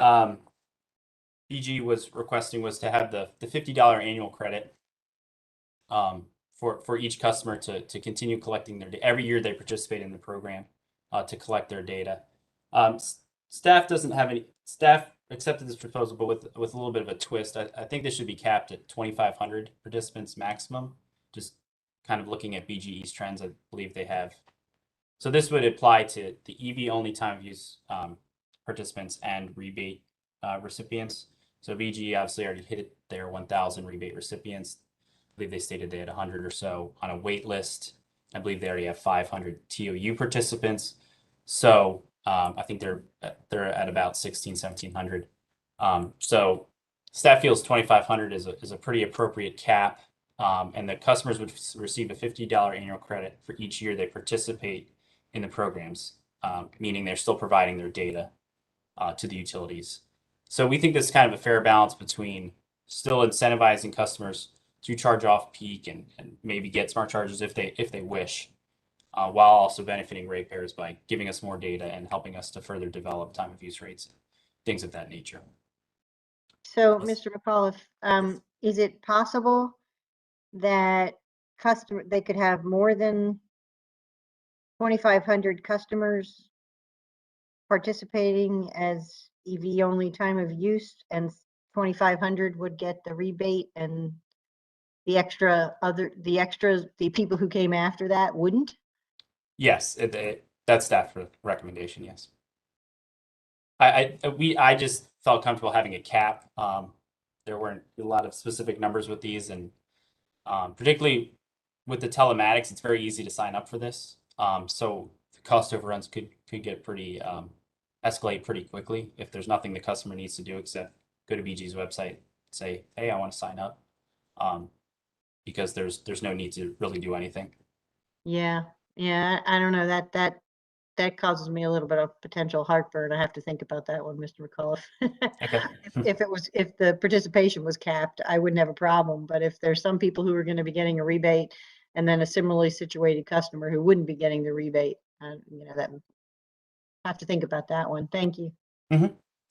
BG was requesting was to have the $50 annual credit for each customer to continue collecting their data. Every year they participate in the program to collect their data. Staff accepted this proposal, but with a little bit of a twist. I think this should be capped at 2,500 participants maximum, just kind of looking at BGE's trends. I believe they have. So this would apply to the EV only time of use participants and rebate recipients. So BGE obviously already hit their 1,000 rebate recipients. I believe they stated they had 100 or so on a wait list. I believe they already have 500 TOU participants. So I think they're at about 1,700. So staff feels 2,500 is a pretty appropriate cap, and the customers would receive a $50 annual credit for each year they participate in the programs, meaning they're still providing their data to the utilities. So we think this is kind of a fair balance between still incentivizing customers to charge off peak and maybe get smart chargers if they wish, while also benefiting ratepayers by giving us more data and helping us to further develop time of use rates, things of that nature. So, Mr. McAuliffe, is it possible that they could have more than 2,500 customers participating as EV only time of use, and 2,500 would get the rebate, and the people who came after that wouldn't? Yes, that's staff recommendation. Yes. I just felt comfortable having a cap. There weren't a lot of specific numbers with these, and particularly with the telematics, it's very easy to sign up for this. So the cost overruns could get pretty escalate pretty quickly if there's nothing the customer needs to do except go to BG's website, say, hey, I want to sign up, because there's no need to really do anything. Yeah, I don't know, that causes me a little bit of potential heartburn. I have to think about that one, Mr. McAuliffe. Okay. If the participation was capped, I wouldn't have a problem. But if there's some people who are going to be getting a rebate, and then a similarly situated customer who wouldn't be getting the rebate, that I have to think about that one. Thank you.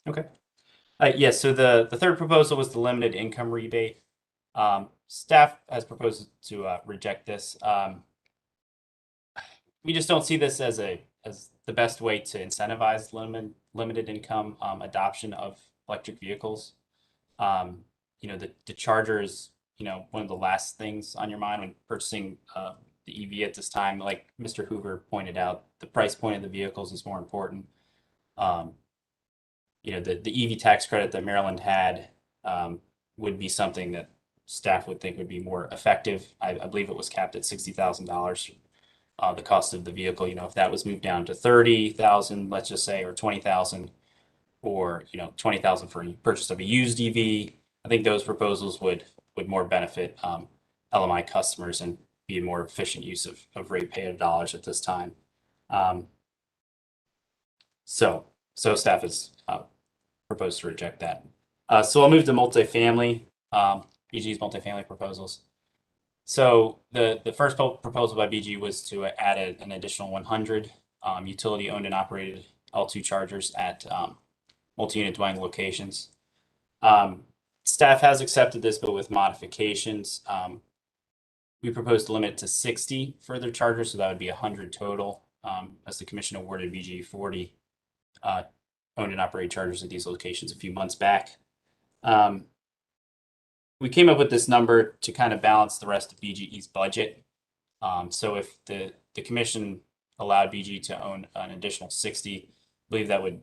Okay. Yes. So the third proposal was the limited income rebate. Staff has proposed to reject this. We just don't see this as the best way to incentivize limited income adoption of electric vehicles. The charger is one of the last things on your mind when purchasing the EV at this time. Like Mr. Hoover pointed out, the price point of the vehicles is more important. The EV tax credit that Maryland had would be something that staff would think would be more effective. I believe it was capped at $60,000. The cost of the vehicle, if that was moved down to 30,000, let's just say, or 20,000, or 20,000 for purchase of a used EV, I think those proposals would more benefit LMI customers and be a more efficient use of ratepayer dollars at this time. So staff has proposed to reject that. So I'll move to multifamily, BG's multifamily proposals. So the first proposal by BG was to add an additional 100 utility owned and operated L2 chargers at multi-unit dwelling locations. Staff has accepted this, but with modifications. We proposed to limit to 60 further chargers, so that would be 100 total, as the commission awarded BG 40 owned and operated chargers at these locations a few months back. We came up with this number to kind of balance the rest of BGE's budget. So if the commission allowed BG to own an additional 60, I believe that would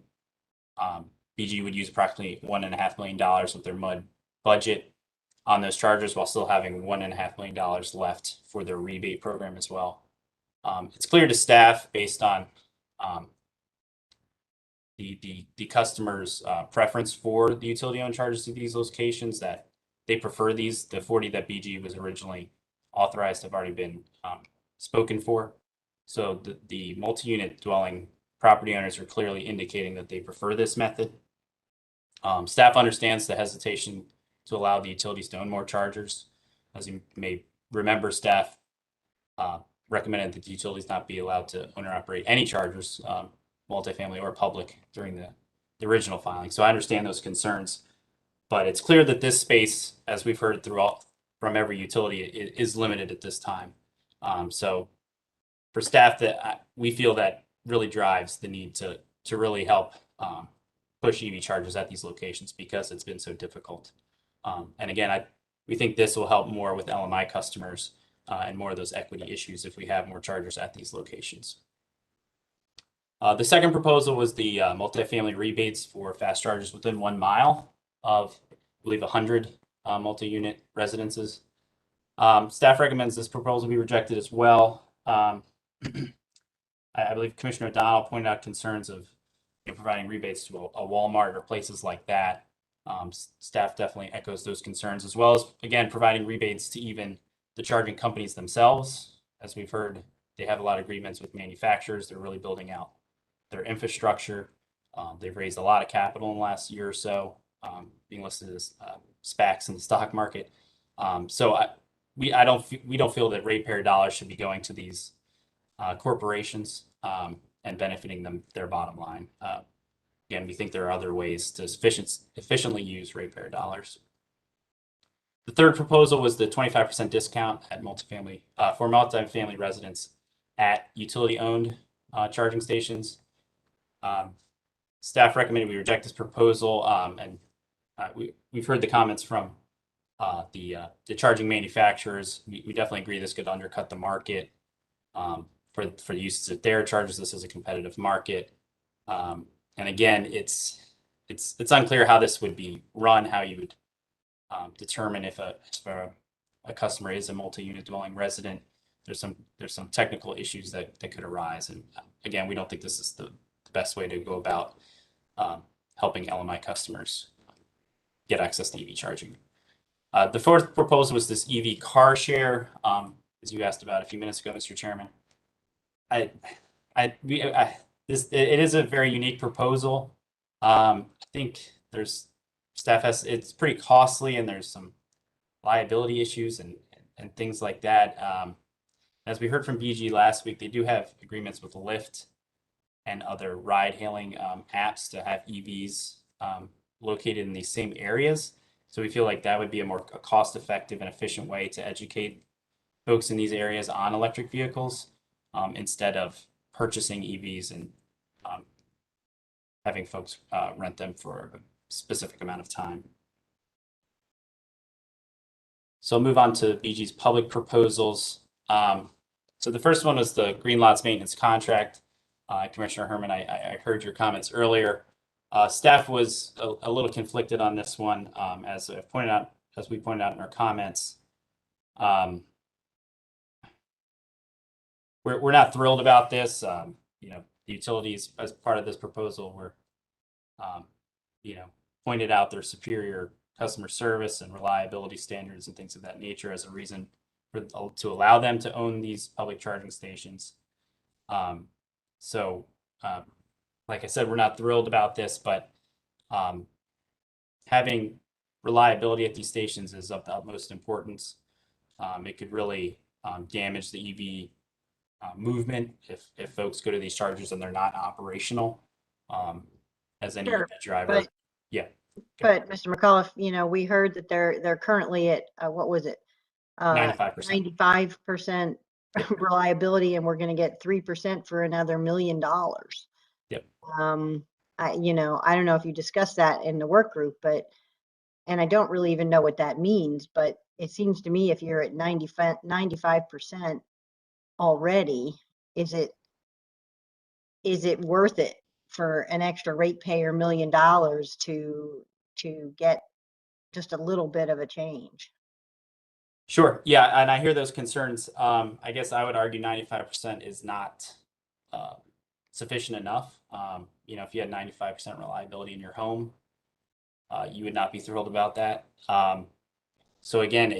BG would use approximately $1.5 million of their MUD budget on those chargers, while still having $1.5 million left for their rebate program as well. It's clear to staff, based on the customer's preference for the utility-owned chargers at these locations, that they prefer these. The 40 that BG was originally authorized have already been spoken for. So the multi-unit dwelling property owners are clearly indicating that they prefer this method. Staff understands the hesitation to allow the utilities to own more chargers. As you may remember, staff recommended that the utilities not be allowed to own or operate any chargers, multifamily or public, during the original filing. So I understand those concerns. But it's clear that this space, as we've heard from every utility, is limited at this time. So for staff, we feel that really drives the need to really help push EV chargers at these locations, because it's been so difficult. And again, we think this will help more with LMI customers and more of those equity issues if we have more chargers at these locations. The second proposal was the multifamily rebates for fast chargers within 1 mile of, I believe, 100 multi-unit residences. Staff recommends this proposal be rejected as well. I believe Commissioner O'Donnell pointed out concerns of providing rebates to a Walmart or places like that. Staff definitely echoes those concerns, as well as, again, providing rebates to even the charging companies themselves. As we've heard, they have a lot of agreements with manufacturers. They're really building out their infrastructure. They've raised a lot of capital in the last year or so, being listed as SPACs in the stock market. We don't feel that ratepayer dollars should be going to these corporations and benefiting their bottom line. Again, we think there are other ways to efficiently use ratepayer dollars. The third proposal was the 25% discount at for multifamily residents at utility-owned charging stations. Staff recommended we reject this proposal, and we've heard the comments from the charging manufacturers. We definitely agree this could undercut the market for the uses of their chargers. This is a competitive market, and again, it's unclear how this would be run, how you would determine if a customer is a multi-unit dwelling resident. There's some technical issues that could arise, and again, we don't think this is the best way to go about helping LMI customers get access to EV charging. The fourth proposal was this EV car share, as you asked about a few minutes ago, Mr. Chairman. It is a very unique proposal. I think it's pretty costly, and there's some liability issues and things like that. As we heard from BG last week, they do have agreements with Lyft and other ride-hailing apps to have EVs located in these same areas. So we feel like that would be a more cost-effective and efficient way to educate folks in these areas on electric vehicles instead of purchasing EVs and having folks rent them for a specific amount of time. So I'll move on to BG's public proposals. So the first one was the Green Lots maintenance contract. Commissioner Herman, I heard your comments earlier. Staff was a little conflicted on this one, as we pointed out in our comments. We're not thrilled about this. The utilities, as part of this proposal, were pointed out their superior customer service and reliability standards and things of that nature as a reason to allow them to own these public charging stations. Like I said, we're not thrilled about this, but having reliability at these stations is of the utmost importance. It could really damage the EV movement if folks go to these chargers and they're not operational. As any Sure, driver, but, yeah. But Mr. McAuliffe, we heard that they're currently at what was it? 95%. 95% reliability, and we're going to get 3% for another $1 million. Yep. I don't know if you discussed that in the work group, and I don't really even know what that means, but it seems to me if you're at 95% already, is it worth it for an extra ratepayer $1 million to get just a little bit of a change? Sure. Yeah, and I hear those concerns. I guess I would argue 95% is not sufficient enough. If you had 95% reliability in your home, you would not be thrilled about that. So again,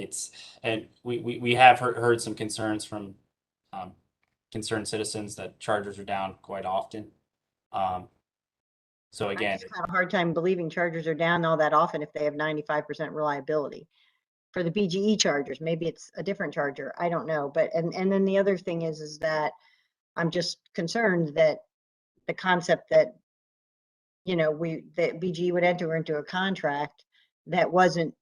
we have heard some concerns from concerned citizens that chargers are down quite often. So again, I just have a hard time believing chargers are down all that often if they have 95% reliability. For the BGE chargers, maybe it's a different charger. I don't know. But and then the other thing is that I'm just concerned that the concept that that BGE would enter into a contract that wasn't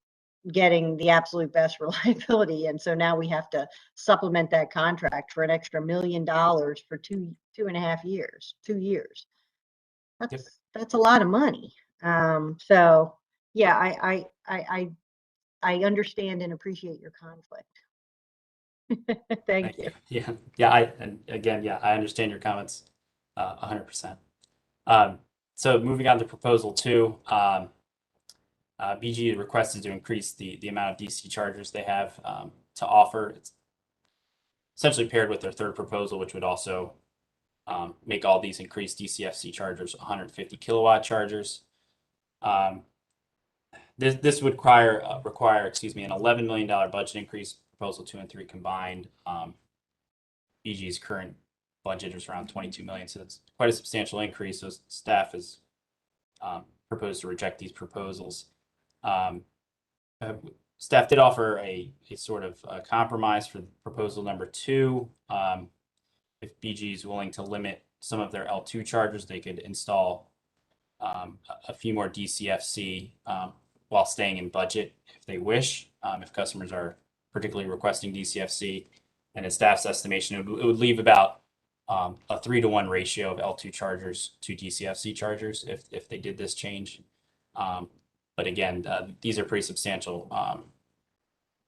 getting the absolute best reliability, and so now we have to supplement that contract for an extra $1 million for 2.5 years, 2 years. That's a lot of money. So yeah, I understand and appreciate your conflict. Thank you. Yeah. I understand your comments 100%. So moving on to proposal 2, BG requested to increase the amount of DC chargers they have to offer. essentially paired with their third proposal, which would also make all these increased DCFC chargers 150 kilowatt chargers. This would require an $11 million budget increase. Proposal 2 and 3 combined. BG's current budget is around 22 million, so that's quite a substantial increase. So staff has proposed to reject these proposals. Staff did offer a sort of a compromise for proposal number 2. If BG is willing to limit some of their L2 chargers, they could install a few more DCFC while staying in budget if they wish. If customers are particularly requesting DCFC, and in staff's estimation, it would leave about a 3-to-1 ratio of L2 chargers to DCFC chargers if they did this change. But again, these are pretty substantial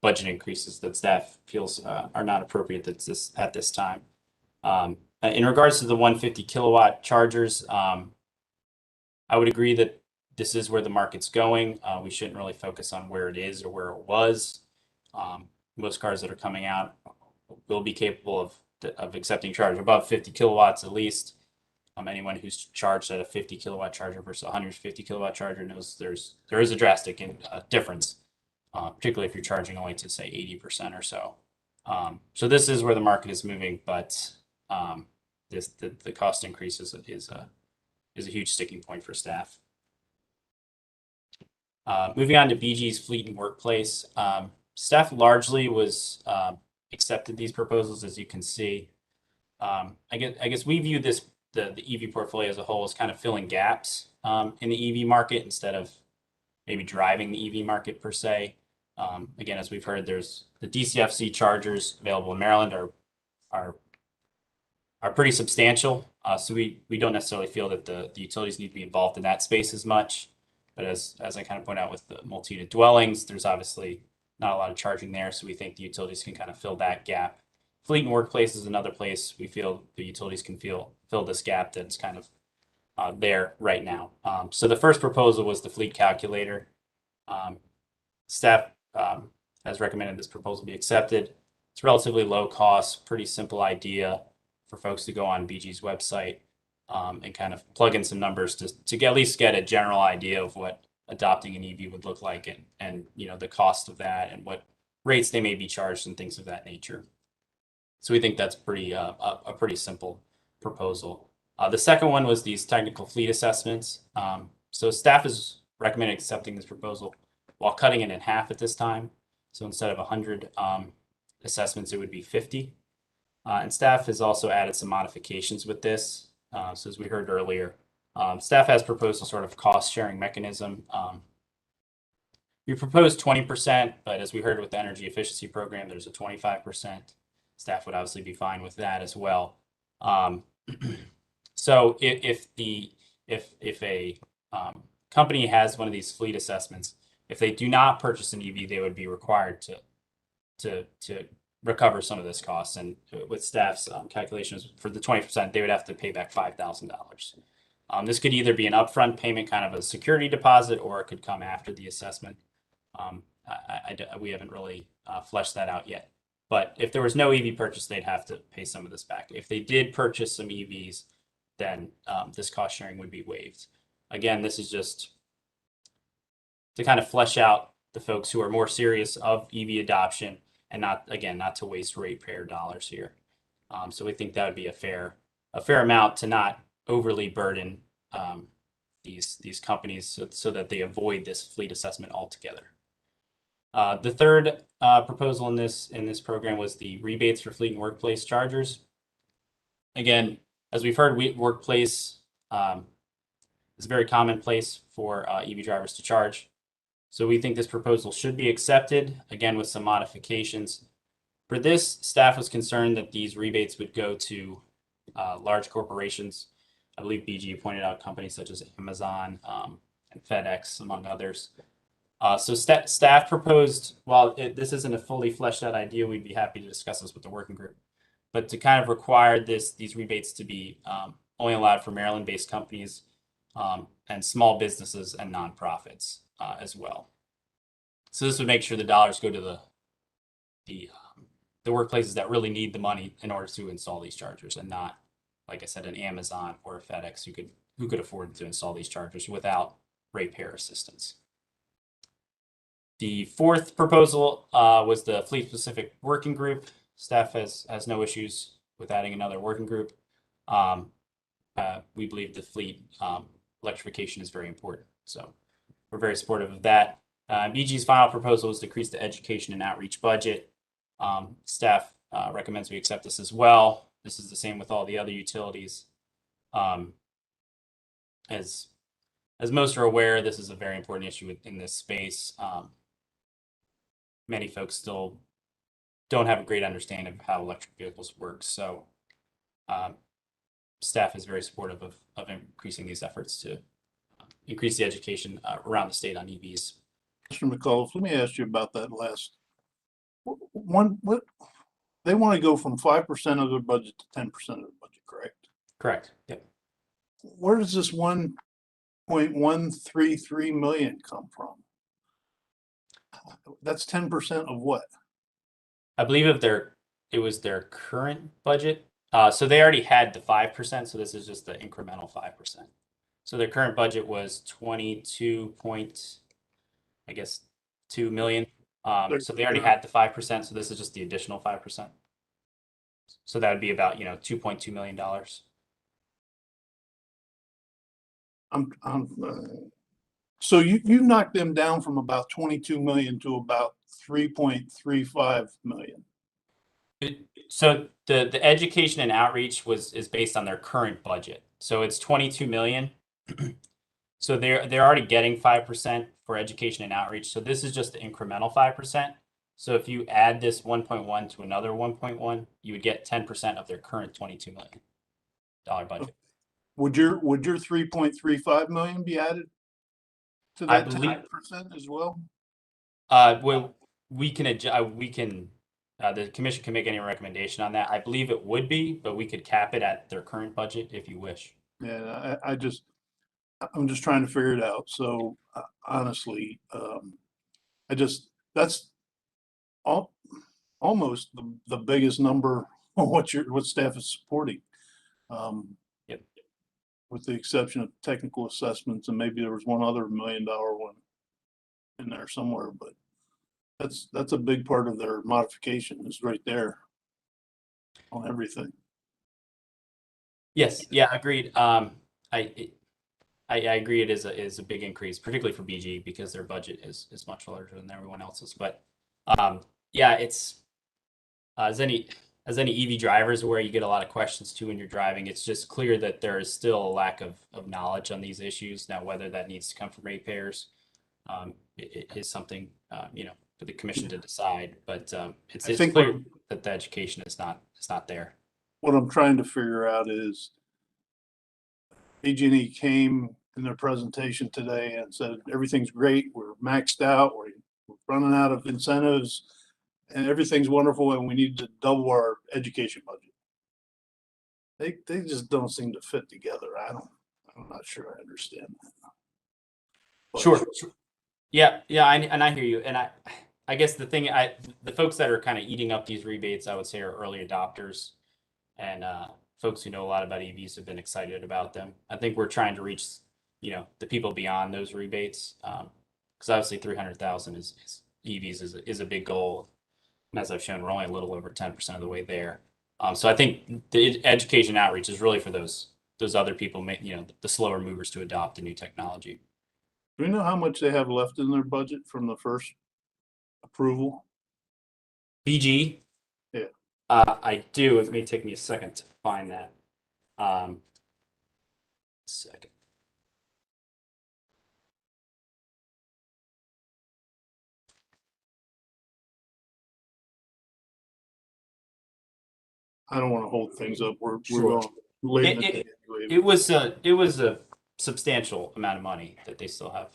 budget increases that staff feels are not appropriate at this time. In regards to the 150 kilowatt chargers, I would agree that this is where the market's going. We shouldn't really focus on where it is or where it was. Most cars that are coming out will be capable of accepting charge above 50 kilowatts at least. Anyone who's charged at a 50 kilowatt charger versus a 150 kilowatt charger knows there is a drastic difference, particularly if you're charging only to say 80% or so. So this is where the market is moving, but the cost increase is a huge sticking point for staff. Moving on to BG's fleet and workplace, staff largely was accepted these proposals, as you can see. I guess we view the EV portfolio as a whole as kind of filling gaps in the EV market instead of maybe driving the EV market per se. Again, as we've heard, there's the DCFC chargers available in Maryland are pretty substantial. So we don't necessarily feel that the utilities need to be involved in that space as much. But as I kind of point out with the multi-unit dwellings, there's obviously not a lot of charging there. So we think the utilities can kind of fill that gap. Fleet and workplace is another place we feel the utilities can fill this gap that's kind of there right now. So the first proposal was the fleet calculator. Staff has recommended this proposal be accepted. It's relatively low cost, pretty simple idea for folks to go on BG's website and kind of plug in some numbers to at least get a general idea of what adopting an EV would look like and the cost of that and what rates they may be charged and things of that nature. So we think that's a pretty simple proposal. The second one was these technical fleet assessments. So staff is recommending accepting this proposal while cutting it in half at this time. So instead of 100 assessments, it would be 50. And staff has also added some modifications with this. So as we heard earlier, staff has proposed a sort of cost sharing mechanism. We proposed 20%, but as we heard with the energy efficiency program, there's a 25%. Staff would obviously be fine with that as well. So if a company has one of these fleet assessments, if they do not purchase an EV, they would be required to recover some of this cost. And with staff's calculations for the 20%, they would have to pay back $5,000. This could either be an upfront payment, kind of a security deposit, or it could come after the assessment. We haven't really fleshed that out yet. But if there was no EV purchase, they'd have to pay some of this back. If they did purchase some EVs, then this cost sharing would be waived. Again, this is just to kind of flesh out the folks who are more serious of EV adoption and not to waste ratepayer dollars here. So we think that would be a fair amount to not overly burden these companies so that they avoid this fleet assessment altogether. The third proposal in this program was the rebates for fleet and workplace chargers. Again, as we've heard, workplace is a very common place for EV drivers to charge. So we think this proposal should be accepted, again, with some modifications. For this, staff was concerned that these rebates would go to large corporations. I believe BG pointed out companies such as Amazon and FedEx, among others. So staff proposed, while this isn't a fully fleshed out idea, we'd be happy to discuss this with the working group, but to kind of require these rebates to be only allowed for Maryland-based companies and small businesses and nonprofits as well. So this would make sure the dollars go to the the workplaces that really need the money in order to install these chargers, and not, like I said, an Amazon or a FedEx who could afford to install these chargers without ratepayer assistance. The fourth proposal was the fleet specific working group. Staff has no issues with adding another working group. We believe the fleet electrification is very important, so we're very supportive of that. BG's final proposal is to decrease the education and outreach budget. Staff recommends we accept this as well. This is the same with all the other utilities. As most are aware, this is a very important issue in this space. Many folks still don't have a great understanding of how electric vehicles work. So staff is very supportive of increasing these efforts to increase the education around the state on EVs. Mr. McAuliffe, let me ask you about that last one. What they want to go from 5% of their budget to 10% of their budget, correct? Correct. Yep. Where does this 1.133 million come from? That's 10% of what? I believe it was their current budget. So they already had the 5%. So this is just the incremental 5%. So their current budget was 22.2 million. So they already had the 5%. So this is just the additional 5%. So that would be about, $2.2 million. So you knocked them down from about 22 million to about 3.35 million. So the education and outreach is based on their current budget. So it's 22 million. So they're already getting 5% for education and outreach. So this is just the incremental 5%. So if you add this 1.1 to another 1.1, you would get 10% of their current $22 million budget. Would your 3.35 million be added to that 10% as well? Well, we can the commission can make any recommendation on that. I believe it would be, but we could cap it at their current budget if you wish. Yeah, I'm just trying to figure it out. So honestly, that's almost the biggest number on what staff is supporting. Yep. With the exception of technical assessments, and maybe there was one other $1 million one in there somewhere, but that's a big part of their modification is right there on everything. Yes. Yeah. Agreed. I agree. It is a big increase, particularly for BG, because their budget is much larger than everyone else's. But yeah, it's as any EV drivers where you get a lot of questions too when you're driving. It's just clear that there is still a lack of knowledge on these issues. Now, whether that needs to come from ratepayers, it is something for the commission to decide. But it's clear that the education is not there. What I'm trying to figure out is PG&E came in their presentation today and said everything's great, we're maxed out, we're running out of incentives, and everything's wonderful, and we need to double our education budget. They just don't seem to fit together. I'm not sure I understand that. But Sure. Yeah, I hear you. And I guess the folks that are kind of eating up these rebates, I would say, are early adopters, and folks who know a lot about EVs have been excited about them. I think we're trying to reach, the people beyond those rebates, because obviously 300,000 EVs is a big goal. And as I've shown, we're only a little over 10% of the way there. So I think the education outreach is really for those other people, the slower movers to adopt the new technology. do we know how much they have left in their budget from the first approval? BG? Yeah. I do. It may take me a second to find that. Second. I don't want to hold things up. We're Sure. going late in the day anyway. It was a substantial amount of money that they still have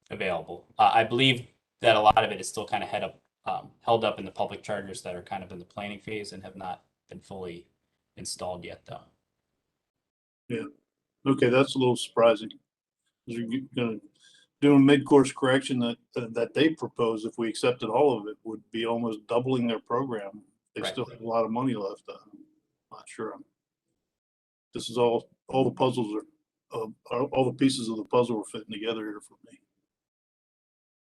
available. I believe that a lot of it is still kind of held up in the public chargers that are kind of in the planning phase and have not been fully installed yet, though. Yeah. Okay, that's a little surprising. You're gonna doing mid-course correction that they propose, if we accepted all of it, would be almost doubling their program. They Right. still have a lot of money left. I'm not sure. This is all the puzzles all the pieces of the puzzle are fitting together here for me.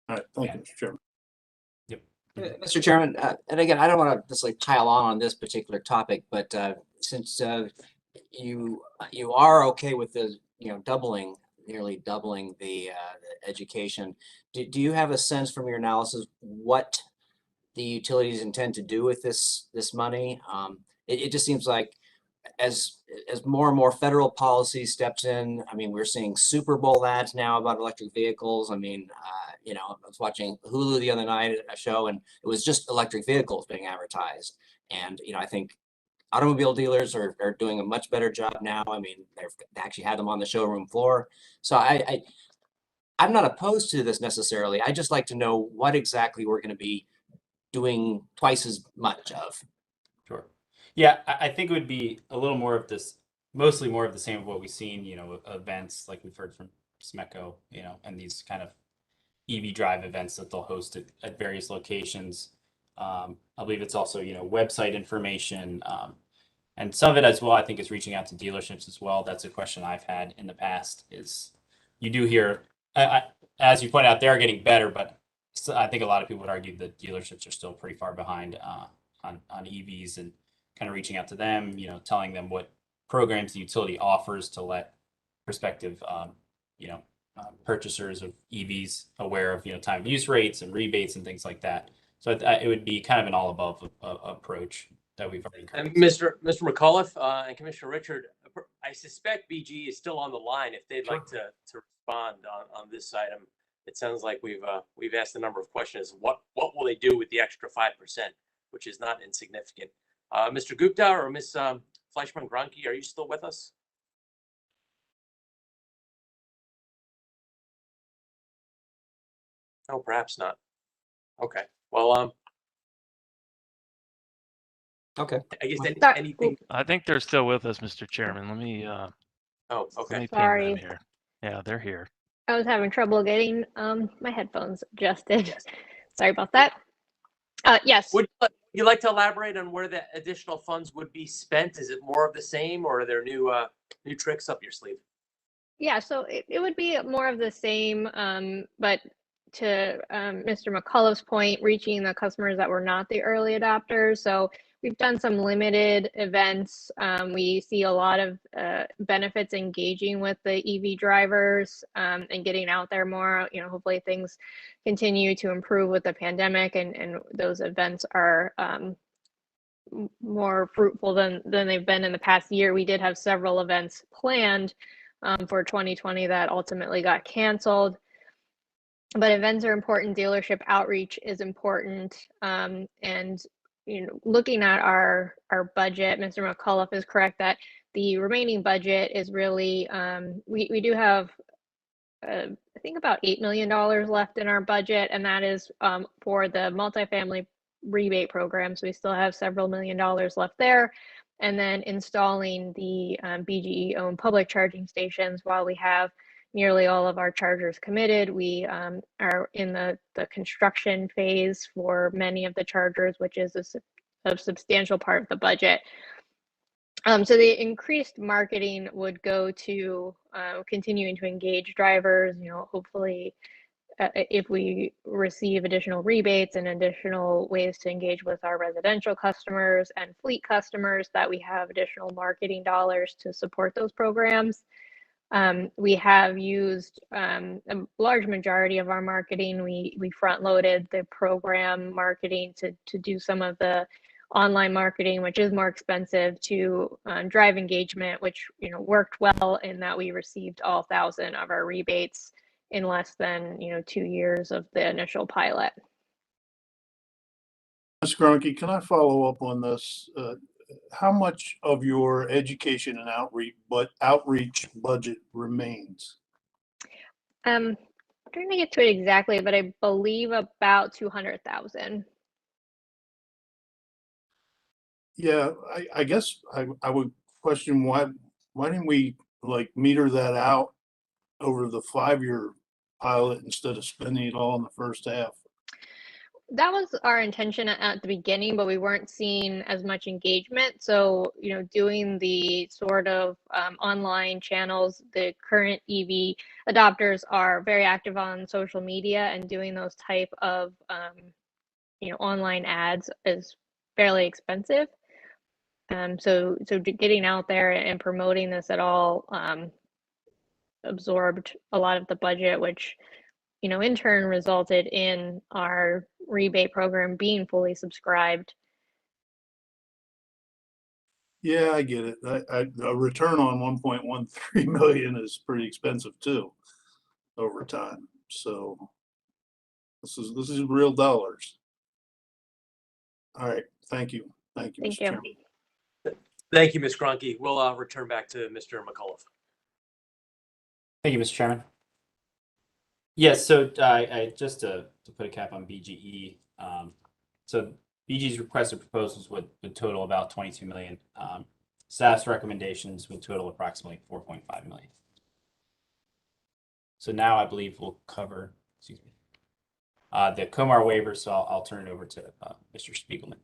All right, thank you, Mr. Chairman. Mr. Chairman, and again, I don't want to necessarily pile on this particular topic, but since you are okay with the nearly doubling the education, do you have a sense from your analysis what the utilities intend to do with this money? It just seems like as more and more federal policy steps in, I mean, we're seeing Super Bowl ads now about electric vehicles. I mean, I was watching Hulu the other night, a show, and it was just electric vehicles being advertised. And, I think automobile dealers are doing a much better job now. I mean, they've actually had them on the showroom floor. So I'm not opposed to this necessarily. I just like to know what exactly we're going to be doing twice as much of. Sure. Yeah, I think it would be a little more of this, mostly more of the same of what we've seen, events like we've heard from SMECO, and these kind of EV drive events that they'll host at various locations. I believe it's also, website information, and some of it as well, I think, is reaching out to dealerships as well. That's a question I've had in the past is you do hear, as you point out, they are getting better, but I think a lot of people would argue that dealerships are still pretty far behind on EVs, and kind of reaching out to them, telling them what programs the utility offers to let prospective, purchasers of EVs aware of, time of use rates and rebates and things like that. So it would be kind of an all above approach that we've already And covered. Mr. McAuliffe and Commissioner Richard, I suspect BG is still on the line if they'd like to respond on this item. It sounds like we've asked a number of questions. What will they do with the extra 5%, which is not insignificant? Mr. Gupta or Ms. Fleischman-Gronke, are you still with us? No, perhaps not. Okay. Well, okay. I guess anything. I think they're still with us, Mr. Chairman. Let me. Oh, okay. Let me ping Sorry. them here. Yeah, they're here. I was having trouble getting my headphones adjusted. Sorry about that. Yes. Would you like to elaborate on where the additional funds would be spent? Is it more of the same, or are there new tricks up your sleeve? Yeah, so it would be more of the same, but to Mr. McCullough's point, reaching the customers that were not the early adopters. So we've done some limited events. We see a lot of benefits engaging with the EV drivers and getting out there more. Hopefully things continue to improve with the pandemic, and those events are more fruitful than they've been in the past year. We did have several events planned for 2020 that ultimately got canceled. But events are important. Dealership outreach is important. And looking at our budget, Mr. McCullough is correct that the remaining budget is really, we do have, I think about $8 million left in our budget, and that is for the multifamily rebate program. So we still have several $1 million left there. And then installing the BGE-owned public charging stations. While we have nearly all of our chargers committed, we are in the construction phase for many of the chargers, which is a substantial part of the budget. So the increased marketing would go to continuing to engage drivers, hopefully if we receive additional rebates and additional ways to engage with our residential customers and fleet customers, that we have additional marketing dollars to support those programs. We have used a large majority of our marketing. We front loaded the program marketing to do some of the online marketing, which is more expensive, to drive engagement, which worked well in that we received all 1,000 of our rebates in less than 2 years of the initial pilot. Ms. Gronke, can I follow up on this? How much of your education and outreach budget remains? I'm trying to get to it exactly, but I believe about 200,000. Yeah, I guess I would question why didn't we meter that out over the 5-year pilot instead of spending it all in the first half. That was our intention at the beginning, but we weren't seeing as much engagement. So, doing the sort of online channels, the current EV adopters are very active on social media, and doing those type of, online ads is fairly expensive. So getting out there and promoting this at all absorbed a lot of the budget, which in turn resulted in our rebate program being fully subscribed. Yeah, I get it. A return on 1.13 million is pretty expensive too over time. So this is real dollars. All right. Thank you. Thank you, Mr. Chairman. Thank you, Ms. Cronky. We'll return back to Mr. McAuliffe. Thank you, Mr. Chairman. Yes, so I just to put a cap on BGE. So BGE's requested proposals would total about 22 million. Staff's recommendations would total approximately 4.5 million. So now I believe we'll cover, excuse me, the COMAR waiver. So I'll turn it over to Mr. Spiegelman.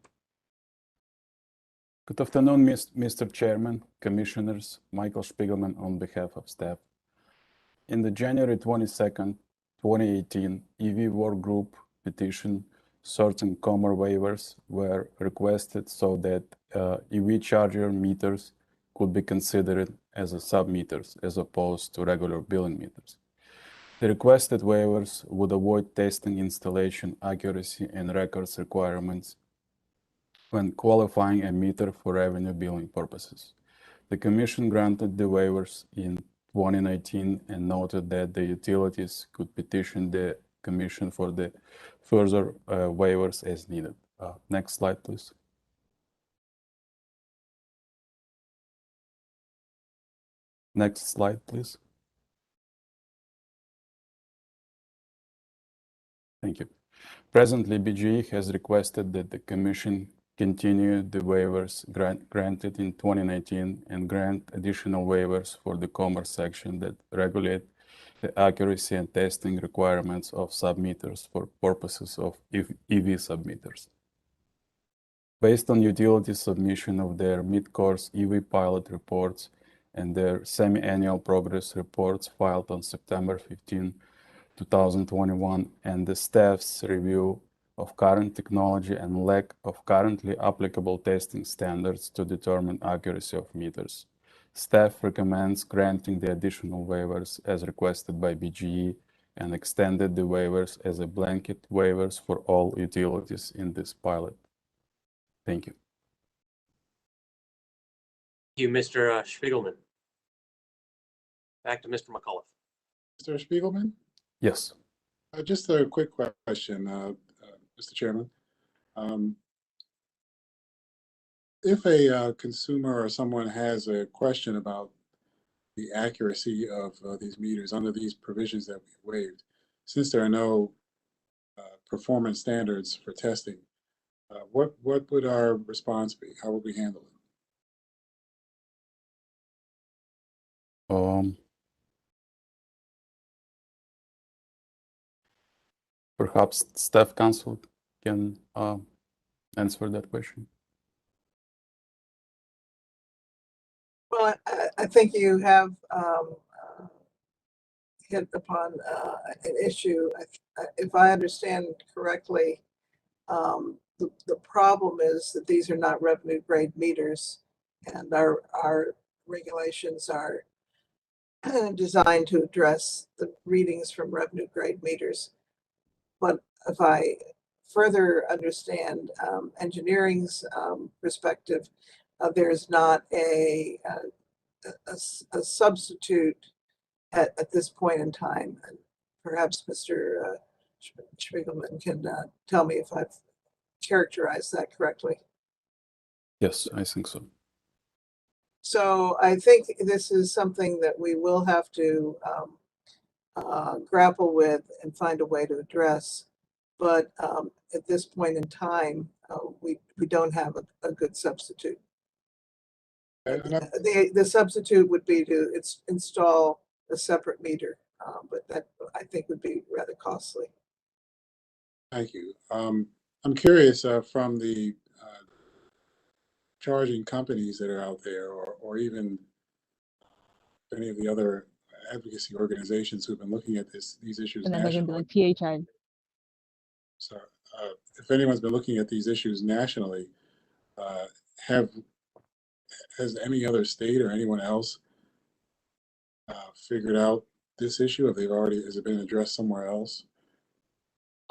Good afternoon, Mr. Chairman, Commissioners. Michael Spiegelman on behalf of staff. In the January 22nd, 2018 EV Work Group petition, certain COMAR waivers were requested so that EV charger meters could be considered as sub-meters as opposed to regular billing meters. The requested waivers would avoid testing installation accuracy and records requirements when qualifying a meter for revenue billing purposes. The Commission granted the waivers in 2019 and noted that the utilities could petition the Commission for the further waivers as needed. Next slide, please. Next slide, please. Thank you. Presently, BGE has requested that the Commission continue the waivers granted in 2019 and grant additional waivers for the COMAR section that regulate the accuracy and testing requirements of submeters for purposes of EV submeters. Based on utility submission of their mid-course EV pilot reports and their semi-annual progress reports filed on September 15, 2021, and the staff's review of current technology and lack of currently applicable testing standards to determine accuracy of meters, staff recommends granting the additional waivers as requested by BGE and extended the waivers as a blanket waivers for all utilities in this pilot. Thank you. Thank you, Mr. Spiegelman. Back to Mr. McAuliffe. Mr. Spiegelman? Yes. Just a quick question, Mr. Chairman. If a consumer or someone has a question about the accuracy of these meters under these provisions that we waived, since there are no performance standards for testing, what would our response be? How would we handle it? Perhaps staff counsel can answer that question. Well, I think you have hit upon an issue. If I understand correctly, the problem is that these are not revenue grade meters, and our regulations are designed to address the readings from revenue grade meters. But if I further understand engineering's perspective, there's not a substitute at this point in time. And perhaps Mr. Spiegelman can tell me if I've characterized that correctly. Yes, I think so. So I think this is something that we will have to grapple with and find a way to address. But at this point in time, we don't have a good substitute. The substitute would be to install a separate meter But that I think would be rather costly. Thank you. I'm curious from the charging companies that are out there, or even any of the other advocacy organizations who've been looking at these issues And then they're going to nationally. be like PHI. So if anyone's been looking at these issues nationally, has any other state or anyone else figured out this issue? Have has it been addressed somewhere else?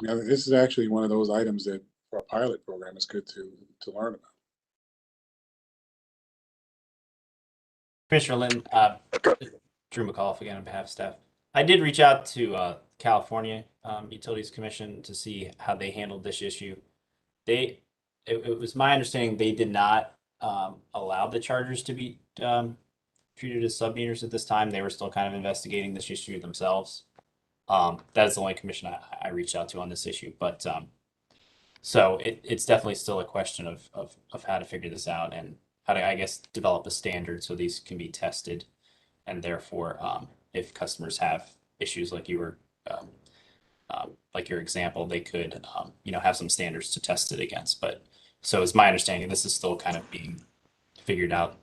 I mean, this is actually one of those items that for a pilot program is good to learn about. Commissioner Linton, Drew McAuliffe again on behalf of staff. I did reach out to California Utilities Commission to see how they handled this issue. It was my understanding they did not allow the chargers to be treated as sub-meters at this time. They were still kind of investigating this issue themselves. That is the only commission I reached out to on this issue. But so it's definitely still a question of how to figure this out and how to, I guess, develop a standard so these can be tested. And therefore, if customers have issues like you were, like your example, they could, have some standards to test it against. But so it's my understanding this is still kind of being figured out.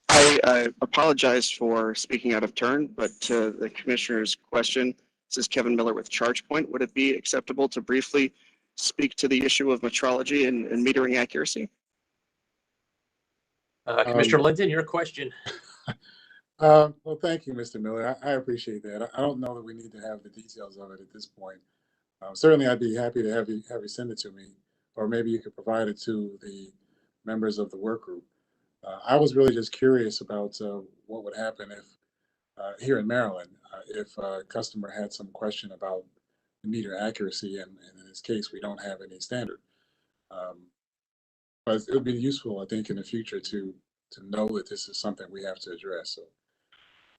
I apologize for speaking out of turn, but to the commissioner's question, this is Kevin Miller with ChargePoint. Would it be acceptable to briefly speak to the issue of metrology and metering accuracy? Commissioner Linton, your question. Well, thank you, Mr. Miller. I appreciate that. I don't know that we need to have the details of it at this point. Certainly, I'd be happy to have you send it to me, or maybe you could provide it to the members of the work group. I was really just curious about what would happen if, here in Maryland, if a customer had some question about the meter accuracy, and in this case, we don't have any standard. But it would be useful, I think, in the future to know that this is something we have to address. So,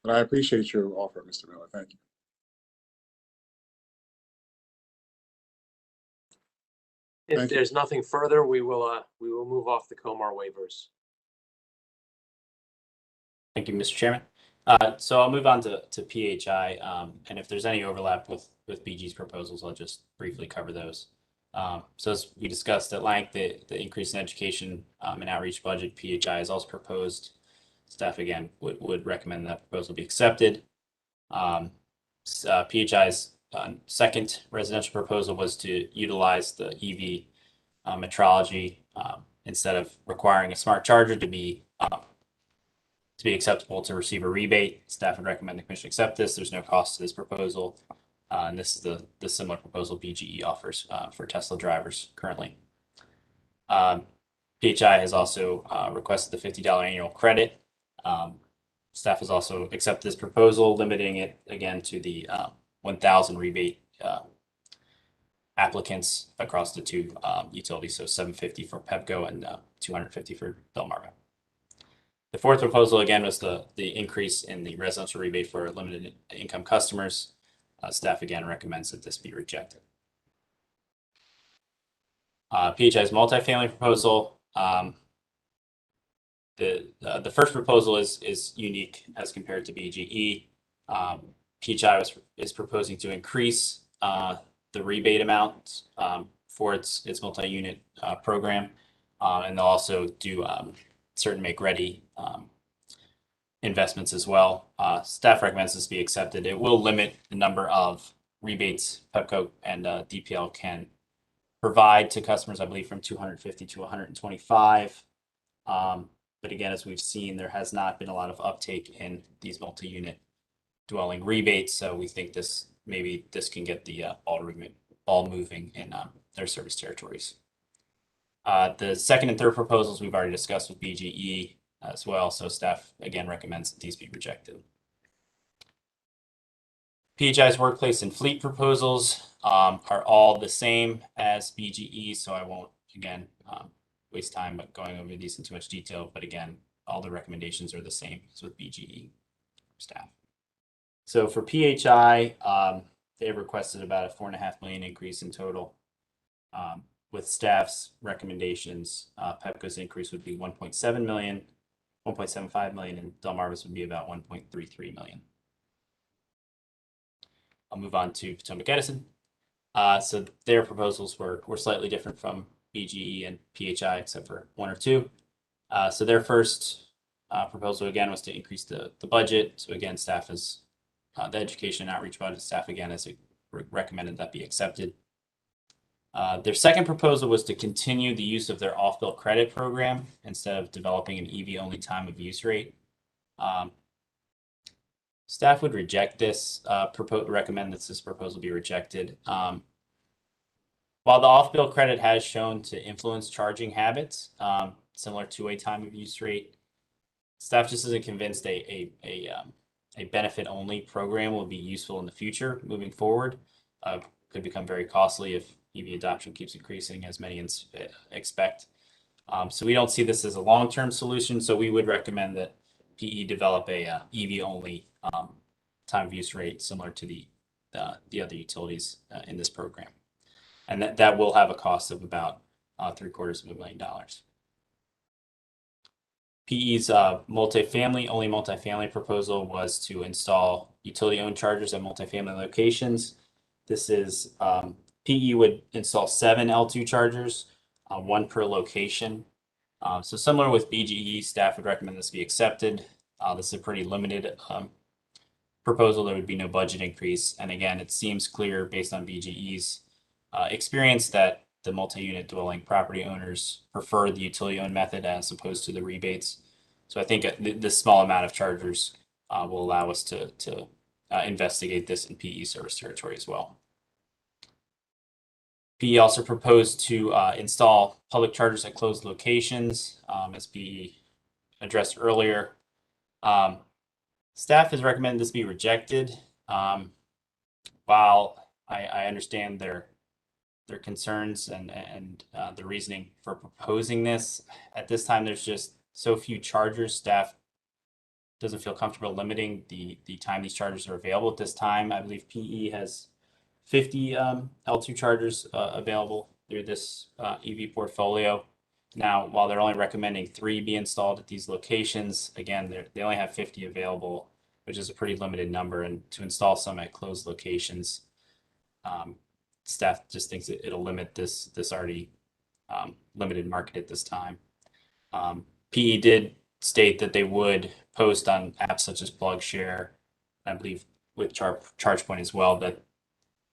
but I appreciate your offer, Mr. Miller. Thank you. If there's nothing further, we will move off the COMAR waivers. Thank you, Mr. Chairman. So I'll move on to PHI, and if there's any overlap with BG's proposals, I'll just briefly cover those. So as we discussed at length, the increase in education and outreach budget, PHI is also proposed. Staff again would recommend that proposal be accepted. PHI's second residential proposal was to utilize the EV metrology instead of requiring a smart charger to be acceptable to receive a rebate. Staff would recommend the commission accept this. There's no cost to this proposal. And this is the similar proposal BGE offers for Tesla drivers currently. PHI has also requested the $50 annual credit. Staff has also accepted this proposal, limiting it again to the 1,000 rebate applicants across the two utilities, so 750 for Pepco and 250 for Delmarva. The fourth proposal again was the increase in the residential rebate for limited income customers. Staff again recommends that this be rejected. PHI's multifamily proposal. The first proposal is unique as compared to BGE. PHI is proposing to increase the rebate amount for its multi-unit program, and they'll also do certain make-ready investments as well. Staff recommends this be accepted. It will limit the number of rebates Pepco and DPL can provide to customers, I believe, from 250 to 125. But again, as we've seen, there has not been a lot of uptake in these multi-unit dwelling rebates. So we think this can get the ball moving in their service territories. The second and third proposals we've already discussed with BGE as well. So staff again recommends that these be rejected. PHI's workplace and fleet proposals are all the same as BGE. So I won't again waste time going over these in too much detail. But again, all the recommendations are the same as with BGE staff. So for PHI, they have requested about a $4.5 million increase in total. With staff's recommendations, Pepco's increase would be 1.7 million, 1.75 million, and Delmarva's would be about 1.33 million. I'll move on to Potomac Edison. So their proposals were slightly different from BGE and PHI, except for one or two. So their first proposal again was to increase the budget. So again, staff is the education and outreach budget staff again has recommended that be accepted. Their second proposal was to continue the use of their off-bill credit program instead of developing an EV-only time of use rate. Staff would reject this, recommend that this proposal be rejected. While the off-bill credit has shown to influence charging habits, similar to a time of use rate, staff just isn't convinced a benefit-only program will be useful in the future moving forward. Could become very costly if EV adoption keeps increasing, as many expect. So we don't see this as a long-term solution. So we would recommend that PE develop a EV-only time of use rate similar to the other utilities in this program, and that will have a cost of about $750,000. PE's only multifamily proposal was to install utility-owned chargers at multifamily locations. This is PE would install 7 L2 chargers, 1 per location. So similar with BGE, staff would recommend this be accepted. This is a pretty limited proposal. There would be no budget increase. And again, it seems clear based on BGE's experience that the multi-unit dwelling property owners prefer the utility-owned method as opposed to the rebates. So I think this small amount of chargers will allow us to investigate this in PE service territory as well. PE also proposed to install public chargers at closed locations, as PE addressed earlier. Staff has recommended this be rejected. While I understand their concerns and the reasoning for proposing this, at this time there's just so few chargers. Staff doesn't feel comfortable limiting the time these chargers are available at this time. I believe PE has 50 L2 chargers available through this EV portfolio. Now, while they're only recommending 3 be installed at these locations, again, they only have 50 available, which is a pretty limited number. And to install some at closed locations, staff just thinks it'll limit this already limited market at this time. PE did state that they would post on apps such as PlugShare, I believe with ChargePoint as well, that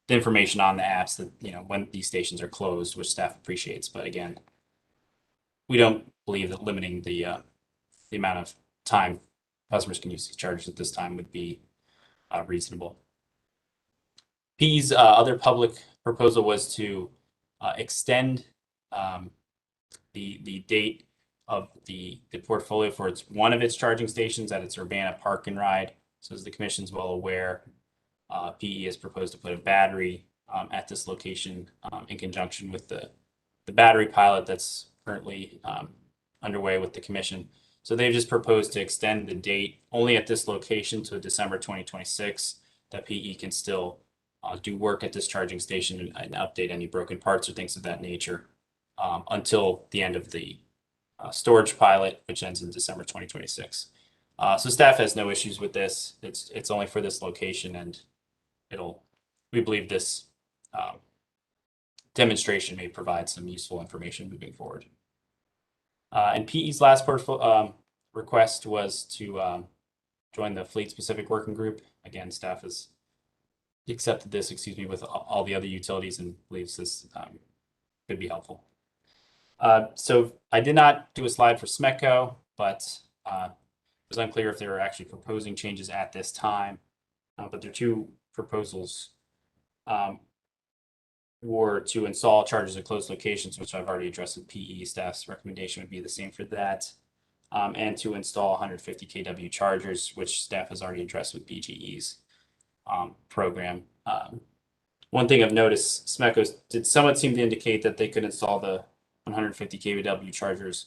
the information on the apps that, when these stations are closed, which staff appreciates. But again, we don't believe that limiting the amount of time customers can use these chargers at this time would be reasonable. PE's other public proposal was to extend the date of the portfolio for one of its charging stations at its Urbana Park and Ride. So as the commission's well aware, PE has proposed to put a battery at this location in conjunction with the battery pilot that's currently underway with the commission. So they've just proposed to extend the date only at this location to December 2026, that PE can still do work at this charging station and update any broken parts or things of that nature until the end of the storage pilot, which ends in December 2026. So staff has no issues with this. It's only for this location, and we believe this demonstration may provide some useful information moving forward. And PE's last request was to join the Fleet Specific Working Group. Again, staff has accepted this, with all the other utilities and believes this could be helpful. So I did not do a slide for SMECO, but it was unclear if they were actually proposing changes at this time. But their 2 proposals were to install chargers at closed locations, which I've already addressed with PE. Staff's recommendation would be the same for that, and to install 150 kW chargers, which staff has already addressed with BGE's program. One thing I've noticed, SMECO did somewhat seem to indicate that they could install the 150 kW chargers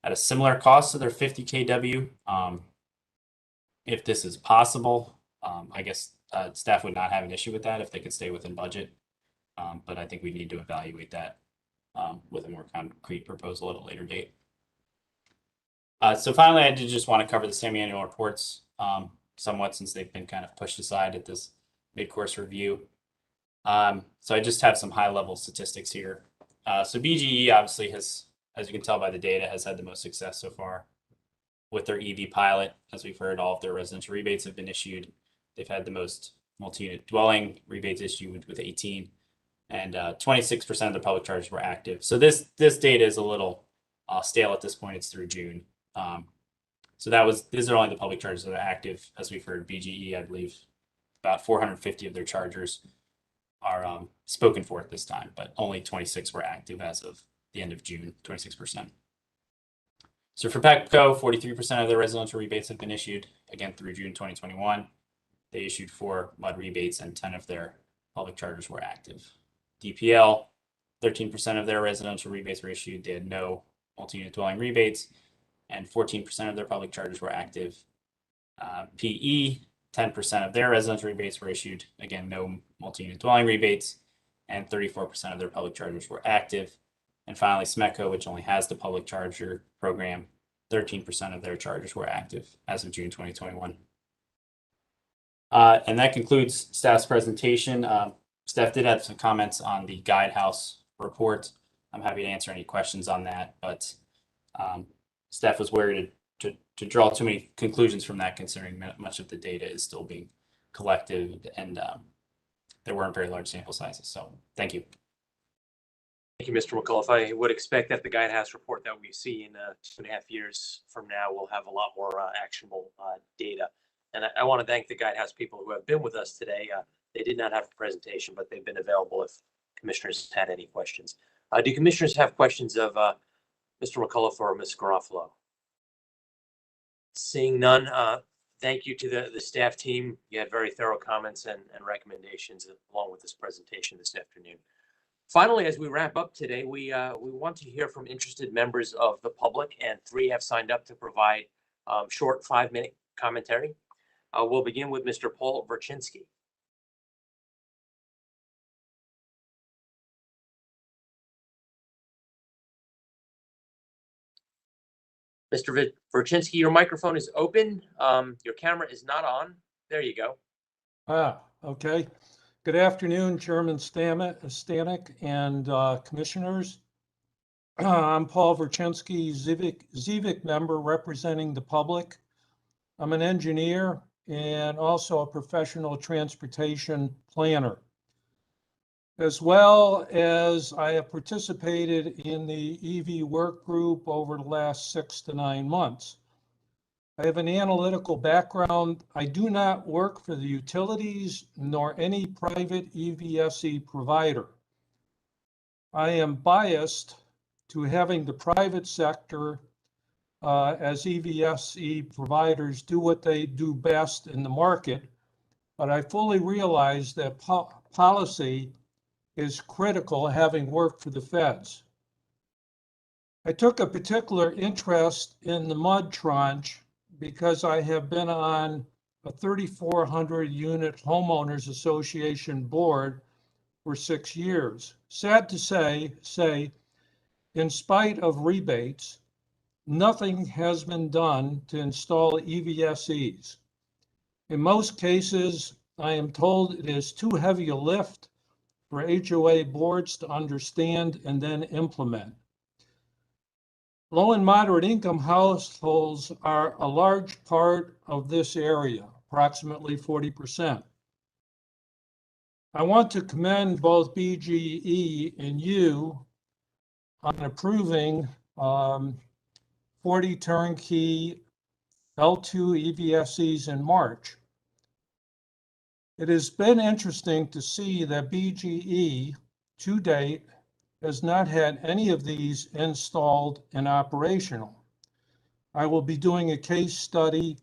at a similar cost to their 50 kW. If this is possible, I guess staff would not have an issue with that if they could stay within budget. But I think we need to evaluate that with a more concrete proposal at a later date. So finally, I did just want to cover the semi-annual reports somewhat, since they've been kind of pushed aside at this mid-course review. So I just have some high-level statistics here. So BGE obviously has, as you can tell by the data, has had the most success so far with their EV pilot. As we've heard, all of their residential rebates have been issued. They've had the most multi-unit dwelling rebates issued with 18, and 26% of the public charges were active. So this data is a little stale at this point. It's through June. So these are only the public charges that are active. As we've heard, BGE, I believe, about 450 of their chargers are spoken for at this time, but only 26 were active as of the end of June, 26%. So for Pepco, 43% of their residential rebates have been issued, again, through June 2021. They issued 4 MUD rebates and 10 of their public chargers were active. DPL, 13% of their residential rebates were issued. They had no multi-unit dwelling rebates, and 14% of their public chargers were active. PE, 10% of their residential rebates were issued. Again, no multi-unit dwelling rebates, and 34% of their public chargers were active. And finally, SMECO, which only has the public charger program, 13% of their chargers were active as of June 2021. And that concludes staff's presentation. Staff did have some comments on the Guidehouse report. I'm happy to answer any questions on that, but staff was worried to draw too many conclusions from that, considering much of the data is still being collected and there weren't very large sample sizes. So thank you. Thank you, Mr. McCullough. I would expect that the Guidehouse report that we see in 2.5 years from now will have a lot more actionable data. And I want to thank the Guidehouse people who have been with us today. They did not have a presentation, but they've been available if commissioners had any questions. Do commissioners have questions of Mr. McCullough or Ms. Garofalo? Seeing none, thank you to the staff team. You had very thorough comments and recommendations along with this presentation this afternoon. Finally, as we wrap up today, we want to hear from interested members of the public, and 3 have signed up to provide short 5-minute commentary. We'll begin with Mr. Paul Verchinsky. Mr. Verchinsky, your microphone is open. Your camera is not on. There you go. Okay. Good afternoon, Chairman Stanek and commissioners. I'm Paul Verchinsky, ZVIC member representing the public. I'm an engineer and also a professional transportation planner. As well as I have participated in the EV work group over the last 6 to 9 months. I have an analytical background. I do not work for the utilities nor any private EVSE provider. I am biased to having the private sector as EVSE providers do what they do best in the market, but I fully realize that policy is critical, having worked for the feds. I took a particular interest in the MUD tranche because I have been on a 3,400 unit homeowners association board for 6 years. Sad to say, in spite of rebates, nothing has been done to install EVSEs. In most cases, I am told it is too heavy a lift for HOA boards to understand and then implement. Low and moderate income households are a large part of this area, approximately 40%. I want to commend both BGE and you on approving 40 turnkey L2 EVSEs in March. It has been interesting to see that BGE to date has not had any of these installed and operational. I will be doing a case study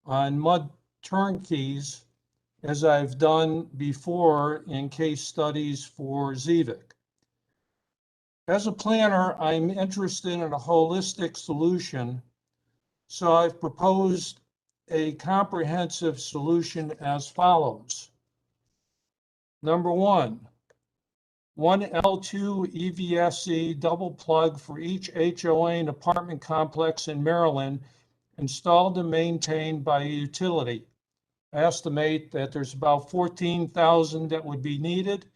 on MUD turnkeys as I've done before in case studies for ZVIC. As a planner, I'm interested in a holistic solution, so I've proposed a comprehensive solution as follows. Number one L2 EVSE double plug for each HOA and apartment complex in Maryland, installed and maintained by a utility. estimate that there's about 14,000 that would be needed.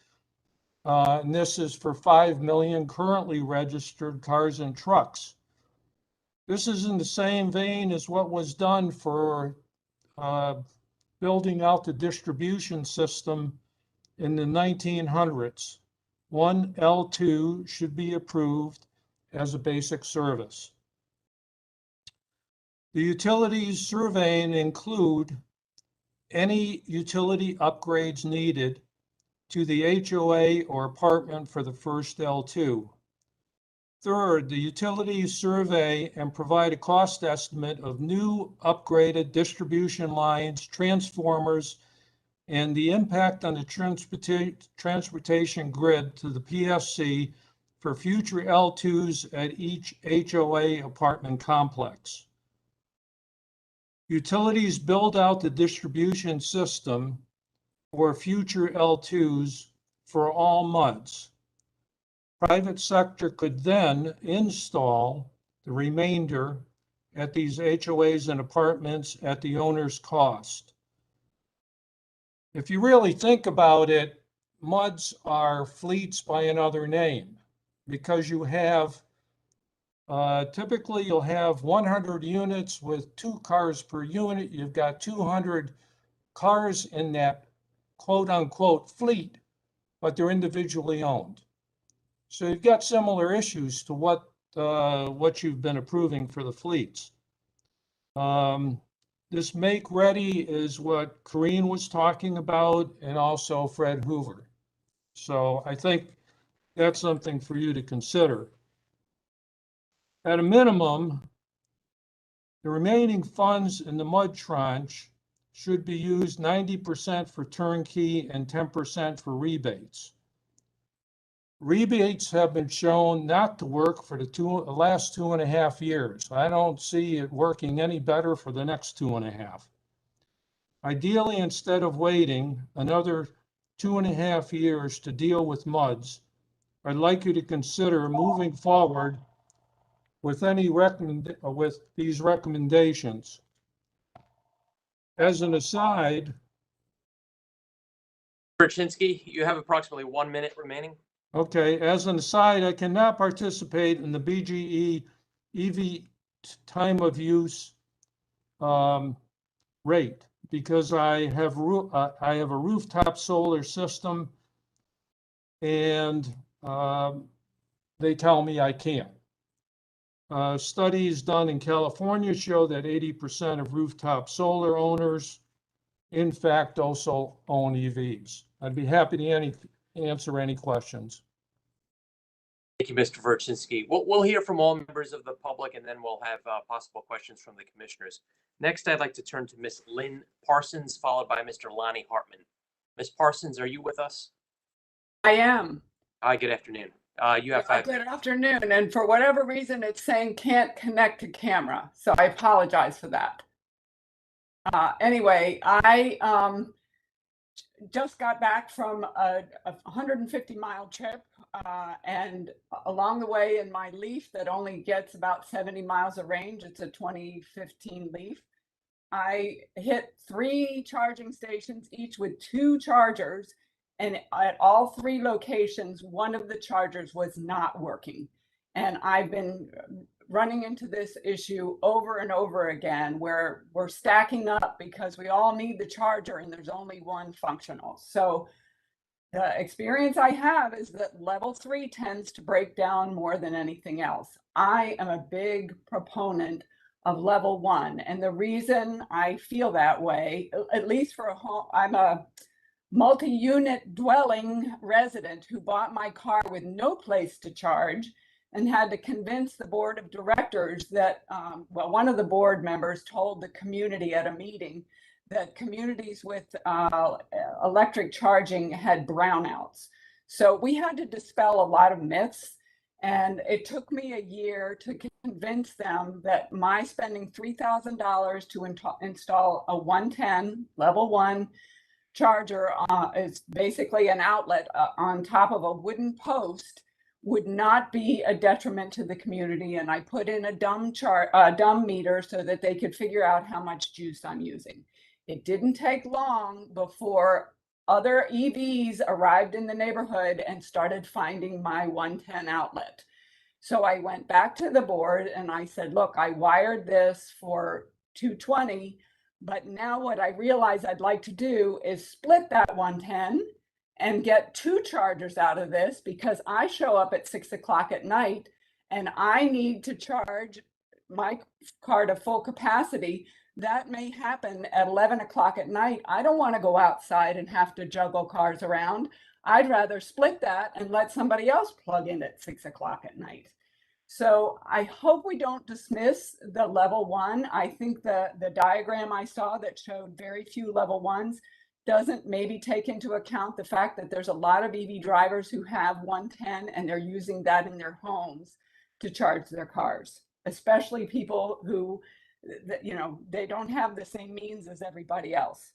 And this is for 5 million currently registered cars and trucks. This is in the same vein as what was done for building out the distribution system in the 1900s. One L2 should be approved as a basic service. The utilities surveying include any utility upgrades needed to the HOA or apartment for the first L2. Third, the utilities survey and provide a cost estimate of new upgraded distribution lines, transformers, and the impact on the transportation grid to the PSC for future L2s at each HOA apartment complex. Utilities build out the distribution system for future L2s for all MUDs. Private sector could then install the remainder at these HOAs and apartments at the owner's cost. If you really think about it, MUDs are fleets by another name, because you have, typically you'll have 100 units with 2 cars per unit. You've got 200 cars in that quote unquote fleet, but they're individually owned. So you've got similar issues to what you've been approving for the fleets. This make ready is what Corrine was talking about, and also Fred Hoover. So I think that's something for you to consider. At a minimum, the remaining funds in the MUD tranche should be used 90% for turnkey and 10% for rebates. Rebates have been shown not to work for the last 2.5 years. I don't see it working any better for the next 2.5. Ideally, instead of waiting another 2.5 years to deal with MUDs, I'd like you to consider moving forward with these recommendations. As an aside, Berchinski, you have approximately 1 minute remaining. okay, as an aside, I cannot participate in the BGE EV time of use rate because I have a rooftop solar system, and they tell me I can't. Studies done in California show that 80% of rooftop solar owners, in fact, also own EVs. I'd be happy to answer any questions. Thank you, Mr. Verchinsky. We'll hear from all members of the public, and then we'll have possible questions from the commissioners. Next, I'd like to turn to Ms. Lynn Parsons, followed by Mr. Lonnie Hartman. Ms. Parsons, are you with us? I am. Hi, good afternoon. You have 5 minutes. Good afternoon. And for whatever reason, it's saying can't connect to camera. So I apologize for that. Anyway, I just got back from a 150-mile trip, and along the way in my Leaf that only gets about 70 miles of range, it's a 2015 Leaf, I hit 3 charging stations, each with 2 chargers, and at all 3 locations, one of the chargers was not working. And I've been running into this issue over and over again, where we're stacking up because we all need the charger and there's only one functional. So the experience I have is that level 3 tends to break down more than anything else. I am a big proponent of level 1. And the reason I feel that way, at least for a home, I'm a multi-unit dwelling resident who bought my car with no place to charge and had to convince the board of directors that, well, one of the board members told the community at a meeting that communities with electric charging had brownouts. So we had to dispel a lot of myths, and it took me a year to convince them that my spending $3,000 to install a 110 level 1 charger is basically an outlet on top of a wooden post would not be a detriment to the community. And I put in a dumb meter so that they could figure out how much juice I'm using. It didn't take long before other EVs arrived in the neighborhood and started finding my 110 outlet. So I went back to the board and I said, look, I wired this for 220, but now what I realize I'd like to do is split that 110 and get 2 chargers out of this, because I show up at 6 o'clock at night and I need to charge my car to full capacity. That may happen at 11 o'clock at night. I don't want to go outside and have to juggle cars around. I'd rather split that and let somebody else plug in at 6 o'clock at night. So I hope we don't dismiss the level 1. I think the diagram I saw that showed very few level 1s doesn't maybe take into account the fact that there's a lot of EV drivers who have 110 and they're using that in their homes to charge their cars, especially people who, you know, they don't have the same means as everybody else.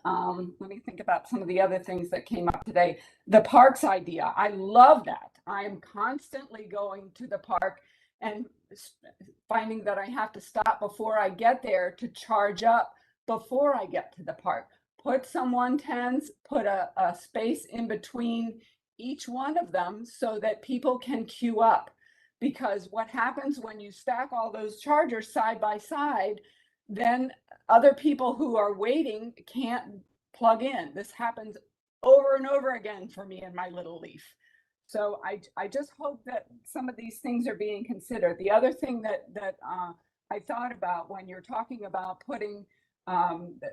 Let me think about some of the other things that came up today. The parks idea, I love that. I am constantly going to the park and finding that I have to stop before I get there to charge up before I get to the park. Put some 110s, put a space in between each one of them so that people can queue up. Because what happens when you stack all those chargers side by side, then other people who are waiting can't plug in. This happens over and over again for me in my little Leaf. So I just hope that some of these things are being considered. The other thing that I thought about when you're talking about putting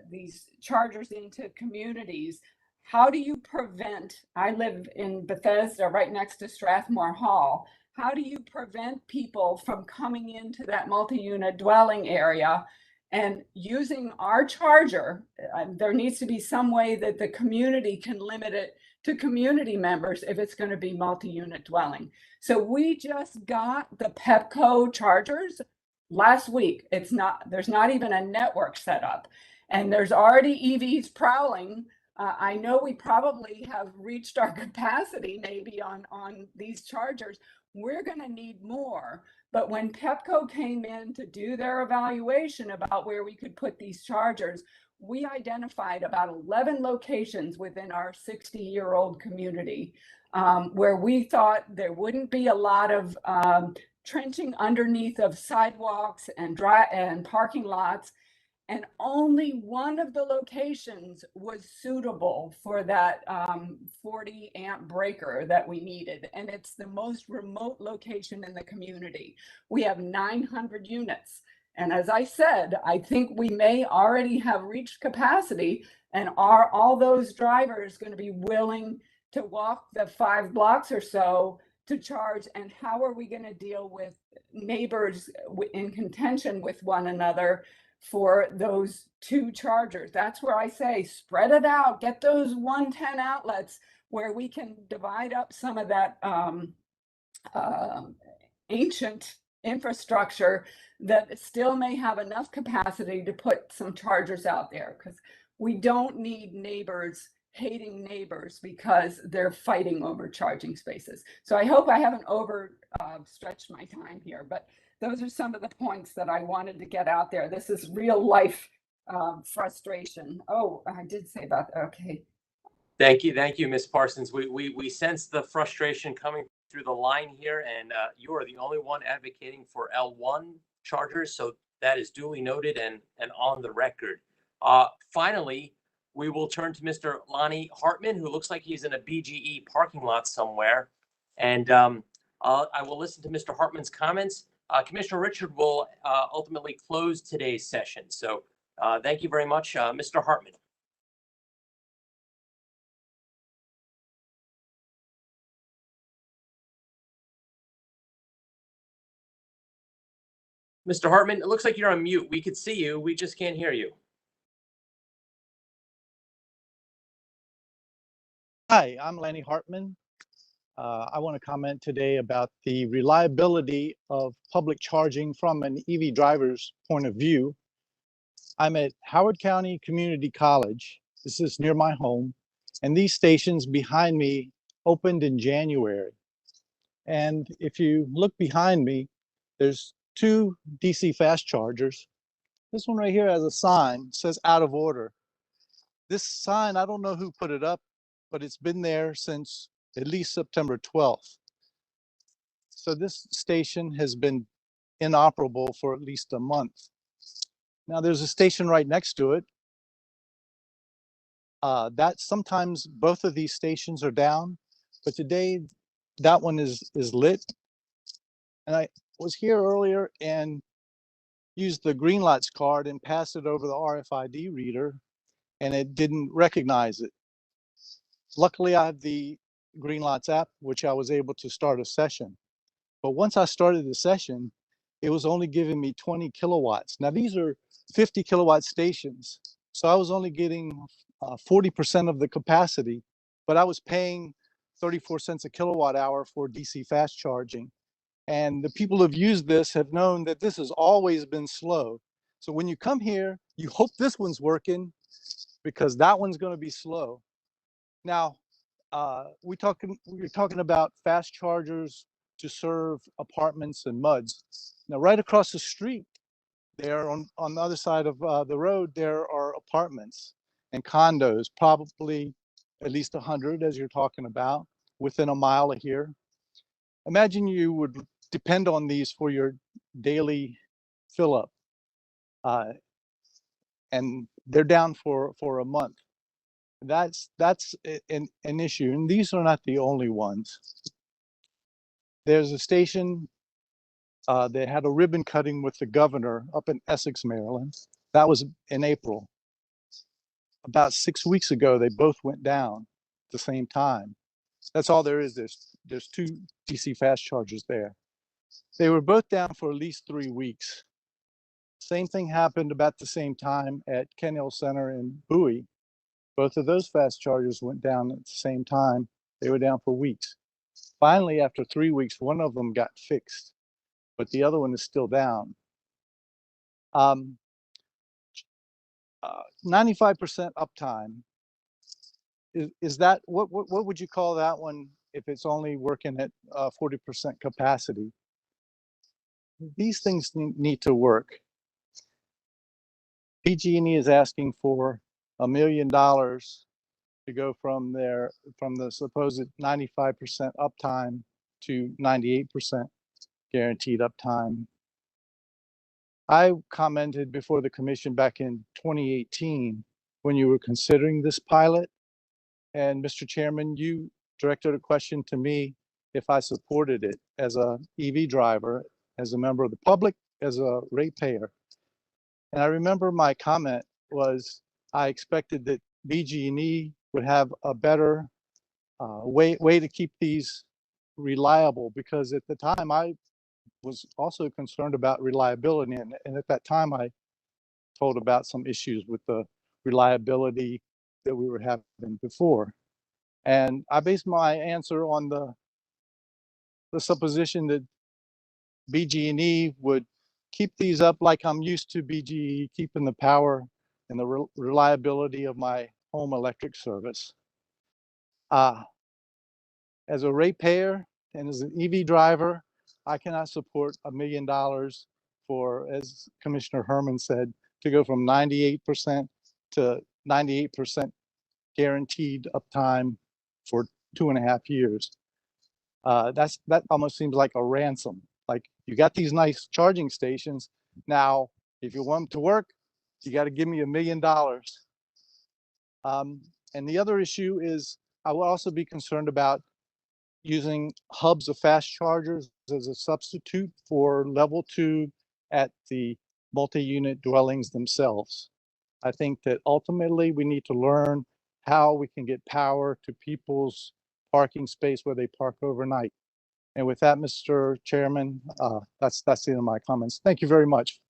these chargers into communities, how do you prevent, I live in Bethesda right next to Strathmore Hall, how do you prevent people from coming into that multi-unit dwelling area and using our charger? There needs to be some way that the community can limit it to community members if it's going to be multi-unit dwelling. So we just got the Pepco chargers last week. There's not even a network set up, and there's already EVs prowling. I know we probably have reached our capacity maybe on these chargers. We're going to need more. But when Pepco came in to do their evaluation about where we could put these chargers, we identified about 11 locations within our 60-year-old community where we thought there wouldn't be a lot of trenching underneath of sidewalks and parking lots. And only one of the locations was suitable for that 40 amp breaker that we needed. And it's the most remote location in the community. We have 900 units. And as I said, I think we may already have reached capacity, and are all those drivers going to be willing to walk the 5 blocks or so to charge? And how are we going to deal with neighbors in contention with one another for those 2 chargers? That's where I say spread it out, get those 110 outlets where we can divide up some of that ancient infrastructure that still may have enough capacity to put some chargers out there, because we don't need neighbors hating neighbors because they're fighting over charging spaces. So I hope I haven't overstretched my time here, but those are some of the points that I wanted to get out there. This is real life frustration. Oh, I did say about that. Okay. Thank you, Ms. Parsons. We sense the frustration coming through the line here, and you are the only one advocating for L1 chargers, so that is duly noted and on the record. Finally, we will turn to Mr. Lonnie Hartman, who looks like he's in a BGE parking lot somewhere, and I will listen to Mr. Hartman's comments. Commissioner Richard will ultimately close today's session. So thank you very much, Mr. Hartman. Mr. Hartman, it looks like you're on mute. We could see you. We just can't hear you. Hi, I'm Lanny Hartman. I want to comment today about the reliability of public charging from an EV driver's point of view. I'm at Howard County Community College. This is near my home, and these stations behind me opened in January. And if you look behind me, there's 2 DC fast chargers, This one right here has a sign, says out of order. This sign, I don't know who put it up, but it's been there since at least September 12th. So this station has been inoperable for at least a month. Now there's a station right next to it. That sometimes both of these stations are down, but today that one is lit. And I was here earlier and used the Greenlots card and passed it over the RFID reader, and it didn't recognize it. Luckily, I have the Greenlots app, which I was able to start a session. But once I started the session, it was only giving me 20 kilowatts. Now these are 50 kilowatt stations. So I was only getting 40% of the capacity, but I was paying 34 cents a kilowatt hour for DC fast charging. And the people who've used this have known that this has always been slow. So when you come here, you hope this one's working because that one's going to be slow. Now, we're talking about fast chargers to serve apartments and MUDs. Now, right across the street, there on the other side of the road, there are apartments and condos, probably at least 100, as you're talking about, within a mile of here. Imagine you would depend on these for your daily fill up, and they're down for a month. That's an issue, and these are not the only ones. There's a station that had a ribbon cutting with the governor up in Essex, Maryland. That was in April. About 6 weeks ago, they both went down at the same time. That's all there is. There's two DC fast chargers there. They were both down for at least 3 weeks. Same thing happened about the same time at Kent Hill Center in Bowie. Both of those fast chargers went down at the same time. They were down for weeks. Finally, after 3 weeks, one of them got fixed, but the other one is still down. 95% uptime. Is that, what would you call that one if it's only working at 40% capacity? These things need to work. PG&E is asking for $1 million to go from the supposed 95% uptime to 98% guaranteed uptime. I commented before the commission back in 2018 when you were considering this pilot, and Mr. Chairman, you directed a question to me if I supported it as a EV driver, as a member of the public, as a ratepayer. And I remember my comment was I expected that BG&E would have a better way to keep these reliable, because at the time I was also concerned about reliability, and at that time I told about some issues with the reliability that we were having before. And I based my answer on the supposition that BG&E would keep these up like I'm used to BGE keeping the power and the reliability of my home electric service. As a ratepayer and as an EV driver, I cannot support $1 million for, as Commissioner Herman said, to go from 98% to 98% guaranteed uptime for 2.5 years. That almost seems like a ransom. Like, you got these nice charging stations. Now, if you want them to work, you got to give me $1 million. And the other issue is I will also be concerned about using hubs of fast chargers as a substitute for level 2 at the multi-unit dwellings themselves. I think that ultimately we need to learn how we can get power to people's parking space where they park overnight. And with that, Mr. Chairman, that's the end of my comments. Thank you very much.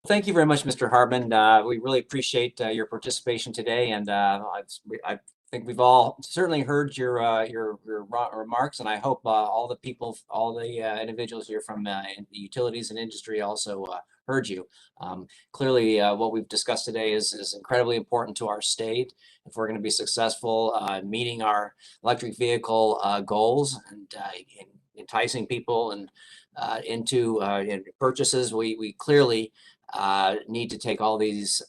Thank you very much, Mr. Hartman. We really appreciate your participation today, and I think we've all certainly heard your remarks, and I hope all the people, all the individuals here from the utilities and industry also heard you. Clearly, what we've discussed today is incredibly important to our state if we're going to be successful meeting our electric vehicle goals and enticing people and into purchases. We clearly need to take all these,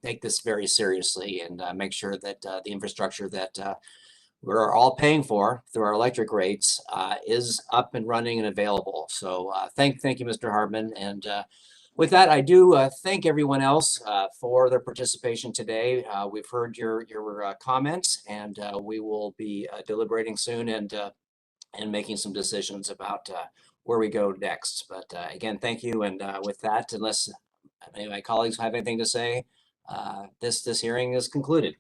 take this very seriously and make sure that the infrastructure that we're all paying for through our electric rates is up and running and available. So thank you, Mr. Hartman. And with that, I do thank everyone else for their participation today. We've heard your comments, and we will be deliberating soon and making some decisions about where we go next. But again, thank you. And with that, unless any of my colleagues have anything to say, this hearing is concluded.